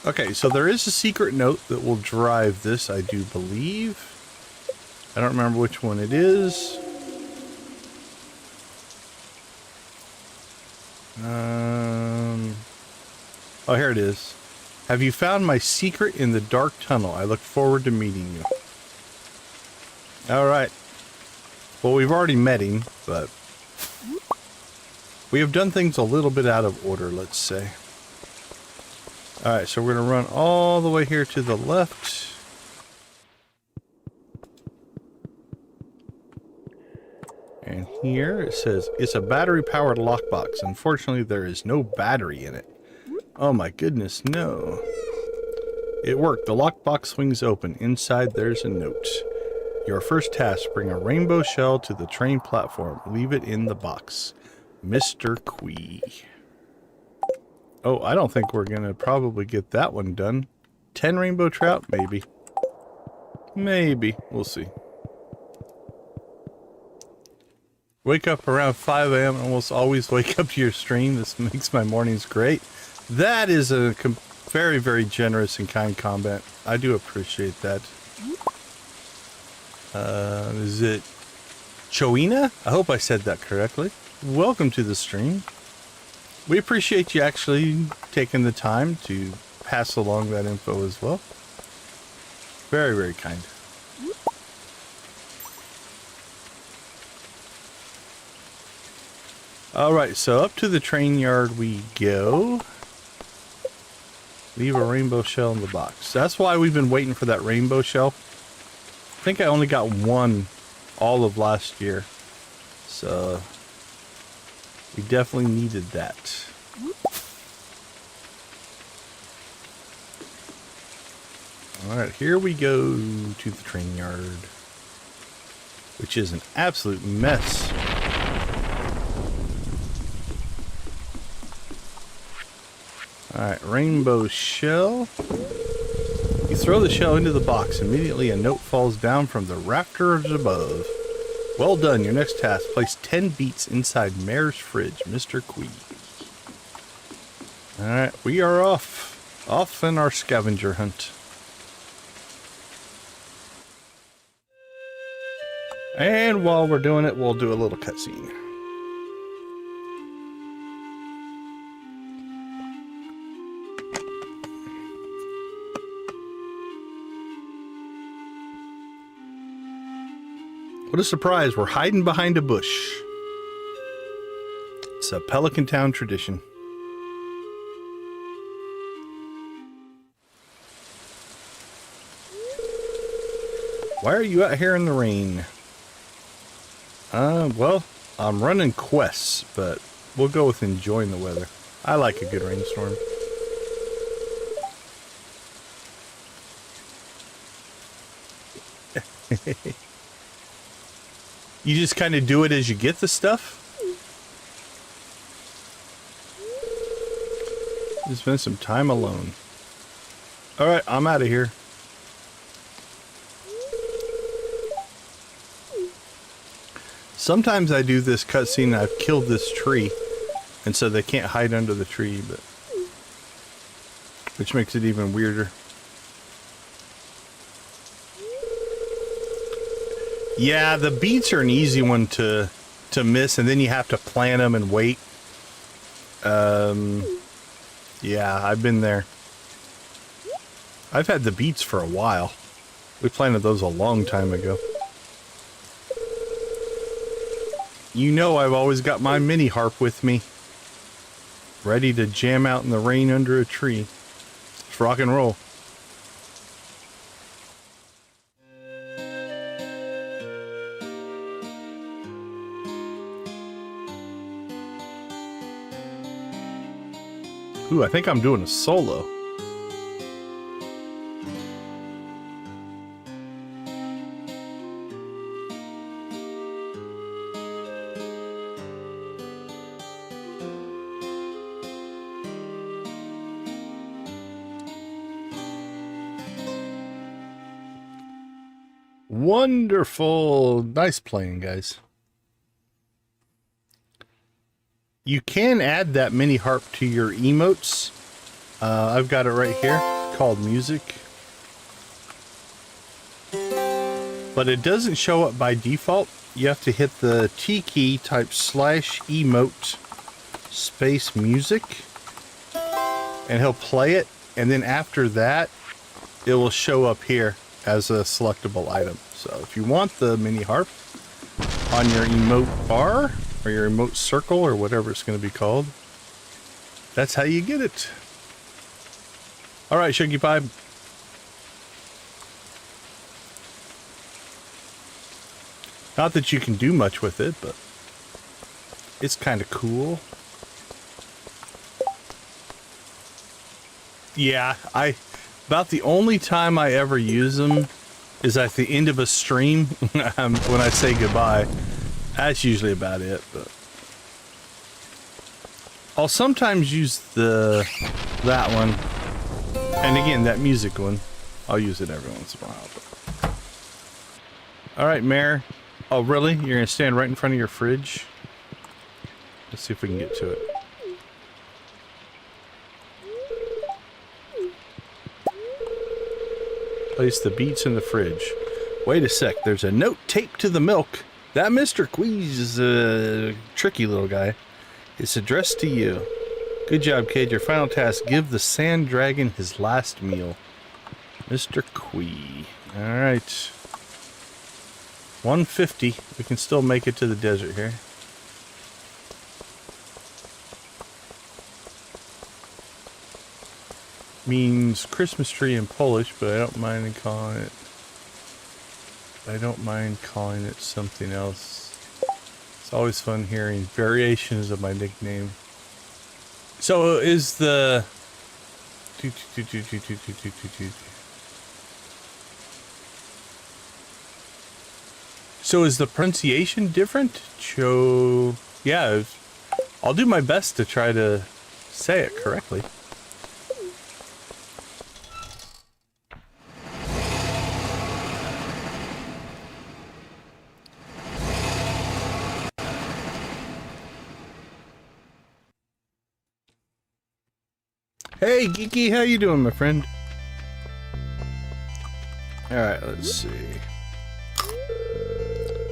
A: Okay, so there is a secret note that will drive this, I do believe. I don't remember which one it is. Oh, here it is. Have you found my secret in the dark tunnel? I look forward to meeting you. Alright. Well, we've already met him, but we have done things a little bit out of order, let's say. Alright, so we're going to run all the way here to the left. And here it says, it's a battery-powered lockbox. Unfortunately, there is no battery in it. Oh my goodness, no. It worked. The lockbox swings open. Inside, there's a note. Your first task, bring a rainbow shell to the train platform. Leave it in the box. Mr. Quee. Oh, I don't think we're going to probably get that one done. 10 rainbow trout? Maybe. Maybe. We'll see. Wake up around 5 a.m. Almost always wake up to your stream. This makes my mornings great. That is a very, very generous and kind comment. I do appreciate that. Is it Choina? I hope I said that correctly. Welcome to the stream. We appreciate you actually taking the time to pass along that info as well. Very, very kind. Alright, so up to the train yard we go. Leave a rainbow shell in the box. That's why we've been waiting for that rainbow shell. I think I only got one all of last year. So we definitely needed that. Alright, here we go to the train yard, which is an absolute mess. Alright, rainbow shell. You throw the shell into the box. Immediately a note falls down from the rafters above. Well done. Your next task. Place 10 beets inside Mare's fridge. Mr. Quee. Alright, we are off. Off in our scavenger hunt. And while we're doing it, we'll do a little cutscene. What a surprise, we're hiding behind a bush. It's a Pelican Town tradition. Why are you out here in the rain? Well, I'm running quests, but we'll go with enjoying the weather. I like a good rainstorm. You just kind of do it as you get the stuff? to spend some time alone. Alright, I'm out of here. Sometimes I do this cutscene, I've killed this tree, and so they can't hide under the tree, but which makes it even weirder. Yeah, the beets are an easy one to miss, and then you have to plant them and wait. Yeah, I've been there. I've had the beets for a while. We planted those a long time ago. You know I've always got my mini harp with me, ready to jam out in the rain under a tree. Let's rock and roll. Ooh, I think I'm doing a solo. Wonderful. Nice playing, guys. You can add that mini harp to your emotes. I've got it right here. It's called music. But it doesn't show up by default. You have to hit the T key, type /emote space music, and he'll play it. And then after that, it will show up here as a selectable item. So if you want the mini harp on your emote bar, or your emote circle, or whatever it's going to be called, that's how you get it. Alright, Shuggy Pie. Not that you can do much with it, but it's kind of cool. Yeah, about the only time I ever use them is at the end of a stream when I say goodbye. That's usually about it, but I'll sometimes use that one, and again that music one. I'll use it every once in a while. But. All right, Mare. Oh, really? You're gonna stand right in front of your fridge? Let's see if we can get to it. Place the beets in the fridge. Wait a sec, there's a note taped to the milk. That Mr. Queez is a tricky little guy. It's addressed to you. Good job, kid. Your final task, give the sand dragon his last meal. Mr. Quee. Alright. 150. We can still make it to the desert here. Means Christmas tree in Polish, but I don't mind calling it. I don't mind calling it something else. It's always fun hearing variations of my nickname. So is the So is the pronunciation different? Yeah, I'll do my best to try to say it correctly. Hey, Geeky, how you doing, my friend? Alright, let's see.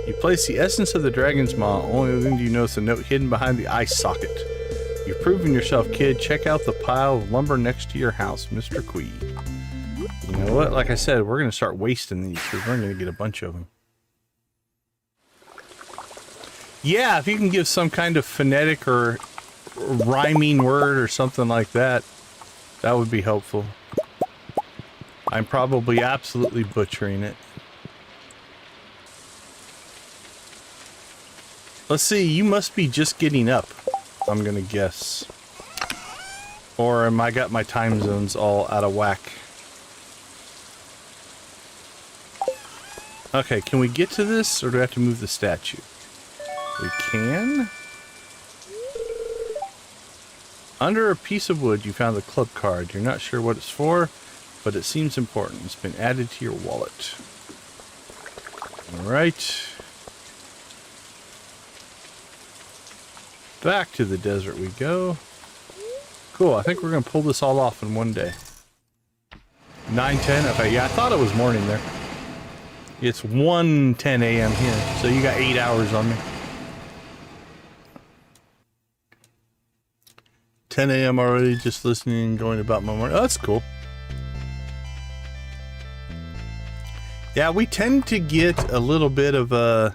A: You place the essence of the dragon's maw. Only then do you notice a note hidden behind the eye socket. You've proven yourself, kid. Check out the pile of lumber next to your house, Mr. Quee. You know what? Like I said, we're going to start wasting these because we're going to get a bunch of them. Yeah, if you can give some kind of phonetic or rhyming word or something like that, that would be helpful. I'm probably absolutely butchering it. Let's see, you must be just getting up, I'm gonna guess. Or am I got my time zones all out of whack? Okay, can we get to this, or do I have to move the statue? We can. Under a piece of wood, you found a club card. You're not sure what it's for, but it seems important. It's been added to your wallet. Alright. Back to the desert we go. Cool, I think we're going to pull this all off in one day. 9:10? Okay, yeah, I thought it was morning there. It's 1:10 a.m. here, so you got 8 hours on me. 10 a.m. already, just listening and going about my morning. Oh, that's cool. Yeah, we tend to get a little bit of a...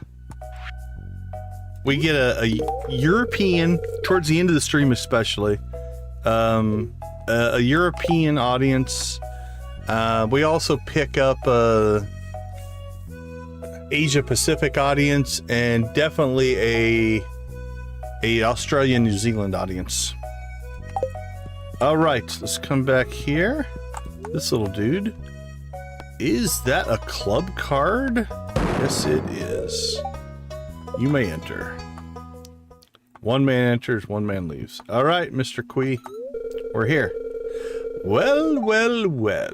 A: We get a European, towards the end of the stream especially, a European audience. We also pick up a Asia Pacific audience and definitely a Australia, New Zealand audience. All right, let's come back here. This little dude. Is that a club card? Yes, it is. You may enter. One man enters, one man leaves. All right, Mr. Quee, we're here. Well, well, well.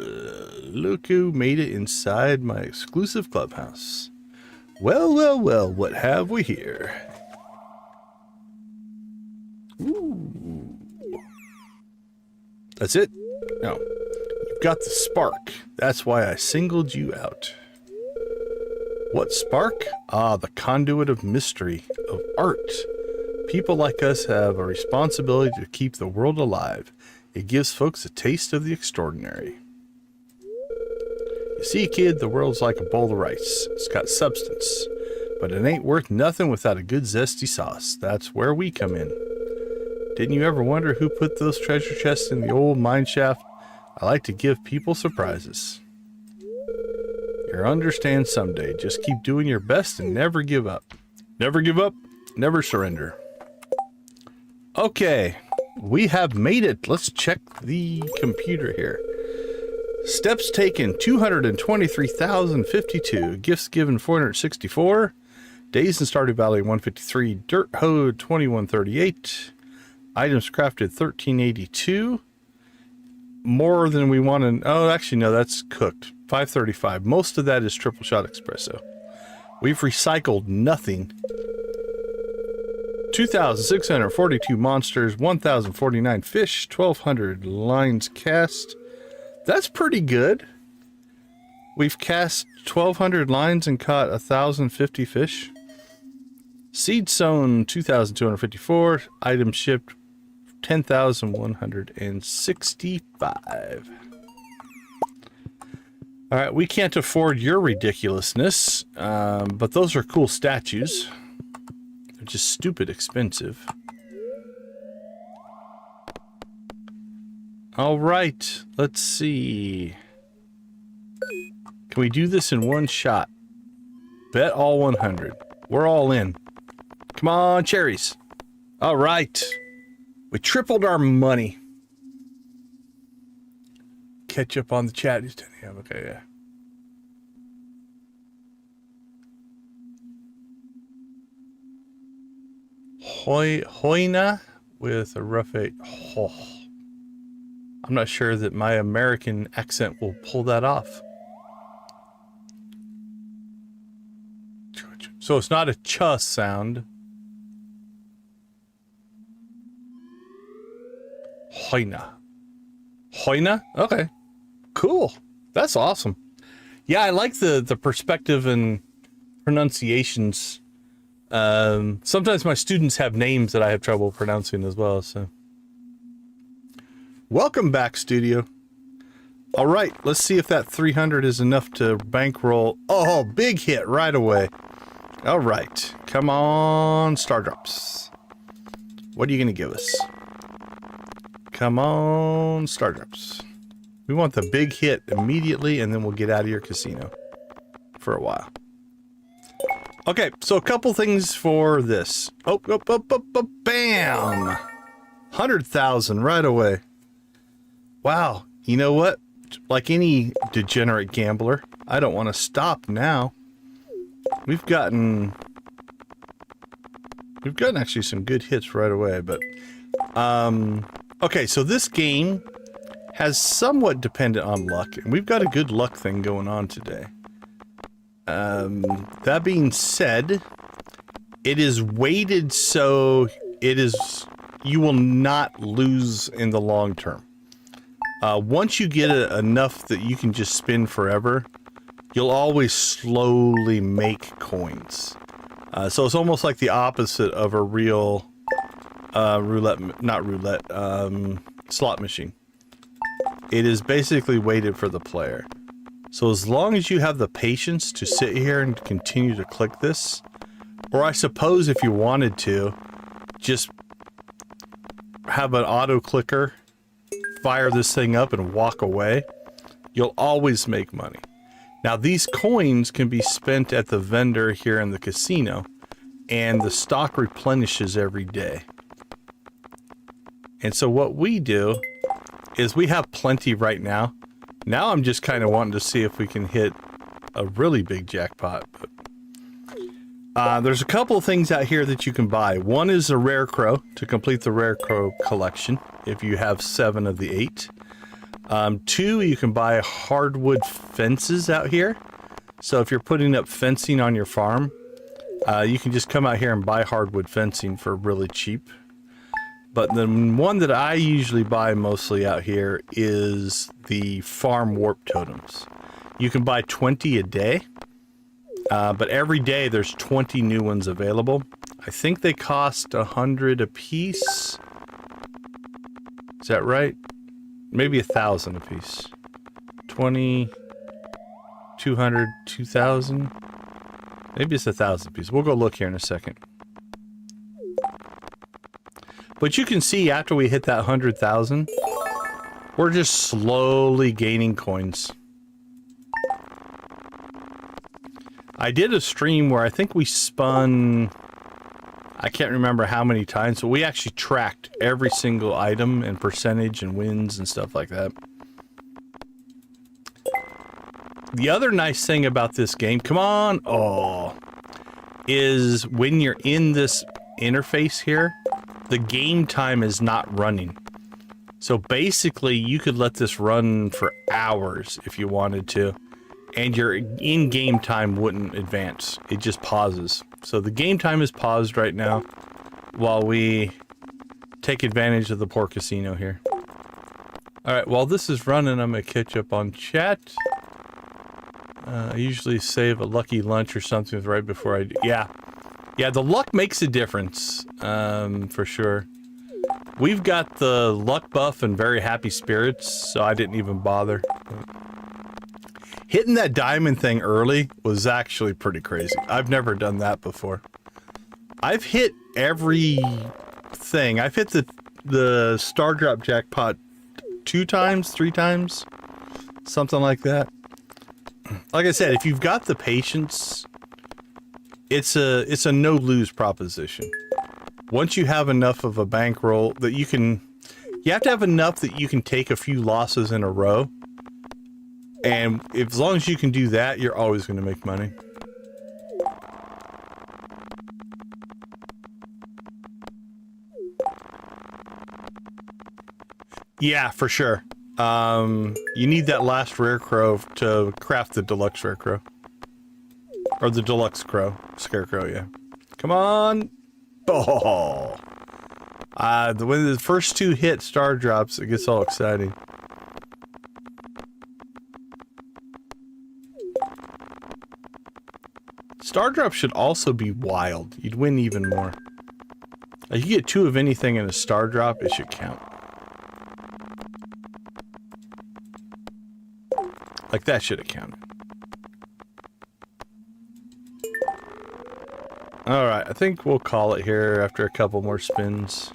A: Look who made it inside my exclusive clubhouse. Well, well, well, what have we here? Ooh. That's it? No. You've got the spark. That's why I singled you out. What spark? Ah, the conduit of mystery, of art. People like us have a responsibility to keep the world alive. It gives folks a taste of the extraordinary. You see, kid, the world's like a bowl of rice. It's got substance, but it ain't worth nothing without a good zesty sauce. That's where we come in. Didn't you ever wonder who put those treasure chests in the old mine shaft? I like to give people surprises. You'll understand someday. Just keep doing your best and never give up. Never give up, never surrender. Okay, we have made it. Let's check the computer here. Steps taken, 223,052. Gifts given, 464. Days in Stardew Valley, 153. Dirt hoed, 2138. Items crafted, 1382. More than we want to... Oh, actually, no, that's cooked. 535. Most of that is triple shot espresso. We've recycled nothing. 2,642 monsters, 1,049 fish, 1,200 lines cast. That's pretty good. We've cast 1,200 lines and caught 1,050 fish. Seed sown, 2,254. Items shipped, 10,165. All right, we can't afford your ridiculousness, but those are cool statues. They're just stupid expensive. All right, let's see. Can we do this in one shot? Bet all 100. We're all in. Come on, cherries. All right. We tripled our money. Catch up on the chat. He's 10 a.m. Okay, yeah. Hoina with a rough 8. Oh. I'm not sure that my American accent will pull that off. So it's not a ch sound. Hoina. Hoina? Okay. Cool. That's awesome. Yeah, I like the perspective and pronunciations. Sometimes my students have names that I have trouble pronouncing as well, so. Welcome back, studio. All right, let's see if that 300 is enough to bankroll. Oh, big hit right away. All right, come on, Star Drops. What are you going to give us? Come on, Star Drops. We want the big hit immediately, and then we'll get out of your casino for a while. Okay, so a couple things for this. Oh, bam! 100,000 right away. Wow, you know what? Like any degenerate gambler, I don't want to stop now. We've gotten actually some good hits right away, but Okay, so this game has somewhat dependent on luck, and we've got a good luck thing going on today. That being said, it is weighted so you will not lose in the long term. Once you get enough that you can just spin forever, you'll always slowly make coins. So it's almost like the opposite of a real slot machine. It is basically weighted for the player. So as long as you have the patience to sit here and continue to click this, or I suppose if you wanted to, just have an auto clicker, fire this thing up and walk away, you'll always make money. Now these coins can be spent at the vendor here in the casino, and the stock replenishes every day. And so what we do is we have plenty right now. Now I'm just kind of wanting to see if we can hit a really big jackpot. But, there's a couple of things out here that you can buy. One is a rare crow to complete the rare crow collection if you have 7 of the 8. 2, you can buy hardwood fences out here. So if you're putting up fencing on your farm, you can just come out here and buy hardwood fencing for really cheap. But the one that I usually buy mostly out here is the farm warp totems. You can buy 20 a day, but every day there's 20 new ones available. I think they cost 100 a piece. Is that right? Maybe 1,000 a piece. 20, 200, 2,000. Maybe it's 1,000 a piece. We'll go look here in a second. But you can see after we hit that 100,000, we're just slowly gaining coins. I did a stream where I think we spun, I can't remember how many times, but we actually tracked every single item and percentage and wins and stuff like that. The other nice thing about this game, come on, is when you're in this interface here, the game time is not running. So basically you could let this run for hours if you wanted to, and your in-game time wouldn't advance. It just pauses. So the game time is paused right now while we take advantage of the poor casino here. Alright, while this is running, I'm gonna catch up on chat. I usually save a lucky lunch or something right before I do. Yeah, the luck makes a difference, for sure. We've got the luck buff and very happy spirits, so I didn't even bother. Hitting that diamond thing early was actually pretty crazy. I've never done that before. I've hit every thing. I've hit the star drop jackpot 2 times, 3 times, something like that. Like I said, if you've got the patience, it's a no-lose proposition. Once you have enough of a bankroll that you have to have enough that you can take a few losses in a row. And as long as you can do that, you're always going to make money. Yeah, for sure. You need that last rare crow to craft the deluxe rare crow. Or the deluxe crow. Scarecrow, yeah. Come on! Oh! When the first 2 hit star drops, it gets all exciting. Star drop should also be wild. You'd win even more. If you get 2 of anything in a star drop, it should count. Like that should have counted. Alright, I think we'll call it here after a couple more spins.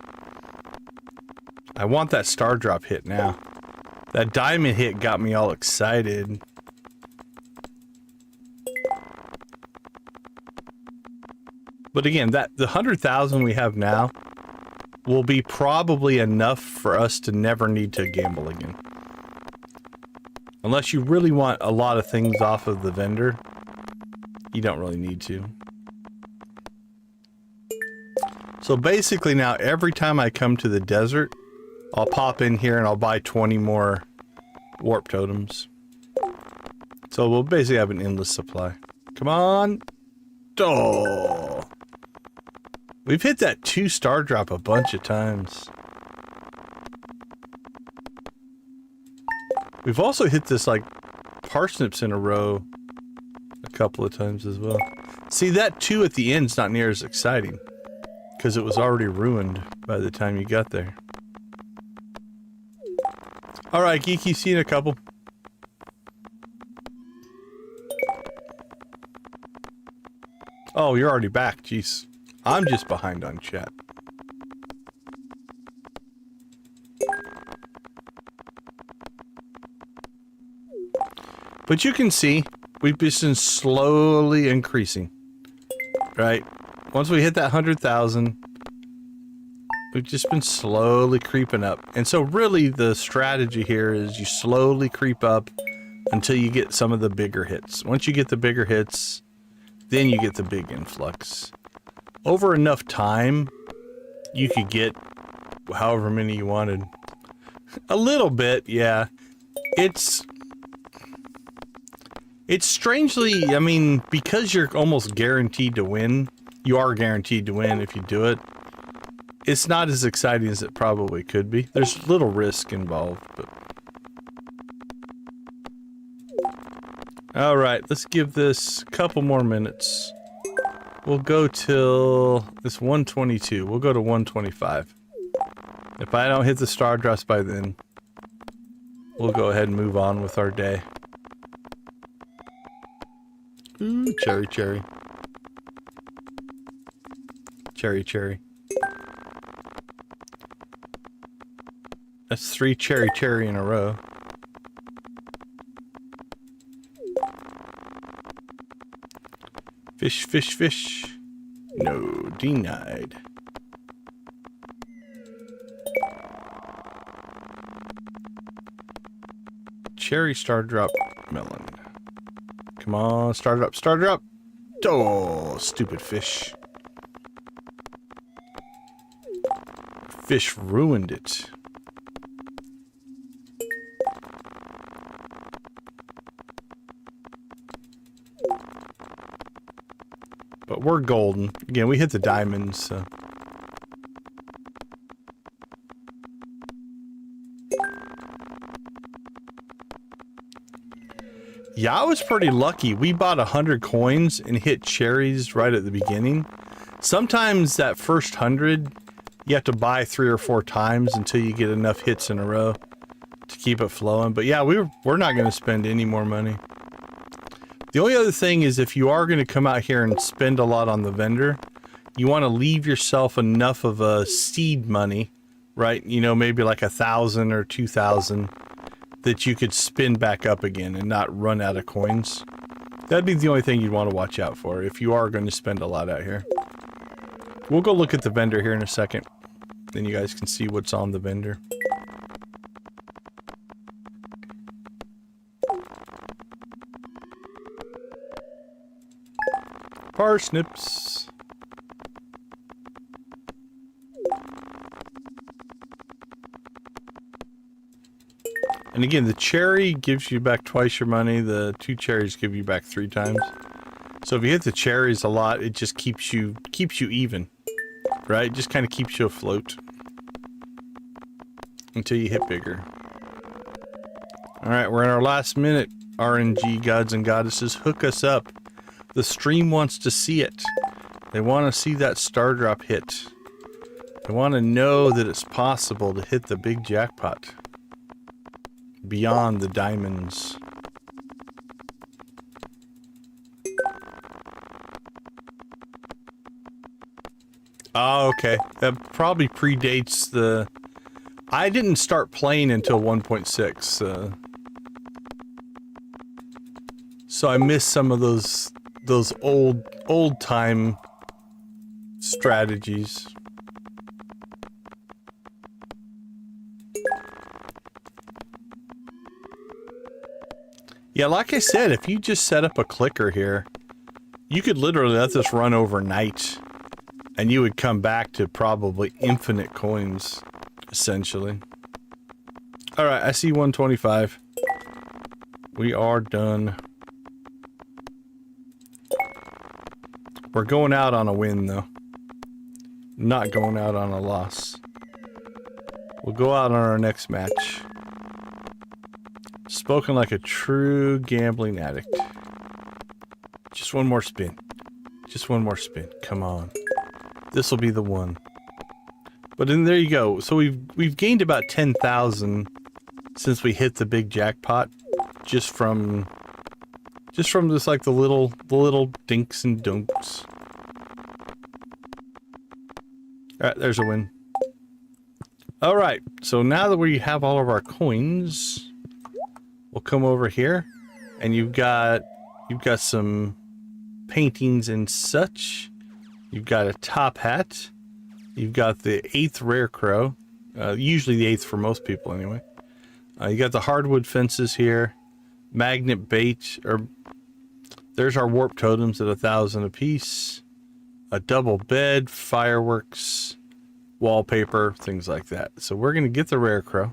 A: I want that star drop hit now. That diamond hit got me all excited. But again, the 100,000 we have now will be probably enough for us to never need to gamble again. Unless you really want a lot of things off of the vendor, you don't really need to. So basically now, every time I come to the desert, I'll pop in here and I'll buy 20 more warp totems. So we'll basically have an endless supply. Come on. Oh. We've hit that 2-star drop a bunch of times. We've also hit this like parsnips in a row a couple of times as well. See, that 2 at the end's not near as exciting because it was already ruined by the time you got there. Alright, Geeky, see you in a couple. Oh, you're already back, jeez. I'm just behind on chat. But you can see, we've been slowly increasing. Right? Once we hit that 100,000, we've just been slowly creeping up. And so really the strategy here is you slowly creep up until you get some of the bigger hits. Once you get the bigger hits, then you get the big influx. Over enough time, you could get however many you wanted. A little bit, yeah. It's strangely, I mean, because you're almost guaranteed to win, you are guaranteed to win if you do it. It's not as exciting as it probably could be. There's little risk involved, but... Alright, let's give this a couple more minutes. We'll go till... it's 122. We'll go to 125. If I don't hit the star drops by then, we'll go ahead and move on with our day. Ooh, cherry, cherry. Cherry, cherry. That's 3 cherry, cherry in a row. Fish, fish, fish. No, denied. Cherry star drop melon. Come on, start it up, start it up. Oh, stupid fish. Fish ruined it. But we're golden. Again, we hit the diamonds, so. Yeah, I was pretty lucky. We bought 100 coins and hit cherries right at the beginning. Sometimes that first 100, you have to buy 3 or 4 times until you get enough hits in a row to keep it flowing. But yeah, we're not going to spend any more money. The only other thing is if you are going to come out here and spend a lot on the vendor, you want to leave yourself enough of a seed money, right? You know, maybe like 1,000 or 2,000 that you could spin back up again and not run out of coins. That'd be the only thing you'd want to watch out for if you are going to spend a lot out here. We'll go look at the vendor here in a second. Then you guys can see what's on the vendor. Parsnips. And again, the cherry gives you back twice your money. The 2 cherries give you back 3 times. So if you hit the cherries a lot, it just keeps you even, right? It just kind of keeps you afloat until you hit bigger. All right, we're in our last minute. RNG gods and goddesses, hook us up. The stream wants to see it. They want to see that star drop hit. They want to know that it's possible to hit the big jackpot. Beyond the diamonds. Oh, okay. That probably predates the... I didn't start playing until 1.6. So I missed some of those old time strategies. Yeah, like I said, if you just set up a clicker here, you could literally let this run overnight, and you would come back to probably infinite coins, essentially. All right, I see 125. We are done. We're going out on a win, though. Not going out on a loss. We'll go out on our next match. Spoken like a true gambling addict. Just one more spin. Just one more spin. Come on. This will be the one. But then there you go. So we've gained about 10,000 since we hit the big jackpot. Just from this, like the little dinks and dunks. Alright, there's a win. Alright, so now that we have all of our coins, we'll come over here, and you've got some paintings and such. You've got a top hat. You've got the 8th rare crow. Usually the 8th for most people anyway. You got the hardwood fences here. Magnet bait, or there's our warp totems at 1,000 apiece. A double bed, fireworks, wallpaper, things like that. So we're going to get the rare crow,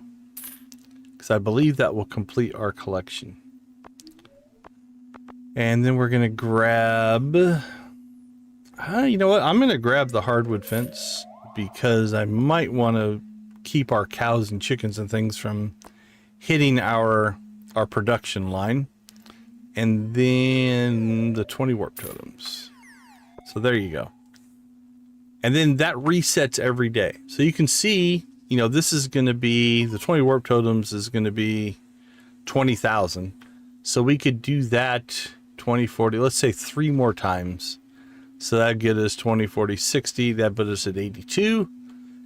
A: because I believe that will complete our collection. And then we're going to grab... you know what? I'm going to grab the hardwood fence, because I might want to keep our cows and chickens and things from hitting our production line. And then the 20 warp totems. So there you go. And then that resets every day. So you can see, you know, this is going to be, the 20 warp totems is going to be 20,000. So we could do that 20, 40, let's say 3 more times. So that'd get us 20, 40, 60. That put us at 82.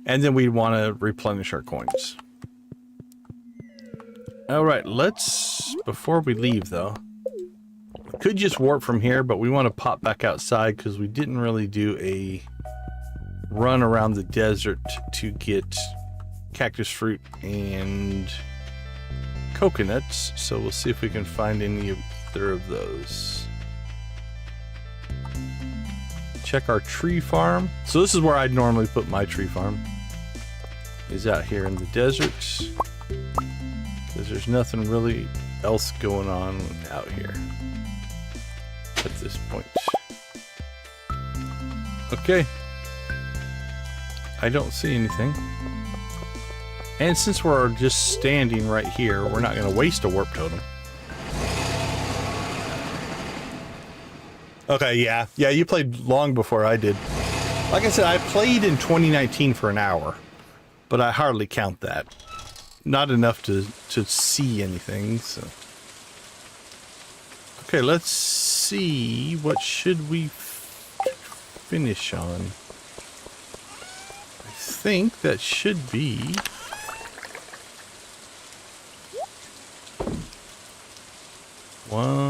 A: And then we'd want to replenish our coins. All right, before we leave though, we could just warp from here, but we want to pop back outside because we didn't really do a run around the desert to get cactus fruit and coconuts. So we'll see if we can find any other of those. Check our tree farm. So this is where I'd normally put my tree farm. Is out here in the desert. Because there's nothing really else going on out here at this point. Okay. I don't see anything. And since we're just standing right here, we're not going to waste a warp totem. Okay, yeah. Yeah, you played long before I did. Like I said, I played in 2019 for an hour, but I hardly count that. Not enough to see anything, so. Okay, let's see. What should we finish on? I think that should be...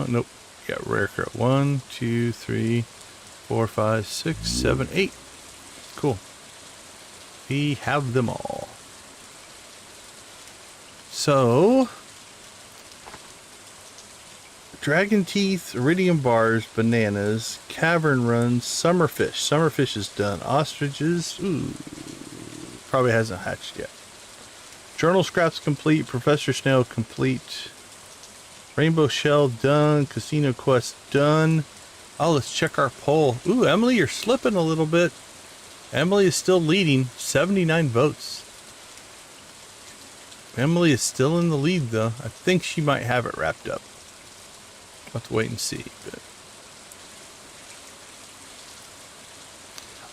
A: Nope. Got rare crow. 1, 2, 3, 4, 5, 6, 7, 8. Cool. We have them all. So, dragon teeth, iridium bars, bananas, cavern runs, summerfish. Summerfish is done. Ostriches, ooh, probably hasn't hatched yet. Journal scraps complete. Professor Snail complete. Rainbow shell done. Casino quest done. Oh, let's check our poll. Ooh, Emily, you're slipping a little bit. Emily is still leading. 79 votes. Emily is still in the lead, though. I think she might have it wrapped up. We'll have to wait and see. But...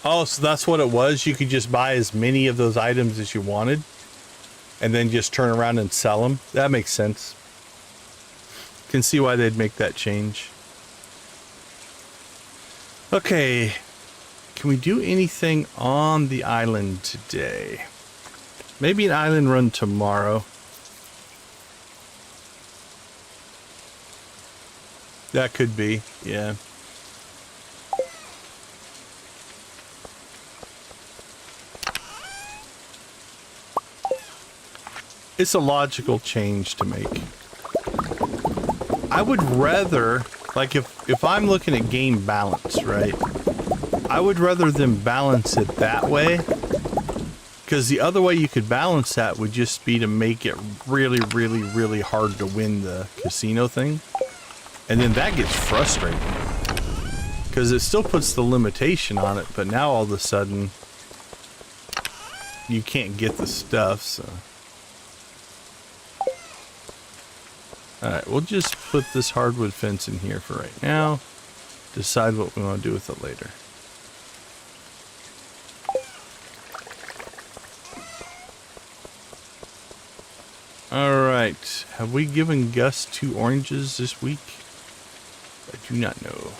A: Oh, so that's what it was? You could just buy as many of those items as you wanted, and then just turn around and sell them? That makes sense. Can see why they'd make that change. Okay. Can we do anything on the island today? Maybe an island run tomorrow. That could be, yeah. It's a logical change to make. I would rather, like if I'm looking at game balance, right? I would rather them balance it that way. Because the other way you could balance that would just be to make it really, really, really hard to win the casino thing. And then that gets frustrating. Because it still puts the limitation on it, but now all of a sudden you can't get the stuff, so. Alright, we'll just put this hardwood fence in here for right now. Decide what we want to do with it later. Alright, have we given Gus 2 oranges this week? I do not know.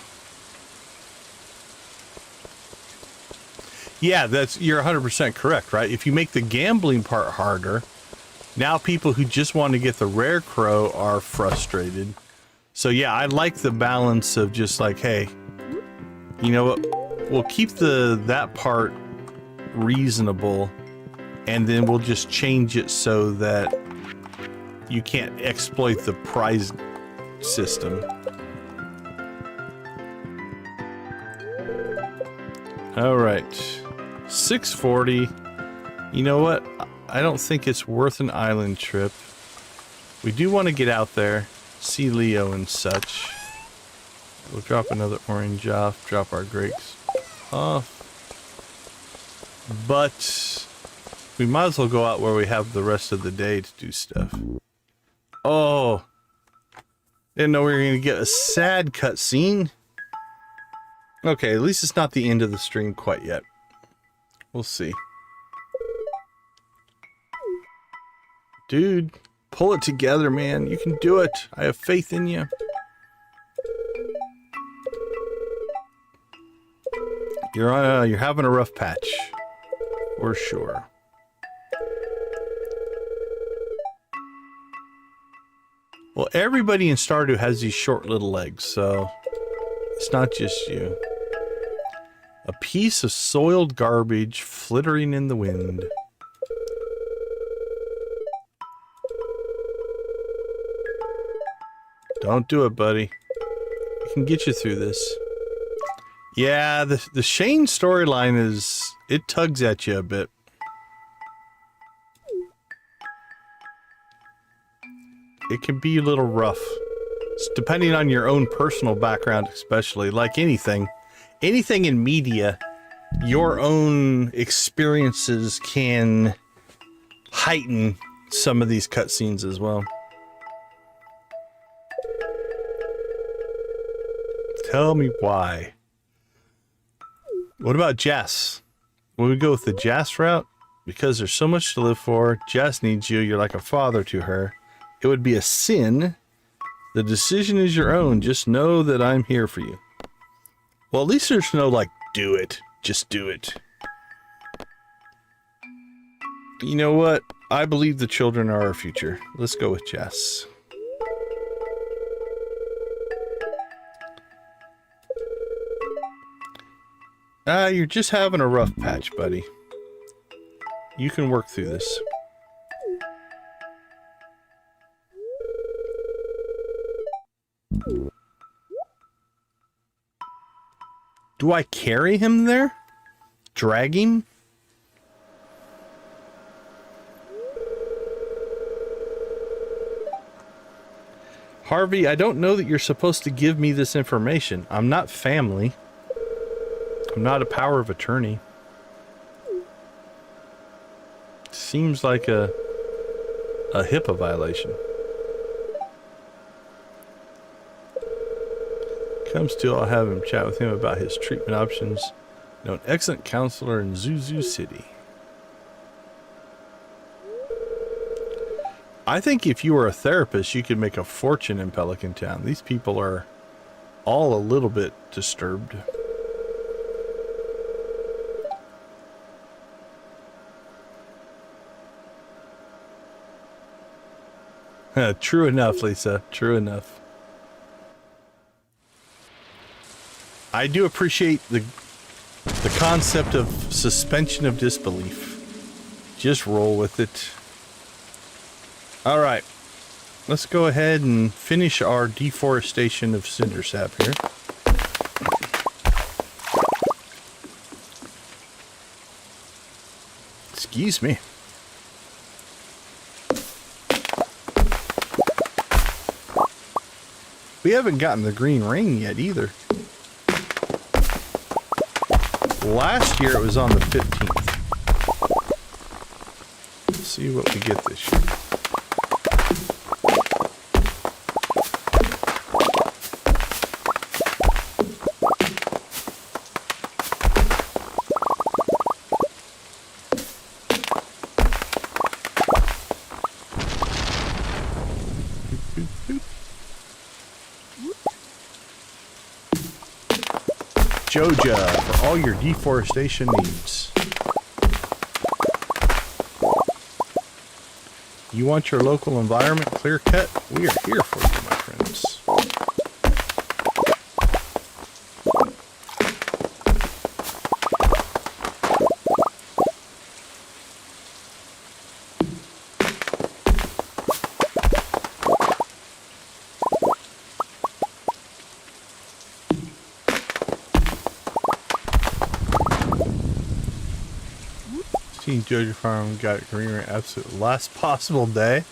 A: Yeah, you're 100% correct, right? If you make the gambling part harder, now people who just want to get the rare crow are frustrated. So yeah, I like the balance of just like, hey, you know what? We'll keep that part reasonable, and then we'll just change it so that you can't exploit the prize system. All right, 640. You know what? I don't think it's worth an island trip. We do want to get out there, see Leo and such. We'll drop another orange off, drop our grapes off. But we might as well go out where we have the rest of the day to do stuff. Oh, didn't know we were going to get a sad cutscene. Okay, at least it's not the end of the stream quite yet. We'll see. Dude, pull it together, man. You can do it. I have faith in you. You're having a rough patch, for sure. Well, everybody in Stardew has these short little legs, so it's not just you. A piece of soiled garbage flittering in the wind. Don't do it, buddy. I can get you through this. Yeah, the Shane storyline it tugs at you a bit. It can be a little rough. It's depending on your own personal background, especially. Like anything in media, your own experiences can heighten some of these cutscenes as well. Tell me why. What about Jess? Will we go with the Jess route? Because there's so much to live for. Jess needs you. You're like a father to her. It would be a sin. The decision is your own. Just know that I'm here for you. Well, at least there's no, like, do it. Just do it. You know what? I believe the children are our future. Let's go with Jess. You're just having a rough patch, buddy. You can work through this. Do I carry him there? Drag him? Harvey, I don't know that you're supposed to give me this information. I'm not family. I'm not a power of attorney. Seems like a HIPAA violation. Comes to, I'll have him chat with him about his treatment options. You know, an excellent counselor in Zuzu City. I think if you were a therapist, you could make a fortune in Pelican Town. These people are all a little bit disturbed. True enough, Lisa. True enough. I do appreciate the concept of suspension of disbelief. Just roll with it. All right. Let's go ahead and finish our deforestation of Cindersap here. Let's excuse me. We haven't gotten the green ring yet either. Last year it was on the 15th. Let's see what we get this year. Joja for all your deforestation needs. You want your local environment clear cut? We are here for you, my friends. Joja Farm got green ring absolute last possible day.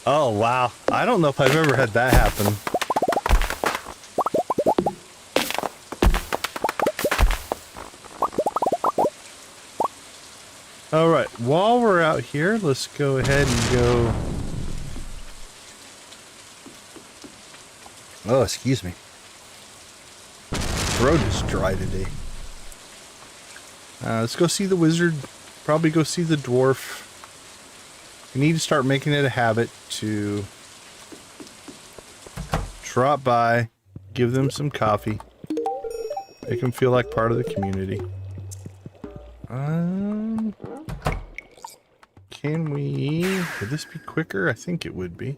A: Oh wow, I don't know if I've ever had that happen. All right, while we're out here, let's go ahead and go. Oh, excuse me. Throat is dry today. Let's go see the wizard. Probably go see the dwarf. We need to start making it a habit to drop by, give them some coffee, make them feel like part of the community. Can we... Would this be quicker? I think it would be.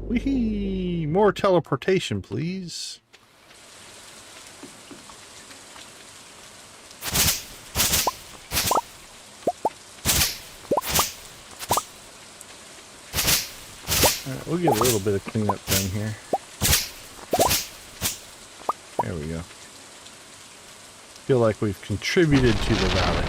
A: Whee! More teleportation, please. Alright, we'll get a little bit of cleanup done here. There we go. Feel like we've contributed to the valley.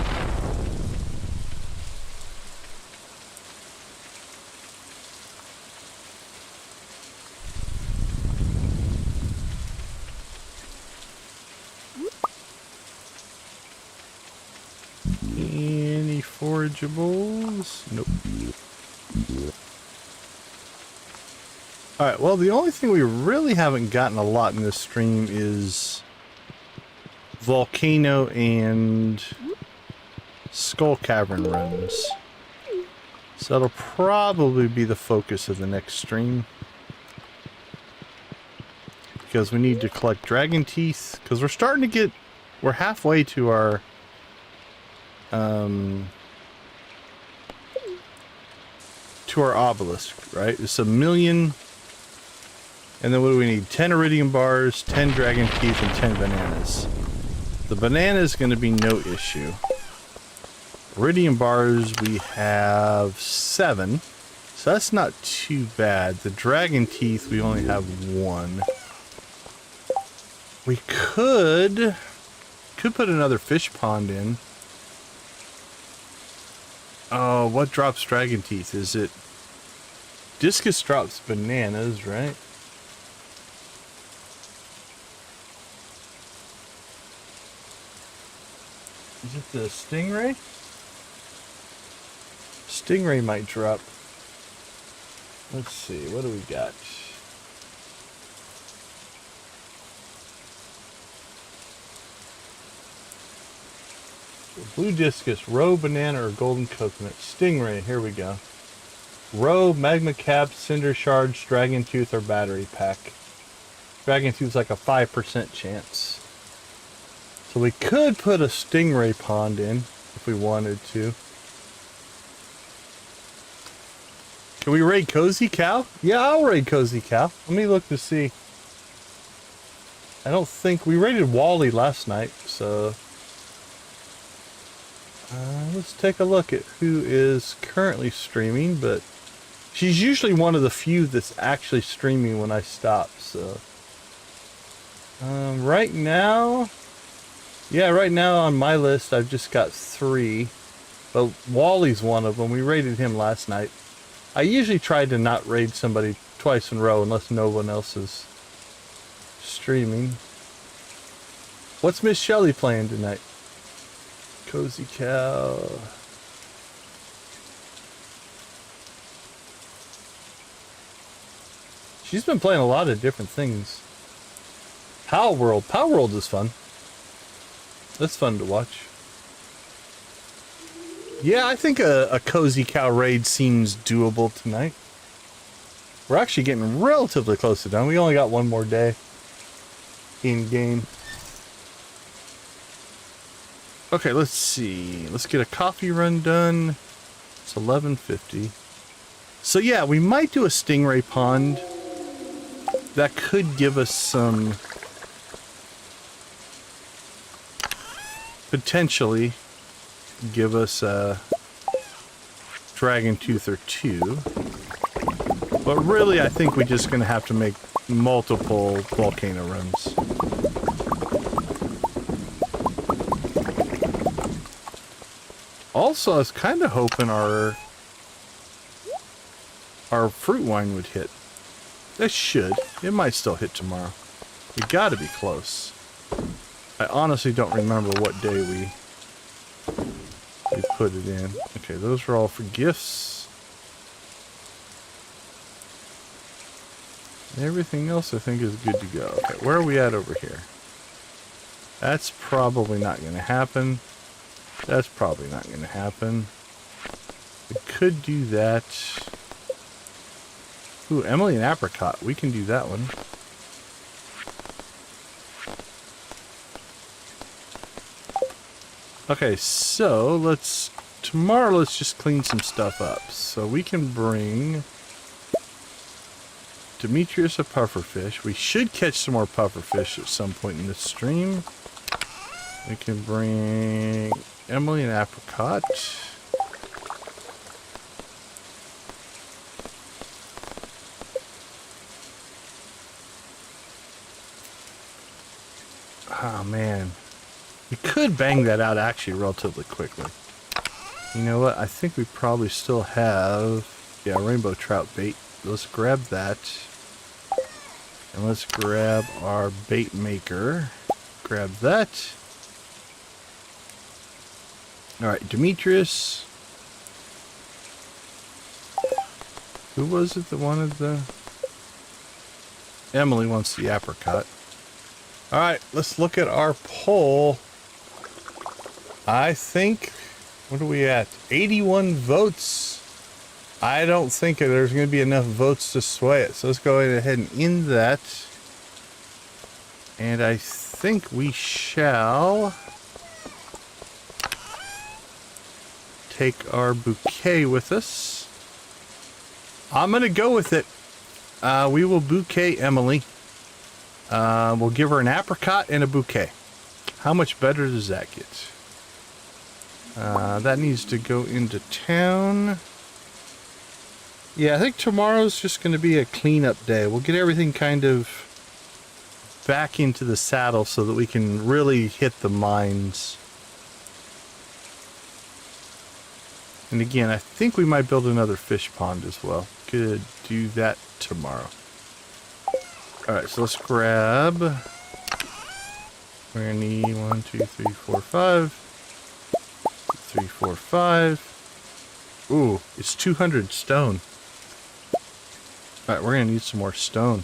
A: Any forageables? Nope. Alright, well, the only thing we really haven't gotten a lot in this stream is volcano and skull cavern runs. So that'll probably be the focus of the next stream. Because we need to collect dragon teeth. Because we're starting to get... We're halfway to our... to our obelisk, right? It's 1,000,000... And then what do we need? 10 iridium bars, 10 dragon teeth, and 10 bananas. The banana is going to be no issue. Iridium bars, we have 7. So that's not too bad. The dragon teeth, we only have 1. We could put another fish pond in. Oh, what drops dragon teeth? Is it... Discus drops bananas, right? Is it the stingray? Stingray might drop. Let's see, what do we got? Blue discus, roe, banana, or golden coconut. Stingray, here we go. Roe, magma cap, cinder shards, dragon tooth, or battery pack. Dragon tooth's like a 5% chance. So we could put a stingray pond in if we wanted to. Can we raid Cozy Cow? Yeah, I'll raid Cozy Cow. Let me look to see. I don't think we raided Wally last night, so let's take a look at who is currently streaming, but She's usually one of the few that's actually streaming when I stop, so. Right now, yeah, right now on my list, I've just got 3. But Wally's one of them. We raided him last night. I usually try to not raid somebody twice in a row unless no one else is streaming. What's Miss Shelley playing tonight? Cozy Cow. She's been playing a lot of different things. Power World. Power World is fun. That's fun to watch. Yeah, I think a Cozy Cow raid seems doable tonight. We're actually getting relatively close to done. We only got one more day in game. Okay, let's see. Let's get a coffee run done. It's 11:50. So yeah, we might do a stingray pond. That could give us some... potentially give us a dragon tooth or 2. But really, I think we're just going to have to make multiple volcano runs. Also, I was kind of hoping our fruit wine would hit. It should. It might still hit tomorrow. We got to be close. I honestly don't remember what day we put it in. Okay, those are all for gifts. Everything else I think is good to go. Okay, where are we at over here? That's probably not going to happen. That's probably not going to happen. We could do that. Ooh, Emily and Apricot. We can do that one. Okay, so tomorrow let's just clean some stuff up. So we can bring Demetrius a pufferfish. We should catch some more pufferfish at some point in this stream. We can bring Emily and Apricot. Oh man. We could bang that out actually relatively quickly. You know what? I think we probably still have... yeah, rainbow trout bait. Let's grab that. And let's grab our bait maker. Grab that. Alright, Demetrius. Who was it that wanted the... Emily wants the apricot. Alright, let's look at our poll. I think... what are we at? 81 votes. I don't think there's going to be enough votes to sway it. So let's go ahead and end that. And I think we shall take our bouquet with us. I'm going to go with it. We will bouquet Emily. We'll give her an apricot and a bouquet. How much better does that get? That needs to go into town. Yeah, I think tomorrow's just going to be a cleanup day. We'll get everything kind of back into the saddle so that we can really hit the mines. And again, I think we might build another fish pond as well. Could do that tomorrow. Alright, so let's grab... we're going to need 1, 2, 3, 4, 5. 3, 4, 5. Ooh, it's 200 stone. Alright, we're going to need some more stone.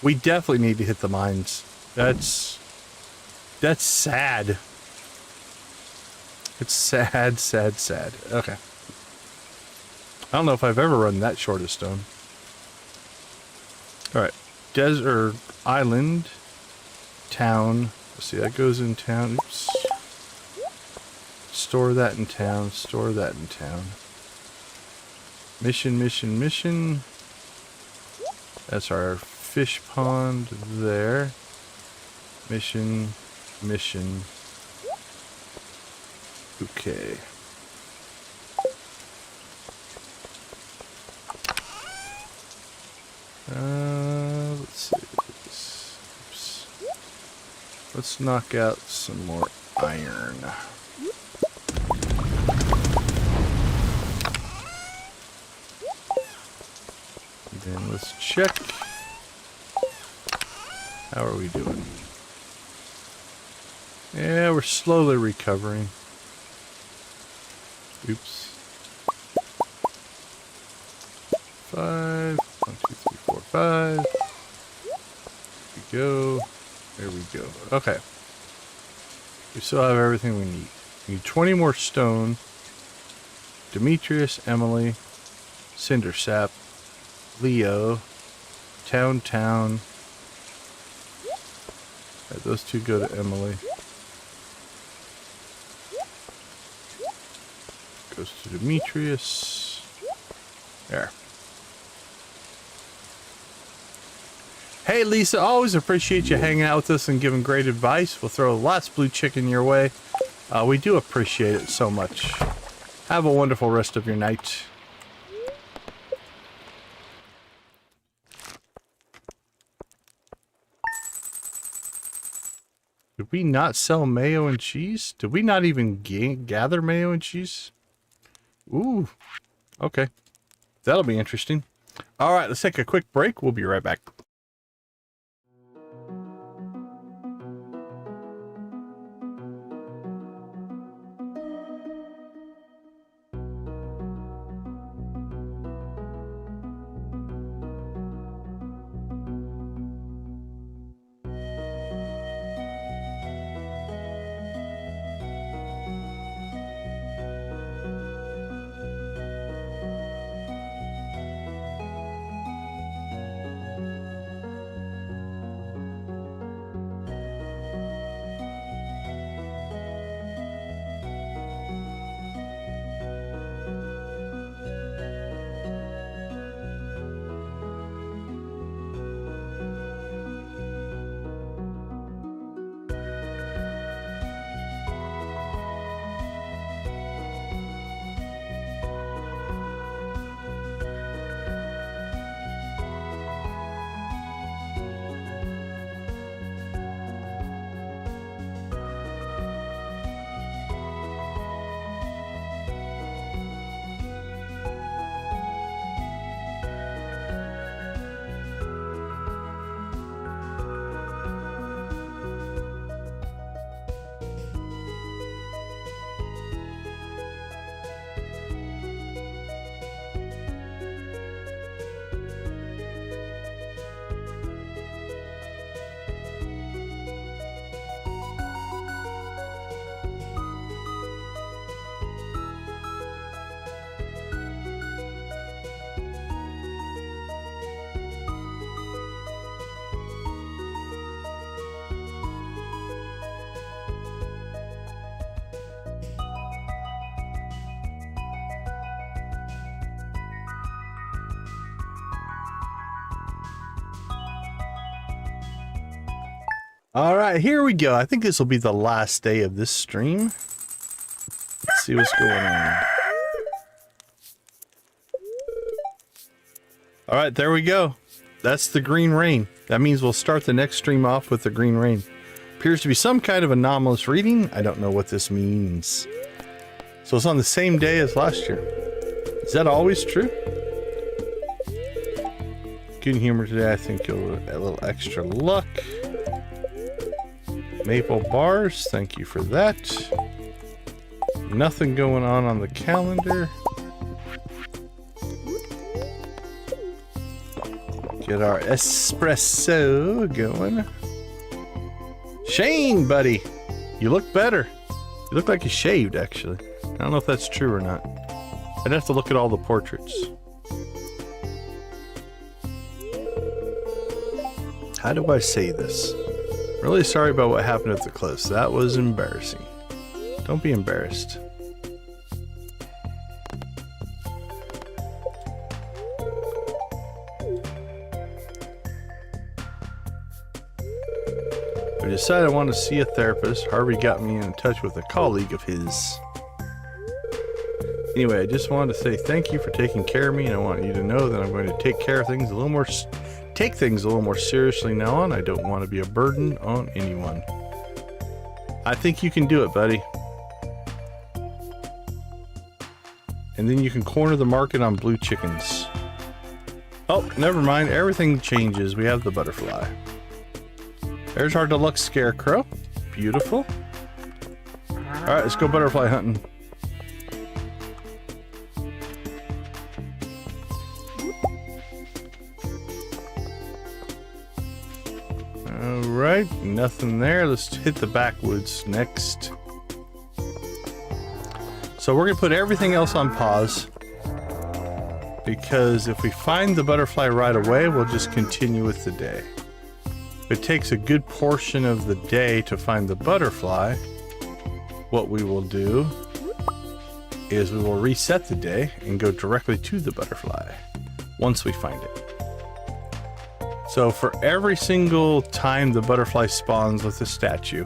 A: We definitely need to hit the mines. That's sad. It's sad, sad, sad. Okay. I don't know if I've ever run that short of stone. Alright. Desert, island, town. Let's see, that goes in town. Oops. Store that in town. Store that in town. Mission, mission, mission. That's our fish pond there. Mission, mission. Okay. Let's see. Oops. Let's knock out some more iron. Then let's check. How are we doing? Yeah, we're slowly recovering. Oops. 5. 1, 2, 3, 4, 5. There we go. There we go. Okay. We still have everything we need. We need 20 more stone. Demetrius, Emily, Cinder Sap, Leo, Town. Right, those two go to Emily. Goes to Demetrius. There. Hey Lisa, always appreciate you hanging out with us and giving great advice. We'll throw lots of blue chicken your way. We do appreciate it so much. Have a wonderful rest of your night. Did we not sell mayo and cheese? Did we not even gather mayo and cheese? Ooh. Okay. That'll be interesting. All right, let's take a quick break. We'll be right back. All right, here we go. I think this will be the last day of this stream. Let's see what's going on. All right, there we go. That's the green rain. That means we'll start the next stream off with the green rain. Appears to be some kind of anomalous reading. I don't know what this means. So it's on the same day as last year. Is that always true? Good humor today. I think you'll get a little extra luck. Maple bars, thank you for that. Nothing going on the calendar. Get our espresso going. Shane, buddy, you look better. You look like you shaved, actually. I don't know if that's true or not. I'd have to look at all the portraits. How do I say this? Really sorry about what happened at the cliffs. That was embarrassing. Don't be embarrassed. I decided I wanted to see a therapist. Harvey got me in touch with a colleague of his. Anyway, I just wanted to say thank you for taking care of me, and I want you to know that I'm going to take care of things a little more take things a little more seriously now on. I don't want to be a burden on anyone. I think you can do it, buddy. And then you can corner the market on blue chickens. Oh, never mind. Everything changes. We have the butterfly. There's our deluxe scarecrow. Beautiful. Alright, let's go butterfly hunting. Alright, nothing there. Let's hit the backwoods next. So we're going to put everything else on pause. Because if we find the butterfly right away, we'll just continue with the day. If it takes a good portion of the day to find the butterfly, what we will do is we will reset the day and go directly to the butterfly once we find it. So for every single time the butterfly spawns with a statue,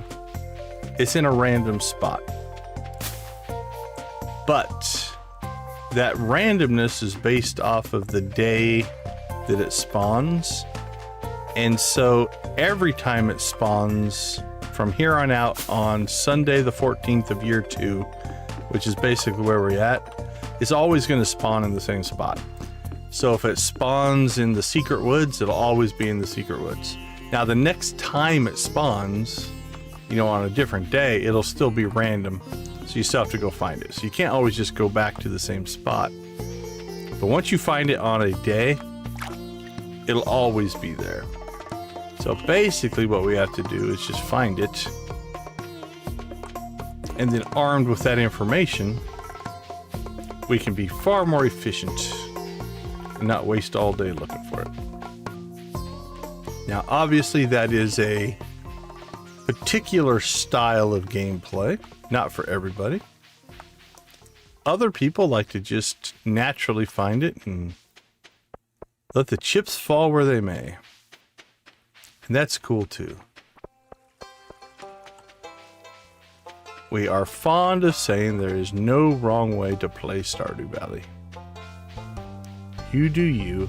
A: it's in a random spot. But that randomness is based off of the day that it spawns. And so every time it spawns from here on out on Sunday the 14th of year 2, which is basically where we're at, it's always going to spawn in the same spot. So if it spawns in the secret woods, it'll always be in the secret woods. Now the next time it spawns, you know, on a different day, it'll still be random. So you still have to go find it. So you can't always just go back to the same spot. But once you find it on a day, it'll always be there. So basically what we have to do is just find it. And then armed with that information, we can be far more efficient and not waste all day looking for it. Now, obviously that is a particular style of gameplay, not for everybody. Other people like to just naturally find it and let the chips fall where they may. And that's cool too. We are fond of saying there is no wrong way to play Stardew Valley. You do you.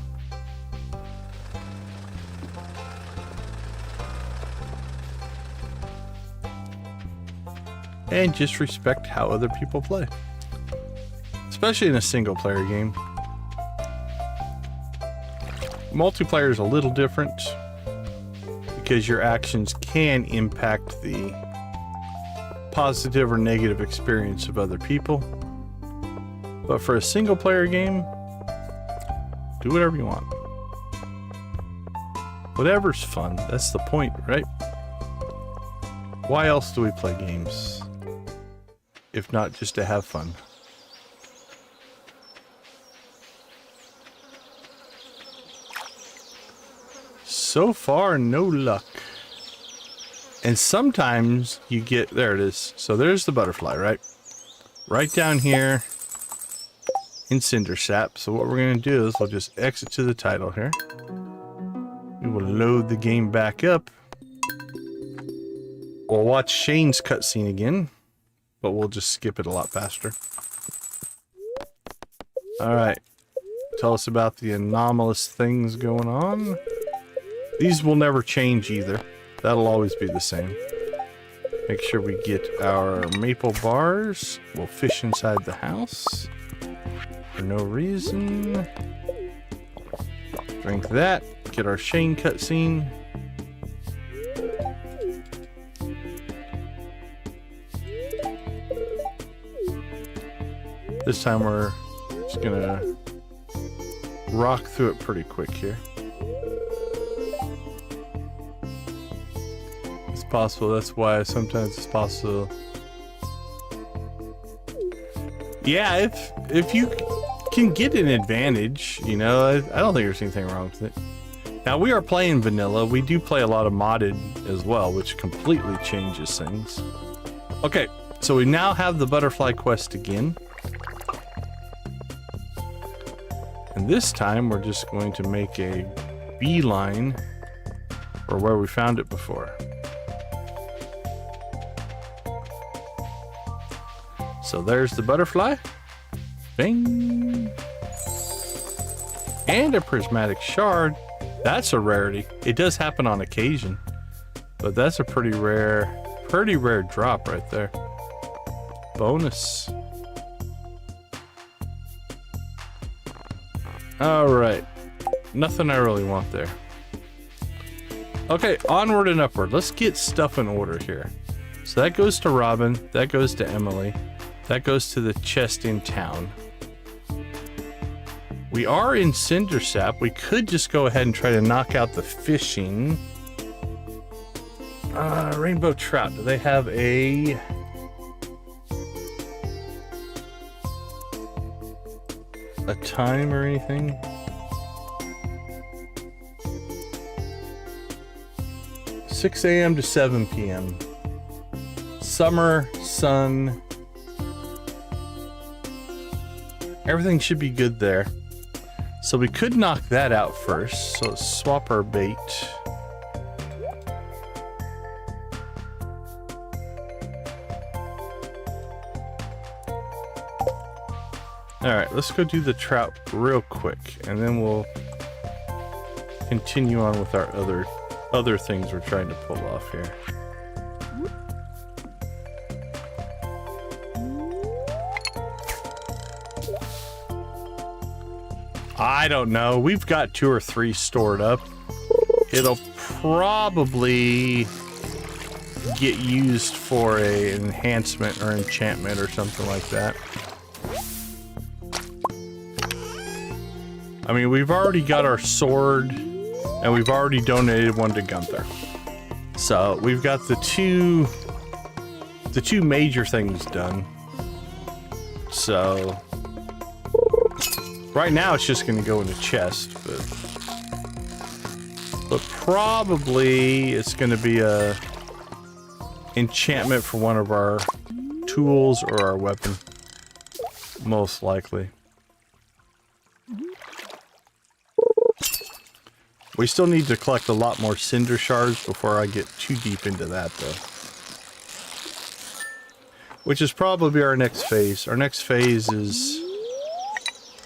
A: And just respect how other people play. Especially in a single player game. Multiplayer is a little different because your actions can impact the positive or negative experience of other people. But for a single player game, do whatever you want. Whatever's fun, that's the point, right? Why else do we play games? If not just to have fun. So far, no luck. And sometimes you get, there it is. So there's the butterfly, right? Right down here in Cinder Sap. So what we're going to do is we'll just exit to the title here. We will load the game back up. We'll watch Shane's cutscene again, but we'll just skip it a lot faster. Alright. Tell us about the anomalous things going on. These will never change either. That'll always be the same. Make sure we get our maple bars. We'll fish inside the house for no reason. Drink that. Get our Shane cutscene. This time we're just gonna rock through it pretty quick here. It's possible, that's why sometimes it's possible. Yeah, if you can get an advantage, you know, I don't think there's anything wrong with it. Now we are playing vanilla. We do play a lot of modded as well, which completely changes things. Okay, so we now have the butterfly quest again. And this time we're just going to make a beeline for where we found it before. So there's the butterfly. Bing! And a prismatic shard. That's a rarity. It does happen on occasion, but that's a pretty rare drop right there. Bonus. All right. Nothing I really want there. Okay, onward and upward. Let's get stuff in order here. So that goes to Robin. That goes to Emily. That goes to the chest in town. We are in Cindersap. We could just go ahead and try to knock out the fishing. Rainbow trout. Do they have a... time or anything? (6 a.m. to 7 p.m. Summer, sun. Everything should be good there. So we could knock that out first. So let's swap our bait. Alright, let's go do the trout real quick, and then we'll continue on with our other things we're trying to pull off here. I don't know. We've got 2 or 3 stored up. It'll probably get used for an enhancement or enchantment or something like that. I mean, we've already got our sword, and we've already donated one to Gunther. So we've got the two major things done. So right now it's just going to go in the chest, but probably it's going to be a enchantment for one of our tools or our weapon, most likely. We still need to collect a lot more cinder shards before I get too deep into that, though. Which is probably our next phase. Our next phase is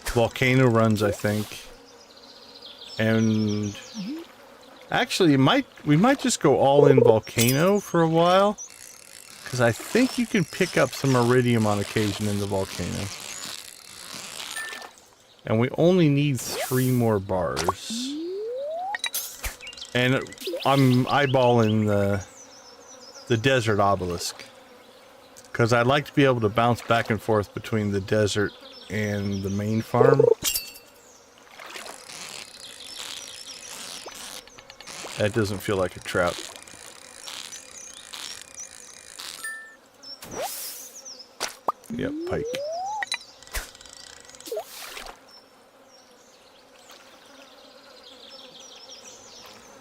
A: volcano runs, I think. And actually, we might just go all in volcano for a while, because I think you can pick up some iridium on occasion in the volcano. And we only need 3 more bars. And I'm eyeballing the desert obelisk, because I'd like to be able to bounce back and forth between the desert and the main farm. That doesn't feel like a trout. Yep, pike.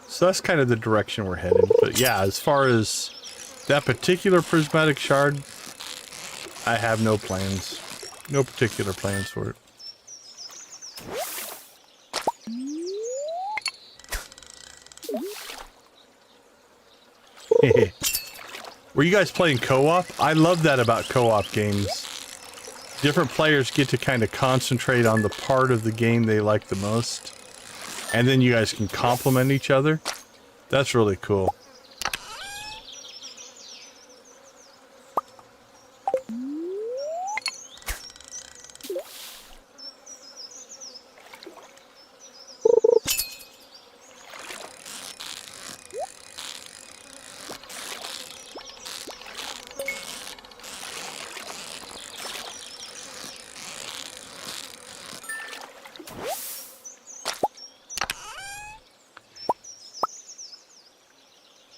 A: So that's kind of the direction we're headed. But yeah, as far as that particular prismatic shard, I have no plans. No particular plans for it. Were you guys playing co-op? I love that about co-op games. Different players get to kind of concentrate on the part of the game they like the most. And then you guys can complement each other. That's really cool.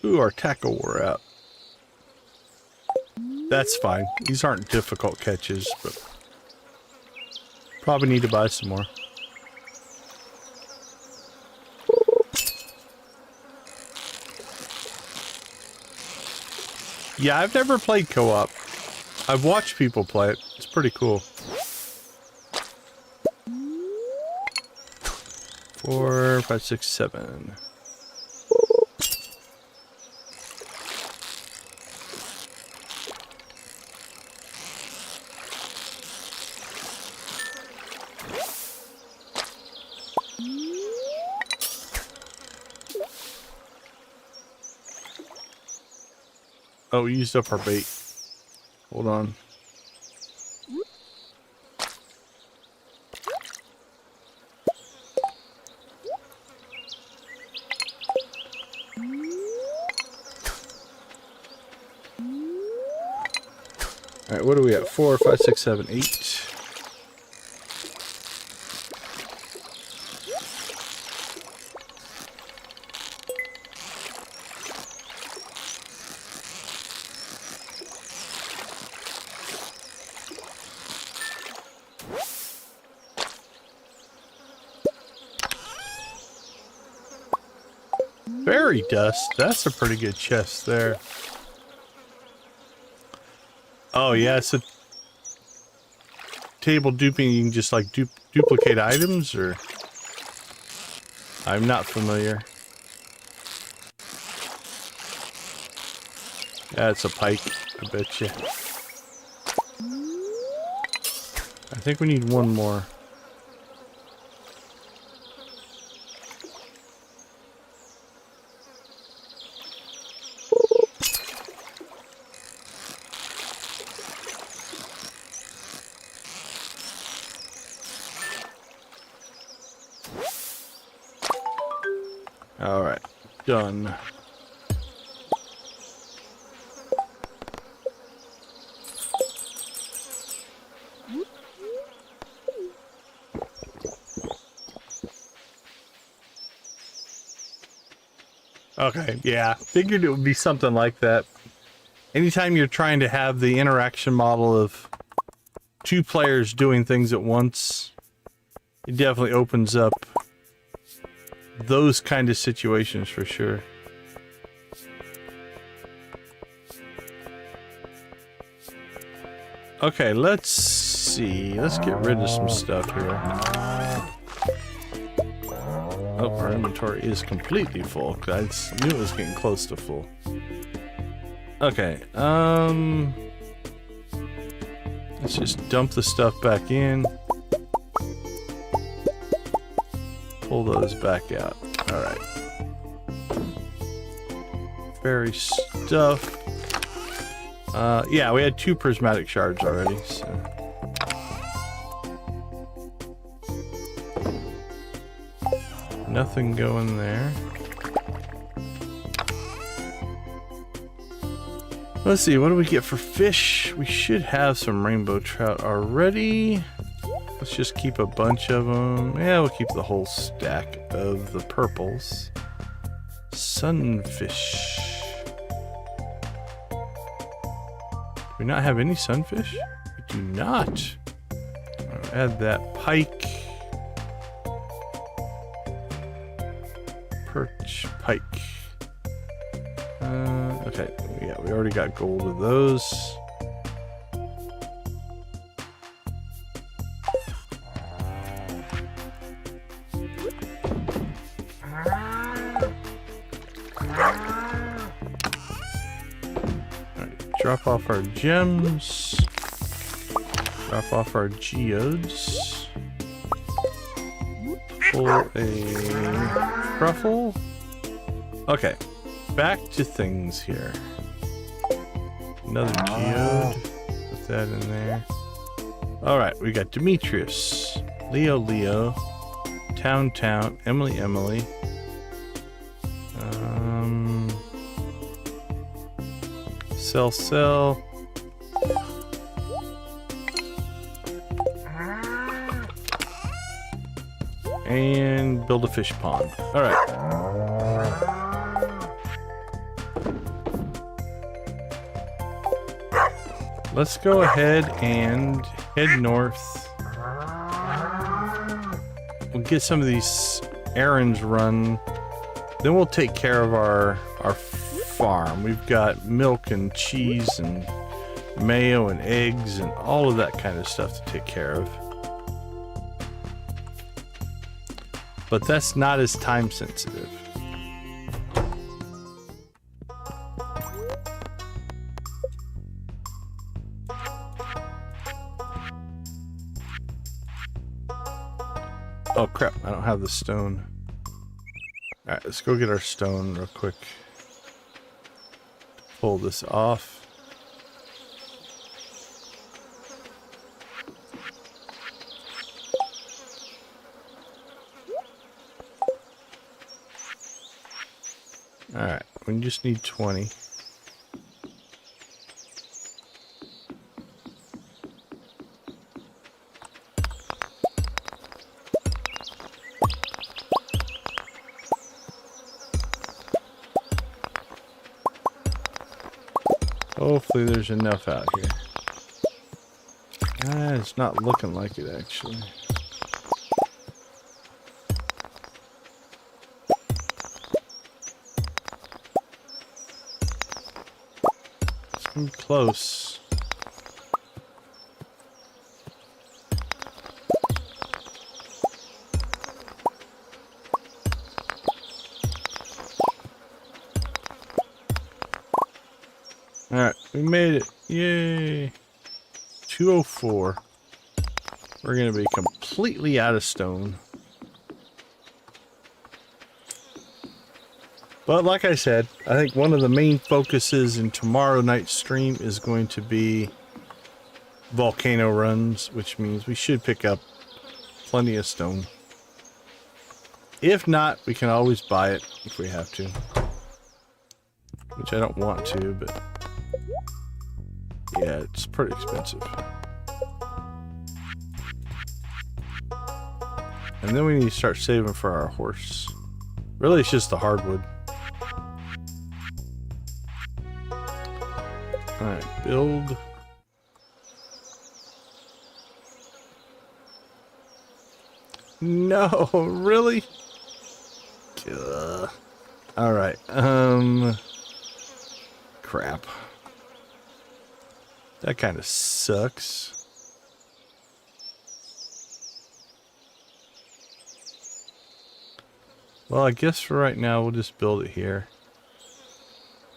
A: Ooh, our tackle wore out. That's fine. These aren't difficult catches, but probably need to buy some more. Yeah, I've never played co-op. I've watched people play it. It's pretty cool. 4, 5, 6, 7. Oh, we used up our bait. Hold on. All right, what are we at? 4, 5, 6, 7, 8. Fairy dust. That's a pretty good chest there. Oh yeah, it's a table duping. You can just like duplicate items, or I'm not familiar. That's a pike, I bet you. I think we need one more. All right, done. Okay, yeah, figured it would be something like that. Anytime you're trying to have the interaction model of 2 players doing things at once, it definitely opens up those kind of situations for sure. Okay, let's see. Let's get rid of some stuff here. Oh, our inventory is completely full. I knew it was getting close to full. Okay, let's just dump the stuff back in. Pull those back out. Alright. Fairy stuff. Yeah, we had 2 prismatic shards already, so. Nothing going there. Let's see, what do we get for fish? We should have some rainbow trout already. Let's just keep a bunch of them. Yeah, we'll keep the whole stack of the purples. Sunfish. Do we not have any sunfish? We do not. I'll add that pike. Perch, pike. Okay, yeah, we already got gold of those. Drop off our gems. Drop off our geodes. Pull a truffle. Okay, back to things here. Another geode. Put that in there. Alright, we got Demetrius, Leo, Town, Emily. Sell. And build a fish pond. Alright. Let's go ahead and head north. We'll get some of these errands run. Then we'll take care of our farm. We've got milk and cheese and mayo and eggs and all of that kind of stuff to take care of. But that's not as time sensitive. Oh crap, I don't have the stone. Alright, let's go get our stone real quick. pull this off. Alright, we just need 20. Hopefully there's enough out here. It's not looking like it actually. It's close. Alright, we made it. Yay. 204. We're going to be completely out of stone. But like I said, I think one of the main focuses in tomorrow night's stream is going to be volcano runs, which means we should pick up plenty of stone. If not, we can always buy it if we have to. Which I don't want to, but yeah, it's pretty expensive. And then we need to start saving for our horse. Really, it's just the hardwood. Alright, build. No, really? Alright, crap. That kind of sucks. Well, I guess for right now we'll just build it here.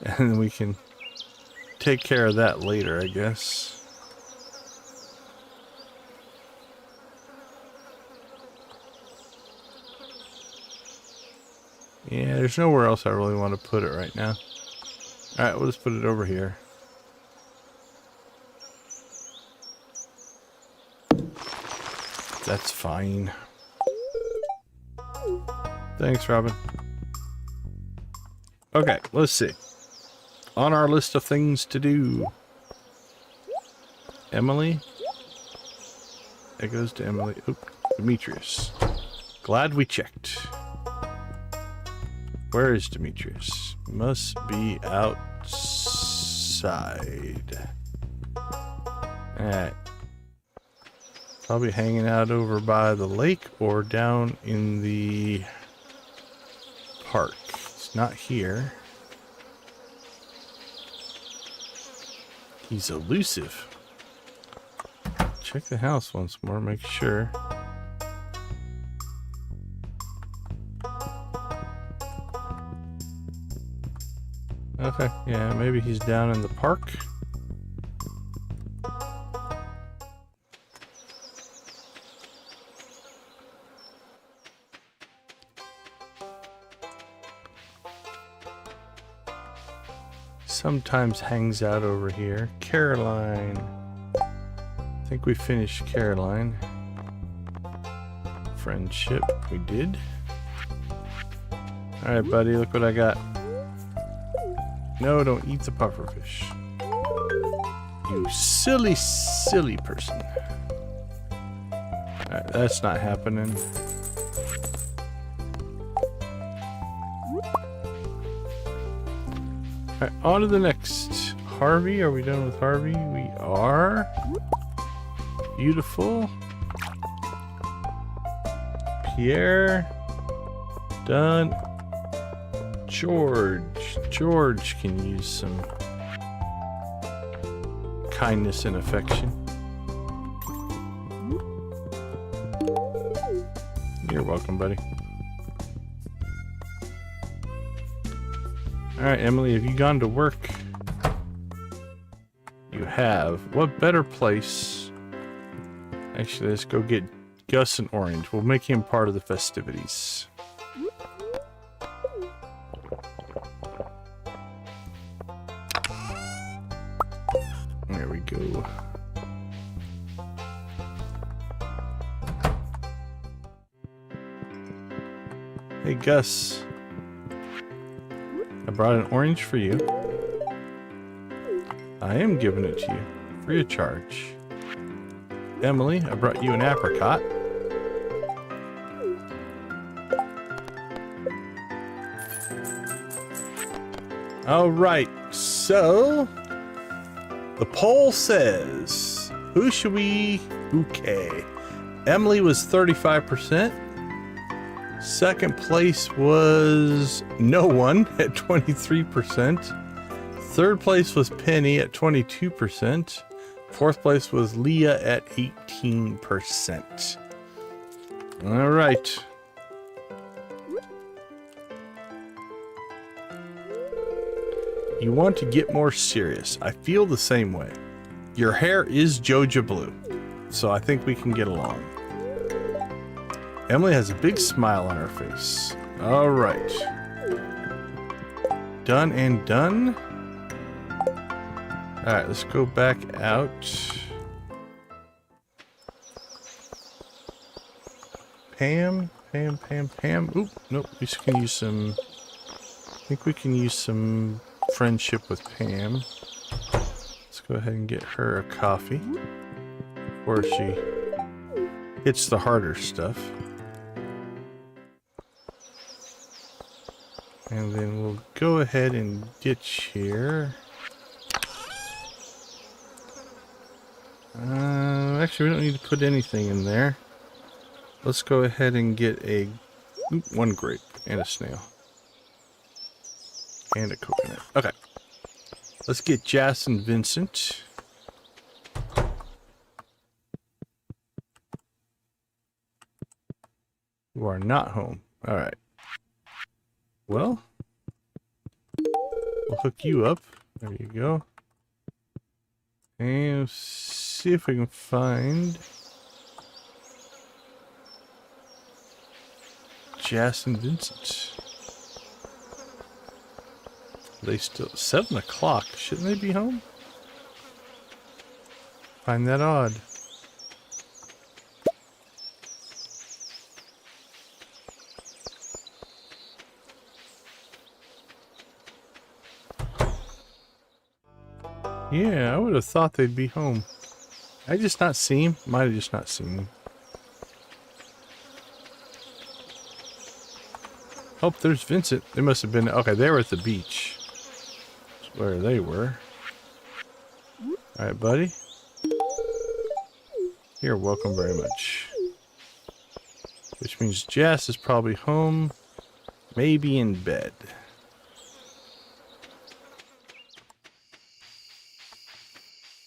A: And we can take care of that later, I guess. Yeah, there's nowhere else I really want to put it right now. Alright, we'll just put it over here. That's fine. Thanks, Robin. Okay, let's see. On our list of things to do. Emily. It goes to Emily. Oop, Demetrius. Glad we checked. Where is Demetrius? Must be outside. Alright. Probably hanging out over by the lake or down in the park. It's not here. He's elusive. Check the house once more, make sure. Okay, yeah, maybe he's down in the park. Sometimes hangs out over here. Caroline. I think we finished Caroline. Friendship, we did. Alright, buddy, look what I got. No, don't eat the pufferfish. You silly, silly person. Alright, that's not happening. Alright, on to the next. Harvey, are we done with Harvey? We are. Beautiful. Pierre. Done. George. George can use some kindness and affection. You're welcome, buddy. Alright, Emily, have you gone to work? You have. What better place? Actually, let's go get Gus and Orange. We'll make him part of the festivities. we go. Hey, Gus. I brought an orange for you. I am giving it to you, free of charge. Emily, I brought you an apricot. Alright, so the poll says, who should we... Okay. Emily was 35%. Second place was no one at 23%. Third place was Penny at 22%. Fourth place was Leah at 18%. All right. You want to get more serious. I feel the same way. Your hair is Joja blue, so I think we can get along. Emily has a big smile on her face. All right. Done and done. All right, let's go back out. Pam. Oop, nope, we can use some... I think we can use some friendship with Pam. Let's go ahead and get her a coffee before she hits the harder stuff. And then we'll go ahead and ditch here. Actually, we don't need to put anything in there. Let's go ahead and get a one grape and a snail. And a coconut. Okay. Let's get Jas and Vincent. Who are not home. Alright. Well, we'll hook you up. There you go. And see if we can find Jas and Vincent. They still 7 o'clock. Shouldn't they be home? Find that odd. Yeah, I would have thought they'd be home. I just not seen him. Might have just not seen him. Oh, there's Vincent. They must have been... Okay, they were at the beach. That's where they were. Alright, buddy. You're welcome very much. Which means Jas is probably home. Maybe in bed.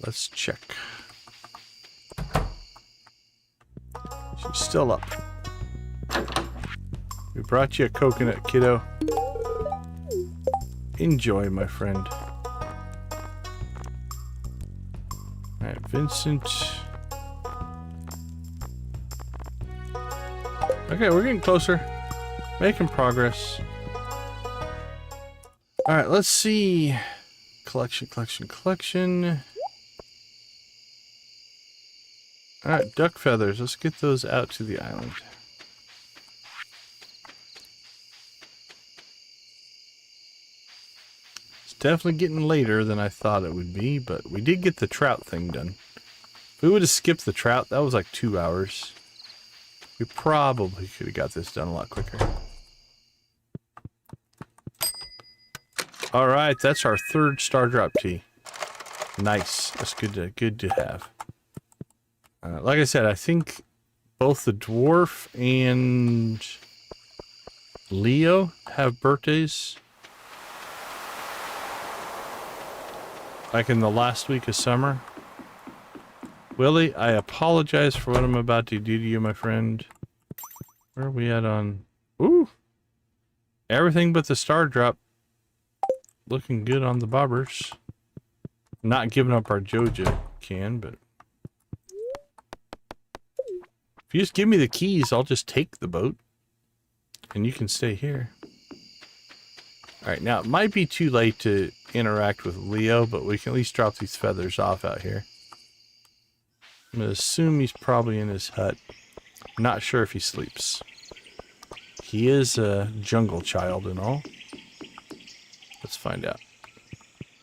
A: Let's check. She's still up. We brought you a coconut, kiddo. Enjoy, my friend. Alright, Vincent. Okay, we're getting closer. Making progress. Alright, let's see. Collection. Alright, duck feathers. Let's get those out to the island. It's definitely getting later than I thought it would be, but we did get the trout thing done. If we would have skipped the trout, that was like 2 hours. We probably could have got this done a lot quicker. Alright, that's our third star drop tea. Nice. That's good to have. Like I said, I think both the dwarf and Leo have birthdays. Like in the last week of summer. Willie, I apologize for what I'm about to do to you, my friend. Where are we at on... Ooh! Everything but the star drop. Looking good on the bobbers. Not giving up our Joja can, but... If you just give me the keys, I'll just take the boat. And you can stay here. Alright, now it might be too late to interact with Leo, but we can at least drop these feathers off out here. I'm going to assume he's probably in his hut. Not sure if he sleeps. He is a jungle child and all. Let's find out.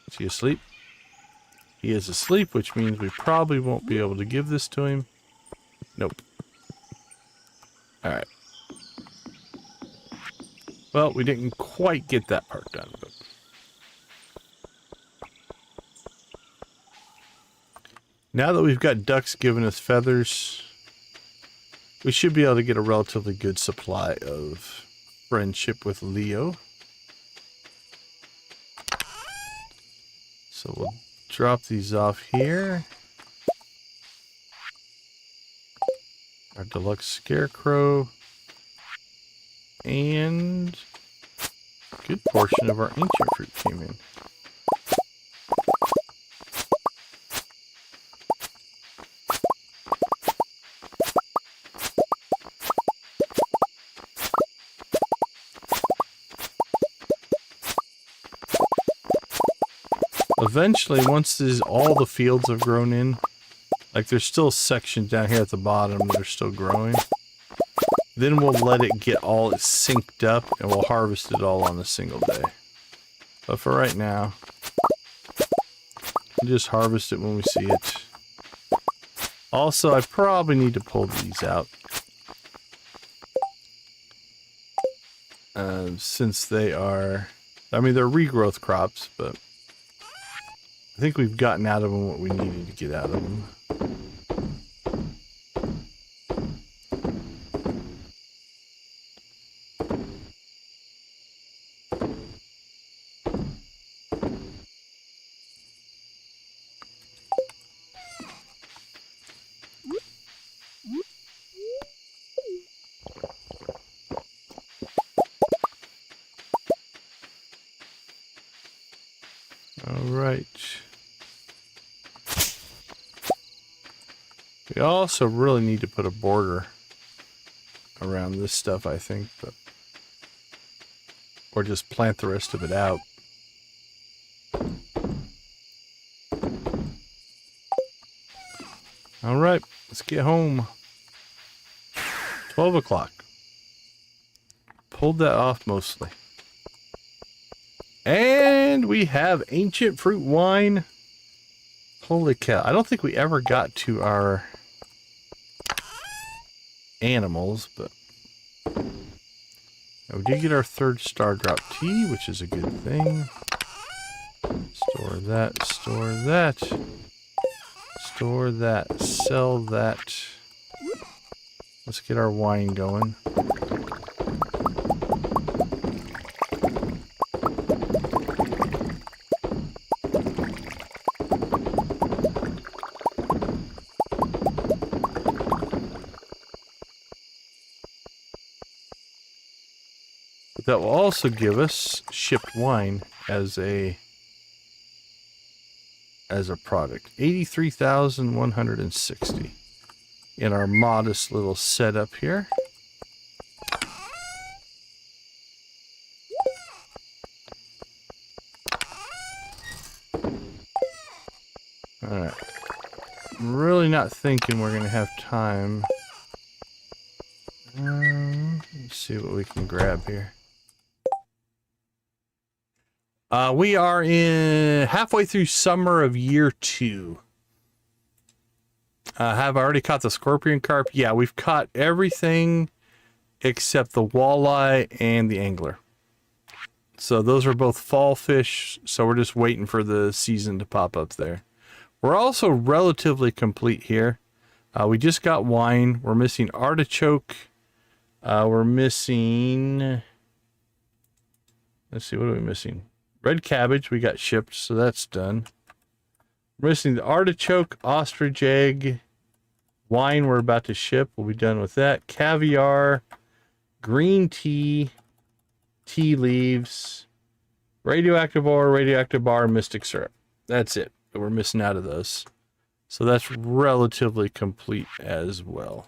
A: Is he asleep? He is asleep, which means we probably won't be able to give this to him. Nope. Alright. Well, we didn't quite get that part done, but... Now that we've got ducks giving us feathers, we should be able to get a relatively good supply of friendship with Leo. So we'll drop these off here. Our deluxe scarecrow. And a good portion of our ancient fruit came in. Eventually, once all the fields have grown in, like there's still sections down here at the bottom that are still growing, then we'll let it get all synced up and we'll harvest it all on a single day. But for right now, we'll just harvest it when we see it. Also, I probably need to pull these out. Since they are, I mean, they're regrowth crops, but I think we've gotten out of them what we needed to get out of them. Alright. We also really need to put a border around this stuff, I think, but or just plant the rest of it out. Alright, let's get home. 12 o'clock. Pulled that off mostly. And we have ancient fruit wine. Holy cow. I don't think we ever got to our animals, but we did get our third star drop tea, which is a good thing. Store that, store that, store that, sell that. Let's get our wine going. That will also give us shipped wine as a product. 83,160 in our modest little setup here. Alright. I'm really not thinking we're going to have time. Let's see what we can grab here. We are in halfway through summer of year 2. Have I already caught the scorpion carp? Yeah, we've caught everything except the walleye and the angler. So those are both fall fish, so we're just waiting for the season to pop up there. We're also relatively complete here. We just got wine. We're missing artichoke. We're missing... Let's see, what are we missing? Red cabbage we got shipped, so that's done. We're missing the artichoke, ostrich egg, wine we're about to ship. We'll be done with that. Caviar, green tea, tea leaves, radioactive ore, radioactive bar, mystic syrup. That's it. We're missing out of those. So that's relatively complete as well.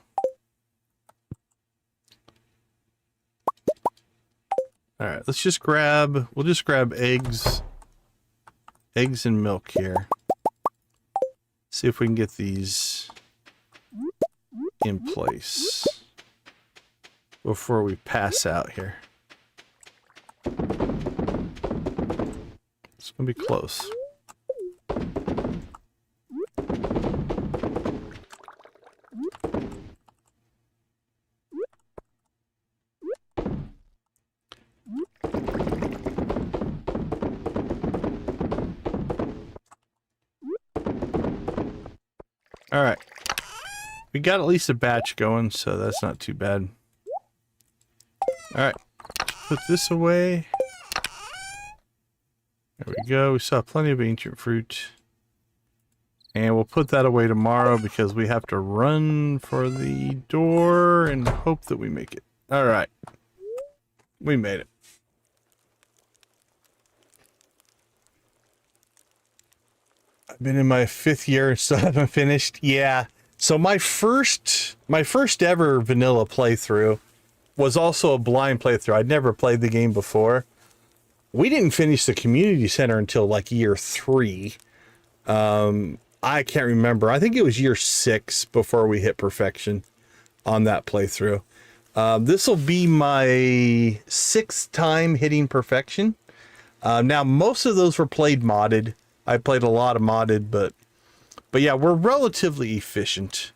A: All right, let's just grab, we'll just grab eggs and milk here. See if we can get these in place before we pass out here. It's gonna be close. All right, we got at least a batch going, so that's not too bad. All right, put this away. There we go. We saw plenty of ancient fruit. And we'll put that away tomorrow because we have to run for the door and hope that we make it. All right. We made it. I've been in my 5th year and still haven't finished. Yeah. So my first ever vanilla playthrough was also a blind playthrough. I'd never played the game before. We didn't finish the community center until like year 3. I can't remember. I think it was year 6 before we hit perfection on that playthrough. This will be my 6th time hitting perfection. Now, most of those were played modded. I played a lot of modded, but yeah, we're relatively efficient.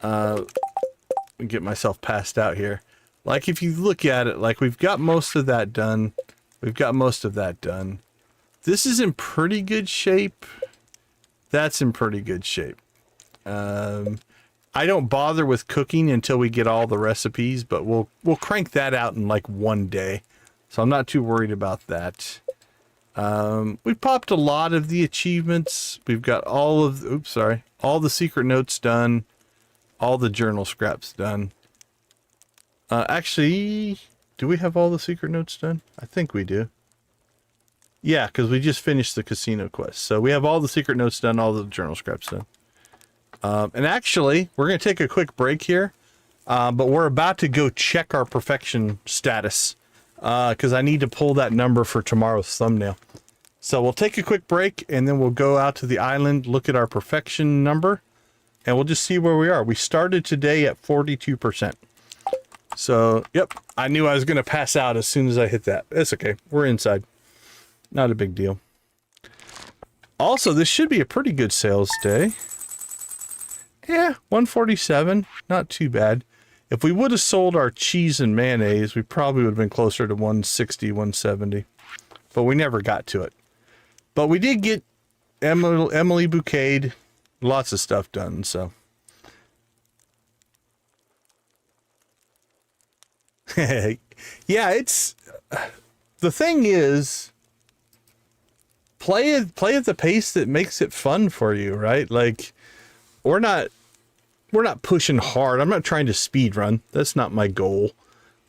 A: Get myself passed out here. Like, if you look at it, like, we've got most of that done. We've got most of that done. This is in pretty good shape. That's in pretty good shape. I don't bother with cooking until we get all the recipes, but we'll crank that out in like 1 day. So I'm not too worried about that. We popped a lot of the achievements. We've got all of, all the secret notes done. All the journal scraps done. Actually, do we have all the secret notes done? I think we do. Yeah, because we just finished the casino quest. So we have all the secret notes done, all the journal scraps done. And actually, we're going to take a quick break here. But we're about to go check our perfection status. Because I need to pull that number for tomorrow's thumbnail. So we'll take a quick break, and then we'll go out to the island, look at our perfection number, and we'll just see where we are. We started today at 42%. So, yep, I knew I was going to pass out as soon as I hit that. It's okay. We're inside. Not a big deal. Also, this should be a pretty good sales day. Yeah, 147. Not too bad. If we would have sold our cheese and mayonnaise, we probably would have been closer to 160, 170. But we never got to it. But we did get Emily Bouquet, lots of stuff done, so. Yeah, it's... The thing is, play at the pace that makes it fun for you, right? Like, we're not pushing hard. I'm not trying to speed run. That's not my goal.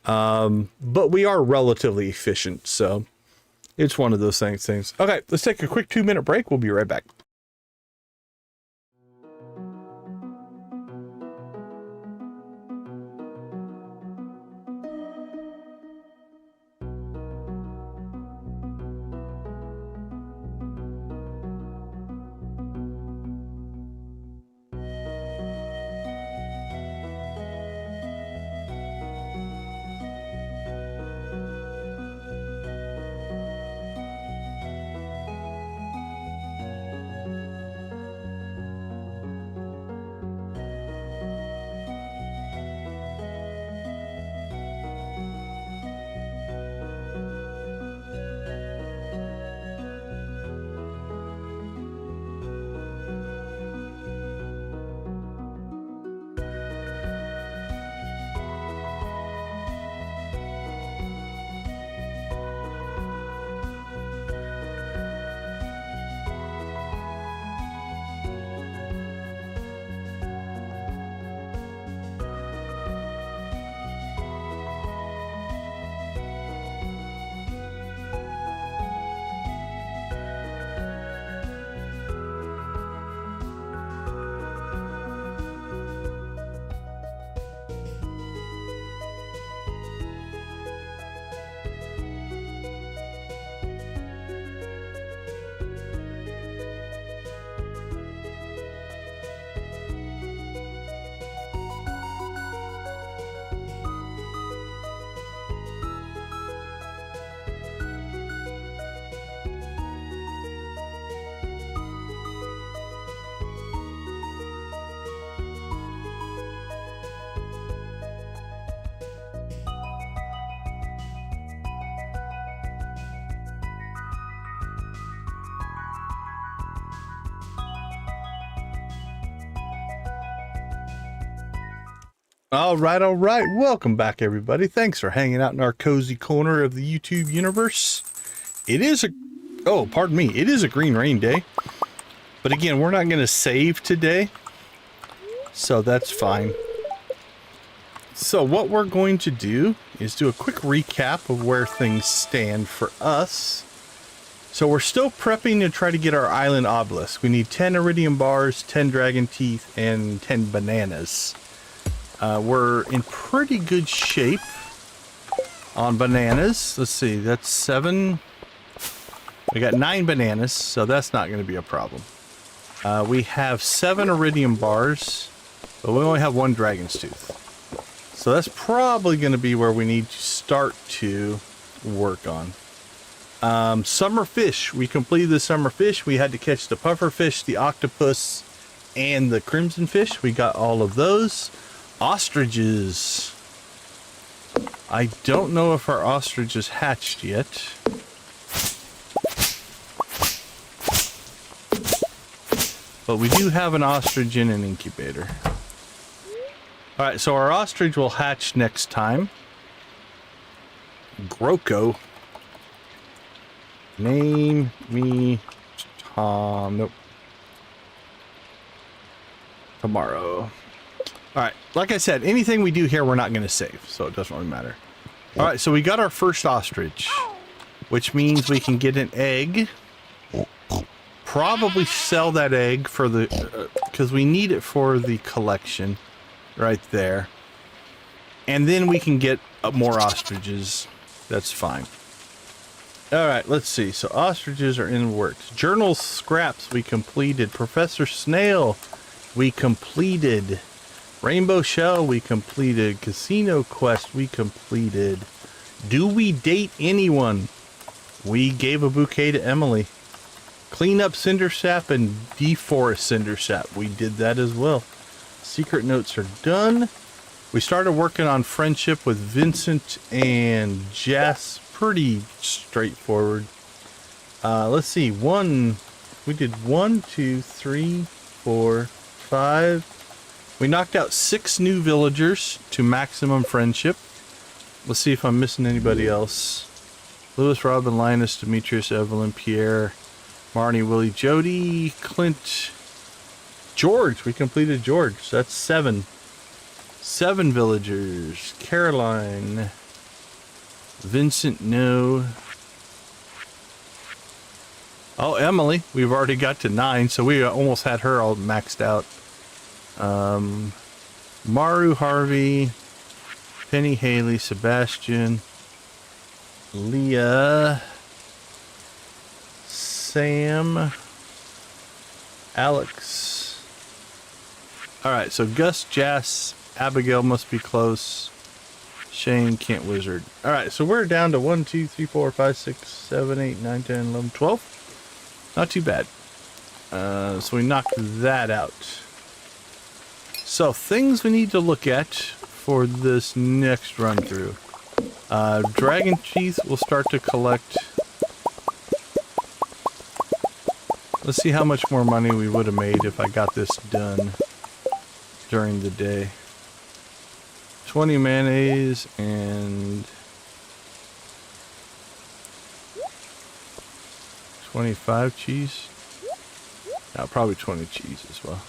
A: But we are relatively efficient, so it's one of those things. Okay, let's take a quick 2-minute break. We'll be right back. All right, all right. Welcome back, everybody. Thanks for hanging out in our cozy corner of the YouTube universe. It is a... Oh, pardon me. It is a green rain day. But again, we're not going to save today. So that's fine. So what we're going to do is do a quick recap of where things stand for us. So we're still prepping to try to get our island obelisk. We need 10 iridium bars, 10 dragon teeth, and 10 bananas. We're in pretty good shape on bananas. Let's see, that's 7. We got 9 bananas, so that's not going to be a problem. We have 7 iridium bars, but we only have 1 dragon's tooth. So that's probably going to be where we need to start to work on. Summer fish. We completed the summer fish. We had to catch the puffer fish, the octopus, and the crimson fish. We got all of those. Ostriches. I don't know if our ostrich is hatched yet. But we do have an ostrich in an incubator. Alright, so our ostrich will hatch next time. Groko. Name me Tom. Nope. Tomorrow. Alright, like I said, anything we do here we're not going to save, so it doesn't really matter. Alright, so we got our first ostrich, which means we can get an egg. Probably sell that egg for the... because we need it for the collection. Right there. And then we can get more ostriches. That's fine. Alright, let's see. So ostriches are in works. Journal scraps we completed. Professor Snail we completed. Rainbow Shell we completed. Casino Quest we completed. Do we date anyone? We gave a bouquet to Emily. Clean up cinder sap and deforest cinder sap. We did that as well. Secret notes are done. We started working on friendship with Vincent and Jess. Pretty straightforward. Let's see. We did 1, 2, 3, 4, 5. We knocked out 6 new villagers to maximum friendship. Let's see if I'm missing anybody else. Lewis, Robin, Linus, Demetrius, Evelyn, Pierre, Marnie, Willie, Jody, Clint, George. We completed George. That's 7. 7 villagers. Caroline. Vincent, no. Oh, Emily. We've already got to 9, so we almost had her all maxed out. Maru, Harvey, Penny, Haley, Sebastian, Leah, Sam, Alex. Alright, so Gus, Jas, Abigail must be close. Shane can't wizard. Alright, so we're down to 1, 2, 3, 4, 5, 6, 7, 8, 9, 10, 11, 12. Not too bad. So we knocked that out. So things we need to look at for this next run through. Dragon teeth will start to collect. Let's see how much more money we would have made if I got this done during the day. 20 mayonnaise and 25 cheese. No, probably 20 cheese as well.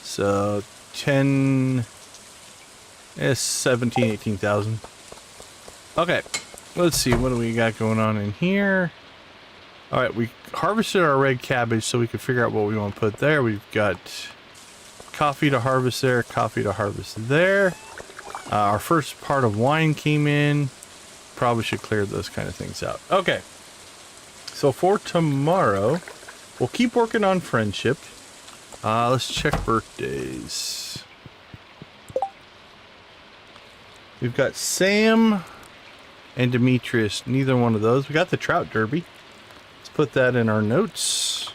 A: So 10 is 17, 18,000. Okay, let's see, what do we got going on in here? All right, we harvested our red cabbage so we could figure out what we want to put there. We've got coffee to harvest there, coffee to harvest there. Our first part of wine came in. Probably should clear those kind of things out. Okay, so for tomorrow, we'll keep working on friendship. Let's check birthdays. We've got Sam and Demetrius. Neither one of those. We got the trout derby. Let's put that in our notes.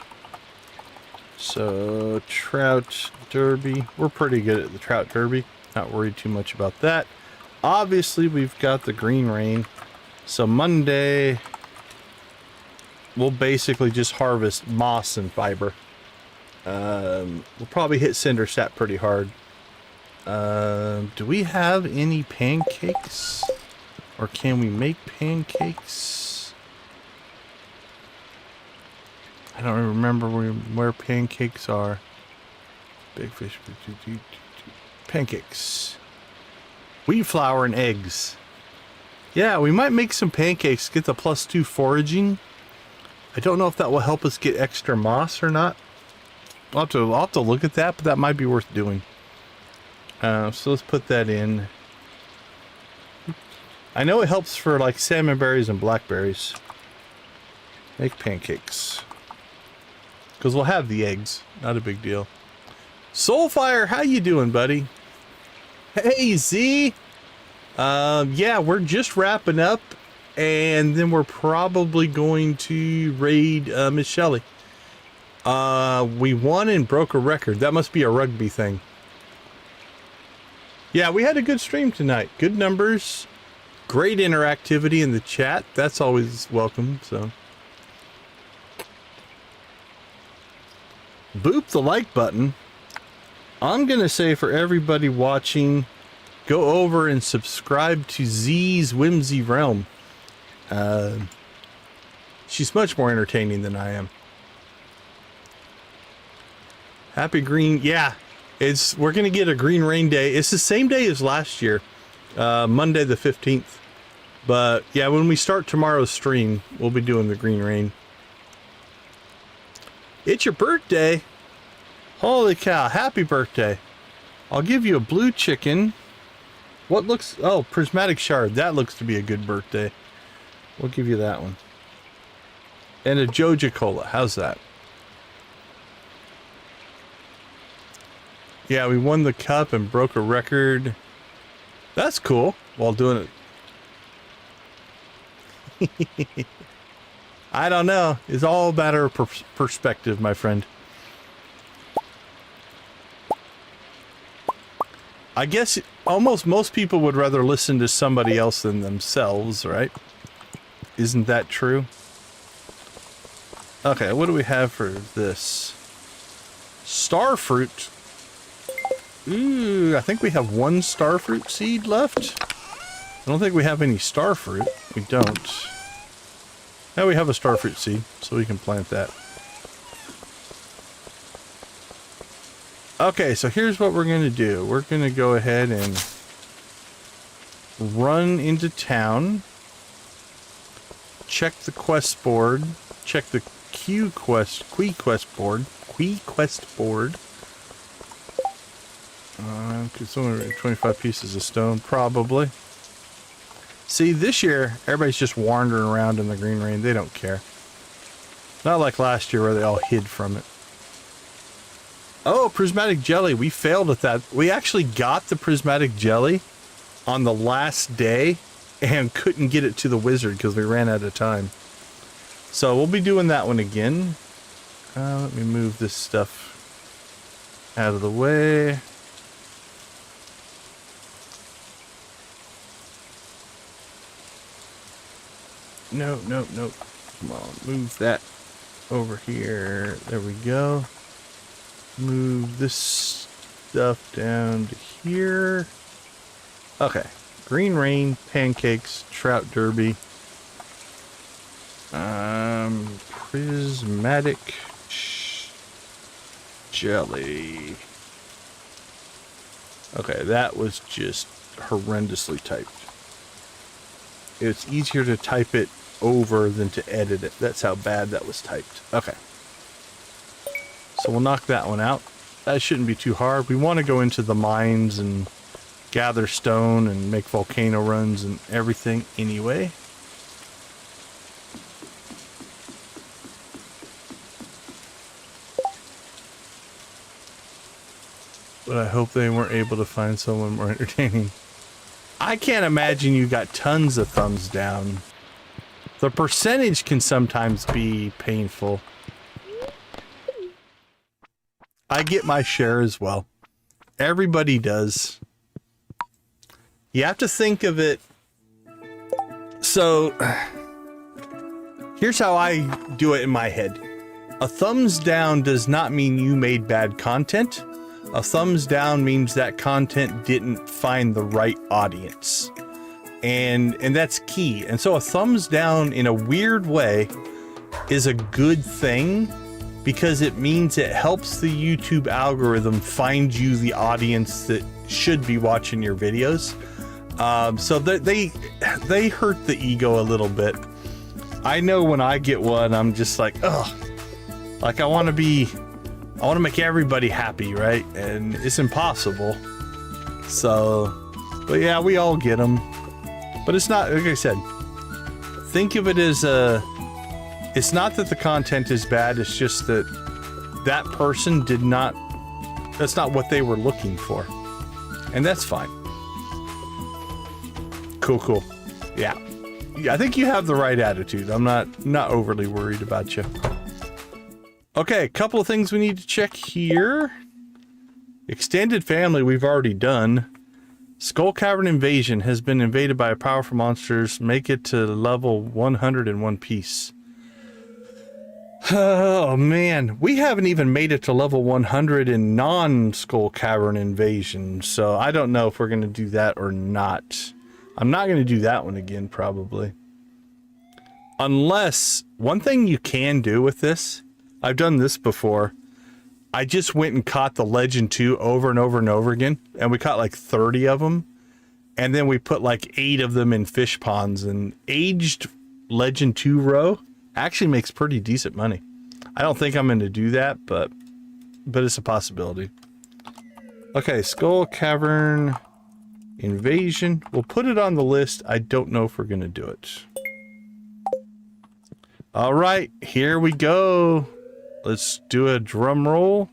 A: So, trout derby. We're pretty good at the trout derby. Not worried too much about that. Obviously, we've got the green rain. So, Monday, we'll basically just harvest moss and fiber. We'll probably hit cinder sap pretty hard. Do we have any pancakes? Or can we make pancakes? I don't remember where pancakes are. Big fish. Pancakes. Wheat flour and eggs. Yeah, we might make some pancakes, get the +2 foraging. I don't know if that will help us get extra moss or not. I'll have to look at that, but that might be worth doing. So let's put that in. I know it helps for like salmon berries and blackberries. Make pancakes. Because we'll have the eggs. Not a big deal. Soulfire, how you doing, buddy? Hey, Z! Yeah, we're just wrapping up. And then we're probably going to raid Miss Shelley. We won and broke a record. That must be a rugby thing. Yeah, we had a good stream tonight. Good numbers. Great interactivity in the chat. That's always welcome, so. Boop the like button. I'm going to say for everybody watching, go over and subscribe to Z's Whimsy Realm. She's much more entertaining than I am. Happy green. Yeah, we're going to get a green rain day. It's the same day as last year. Monday the 15th. But yeah, when we start tomorrow's stream, we'll be doing the green rain. It's your birthday. Holy cow, happy birthday. I'll give you a blue chicken. What looks... Oh, prismatic shard. That looks to be a good birthday. We'll give you that one. And a Joja cola. How's that? Yeah, we won the cup and broke a record. That's cool. While doing it. I don't know. It's all a matter of perspective, my friend. I guess almost most people would rather listen to somebody else than themselves, right? Isn't that true? Okay, what do we have for this? Starfruit. Ooh, I think we have one starfruit seed left. I don't think we have any starfruit. We don't. Now we have a starfruit seed, so we can plant that. Okay, so here's what we're going to do. We're going to go ahead and run into town. Check the quest board. Check the quest board. It's only 25 pieces of stone, probably. See, this year, everybody's just wandering around in the green rain. They don't care. Not like last year where they all hid from it. Oh, prismatic jelly. We failed at that. We actually got the prismatic jelly on the last day and couldn't get it to the wizard because we ran out of time. So we'll be doing that one again. Let me move this stuff out of the way. No. Come on, move that over here. There we go. Move this stuff down to here. Okay. Green rain, pancakes, trout derby. Prismatic jelly. Okay, that was just horrendously typed. It's easier to type it over than to edit it. That's how bad that was typed. Okay. So we'll knock that one out. That shouldn't be too hard. We want to go into the mines and gather stone and make volcano runs and everything anyway. But I hope they weren't able to find someone more entertaining. I can't imagine you got tons of thumbs down. The percentage can sometimes be painful. I get my share as well. Everybody does. You have to think of it. So, here's how I do it in my head. A thumbs down does not mean you made bad content. A thumbs down means that content didn't find the right audience. And that's key. And so a thumbs down in a weird way is a good thing because it means it helps the YouTube algorithm find you the audience that should be watching your videos. So they hurt the ego a little bit. I know when I get one, I'm just like, ugh, like I want to make everybody happy, right? And it's impossible. So, but yeah, we all get them. But it's not, like I said, think of it as it's not that the content is bad, it's just that that person that's not what they were looking for. And that's fine. Cool. Yeah, I think you have the right attitude. I'm not overly worried about you. Okay, a couple of things we need to check here. Extended family we've already done. Skull Cavern invasion has been invaded by powerful monsters. Make it to level 100 in one piece. Oh man, we haven't even made it to level 100 in non-Skull Cavern invasion, so I don't know if we're going to do that or not. I'm not going to do that one again, probably. Unless, one thing you can do with this, I've done this before, I just went and caught the Legend 2 over and over and over again, and we caught like 30 of them, and then we put like 8 of them in fish ponds, and aged Legend 2 roe actually makes pretty decent money. I don't think I'm going to do that, but it's a possibility. Okay, Skull Cavern invasion. We'll put it on the list. I don't know if we're going to do it. All right, here we go. Let's do a drum roll.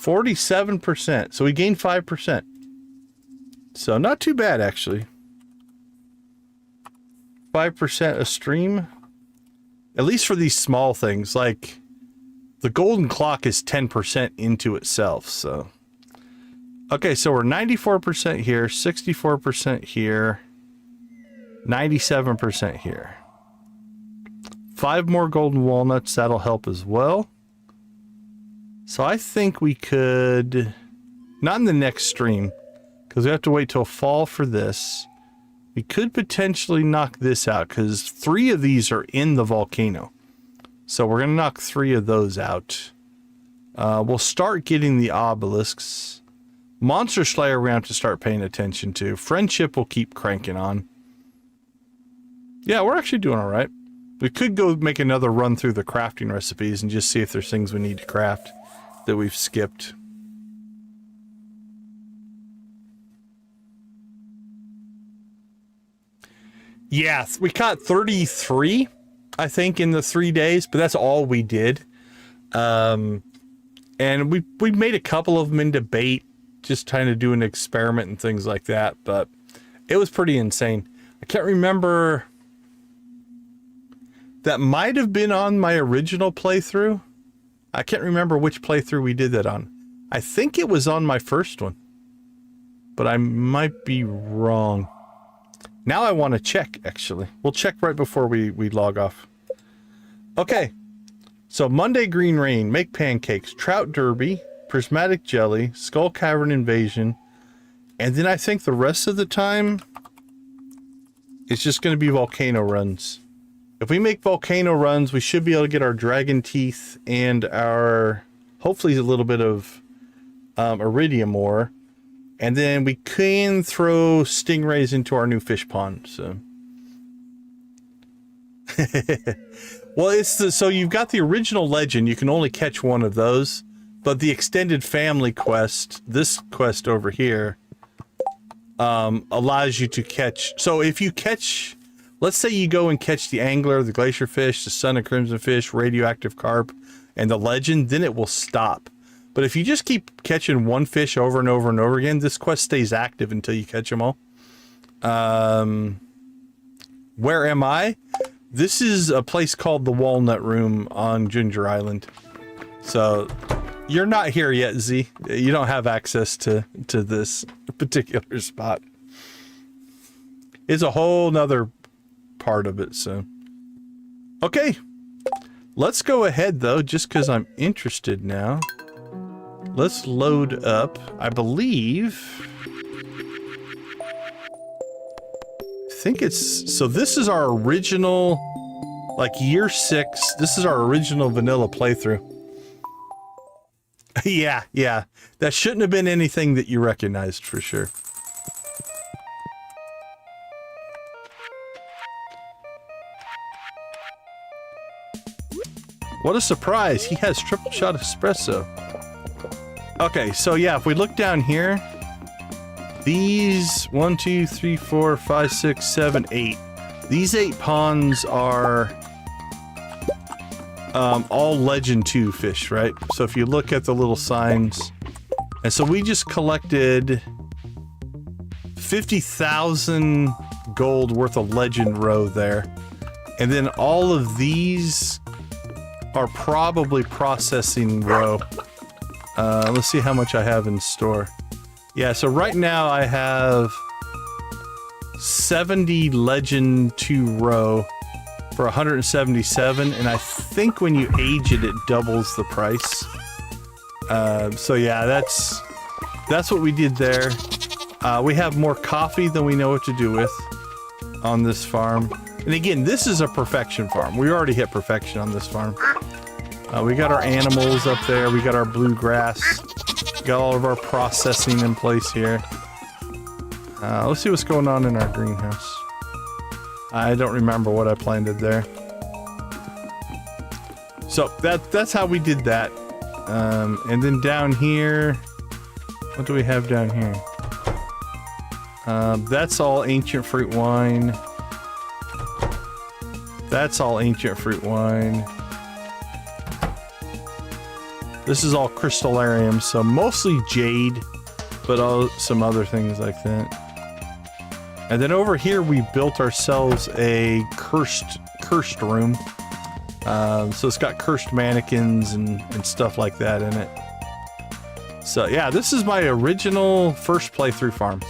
A: 47%. So we gained 5%. So not too bad, actually. 5% a stream. At least for these small things, like the golden clock is 10% into itself, so. Okay, so we're 94% here, 64% here, 97% here. 5 more golden walnuts, that'll help as well. So I think we could, not in the next stream, because we have to wait till fall for this. We could potentially knock this out, because 3 of these are in the volcano. So we're going to knock 3 of those out. We'll start getting the obelisks. Monster Slayer we have to start paying attention to. Friendship will keep cranking on. Yeah, we're actually doing all right. We could go make another run through the crafting recipes and just see if there's things we need to craft that we've skipped. Yeah, we caught 33, I think, in the 3 days, but that's all we did. And we made a couple of them into bait, just trying to do an experiment and things like that, but it was pretty insane. I can't remember. That might have been on my original playthrough. I can't remember which playthrough we did that on. I think it was on my first one, but I might be wrong. Now I want to check, actually. We'll check right before we log off. Okay. So Monday Green Rain, make pancakes, Trout Derby, Prismatic Jelly, Skull Cavern Invasion, and then I think the rest of the time it's just going to be volcano runs. If we make volcano runs, we should be able to get our dragon teeth and our, hopefully a little bit of iridium ore. And then we can throw stingrays into our new fish pond, so. Well, so you've got the original legend, you can only catch one of those, but the extended family quest, this quest over here, allows you to catch, so if you catch, let's say you go and catch the angler, the glacier fish, the sun and crimson fish, radioactive carp, and the legend, then it will stop. But if you just keep catching one fish over and over and over again, this quest stays active until you catch them all. Where am I? This is a place called the Walnut Room on Ginger Island. So you're not here yet, Z. You don't have access to this particular spot. It's a whole nother part of it, so. Okay. Let's go ahead, though, just because I'm interested now. let's load up. I believe... I think it's... So this is our original... Like year 6. This is our original vanilla playthrough. Yeah. That shouldn't have been anything that you recognized for sure. What a surprise! He has triple shot espresso. Okay, so yeah, if we look down here, these 1, 2, 3, 4, 5, 6, 7, 8. These 8 ponds are all Legend 2 fish, right? So if you look at the little signs, and so we just collected 50,000 gold worth of Legend row there, and then all of these are probably processing row. Let's see how much I have in store. Yeah, so right now I have 70 Legend 2 row for 177, and I think when you age it, it doubles the price. So yeah, that's what we did there. We have more coffee than we know what to do with on this farm. And again, this is a perfection farm. We already hit perfection on this farm. We got our animals up there. We got our bluegrass. Got all of our processing in place here. Let's see what's going on in our greenhouse. I don't remember what I planted there. So that's how we did that. And then down here, what do we have down here? That's all ancient fruit wine. That's all ancient fruit wine. This is all crystallarium, so mostly jade, but some other things like that. And then over here we built ourselves a cursed room. So it's got cursed mannequins and stuff like that in it. So yeah, this is my original first playthrough farm.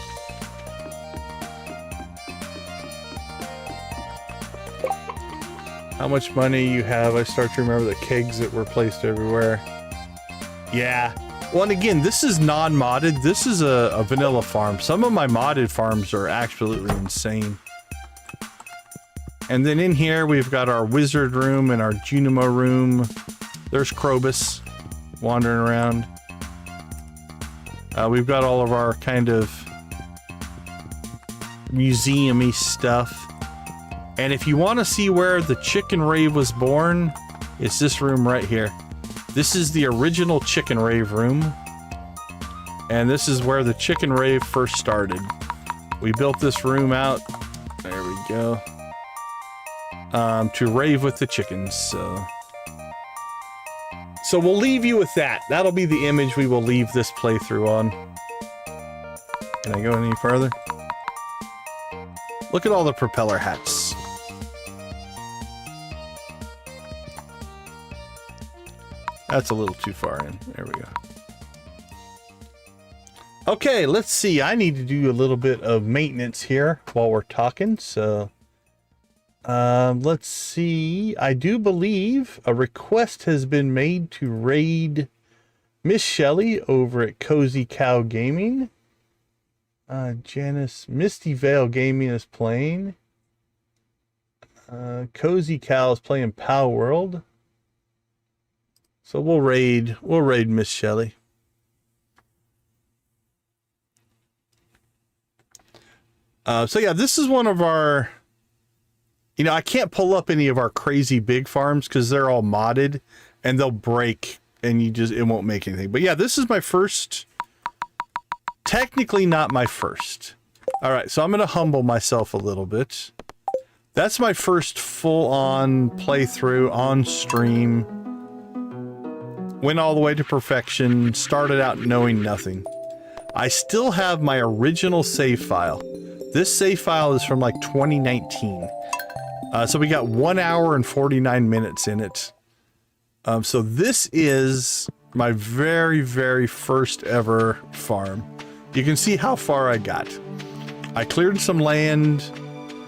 A: How much money you have? I start to remember the kegs that were placed everywhere. Yeah. Well, and again, this is non-modded. This is a vanilla farm. Some of my modded farms are absolutely insane. And then in here, we've got our wizard room and our Junimo room. There's Krobus wandering around. We've got all of our kind of museum-y stuff. And if you want to see where the chicken rave was born, it's this room right here. This is the original chicken rave room. And this is where the chicken rave first started. We built this room out. There we go. To rave with the chickens, so we'll leave you with that. That'll be the image we will leave this playthrough on. Can I go any further? Look at all the propeller hats. That's a little too far in. There we go. Okay, let's see. I need to do a little bit of maintenance here while we're talking, so... let's see. I do believe a request has been made to raid Miss Shelley over at Cozy Cow Gaming. Janice, Misty Vale Gaming is playing. Cozy Cow is playing Pow World. So we'll raid Miss Shelley. So yeah, this is one of our... You know, I can't pull up any of our crazy big farms because they're all modded and they'll break and it won't make anything. But yeah, this is my first, technically not my first. All right, so I'm going to humble myself a little bit. That's my first full-on playthrough on stream. Went all the way to perfection, started out knowing nothing. I still have my original save file. This save file is from like 2019. So we got 1 hour and 49 minutes in it. So this is my very, very first ever farm. You can see how far I got. I cleared some land.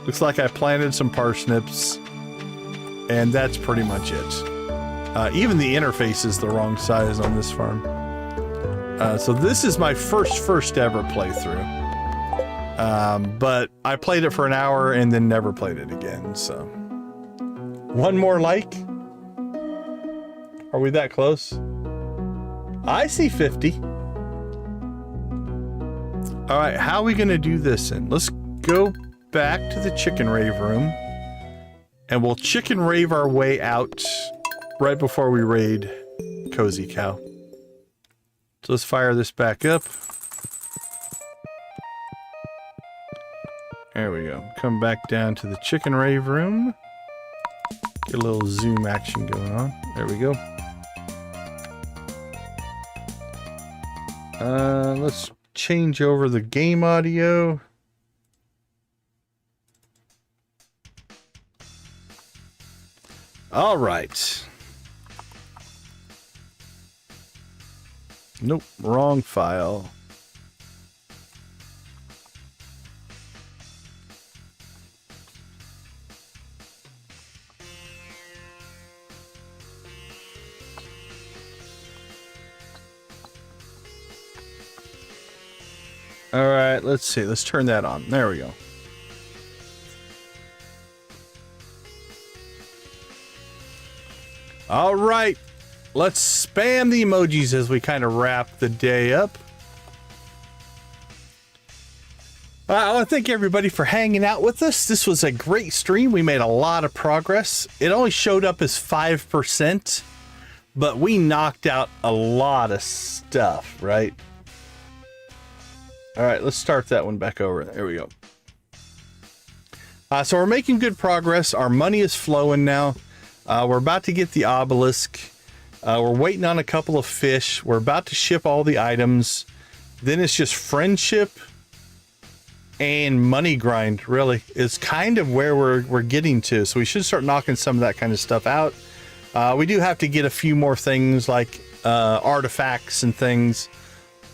A: Looks like I planted some parsnips. And that's pretty much it. Even the interface is the wrong size on this farm. So this is my first ever playthrough. But I played it for an hour and then never played it again, so. One more like? Are we that close? I see 50. All right, how are we gonna do this then? Let's go back to the chicken rave room and we'll chicken rave our way out right before we raid Cozy Cow. So let's fire this back up. There we go. Come back down to the chicken rave room. Get a little zoom action going on. There we go. Let's change over the game audio. All right. Nope, wrong file. All right, let's see. Let's turn that on. There we go. All right. Let's spam the emojis as we kind of wrap the day up. I want to thank everybody for hanging out with us. This was a great stream. We made a lot of progress. It only showed up as 5%, but we knocked out a lot of stuff, right? All right, let's start that one back over. There we go. So we're making good progress. Our money is flowing now. We're about to get the obelisk. We're waiting on a couple of fish. We're about to ship all the items. Then it's just friendship and money grind, really. Is kind of where we're getting to. So we should start knocking some of that kind of stuff out. We do have to get a few more things like artifacts and things.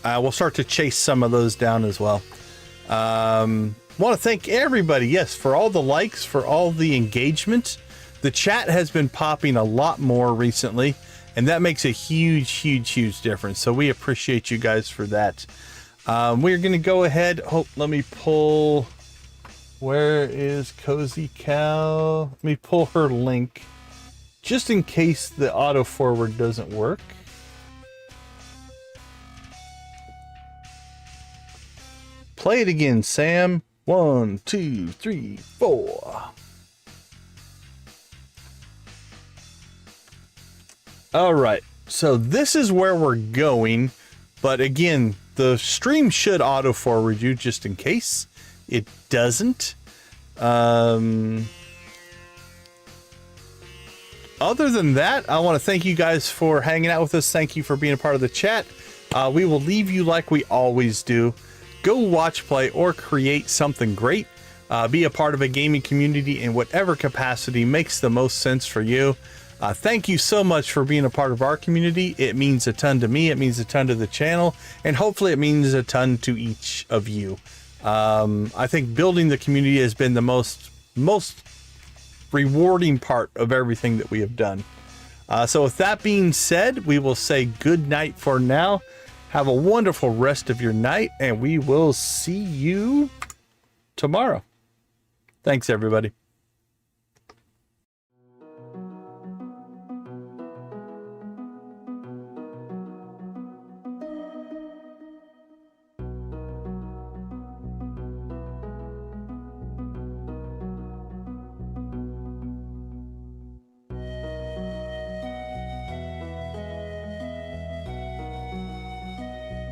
A: We'll start to chase some of those down as well. Want to thank everybody, yes, for all the likes, for all the engagement. The chat has been popping a lot more recently, and that makes a huge difference. So we appreciate you guys for that. We're going to go ahead. Oh, let me pull. Where is Cozy Cow? Let me pull her link just in case the auto forward doesn't work. Play it again, Sam. 1, 2, 3, 4. All right, so this is where we're going, but again, the stream should auto forward you just in case it doesn't. Other than that, I want to thank you guys for hanging out with us. Thank you for being a part of the chat. We will leave you like we always do. Go watch, play, or create something great. Be a part of a gaming community in whatever capacity makes the most sense for you. Thank you so much for being a part of our community. It means a ton to me. It means a ton to the channel. And hopefully it means a ton to each of you. I think building the community has been the most rewarding part of everything that we have done. So with that being said, we will say good night for now. Have a wonderful rest of your night, and we will see you tomorrow. Thanks, everybody.